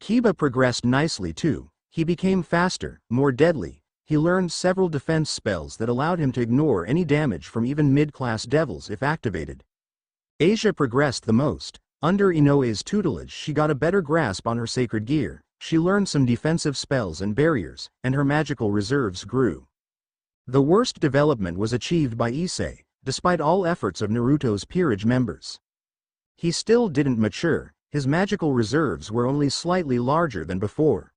A: Kiba progressed nicely too. He became faster, more deadly. He learned several defense spells that allowed him to ignore any damage from even mid-class devils if activated. Asia progressed the most. Under Inoue's tutelage, she got a better grasp on her sacred gear. She learned some defensive spells and barriers, and her magical reserves grew. The worst development was achieved by Issei, despite all efforts of Naruto's peerage members. He still didn't mature. His magical reserves were only slightly larger than before.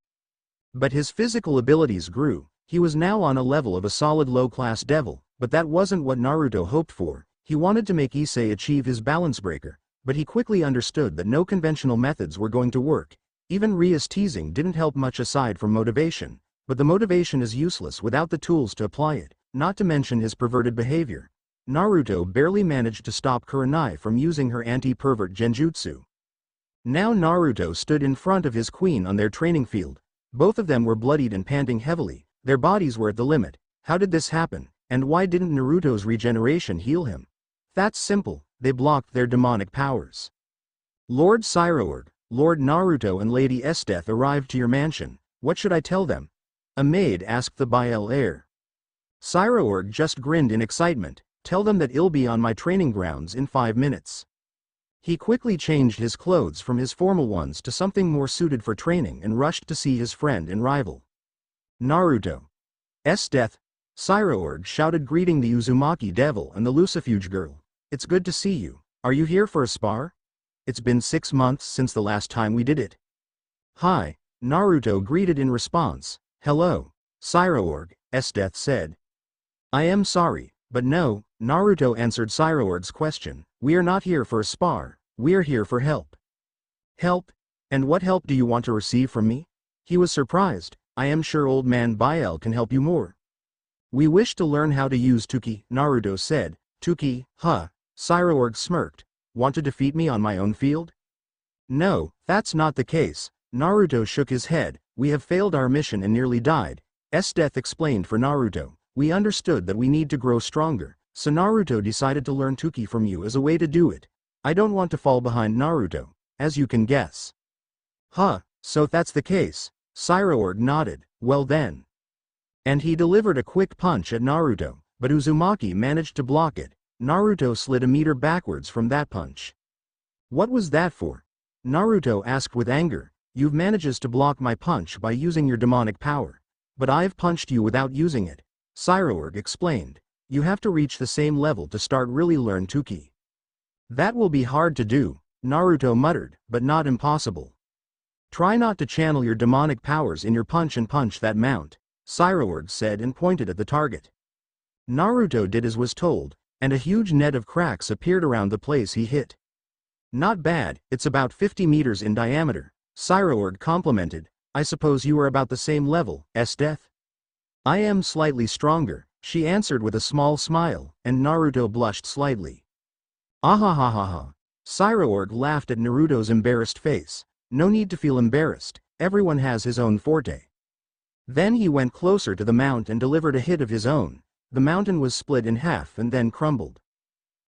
A: But his physical abilities grew. He was now on a level of a solid low-class devil, but that wasn't what Naruto hoped for. He wanted to make Issei achieve his balance breaker, but he quickly understood that no conventional methods were going to work. Even Rias' teasing didn't help much aside from motivation, but the motivation is useless without the tools to apply it, not to mention his perverted behavior. Naruto barely managed to stop Kurenai from using her anti-pervert genjutsu. Now Naruto stood in front of his queen on their training field. Both of them were bloodied and panting heavily. Their bodies were at the limit. How did this happen, and why didn't Naruto's regeneration heal him? That's simple, they blocked their demonic powers. Lord Cyroorg, Lord Naruto and Lady Estheth arrived to your mansion. What should I tell them? A maid asked the Bael heir. Cyroorg just grinned in excitement. Tell them that I'll be on my training grounds in 5 minutes. He quickly changed his clothes from his formal ones to something more suited for training and rushed to see his friend and rival. Naruto's death. Scorched shouted, greeting the Uzumaki devil and the Lucifuge girl. It's good to see you. Are you here for a spar? It's been 6 months since the last time we did it. Hi, Naruto greeted in response. Hello, Scorched's death said. I am sorry, but no, Naruto answered Scorched's question. We are not here for a spar, we are here for help. Help? And what help do you want to receive from me? He was surprised. I am sure old man Biel can help you more. We wish to learn how to use Tuki, Naruto said. Tuki, huh? Scorched smirked. Want to defeat me on my own field? No, that's not the case. Naruto shook his head. We have failed our mission and nearly died. Death explained for Naruto. We understood that we need to grow stronger, so Naruto decided to learn Tuki from you as a way to do it. I don't want to fall behind Naruto, as you can guess. Huh, so that's the case. Scorched nodded. Well then. And he delivered a quick punch at Naruto, but Uzumaki managed to block it. Naruto slid a meter backwards from that punch. What was that for? Naruto asked with anger. You've managed to block my punch by using your demonic power. But I've punched you without using it. Scorched explained. You have to reach the same level to start really learn Tuki. That will be hard to do, Naruto muttered, but not impossible. Try not to channel your demonic powers in your punch and punch that mount, Scorched said and pointed at the target. Naruto did as was told, and a huge net of cracks appeared around the place he hit. Not bad, it's about 50 meters in diameter, Scorched complimented. I suppose you are about the same level, death? I am slightly stronger, she answered with a small smile, and Naruto blushed slightly. Ahahaha. Scorched laughed at Naruto's embarrassed face. No need to feel embarrassed, everyone has his own forte. Then he went closer to the mount and delivered a hit of his own. The mountain was split in half and then crumbled.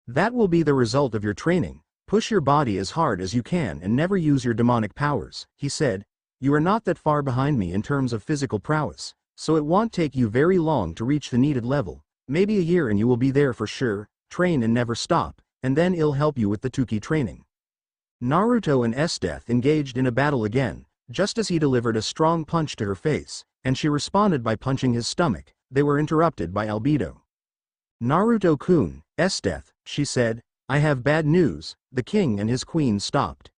A: That will be the result of your training. Push your body as hard as you can and never use your demonic powers, he said. You are not that far behind me in terms of physical prowess, so it won't take you very long to reach the needed level. Maybe a year and you will be there for sure. Train and never stop, and then it'll help you with the Tuki training. Naruto and death engaged in a battle again, just as he delivered a strong punch to her face, and she responded by punching his stomach. They were interrupted by Albedo. Naruto-kun, death, she said, I have bad news. The king and his queen stopped.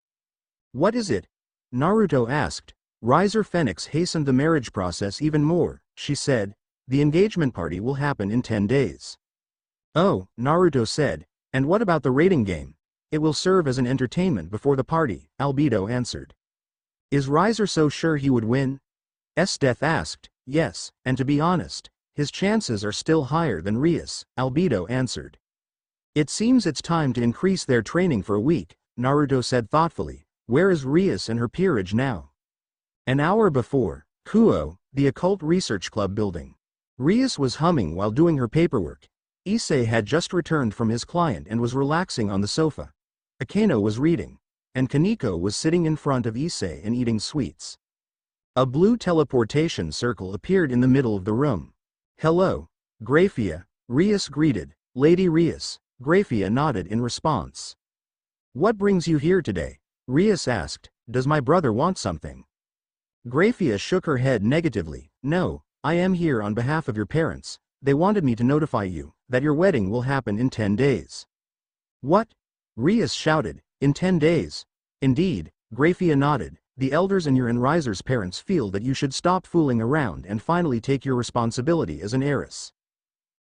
A: What is it? Naruto asked. Riser Phoenix hastened the marriage process even more, she said. The engagement party will happen in 10 days. Oh, Naruto said, and what about the rating game? It will serve as an entertainment before the party, Albedo answered. Is Riser so sure he would win? Death asked. Yes, and to be honest, his chances are still higher than Rias, Albedo answered. It seems it's time to increase their training for a week, Naruto said thoughtfully. Where is Rias and her peerage now? An hour before, Kuo, the occult research club building. Rias was humming while doing her paperwork. Issei had just returned from his client and was relaxing on the sofa. Akeno was reading, and Kaneko was sitting in front of Issei and eating sweets. A blue teleportation circle appeared in the middle of the room. Hello, Graphia, Rias greeted. Lady Rias, Graphia nodded in response. What brings you here today? Rias asked. Does my brother want something? Graphia shook her head negatively. No, I am here on behalf of your parents. They wanted me to notify you that your wedding will happen in 10 days. What? Rias shouted. In 10 days? Indeed, Graphia nodded. The elders and your and Riser's parents feel that you should stop fooling around and finally take your responsibility as an heiress.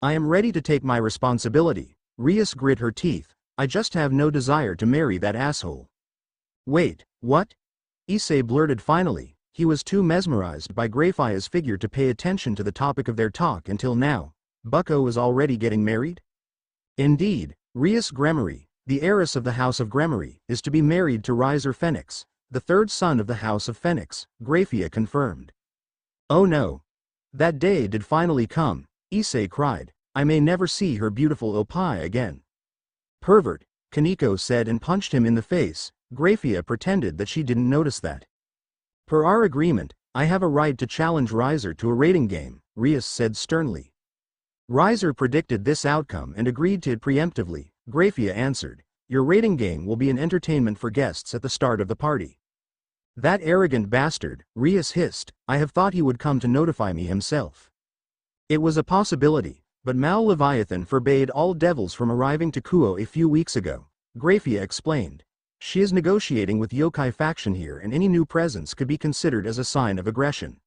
A: I am ready to take my responsibility. Rias grit her teeth. I just have no desire to marry that asshole. Wait, what? Issei blurted finally. He was too mesmerized by Graphia's figure to pay attention to the topic of their talk until now. Bucko was already getting married? Indeed, Rias Gremory, the heiress of the House of Gremory, is to be married to Riser Phoenix, the third son of the House of Phoenix, Graphia confirmed. Oh no. That day did finally come, Issei cried. I may never see her beautiful Oppai again. Pervert, Kaneko said and punched him in the face. Graphia pretended that she didn't notice that. Per our agreement, I have a right to challenge Riser to a rating game, Rias said sternly. Riser predicted this outcome and agreed to it preemptively. Grafia answered, "Your rating game will be an entertainment for guests at the start of the party." "That arrogant bastard," Rias hissed, "I have thought he would come to notify me himself." It was a possibility, but Mal Leviathan forbade all devils from arriving to Kuo a few weeks ago, Grafia explained. "She is negotiating with yokai faction here and any new presence could be considered as a sign of aggression."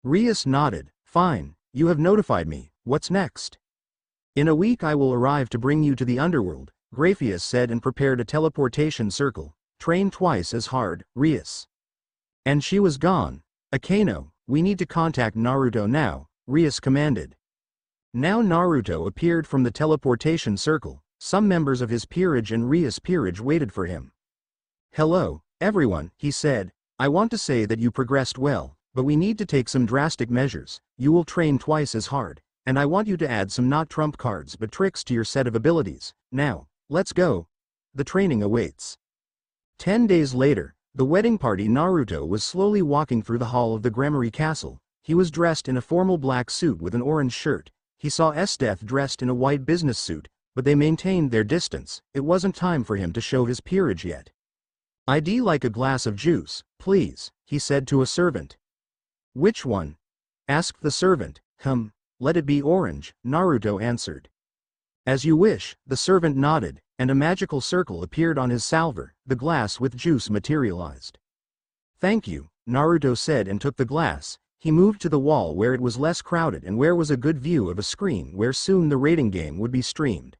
A: Rias nodded. "Fine, you have notified me, what's next?" "In a week I will arrive to bring you to the underworld," Grafia said and prepared a teleportation circle. "Train twice as hard, Rias." And she was gone. "Akano, we need to contact Naruto now," Rias commanded. Now Naruto appeared from the teleportation circle. Some members of his peerage and Rias' peerage waited for him. "Hello, everyone," he said. "I want to say that you progressed well, but we need to take some drastic measures. You will train twice as hard, and I want you to add some not trump cards but tricks to your set of abilities. Now, let's go. The training awaits." 10 days later, the wedding party. Naruto was slowly walking through the hall of the Gremory castle. He was dressed in a formal black suit with an orange shirt. He saw Esteth dressed in a white business suit, but they maintained their distance. It wasn't time for him to show his peerage yet. "I'd like a glass of juice, please," he said to a servant. "Which one?" asked the servant. Let it be orange," Naruto answered. "As you wish," the servant nodded, and a magical circle appeared on his salver. The glass with juice materialized. "Thank you," Naruto said and took the glass. He moved to the wall where it was less crowded and where was a good view of a screen where soon the rating game would be streamed.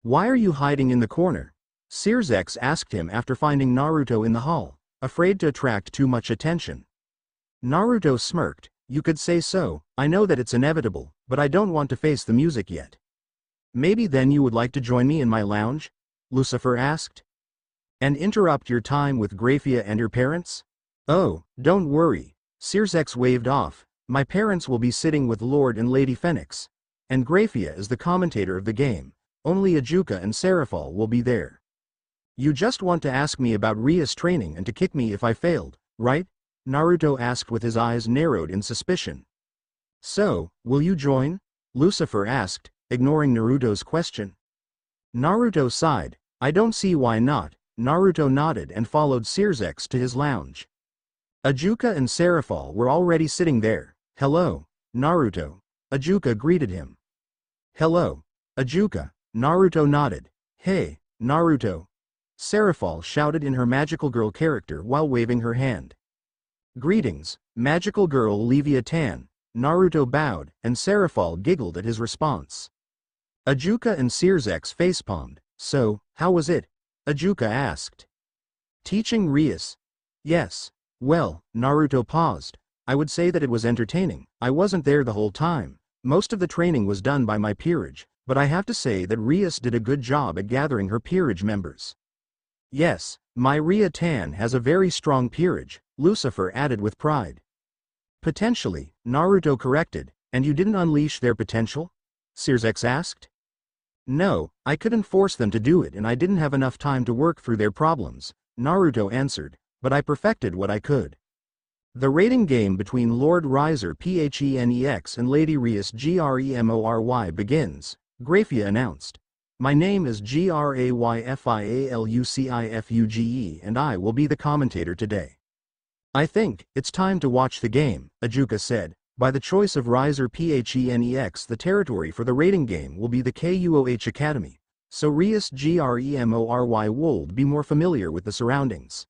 A: "Why are you hiding in the corner?" Sirzex asked him after finding Naruto in the hall, afraid to attract too much attention. Naruto smirked. "You could say so. I know that it's inevitable, but I don't want to face the music yet." "Maybe then you would like to join me in my lounge?" Lucifer asked. "And interrupt your time with Grafia and your parents?" "Oh, don't worry," Sirzex waved off. "My parents will be sitting with Lord and Lady Phoenix. And Grafia is the commentator of the game. Only Ajuka and Seraphol will be there. You just want to ask me about Rias training and to kick me if I failed, right?" Naruto asked with his eyes narrowed in suspicion. "So, will you join?" Lucifer asked, ignoring Naruto's question. Naruto sighed. "I don't see why not." Naruto nodded and followed Sirzex to his lounge. Ajuka and Seraphol were already sitting there. "Hello, Naruto." Ajuka greeted him. "Hello, Ajuka." Naruto nodded. "Hey, Naruto." Seraphol shouted in her magical girl character while waving her hand. "Greetings, magical girl Leviathan." Naruto bowed, and Seraphol giggled at his response. Ajuka and Sirzex facepalmed. "So, how was it?" Ajuka asked. "Teaching Rias?" "Yes." "Well," Naruto paused. "I would say that it was entertaining. I wasn't there the whole time. Most of the training was done by my peerage, but I have to say that Rias did a good job at gathering her peerage members." "Yes, my Ria Tan has a very strong peerage," Lucifer added with pride. "Potentially," Naruto corrected. "And you didn't unleash their potential?" Sirzex asked. "No, I couldn't force them to do it and I didn't have enough time to work through their problems," Naruto answered, "but I perfected what I could." The rating game between Lord Riser Phenex and Lady Rias Gremory begins, Grafia announced. "My name is Grayfialucifuge and I will be the commentator today." "I think it's time to watch the game," Ajuka said. "By the choice of Riser Phenex, the territory for the rating game will be the KUOH Academy, so Rias Gremory would be more familiar with the surroundings."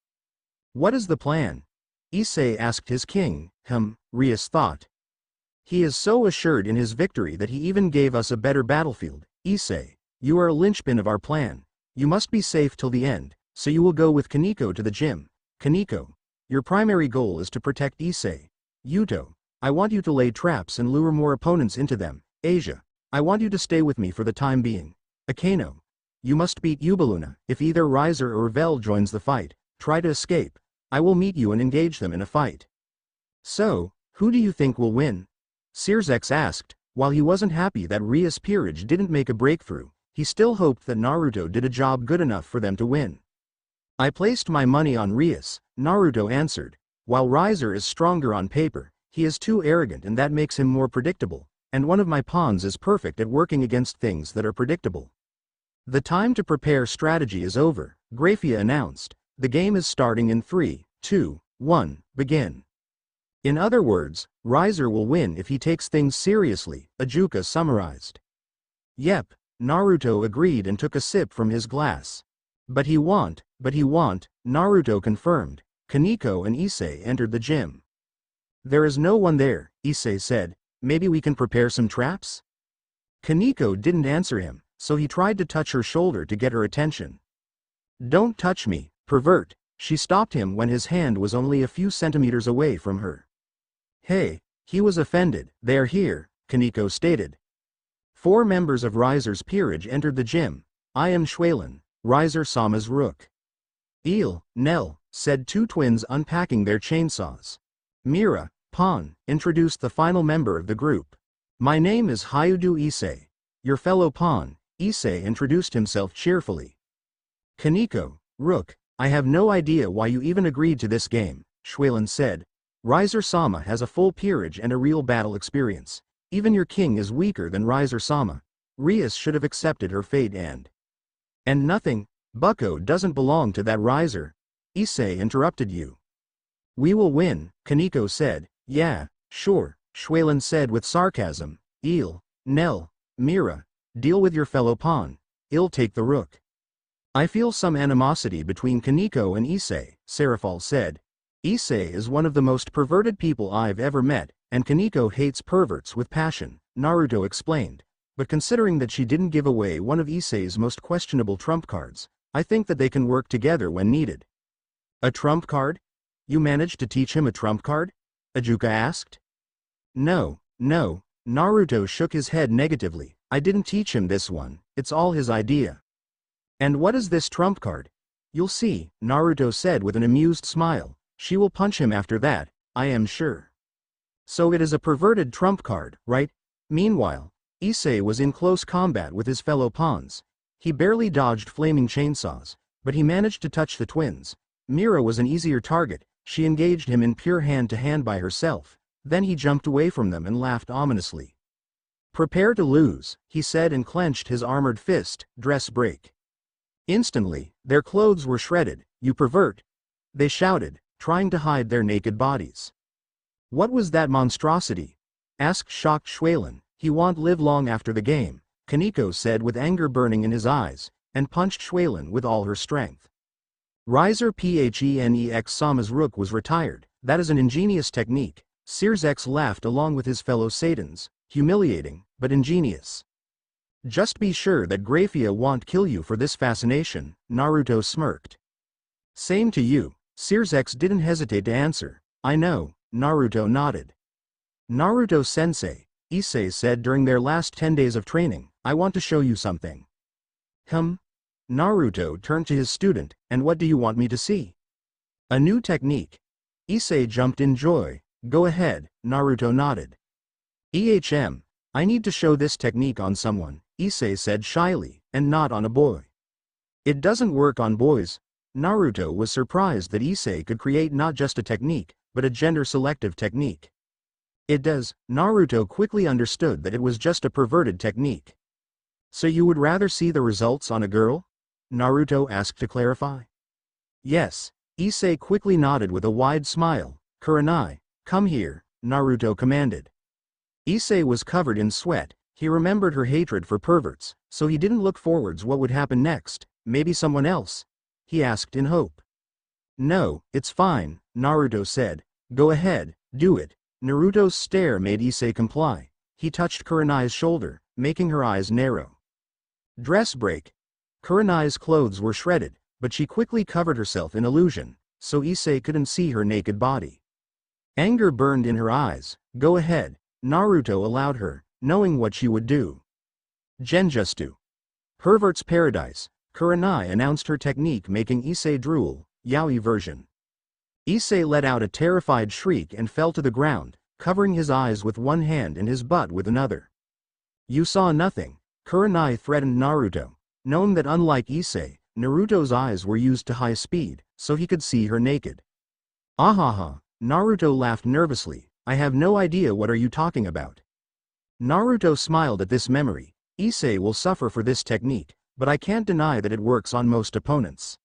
A: "What is the plan?" Issei asked his king. Rias thought. "He is so assured in his victory that he even gave us a better battlefield. Issei, you are a linchpin of our plan. You must be safe till the end, so you will go with Kaneko to the gym. Kaneko, your primary goal is to protect Issei. Yuto, I want you to lay traps and lure more opponents into them. Asia, I want you to stay with me for the time being. Akano, you must beat Ubaluna. If either Riser or Vel joins the fight, try to escape. I will meet you and engage them in a fight." "So, who do you think will win?" Sirzex asked. While he wasn't happy that Rias' peerage didn't make a breakthrough, he still hoped that Naruto did a job good enough for them to win. "I placed my money on Rias," Naruto answered. "While Riser is stronger on paper, he is too arrogant and that makes him more predictable. and one of my pawns is perfect at working against things that are predictable. The time to prepare strategy is over, Grafia announced. The game is starting in 3, 2, 1, begin. In other words, Riser will win if he takes things seriously, Ajuka summarized. Yep, Naruto agreed and took a sip from his glass. But he won't, Naruto confirmed. Kaneko and Issei entered the gym. There is no one there, Issei said. Maybe we can prepare some traps? Kaneko didn't answer him, so he tried to touch her shoulder to get her attention. Don't touch me, pervert, she stopped him when his hand was only a few centimeters away from her. Hey, he was offended. They're here, Kaneko stated. 4 members of Riser's peerage entered the gym. I am Schwalen, Riser-sama's rook. Eel, Nell, said 2 twins unpacking their chainsaws. Mira, pawn, introduced the final member of the group. My name is Hyudu Issei. Your fellow pawn, Issei introduced himself cheerfully. Kaneko, rook, I have no idea why you even agreed to this game, Schwalen said. Riser-sama has a full peerage and a real battle experience. Even your king is weaker than Riser-sama. Rias should have accepted her fate and nothing, Bucko doesn't belong to that Riser. Issei interrupted you. We will win, Kaneko said. Yeah, sure, Schwalen said with sarcasm. Eel, Nell, Mira, deal with your fellow pawn. I'll take the rook. I feel some animosity between Kaneko and Issei, Serafal said. Issei is one of the most perverted people I've ever met, and Kaneko hates perverts with passion, Naruto explained. But considering that she didn't give away one of Issei's most questionable trump cards, I think that they can work together when needed. A trump card? You managed to teach him a trump card? Ajuka asked. No, Naruto shook his head negatively. I didn't teach him this one, it's all his idea. And what is this trump card? You'll see, Naruto said with an amused smile. She will punch him after that, I am sure. So it is a perverted trump card, right? Meanwhile, Issei was in close combat with his fellow pawns. He barely dodged flaming chainsaws, but he managed to touch the twins. Mira was an easier target. She engaged him in pure hand-to-hand by herself. Then he jumped away from them and laughed ominously. Prepare to lose, he said and clenched his armored fist, dress break. Instantly, their clothes were shredded. You pervert! They shouted, trying to hide their naked bodies. What was that monstrosity? Asked shocked Schwalen. He won't live long after the game, Kaneko said with anger burning in his eyes, and punched Schwalen with all her strength. Riser Phenex Sama's rook was retired. That is an ingenious technique. Sirzex laughed along with his fellow Satans. Humiliating, but ingenious. Just be sure that Grafia won't kill you for this fascination, Naruto smirked. Same to you, Sirzex didn't hesitate to answer. I know, Naruto nodded. Naruto-sensei, Issei said during their last 10 days of training, I want to show you something. Naruto turned to his student, and what do you want me to see? A new technique. Issei jumped in joy. Go ahead, Naruto nodded. I need to show this technique on someone, Issei said shyly, and not on a boy. It doesn't work on boys. Naruto was surprised that Issei could create not just a technique, but a gender-selective technique. It does. Naruto quickly understood that it was just a perverted technique. So you would rather see the results on a girl? Naruto asked to clarify. Yes, Issei quickly nodded with a wide smile. Kurenai, come here, Naruto commanded. Issei was covered in sweat. He remembered her hatred for perverts, so he didn't look forwards what would happen next. Maybe someone else? He asked in hope. No, it's fine, Naruto said. Go ahead, do it. Naruto's stare made Issei comply. He touched Kurenai's shoulder, making her eyes narrow. Dress break. Kurenai's clothes were shredded, but she quickly covered herself in illusion, so Issei couldn't see her naked body. Anger burned in her eyes. Go ahead, Naruto allowed her, knowing what she would do. Genjutsu. Pervert's Paradise. Kurenai announced her technique, making Issei drool. Yaoi version. Issei let out a terrified shriek and fell to the ground, covering his eyes with one hand and his butt with another. You saw nothing, Kurenai threatened Naruto, knowing that unlike Issei, Naruto's eyes were used to high speed, so he could see her naked. Ahaha, Naruto laughed nervously. I have no idea what are you talking about. Naruto smiled at this memory. Issei will suffer for this technique, but I can't deny that it works on most opponents.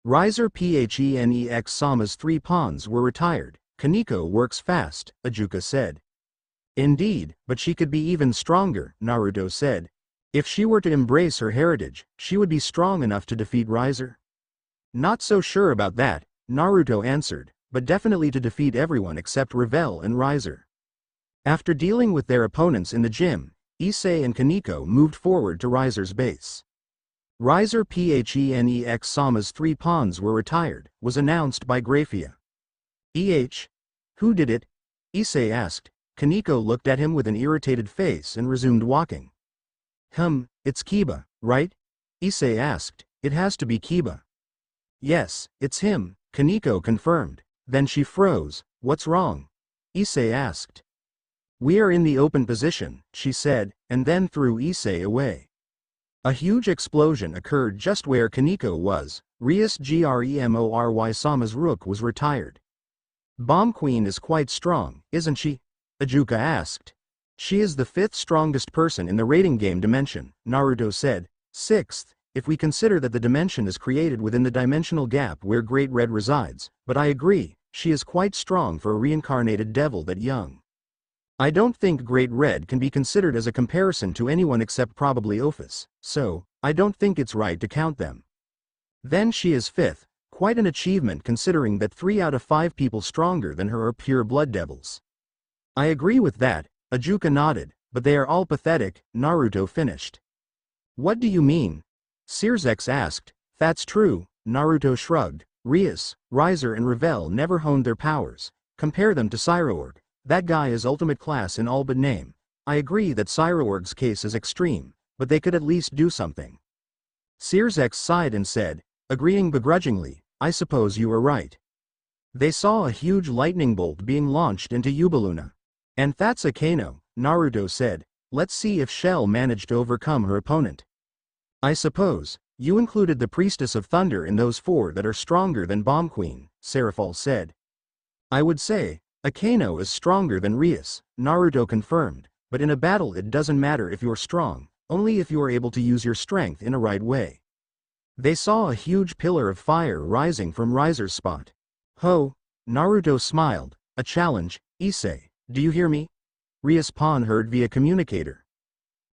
A: Riser Phenex Sama's 3 pawns were retired. Kaneko works fast, Ajuka said. Indeed, but she could be even stronger, Naruto said. If she were to embrace her heritage, she would be strong enough to defeat Riser. Not so sure about that, Naruto answered, but definitely to defeat everyone except Revel and Riser. After dealing with their opponents in the gym, Issei and Kaneko moved forward to Riser's base. Riser Phenex Sama's 3 pawns were retired, was announced by Graphia. Who did it? Issei asked. Kaneko looked at him with an irritated face and resumed walking. It's Kiba, right? Issei asked. It has to be Kiba. Yes, it's him, Kaneko confirmed. Then she froze. What's wrong? Issei asked. We are in the open position, she said, and then threw Issei away. A huge explosion occurred just where Kaneko was. Rias Gremory Sama's rook was retired. Bomb Queen is quite strong, isn't she? Ajuka asked. She is the 5th strongest person in the rating game dimension, Naruto said. 6th, if we consider that the dimension is created within the dimensional gap where Great Red resides, but I agree, she is quite strong for a reincarnated devil that young. I don't think Great Red can be considered as a comparison to anyone except probably Ophis, so, I don't think it's right to count them. Then she is 5th, quite an achievement considering that 3 out of 5 people stronger than her are pure blood devils. I agree with that, Ajuka nodded, but they are all pathetic, Naruto finished. What do you mean? Sirzex asked. That's true, Naruto shrugged. Rias, Riser and Revel never honed their powers. Compare them to Cyroorg. That guy is ultimate class in all but name. I agree that Cyroorg's case is extreme, but they could at least do something. Sirzex sighed and said, agreeing begrudgingly, I suppose you are right. They saw a huge lightning bolt being launched into Yubaluna. And that's a Kano, Naruto said. Let's see if Shell managed to overcome her opponent. I suppose, you included the Priestess of Thunder in those 4 that are stronger than Bomb Queen, Seraphol said. I would say, Akano is stronger than Rias, Naruto confirmed, but in a battle it doesn't matter if you're strong, only if you are able to use your strength in a right way. They saw a huge pillar of fire rising from Riser's spot. Ho! Naruto smiled. A challenge, Issei, do you hear me? Rias Pawn heard via communicator.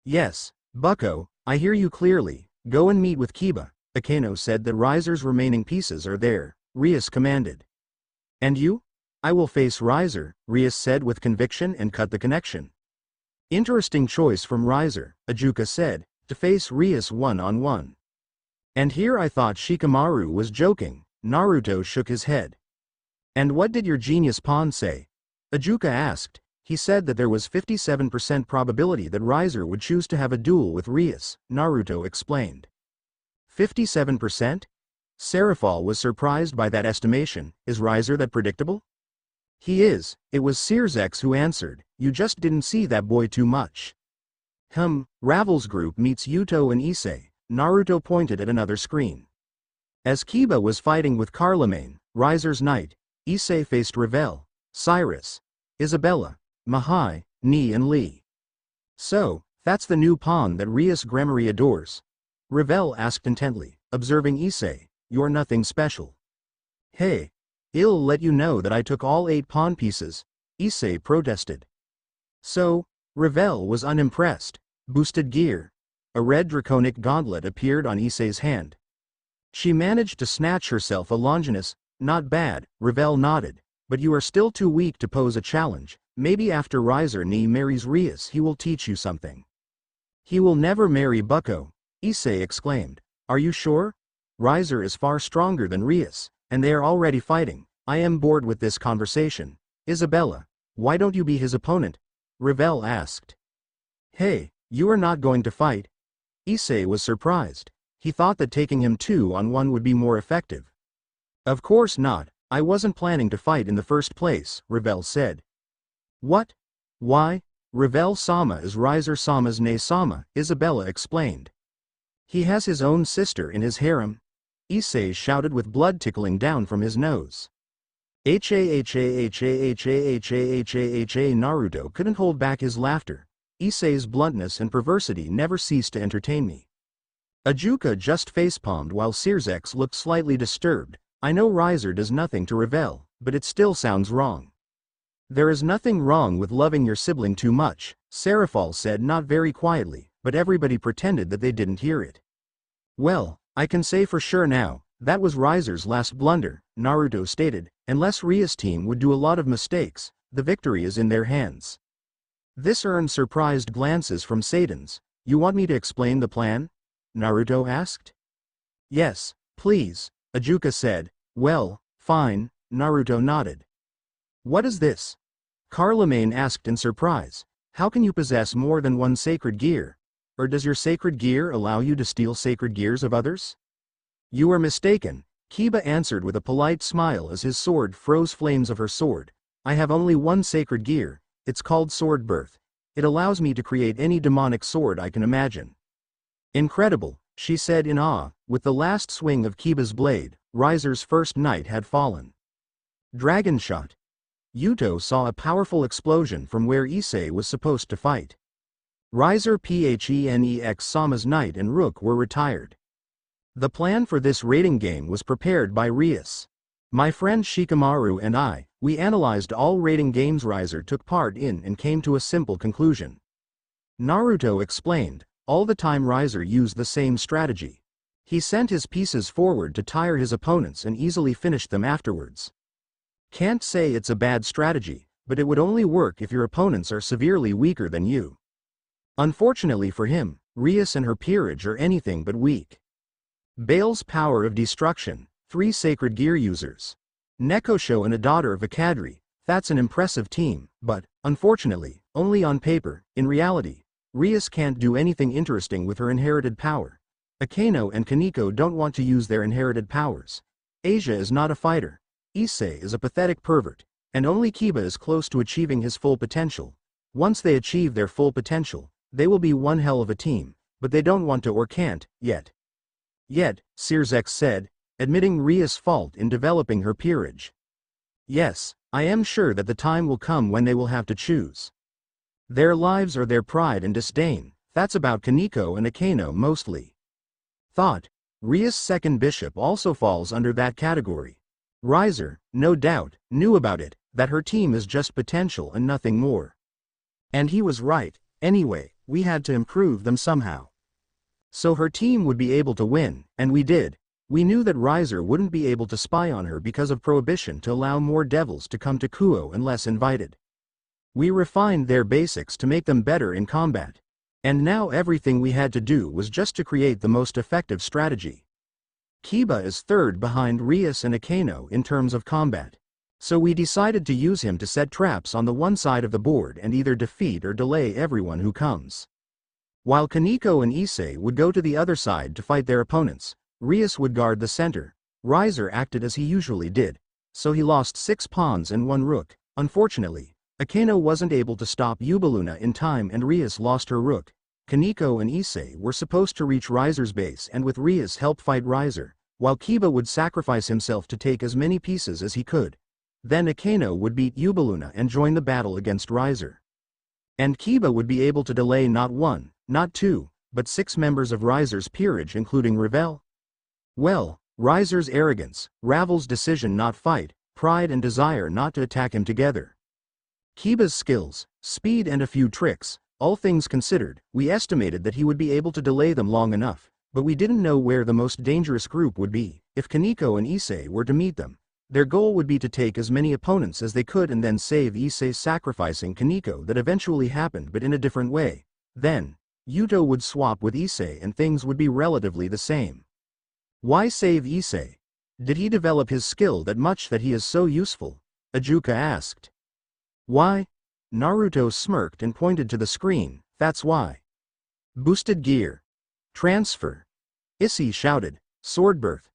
A: Yes, Bucko, I hear you clearly. Go and meet with Kiba. Akano said that Riser's remaining pieces are there, Rias commanded. And you? I will face Riser, Rias said with conviction and cut the connection. Interesting choice from Riser, Ajuka said, to face Rias one-on-one. And here I thought Shikamaru was joking, Naruto shook his head. And what did your genius pawn say? Ajuka asked. He said that there was 57% probability that Riser would choose to have a duel with Rias, Naruto explained. 57%? Seraphol was surprised by that estimation. Is Riser that predictable? He is. It was Sirzex who answered. You just didn't see that boy too much. Ravel's group meets Yuto and Issei. Naruto pointed at another screen. As Kiba was fighting with Carlemagne, Riser's knight, Issei faced Revel, Cyrus, Isabella, Mahai, Ni and Lee. So, that's the new pawn that Rias Gremory adores? Revel asked intently, observing Issei. You're nothing special. Hey. I'll let you know that I took all 8 pawn pieces, Issei protested. So, Revel was unimpressed. Boosted gear. A red draconic gauntlet appeared on Issei's hand. She managed to snatch herself a Longinus. Not bad, Revel nodded. But you are still too weak to pose a challenge. Maybe after Riser Ni marries Rias he will teach you something. He will never marry Bucko, Issei exclaimed. Are you sure? Riser is far stronger than Rias, and they are already fighting. I am bored with this conversation. Isabella, why don't you be his opponent? Revel asked. Hey, you are not going to fight? Issei was surprised. He thought that taking him 2-on-1 would be more effective. Of course not, I wasn't planning to fight in the first place, Revel said. What? Why? Revel Sama is Riser Sama's Ne-sama, Isabella explained. He has his own sister in his harem. Issei shouted with blood tickling down from his nose. Naruto couldn't hold back his laughter. Issei's bluntness and perversity never ceased to entertain me. Ajuka just facepalmed while Sirzex looked slightly disturbed. I know Riser does nothing to revel, but it still sounds wrong. There is nothing wrong with loving your sibling too much, Serafal said not very quietly, but everybody pretended that they didn't hear it. Well, I can say for sure now, that was Riser's last blunder, Naruto stated. Unless Rias' team would do a lot of mistakes, the victory is in their hands. This earned surprised glances from Saidens. You want me to explain the plan? Naruto asked. Yes, please, Ajuka said. Well, fine, Naruto nodded. What is this? Carlemagne asked in surprise. How can you possess more than one sacred gear? Or does your sacred gear allow you to steal sacred gears of others? You are mistaken, Kiba answered with a polite smile as his sword froze flames of her sword. I have only one sacred gear, it's called Sword Birth. It allows me to create any demonic sword I can imagine. Incredible, she said in awe. With the last swing of Kiba's blade, Riser's first knight had fallen. Dragon shot. Yuto saw a powerful explosion from where Issei was supposed to fight. Riser Phenex Sama's knight and rook were retired. The plan for this raiding game was prepared by Rias. My friend Shikamaru and I, we analyzed all raiding games Riser took part in and came to a simple conclusion. Naruto explained, all the time Riser used the same strategy. He sent his pieces forward to tire his opponents and easily finished them afterwards. Can't say it's a bad strategy, but it would only work if your opponents are severely weaker than you. Unfortunately for him, Rias and her peerage are anything but weak. Bale's power of destruction, 3 sacred gear users. Nekosho and a daughter of Akadri, that's an impressive team, but, unfortunately, only on paper. In reality, Rias can't do anything interesting with her inherited power. Akeno and Kaneko don't want to use their inherited powers. Asia is not a fighter. Issei is a pathetic pervert, and only Kiba is close to achieving his full potential. Once they achieve their full potential, they will be one hell of a team, but they don't want to or can't, yet. Yet, Sirzex said, admitting Rias' fault in developing her peerage. Yes, I am sure that the time will come when they will have to choose. Their lives or their pride and disdain, that's about Kaneko and Akeno mostly. Thought, Rias' second bishop also falls under that category. Riser, no doubt, knew about it, that her team is just potential and nothing more. And he was right. Anyway, we had to improve them somehow. So her team would be able to win, and we did. We knew that Riser wouldn't be able to spy on her because of prohibition to allow more devils to come to Kuo unless invited. We refined their basics to make them better in combat. And now everything we had to do was just to create the most effective strategy. Kiba is third behind Rias and Akeno in terms of combat. So we decided to use him to set traps on the one side of the board and either defeat or delay everyone who comes. While Kaneko and Issei would go to the other side to fight their opponents, Rias would guard the center. Riser acted as he usually did, so he lost 6 pawns and 1 rook. Unfortunately, Akeno wasn't able to stop Yubaluna in time and Rias lost her rook. Kaneko and Issei were supposed to reach Riser's base and with Rias' help fight Riser, while Kiba would sacrifice himself to take as many pieces as he could. Then Akeno would beat Yubaluna and join the battle against Riser. And Kiba would be able to delay not 1, not 2, but 6 members of Riser's peerage including Ravel. Well, Riser's arrogance, Ravel's decision not fight, pride and desire not to attack him together. Kiba's skills, speed and a few tricks, all things considered, we estimated that he would be able to delay them long enough, but we didn't know where the most dangerous group would be. If Kaneko and Issei were to meet them, their goal would be to take as many opponents as they could and then save Issei sacrificing Kaneko. That eventually happened but in a different way. Then, Yuto would swap with Issei and things would be relatively the same. Why save Issei? Did he develop his skill that much that he is so useful? Ajuka asked. Why? Naruto smirked and pointed to the screen, that's why. Boosted gear. Transfer. Issei shouted, sword birth.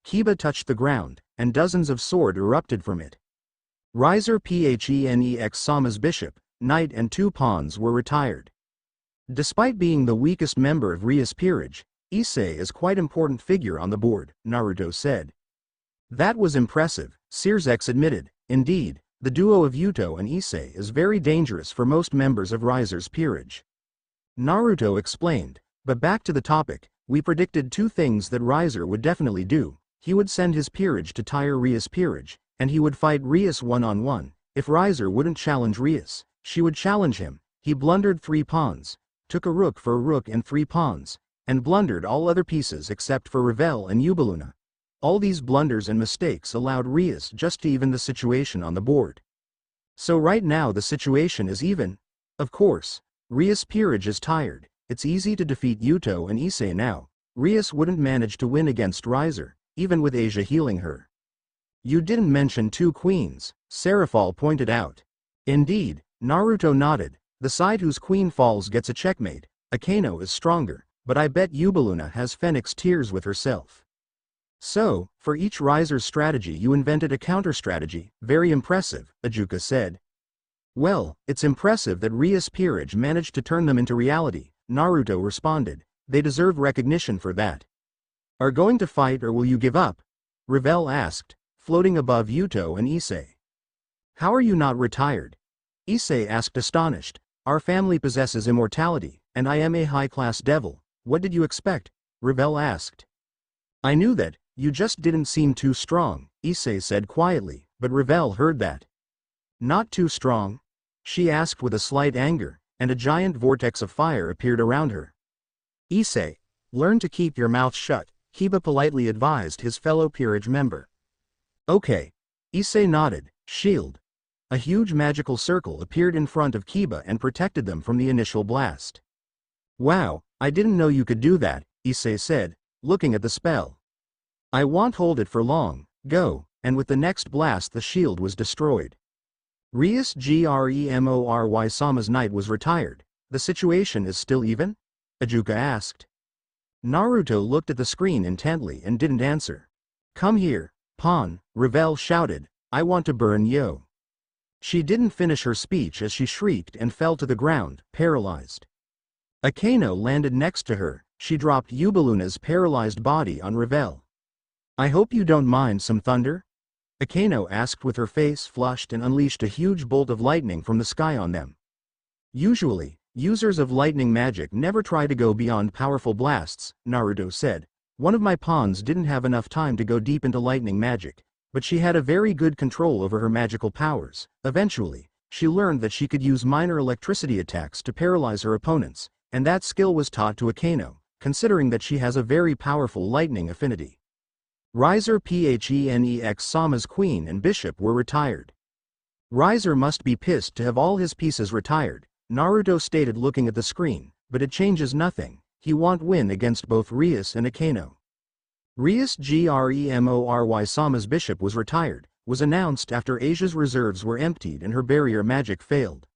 A: Kiba touched the ground, and dozens of sword erupted from it. Riser Phenex Sama's bishop, knight and 2 pawns were retired. Despite being the weakest member of Rias' peerage, Issei is quite important figure on the board, Naruto said. That was impressive, Sirzex admitted. Indeed, the duo of Yuto and Issei is very dangerous for most members of Riser's peerage. Naruto explained. But back to the topic, we predicted two things that Riser would definitely do. He would send his peerage to tire Rias' peerage, and he would fight Rias one-on-one. If Riser wouldn't challenge Rias, she would challenge him. He blundered 3 pawns, took a rook for a rook and 3 pawns, and blundered all other pieces except for Revel and Ubeluna. All these blunders and mistakes allowed Rias just to even the situation on the board. So right now the situation is even. Of course, Rias' peerage is tired. It's easy to defeat Yuto and Issei now. Rias wouldn't manage to win against Riser, even with Asia healing her. You didn't mention 2 queens, Serafal pointed out. Indeed, Naruto nodded. The side whose queen falls gets a checkmate. Akano is stronger, but I bet Ubeluna has Phoenix Tears with herself. So, for each Riser's strategy you invented a counter-strategy. Very impressive, Ajuka said. Well, it's impressive that Rias' peerage managed to turn them into reality, Naruto responded. They deserve recognition for that. Are going to fight or will you give up? Revel asked, floating above Yuto and Issei. How are you not retired? Issei asked astonished. Our family possesses immortality, and I am a high-class devil. What did you expect? Revel asked. I knew that, you just didn't seem too strong, Issei said quietly, but Revel heard that. Not too strong? She asked with a slight anger, and a giant vortex of fire appeared around her. Issei, learn to keep your mouth shut, Kiba politely advised his fellow peerage member. Okay. Issei nodded. Shield. A huge magical circle appeared in front of Kiba and protected them from the initial blast. Wow, I didn't know you could do that, Issei said, looking at the spell. I won't hold it for long, go, and with the next blast the shield was destroyed. Rias Gremory Sama's knight was retired. The situation is still even? Ajuka asked. Naruto looked at the screen intently and didn't answer. Come here, pawn, Revel shouted, I want to burn yo. She didn't finish her speech as she shrieked and fell to the ground, paralyzed. Akano landed next to her. She dropped Ubeluna's paralyzed body on Revel. I hope you don't mind some thunder? Akano asked with her face flushed and unleashed a huge bolt of lightning from the sky on them. Usually, users of lightning magic never try to go beyond powerful blasts, Naruto said. One of my pawns didn't have enough time to go deep into lightning magic, but she had a very good control over her magical powers. Eventually, she learned that she could use minor electricity attacks to paralyze her opponents, and that skill was taught to Akano, considering that she has a very powerful lightning affinity. Riser Phenex Sama's queen and bishop were retired. Riser must be pissed to have all his pieces retired, Naruto stated looking at the screen, but it changes nothing. He won't win against both Rias and Akano. Rias Gremory Sama's bishop was retired, was announced after Asia's reserves were emptied and her barrier magic failed.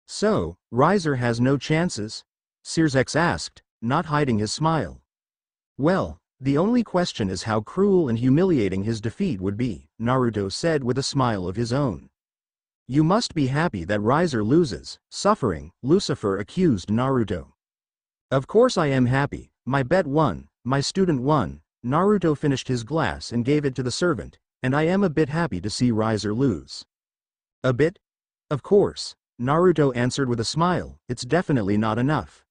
A: So, Riser has no chances? Sirzex asked, not hiding his smile. Well, the only question is how cruel and humiliating his defeat would be, Naruto said with a smile of his own. You must be happy that Riser loses, suffering, Lucifer accused Naruto. Of course I am happy, my bet won, my student won. Naruto finished his glass and gave it to the servant, and I am a bit happy to see Riser lose. A bit? Of course, Naruto answered with a smile, it's definitely not enough.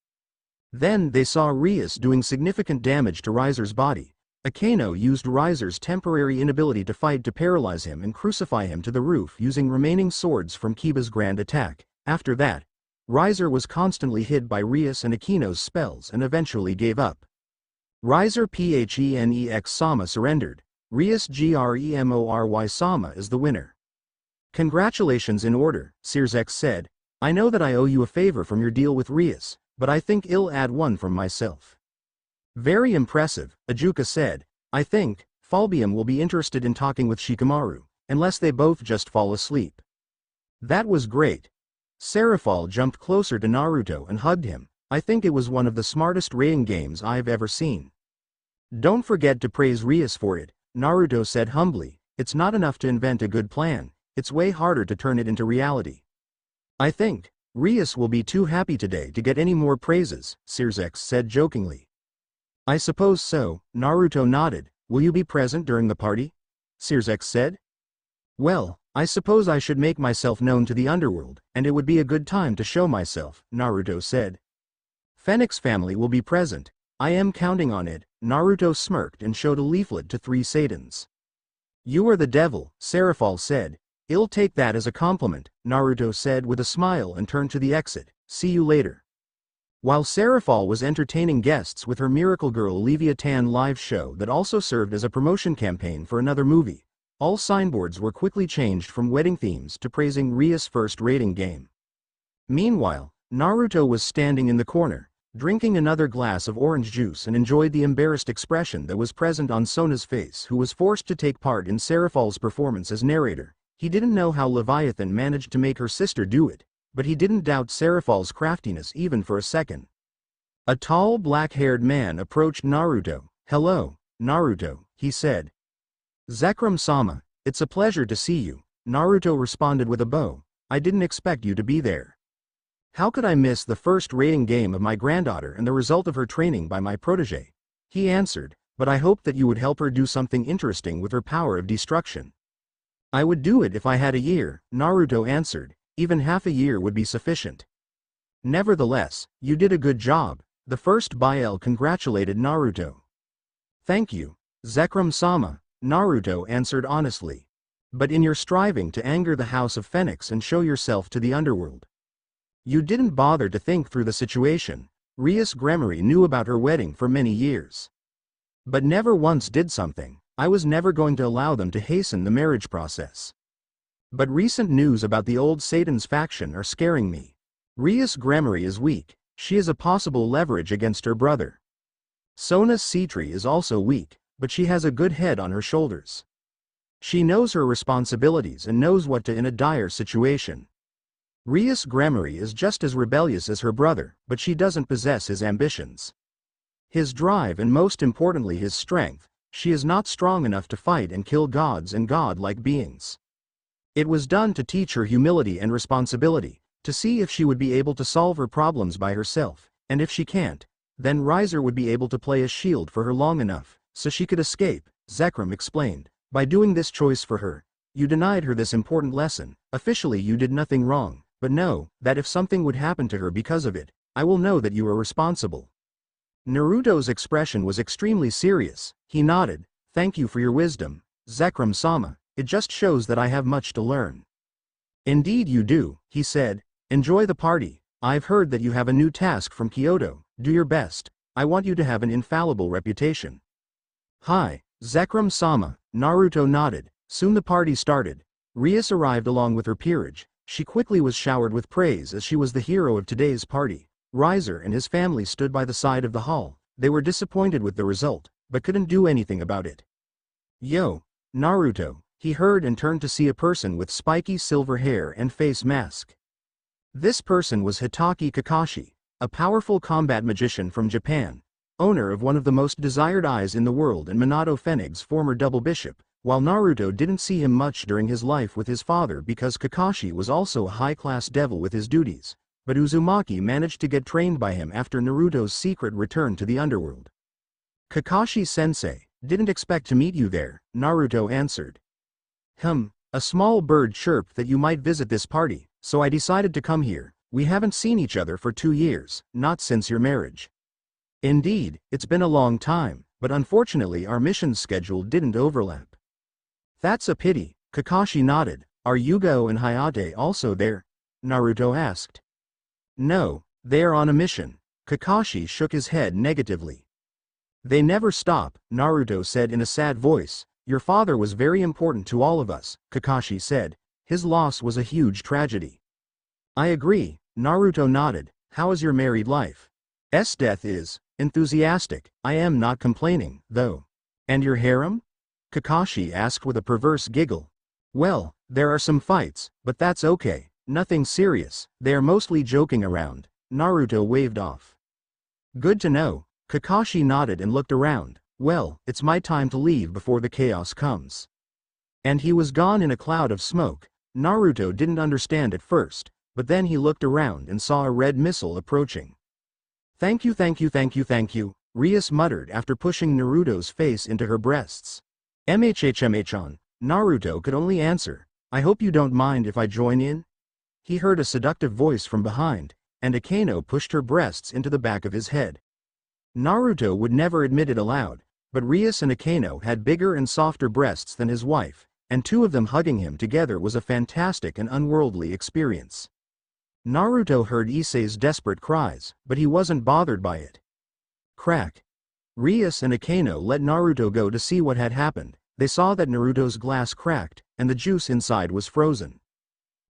A: Then they saw Rias doing significant damage to Riser's body. Akano used Riser's temporary inability to fight to paralyze him and crucify him to the roof using remaining swords from Kiba's grand attack. After that, Riser was constantly hit by Rias and Akino's spells and eventually gave up. Riser Phenex Sama surrendered. Rias Gremory Sama is the winner. Congratulations in order, Sirzex said. I know that I owe you a favor from your deal with Rias, but I think I'll add one from myself. Very impressive, Ajuka said. I think Falbium will be interested in talking with Shikamaru, unless they both just fall asleep. That was great. Serafal jumped closer to Naruto and hugged him. I think it was one of the smartest raiding games I've ever seen. Don't forget to praise Rias for it, Naruto said humbly. It's not enough to invent a good plan, it's way harder to turn it into reality. I think Rias will be too happy today to get any more praises, Sirzex said jokingly. I suppose so, Naruto nodded. Will you be present during the party? Sirzex said. Well, I suppose I should make myself known to the underworld, and it would be a good time to show myself, Naruto said. Phoenix family will be present. I am counting on it. Naruto smirked and showed a leaflet to 3 Saiyans. You are the devil, Seraphol said. I'll take that as a compliment, Naruto said with a smile and turned to the exit. See you later. While Seraphol was entertaining guests with her Miracle Girl Leviathan live show that also served as a promotion campaign for another movie, all signboards were quickly changed from wedding themes to praising Rias' first rating game. Meanwhile, Naruto was standing in the corner, drinking another glass of orange juice and enjoyed the embarrassed expression that was present on Sona's face, who was forced to take part in Seraphol's performance as narrator. He didn't know how Leviathan managed to make her sister do it, but he didn't doubt Seraphol's craftiness even for a second. A tall black-haired man approached Naruto. Hello, Naruto, he said. Zekrom-sama, it's a pleasure to see you, Naruto responded with a bow. I didn't expect you to be there. How could I miss the first rating game of my granddaughter and the result of her training by my protege? He answered, but I hoped that you would help her do something interesting with her power of destruction. I would do it if I had a year, Naruto answered. Even half a year would be sufficient. Nevertheless, you did a good job, the first Biel congratulated Naruto. Thank you, Zekrom-sama, Naruto answered honestly. But in your striving to anger the House of Phoenix and show yourself to the underworld, you didn't bother to think through the situation. Rias Gremory knew about her wedding for many years, but never once did something. I was never going to allow them to hasten the marriage process. But recent news about the old Satan's faction are scaring me. Rias Gremory is weak. She is a possible leverage against her brother. Sona Citri is also weak, but she has a good head on her shoulders. She knows her responsibilities and knows what to do in a dire situation. Rias Gremory is just as rebellious as her brother, but she doesn't possess his ambitions, his drive, and most importantly his strength. She is not strong enough to fight and kill gods and god-like beings. It was done to teach her humility and responsibility, to see if she would be able to solve her problems by herself, and if she can't, then Riser would be able to play a shield for her long enough, so she could escape, Zekrom explained. By doing this choice for her, you denied her this important lesson. Officially you did nothing wrong, but know that if something would happen to her because of it, I will know that you are responsible. Naruto's expression was extremely serious. He nodded. Thank you for your wisdom, Zekrom-sama. It just shows that I have much to learn. Indeed you do, he said. Enjoy the party. I've heard that you have a new task from Kyoto. Do your best. I want you to have an infallible reputation. Hi, Zekrom-sama, Naruto nodded. Soon the party started. Rias arrived along with her peerage. She quickly was showered with praise as she was the hero of today's party. Riser and his family stood by the side of the hall. They were disappointed with the result, but couldn't do anything about it. Yo, Naruto, he heard and turned to see a person with spiky silver hair and face mask. This person was Hitaki Kakashi, a powerful combat magician from Japan, owner of one of the most desired eyes in the world and Minato Phoenix's former double bishop. While Naruto didn't see him much during his life with his father because Kakashi was also a high-class devil with his duties, but Uzumaki managed to get trained by him after Naruto's secret return to the underworld. Kakashi-sensei, didn't expect to meet you there, Naruto answered. A small bird chirped that you might visit this party, so I decided to come here. We haven't seen each other for 2 years, not since your marriage. Indeed, it's been a long time, but unfortunately our mission schedule didn't overlap. That's a pity, Kakashi nodded. Are Yugo and Hayate also there? Naruto asked. No, they are on a mission. Kakashi shook his head negatively. They never stop, Naruto said in a sad voice. Your father was very important to all of us, Kakashi said. His loss was a huge tragedy. I agree, Naruto nodded. How is your married life? Death is enthusiastic. I am not complaining, though. And your harem? Kakashi asked with a perverse giggle. Well, there are some fights, but that's okay. Nothing serious. They are mostly joking around. Naruto waved off. Good to know. Kakashi nodded and looked around. Well, it's my time to leave before the chaos comes. And he was gone in a cloud of smoke. Naruto didn't understand at first, but then he looked around and saw a red missile approaching. Thank you, thank you, thank you, thank you, Rias muttered after pushing Naruto's face into her breasts. MHHMH-on, Naruto could only answer. I hope you don't mind if I join in? He heard a seductive voice from behind. and Akeno pushed her breasts into the back of his head. Naruto would never admit it aloud, but Rias and Akeno had bigger and softer breasts than his wife, and two of them hugging him together was a fantastic and unworldly experience. Naruto heard Issei's desperate cries, but he wasn't bothered by it. Crack. Rias and Akeno let Naruto go to see what had happened. They saw that Naruto's glass cracked, and the juice inside was frozen.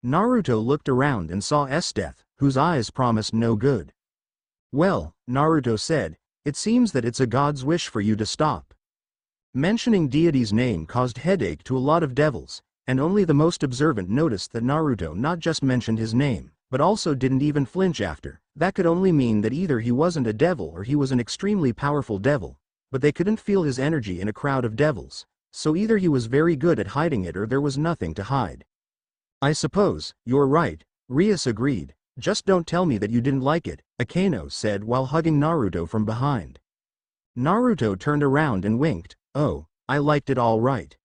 A: Naruto looked around and saw Esdeath, whose eyes promised no good. "Well," Naruto said, "it seems that it's a god's wish for you to stop." Mentioning deity's name caused headache to a lot of devils, and only the most observant noticed that Naruto not just mentioned his name, but also didn't even flinch after. That could only mean that either he wasn't a devil or he was an extremely powerful devil, but they couldn't feel his energy in a crowd of devils, so either he was very good at hiding it or there was nothing to hide. "I suppose you're right," Rias agreed. "Just don't tell me that you didn't like it," Akeno said while hugging Naruto from behind. Naruto turned around and winked. "Oh, I liked it all right."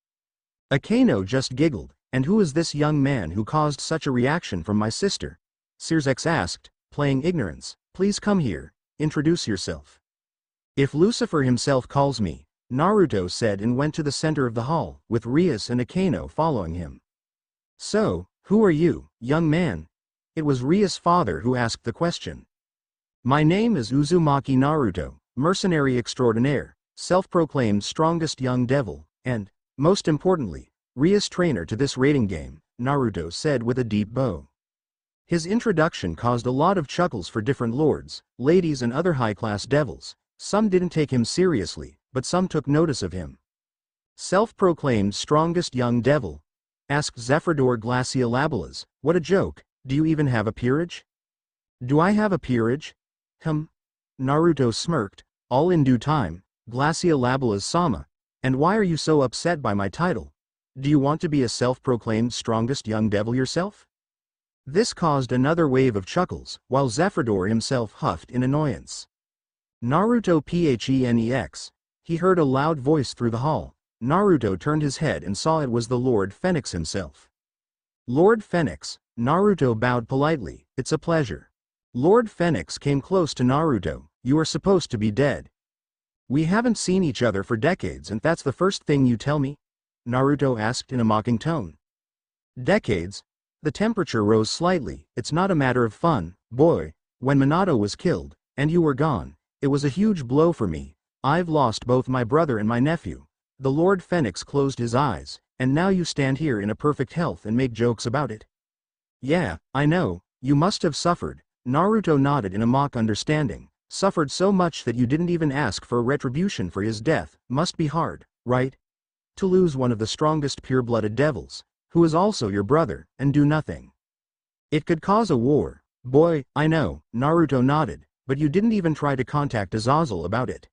A: Akeno just giggled. "And who is this young man who caused such a reaction from my sister?" Scorched asked, playing ignorance. "Please come here, introduce yourself." "If Lucifer himself calls me," Naruto said and went to the center of the hall, with Rias and Akeno following him. "So, who are you, young man?" It was Rias' father who asked the question. "My name is Uzumaki Naruto, mercenary extraordinaire, self-proclaimed strongest young devil, and, most importantly, Rias' trainer to this raiding game," Naruto said with a deep bow. His introduction caused a lot of chuckles for different lords, ladies and other high-class devils. Some didn't take him seriously, but some took notice of him. "Self-proclaimed strongest young devil?" asked Zephyrdor Glaciolabelas. "What a joke, do you even have a peerage?" "Do I have a peerage? Naruto smirked. "All in due time, Glaciolabelas-sama. And why are you so upset by my title? Do you want to be a self-proclaimed strongest young devil yourself?" This caused another wave of chuckles, while Zephyrdor himself huffed in annoyance. "Naruto Phenex." He heard a loud voice through the hall. Naruto turned his head and saw it was the Lord Phoenix himself. "Lord Phoenix," Naruto bowed politely. "It's a pleasure." Lord Phoenix came close to Naruto. "You are supposed to be dead. We haven't seen each other for decades and that's the first thing you tell me?" Naruto asked in a mocking tone. "Decades?" The temperature rose slightly. "It's not a matter of fun, boy. When Minato was killed, and you were gone, it was a huge blow for me. I've lost both my brother and my nephew." The Lord Phoenix closed his eyes. "And now you stand here in a perfect health and make jokes about it." "Yeah, I know, you must have suffered." Naruto nodded in a mock understanding. "Suffered so much that you didn't even ask for a retribution for his death. Must be hard, right? To lose one of the strongest pure-blooded devils, who is also your brother, and do nothing. It could cause a war." "Boy, I know," Naruto nodded, "but you didn't even try to contact Azazel about it."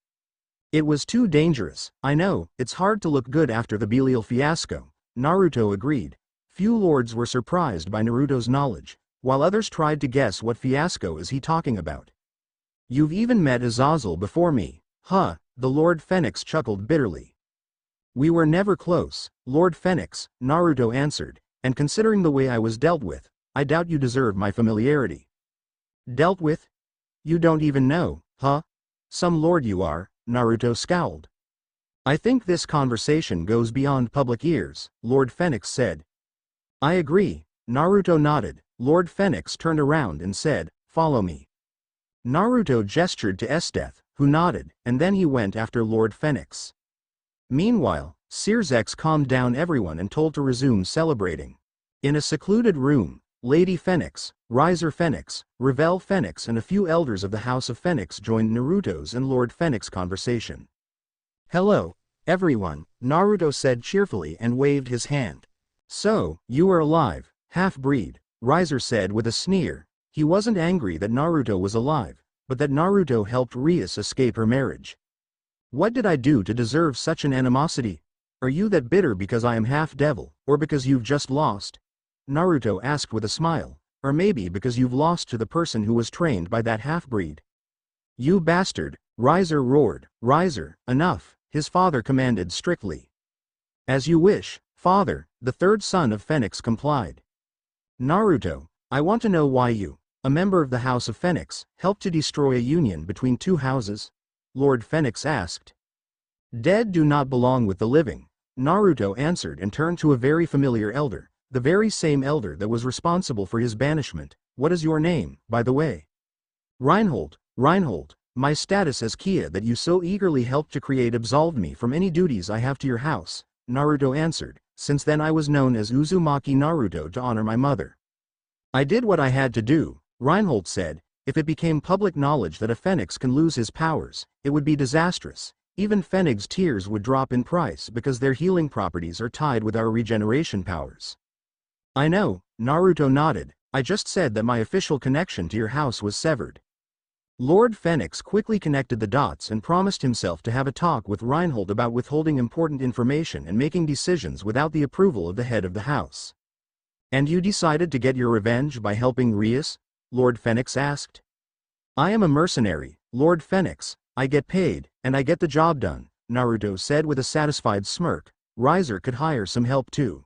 A: "It was too dangerous." "I know, it's hard to look good after the Belial fiasco," Naruto agreed. Few lords were surprised by Naruto's knowledge, while others tried to guess what fiasco is he talking about. "You've even met Azazel before me." "Huh," the Lord Phoenix chuckled bitterly. "We were never close, Lord Phoenix," Naruto answered, "and considering the way I was dealt with, I doubt you deserve my familiarity." "Dealt with? You don't even know, huh? Some lord you are," Naruto scowled. "I think this conversation goes beyond public ears," Lord Phoenix said. "I agree," Naruto nodded. Lord Phoenix turned around and said, "Follow me." Naruto gestured to Esdeath, who nodded, and then he went after Lord Phoenix. Meanwhile, Scorched calmed down everyone and told to resume celebrating. In a secluded room, Lady Phoenix, Riser Phoenix, Revel Phoenix and a few elders of the House of Phoenix joined Naruto's and Lord Phoenix conversation. "Hello, everyone," Naruto said cheerfully and waved his hand. "So, you are alive, half-breed," Riser said with a sneer. He wasn't angry that Naruto was alive, but that Naruto helped Rias escape her marriage. "What did I do to deserve such an animosity? Are you that bitter because I am half-devil, or because you've just lost?" Naruto asked with a smile. "Or maybe because you've lost to the person who was trained by that half-breed." "You bastard," Riser roared. "Riser, enough," his father commanded strictly. "As you wish, father," the third son of Phoenix complied. "Naruto, I want to know why you, a member of the House of Phoenix, help to destroy a union between two houses? Lord Phoenix asked. Dead do not belong with the living, Naruto answered and turned to a very familiar elder, the very same elder that was responsible for his banishment. What is your name, by the way? Reinhold. Reinhold, my status as Kia that you so eagerly helped to create absolved me from any duties I have to your house, Naruto answered. Since then I was known as Uzumaki Naruto to honor my mother. I did what I had to do, Reinhold said. If it became public knowledge that a phoenix can lose his powers, it would be disastrous. Even phoenix tears would drop in price because their healing properties are tied with our regeneration powers. I know, Naruto nodded. I just said that my official connection to your house was severed. Lord Phoenix quickly connected the dots and promised himself to have a talk with Reinhold about withholding important information and making decisions without the approval of the head of the house. And you decided to get your revenge by helping Rias? Lord Phoenix asked. I am a mercenary, Lord Phoenix. I get paid, and I get the job done, Naruto said with a satisfied smirk. Riser could hire some help too.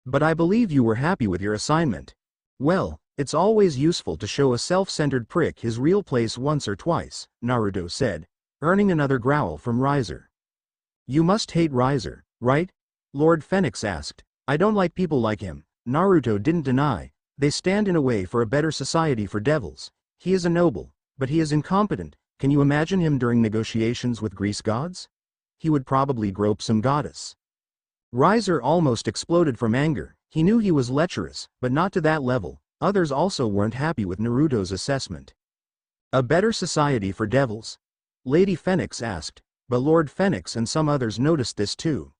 A: But I believe you were happy with your assignment. Well, it's always useful to show a self-centered prick his real place once or twice, Naruto said, earning another growl from Riser. You must hate Riser, right? Lord Phoenix asked. I don't like people like him, Naruto didn't deny. They stand in a way for a better society for devils. He is a noble, but he is incompetent. Can you imagine him during negotiations with Greece gods? He would probably grope some goddess. Riser almost exploded from anger. He knew he was lecherous, but not to that level. Others also weren't happy with Naruto's assessment. A better society for devils? Lady Phoenix asked, but Lord Phoenix and some others noticed this too.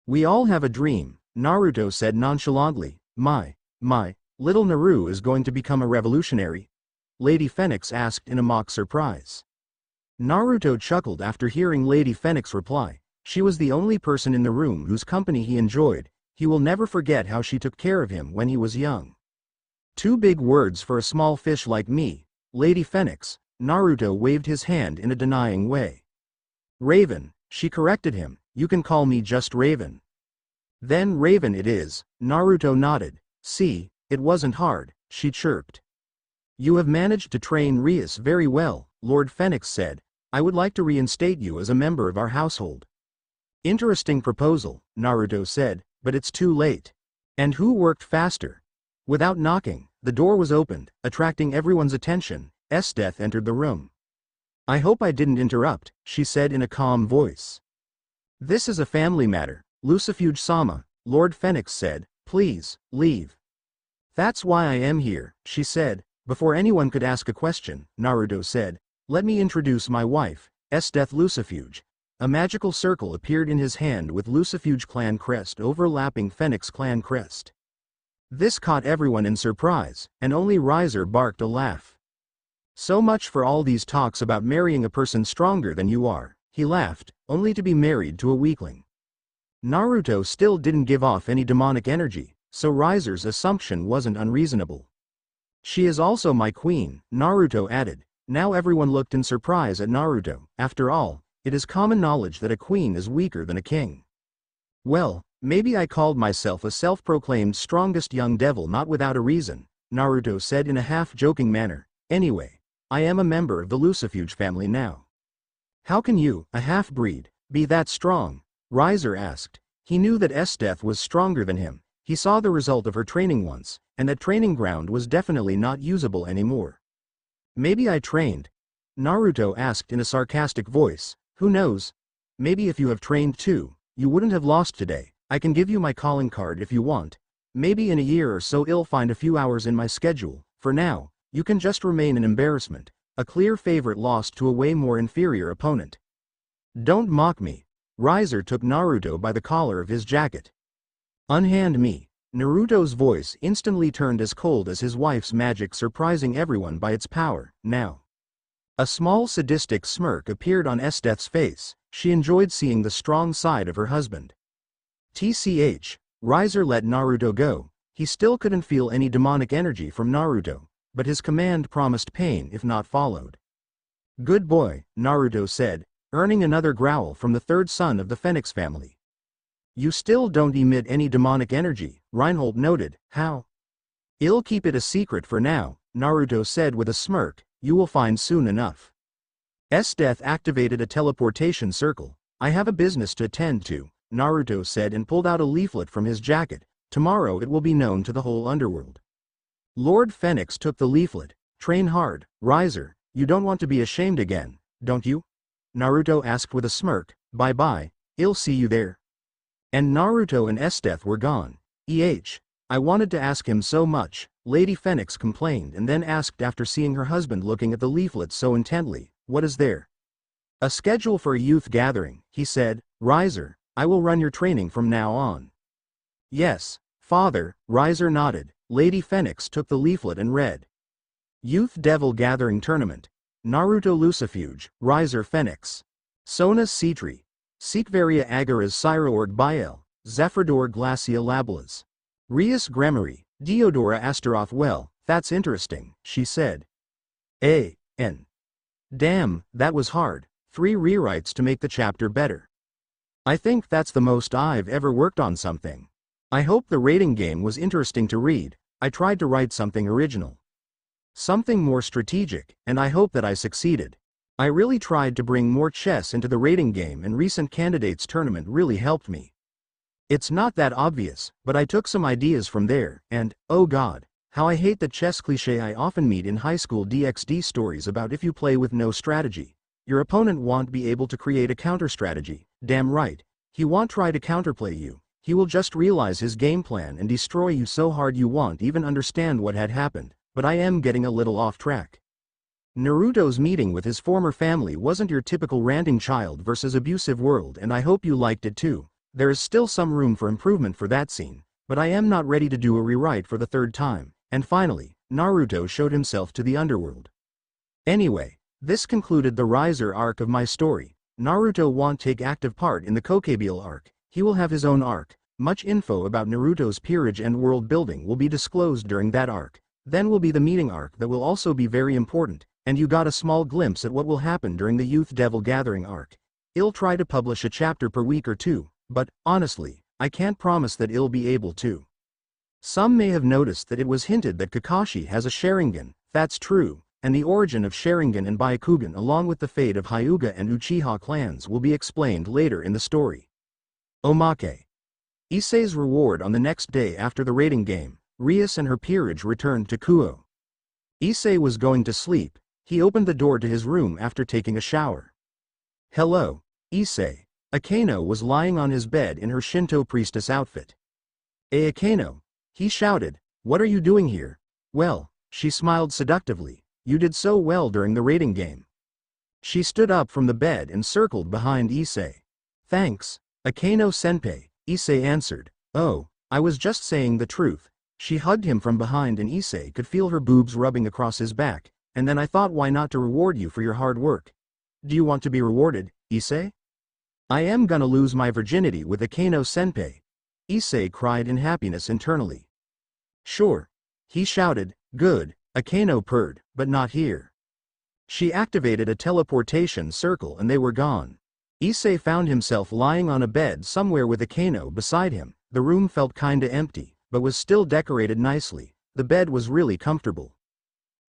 A: We all have a dream, Naruto said nonchalantly. My, little Naru is going to become a revolutionary? Lady Phoenix asked in a mock surprise. Naruto chuckled after hearing Lady Phoenix reply. She was the only person in the room whose company he enjoyed. He will never forget how she took care of him when he was young. Two big words for a small fish like me, Lady Phoenix. Naruto waved his hand in a denying way. Raven, she corrected him. You can call me just Raven. Then Raven it is, Naruto nodded. See, it wasn't hard, she chirped. You have managed to train Rias very well, Lord Phoenix said. I would like to reinstate you as a member of our household. Interesting proposal, Naruto said, but it's too late. And who worked faster? Without knocking, the door was opened, attracting everyone's attention. Esdeath entered the room. I hope I didn't interrupt, she said in a calm voice. This is a family matter, Lucifuge-sama, Lord Phoenix said. Please, leave. That's why I am here, she said. Before anyone could ask a question, Naruto said, let me introduce my wife, Esdeath Lucifuge. A magical circle appeared in his hand with Lucifuge clan crest overlapping Phoenix clan crest. This caught everyone in surprise, and only Riser barked a laugh. So much for all these talks about marrying a person stronger than you are, he laughed, only to be married to a weakling. Naruto still didn't give off any demonic energy, so Riser's assumption wasn't unreasonable. She is also my queen, Naruto added. Now everyone looked in surprise at Naruto. After all, it is common knowledge that a queen is weaker than a king. Well, maybe I called myself a self-proclaimed strongest young devil not without a reason, Naruto said in a half-joking manner. Anyway, I am a member of the Lucifuge family now. How can you, a half-breed, be that strong? Riser asked. He knew that Esdeath was stronger than him. He saw the result of her training once, and that training ground was definitely not usable anymore. Maybe I trained? Naruto asked in a sarcastic voice. Who knows? Maybe if you have trained too, you wouldn't have lost today. I can give you my calling card if you want. Maybe in a year or so I'll find a few hours in my schedule. For now, you can just remain an embarrassment, a clear favorite lost to a way more inferior opponent. Don't mock me. Riser took Naruto by the collar of his jacket. Unhand me. Naruto's voice instantly turned as cold as his wife's magic, surprising everyone by its power. Now, a small sadistic smirk appeared on Esdeath's face. She enjoyed seeing the strong side of her husband. TCH, Riser let Naruto go. He still couldn't feel any demonic energy from Naruto, but his command promised pain if not followed. Good boy, Naruto said, earning another growl from the third son of the Phoenix family. You still don't emit any demonic energy, Reinhold noted. How? I'll keep it a secret for now, Naruto said with a smirk, you will find soon enough. Death activated a teleportation circle. I have a business to attend to, Naruto said and pulled out a leaflet from his jacket. Tomorrow it will be known to the whole underworld. Lord Phoenix took the leaflet. Train hard, Riser, you don't want to be ashamed again, don't you? Naruto asked with a smirk. Bye-bye, I'll see you there. And Naruto and Death were gone. I wanted to ask him so much, Lady Phoenix complained and then asked after seeing her husband looking at the leaflet so intently, what is there? A schedule for a youth gathering, he said. Riser, I will run your training from now on. Yes, father, Riser nodded. Lady Phoenix took the leaflet and read. Youth Devil Gathering Tournament. Naruto Lucifuge, Riser Phoenix. Sonas Citri. Seekvaria Agaras Cyroorg Biel, Zephyrdor Glacia Lablas. Rias Gremory, Deodora Astaroth. Well, that's interesting, she said. N. Damn, that was hard. 3 rewrites to make the chapter better. I think that's the most I've ever worked on something. I hope the rating game was interesting to read. I tried to write something original. Something more strategic, and I hope that I succeeded. I really tried to bring more chess into the rating game, and recent candidates tournament really helped me. It's not that obvious, but I took some ideas from there, and, oh god, how I hate the chess cliché I often meet in high school DxD stories about if you play with no strategy, your opponent won't be able to create a counter-strategy. Damn right, he won't try to counterplay you, he will just realize his game plan and destroy you so hard you won't even understand what had happened, but I am getting a little off track. Naruto's meeting with his former family wasn't your typical ranting child versus abusive world, and I hope you liked it too. There is still some room for improvement for that scene, but I am not ready to do a rewrite for the 3rd time. And finally, Naruto showed himself to the underworld. Anyway, this concluded the Riser arc of my story. Naruto won't take active part in the Kokebiel arc, he will have his own arc. Much info about Naruto's peerage and world building will be disclosed during that arc. Then will be the meeting arc that will also be very important, and you got a small glimpse at what will happen during the Youth Devil Gathering arc. I'll try to publish a chapter per week or 2, but, honestly, I can't promise that I'll be able to. Some may have noticed that it was hinted that Kakashi has a Sharingan. That's true, and the origin of Sharingan and Byakugan along with the fate of Hyuga and Uchiha clans will be explained later in the story. Omake. Issei's reward. On the next day after the rating game, Rias and her peerage returned to Kuo. Issei was going to sleep. He opened the door to his room after taking a shower. Hello, Issei. Akeno was lying on his bed in her Shinto priestess outfit. Akeno, he shouted, what are you doing here? Well, she smiled seductively, you did so well during the rating game. She stood up from the bed and circled behind Issei. Thanks, Akeno-senpai, Issei answered. Oh, I was just saying the truth. She hugged him from behind and Issei could feel her boobs rubbing across his back, and then I thought why not to reward you for your hard work. Do you want to be rewarded, Issei? I am gonna lose my virginity with Akeno-senpai. Issei cried in happiness internally. Sure. He shouted, good, Akeno purred, but not here. She activated a teleportation circle and they were gone. Issei found himself lying on a bed somewhere with Akeno beside him. The room felt kinda empty, but was still decorated nicely. The bed was really comfortable.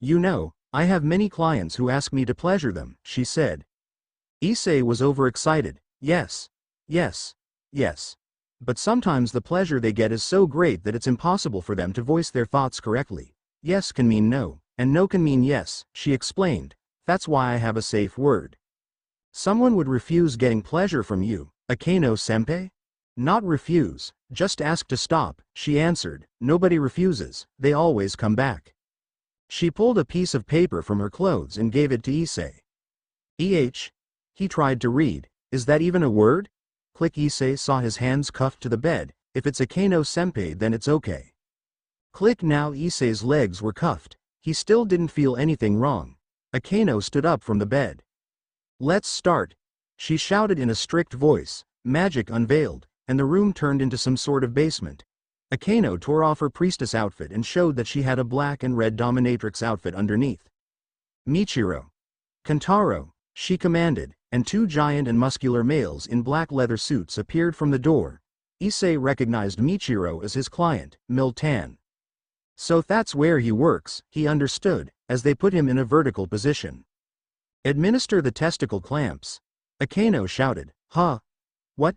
A: You know, I have many clients who ask me to pleasure them, she said. Issei was overexcited. Yes. Yes. Yes. But sometimes the pleasure they get is so great that it's impossible for them to voice their thoughts correctly. Yes can mean no, and no can mean yes, she explained. That's why I have a safe word. Someone would refuse getting pleasure from you, Akeno-senpai? Not refuse, just ask to stop, she answered. Nobody refuses, they always come back. She pulled a piece of paper from her clothes and gave it to Issei. He tried to read. Is that even a word? Click. Issei saw his hands cuffed to the bed. If it's Akeno-senpai then it's okay. Click. Now Issei's legs were cuffed. He still didn't feel anything wrong. Akeno stood up from the bed. Let's start, she shouted in a strict voice. Magic unveiled, and the room turned into some sort of basement. Akeno tore off her priestess outfit and showed that she had a black and red dominatrix outfit underneath. Michiro. Kentaro, she commanded, and 2 giant and muscular males in black leather suits appeared from the door. Issei recognized Michiro as his client, Miltan. So that's where he works, he understood, as they put him in a vertical position. Administer the testicle clamps. Akeno shouted. Huh? What?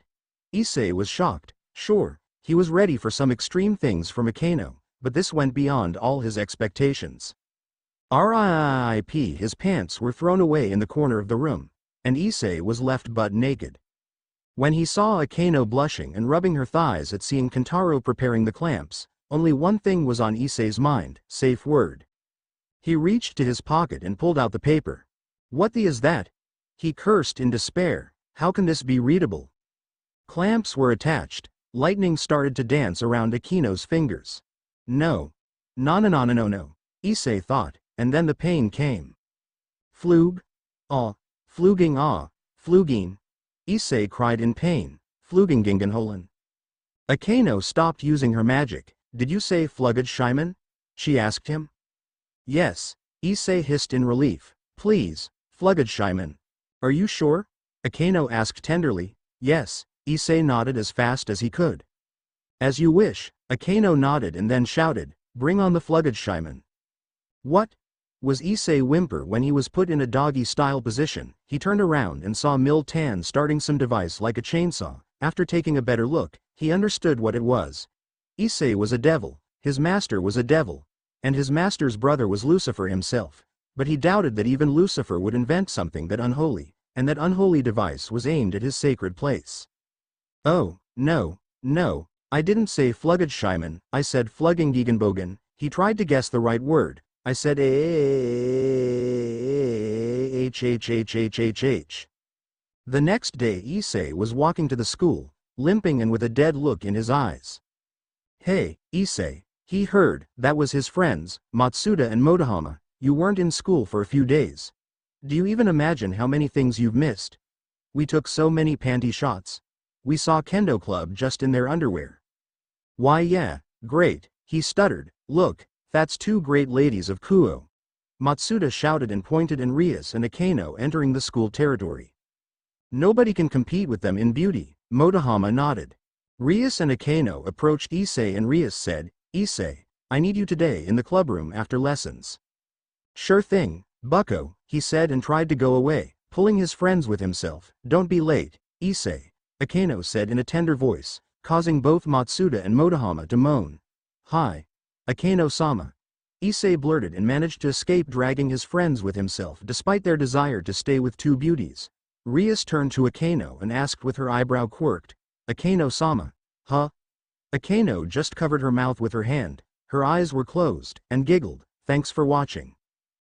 A: Issei was shocked. Sure, he was ready for some extreme things from Akeno, but this went beyond all his expectations. RIP, his pants were thrown away in the corner of the room, and Issei was left butt naked. When he saw Akeno blushing and rubbing her thighs at seeing Kentaro preparing the clamps, only one thing was on Issei's mind: safe word. He reached to his pocket and pulled out the paper. What the is that? He cursed in despair. How can this be readable? Clamps were attached. Lightning started to dance around Akeno's fingers. No. No. Issei thought, and then the pain came. Flug? Ah. Fluging ah. Fluging. Issei cried in pain. Flugingingenholen. Akeno stopped using her magic. Did you say Flugged Shyman? She asked him. Yes. Issei hissed in relief. Please, Flugged Shyman. Are you sure? Akeno asked tenderly. Yes. Issei nodded as fast as he could. As you wish. Akeno nodded and then shouted, bring on the Flugged Shyman. What? Was Issei whimper when he was put in a doggy-style position. He turned around and saw Mil-Tan starting some device like a chainsaw. After taking a better look, he understood what it was. Issei was a devil, his master was a devil, and his master's brother was Lucifer himself. But he doubted that even Lucifer would invent something that unholy, and that unholy device was aimed at his sacred place. Oh, no, I didn't say Flugged Shyman, I said Fluggingigenbogen. He tried to guess the right word. I said hhhhhh. The next day Issei was walking to the school, limping and with a dead look in his eyes. Hey, Issei, he heard, that was his friends, Matsuda and Motohama. You weren't in school for a few days. Do you even imagine how many things you've missed? We took so many panty shots. We saw Kendo Club just in their underwear. Why yeah, great, he stuttered. Look, that's two great ladies of Kuo. Matsuda shouted and pointed in Rias and Akeno entering the school territory. Nobody can compete with them in beauty, Motohama nodded. Rias and Akeno approached Issei and Rias said, Issei, I need you today in the clubroom after lessons. Sure thing, bucko, he said and tried to go away, pulling his friends with himself. Don't be late, Issei, Akeno said in a tender voice, causing both Matsuda and Motohama to moan. Hi. Akeno-sama. Issei blurted and managed to escape dragging his friends with himself despite their desire to stay with two beauties. Rias turned to Akeno and asked with her eyebrow quirked, Akeno-sama. Huh? Akeno just covered her mouth with her hand, her eyes were closed, and giggled. Thanks for watching.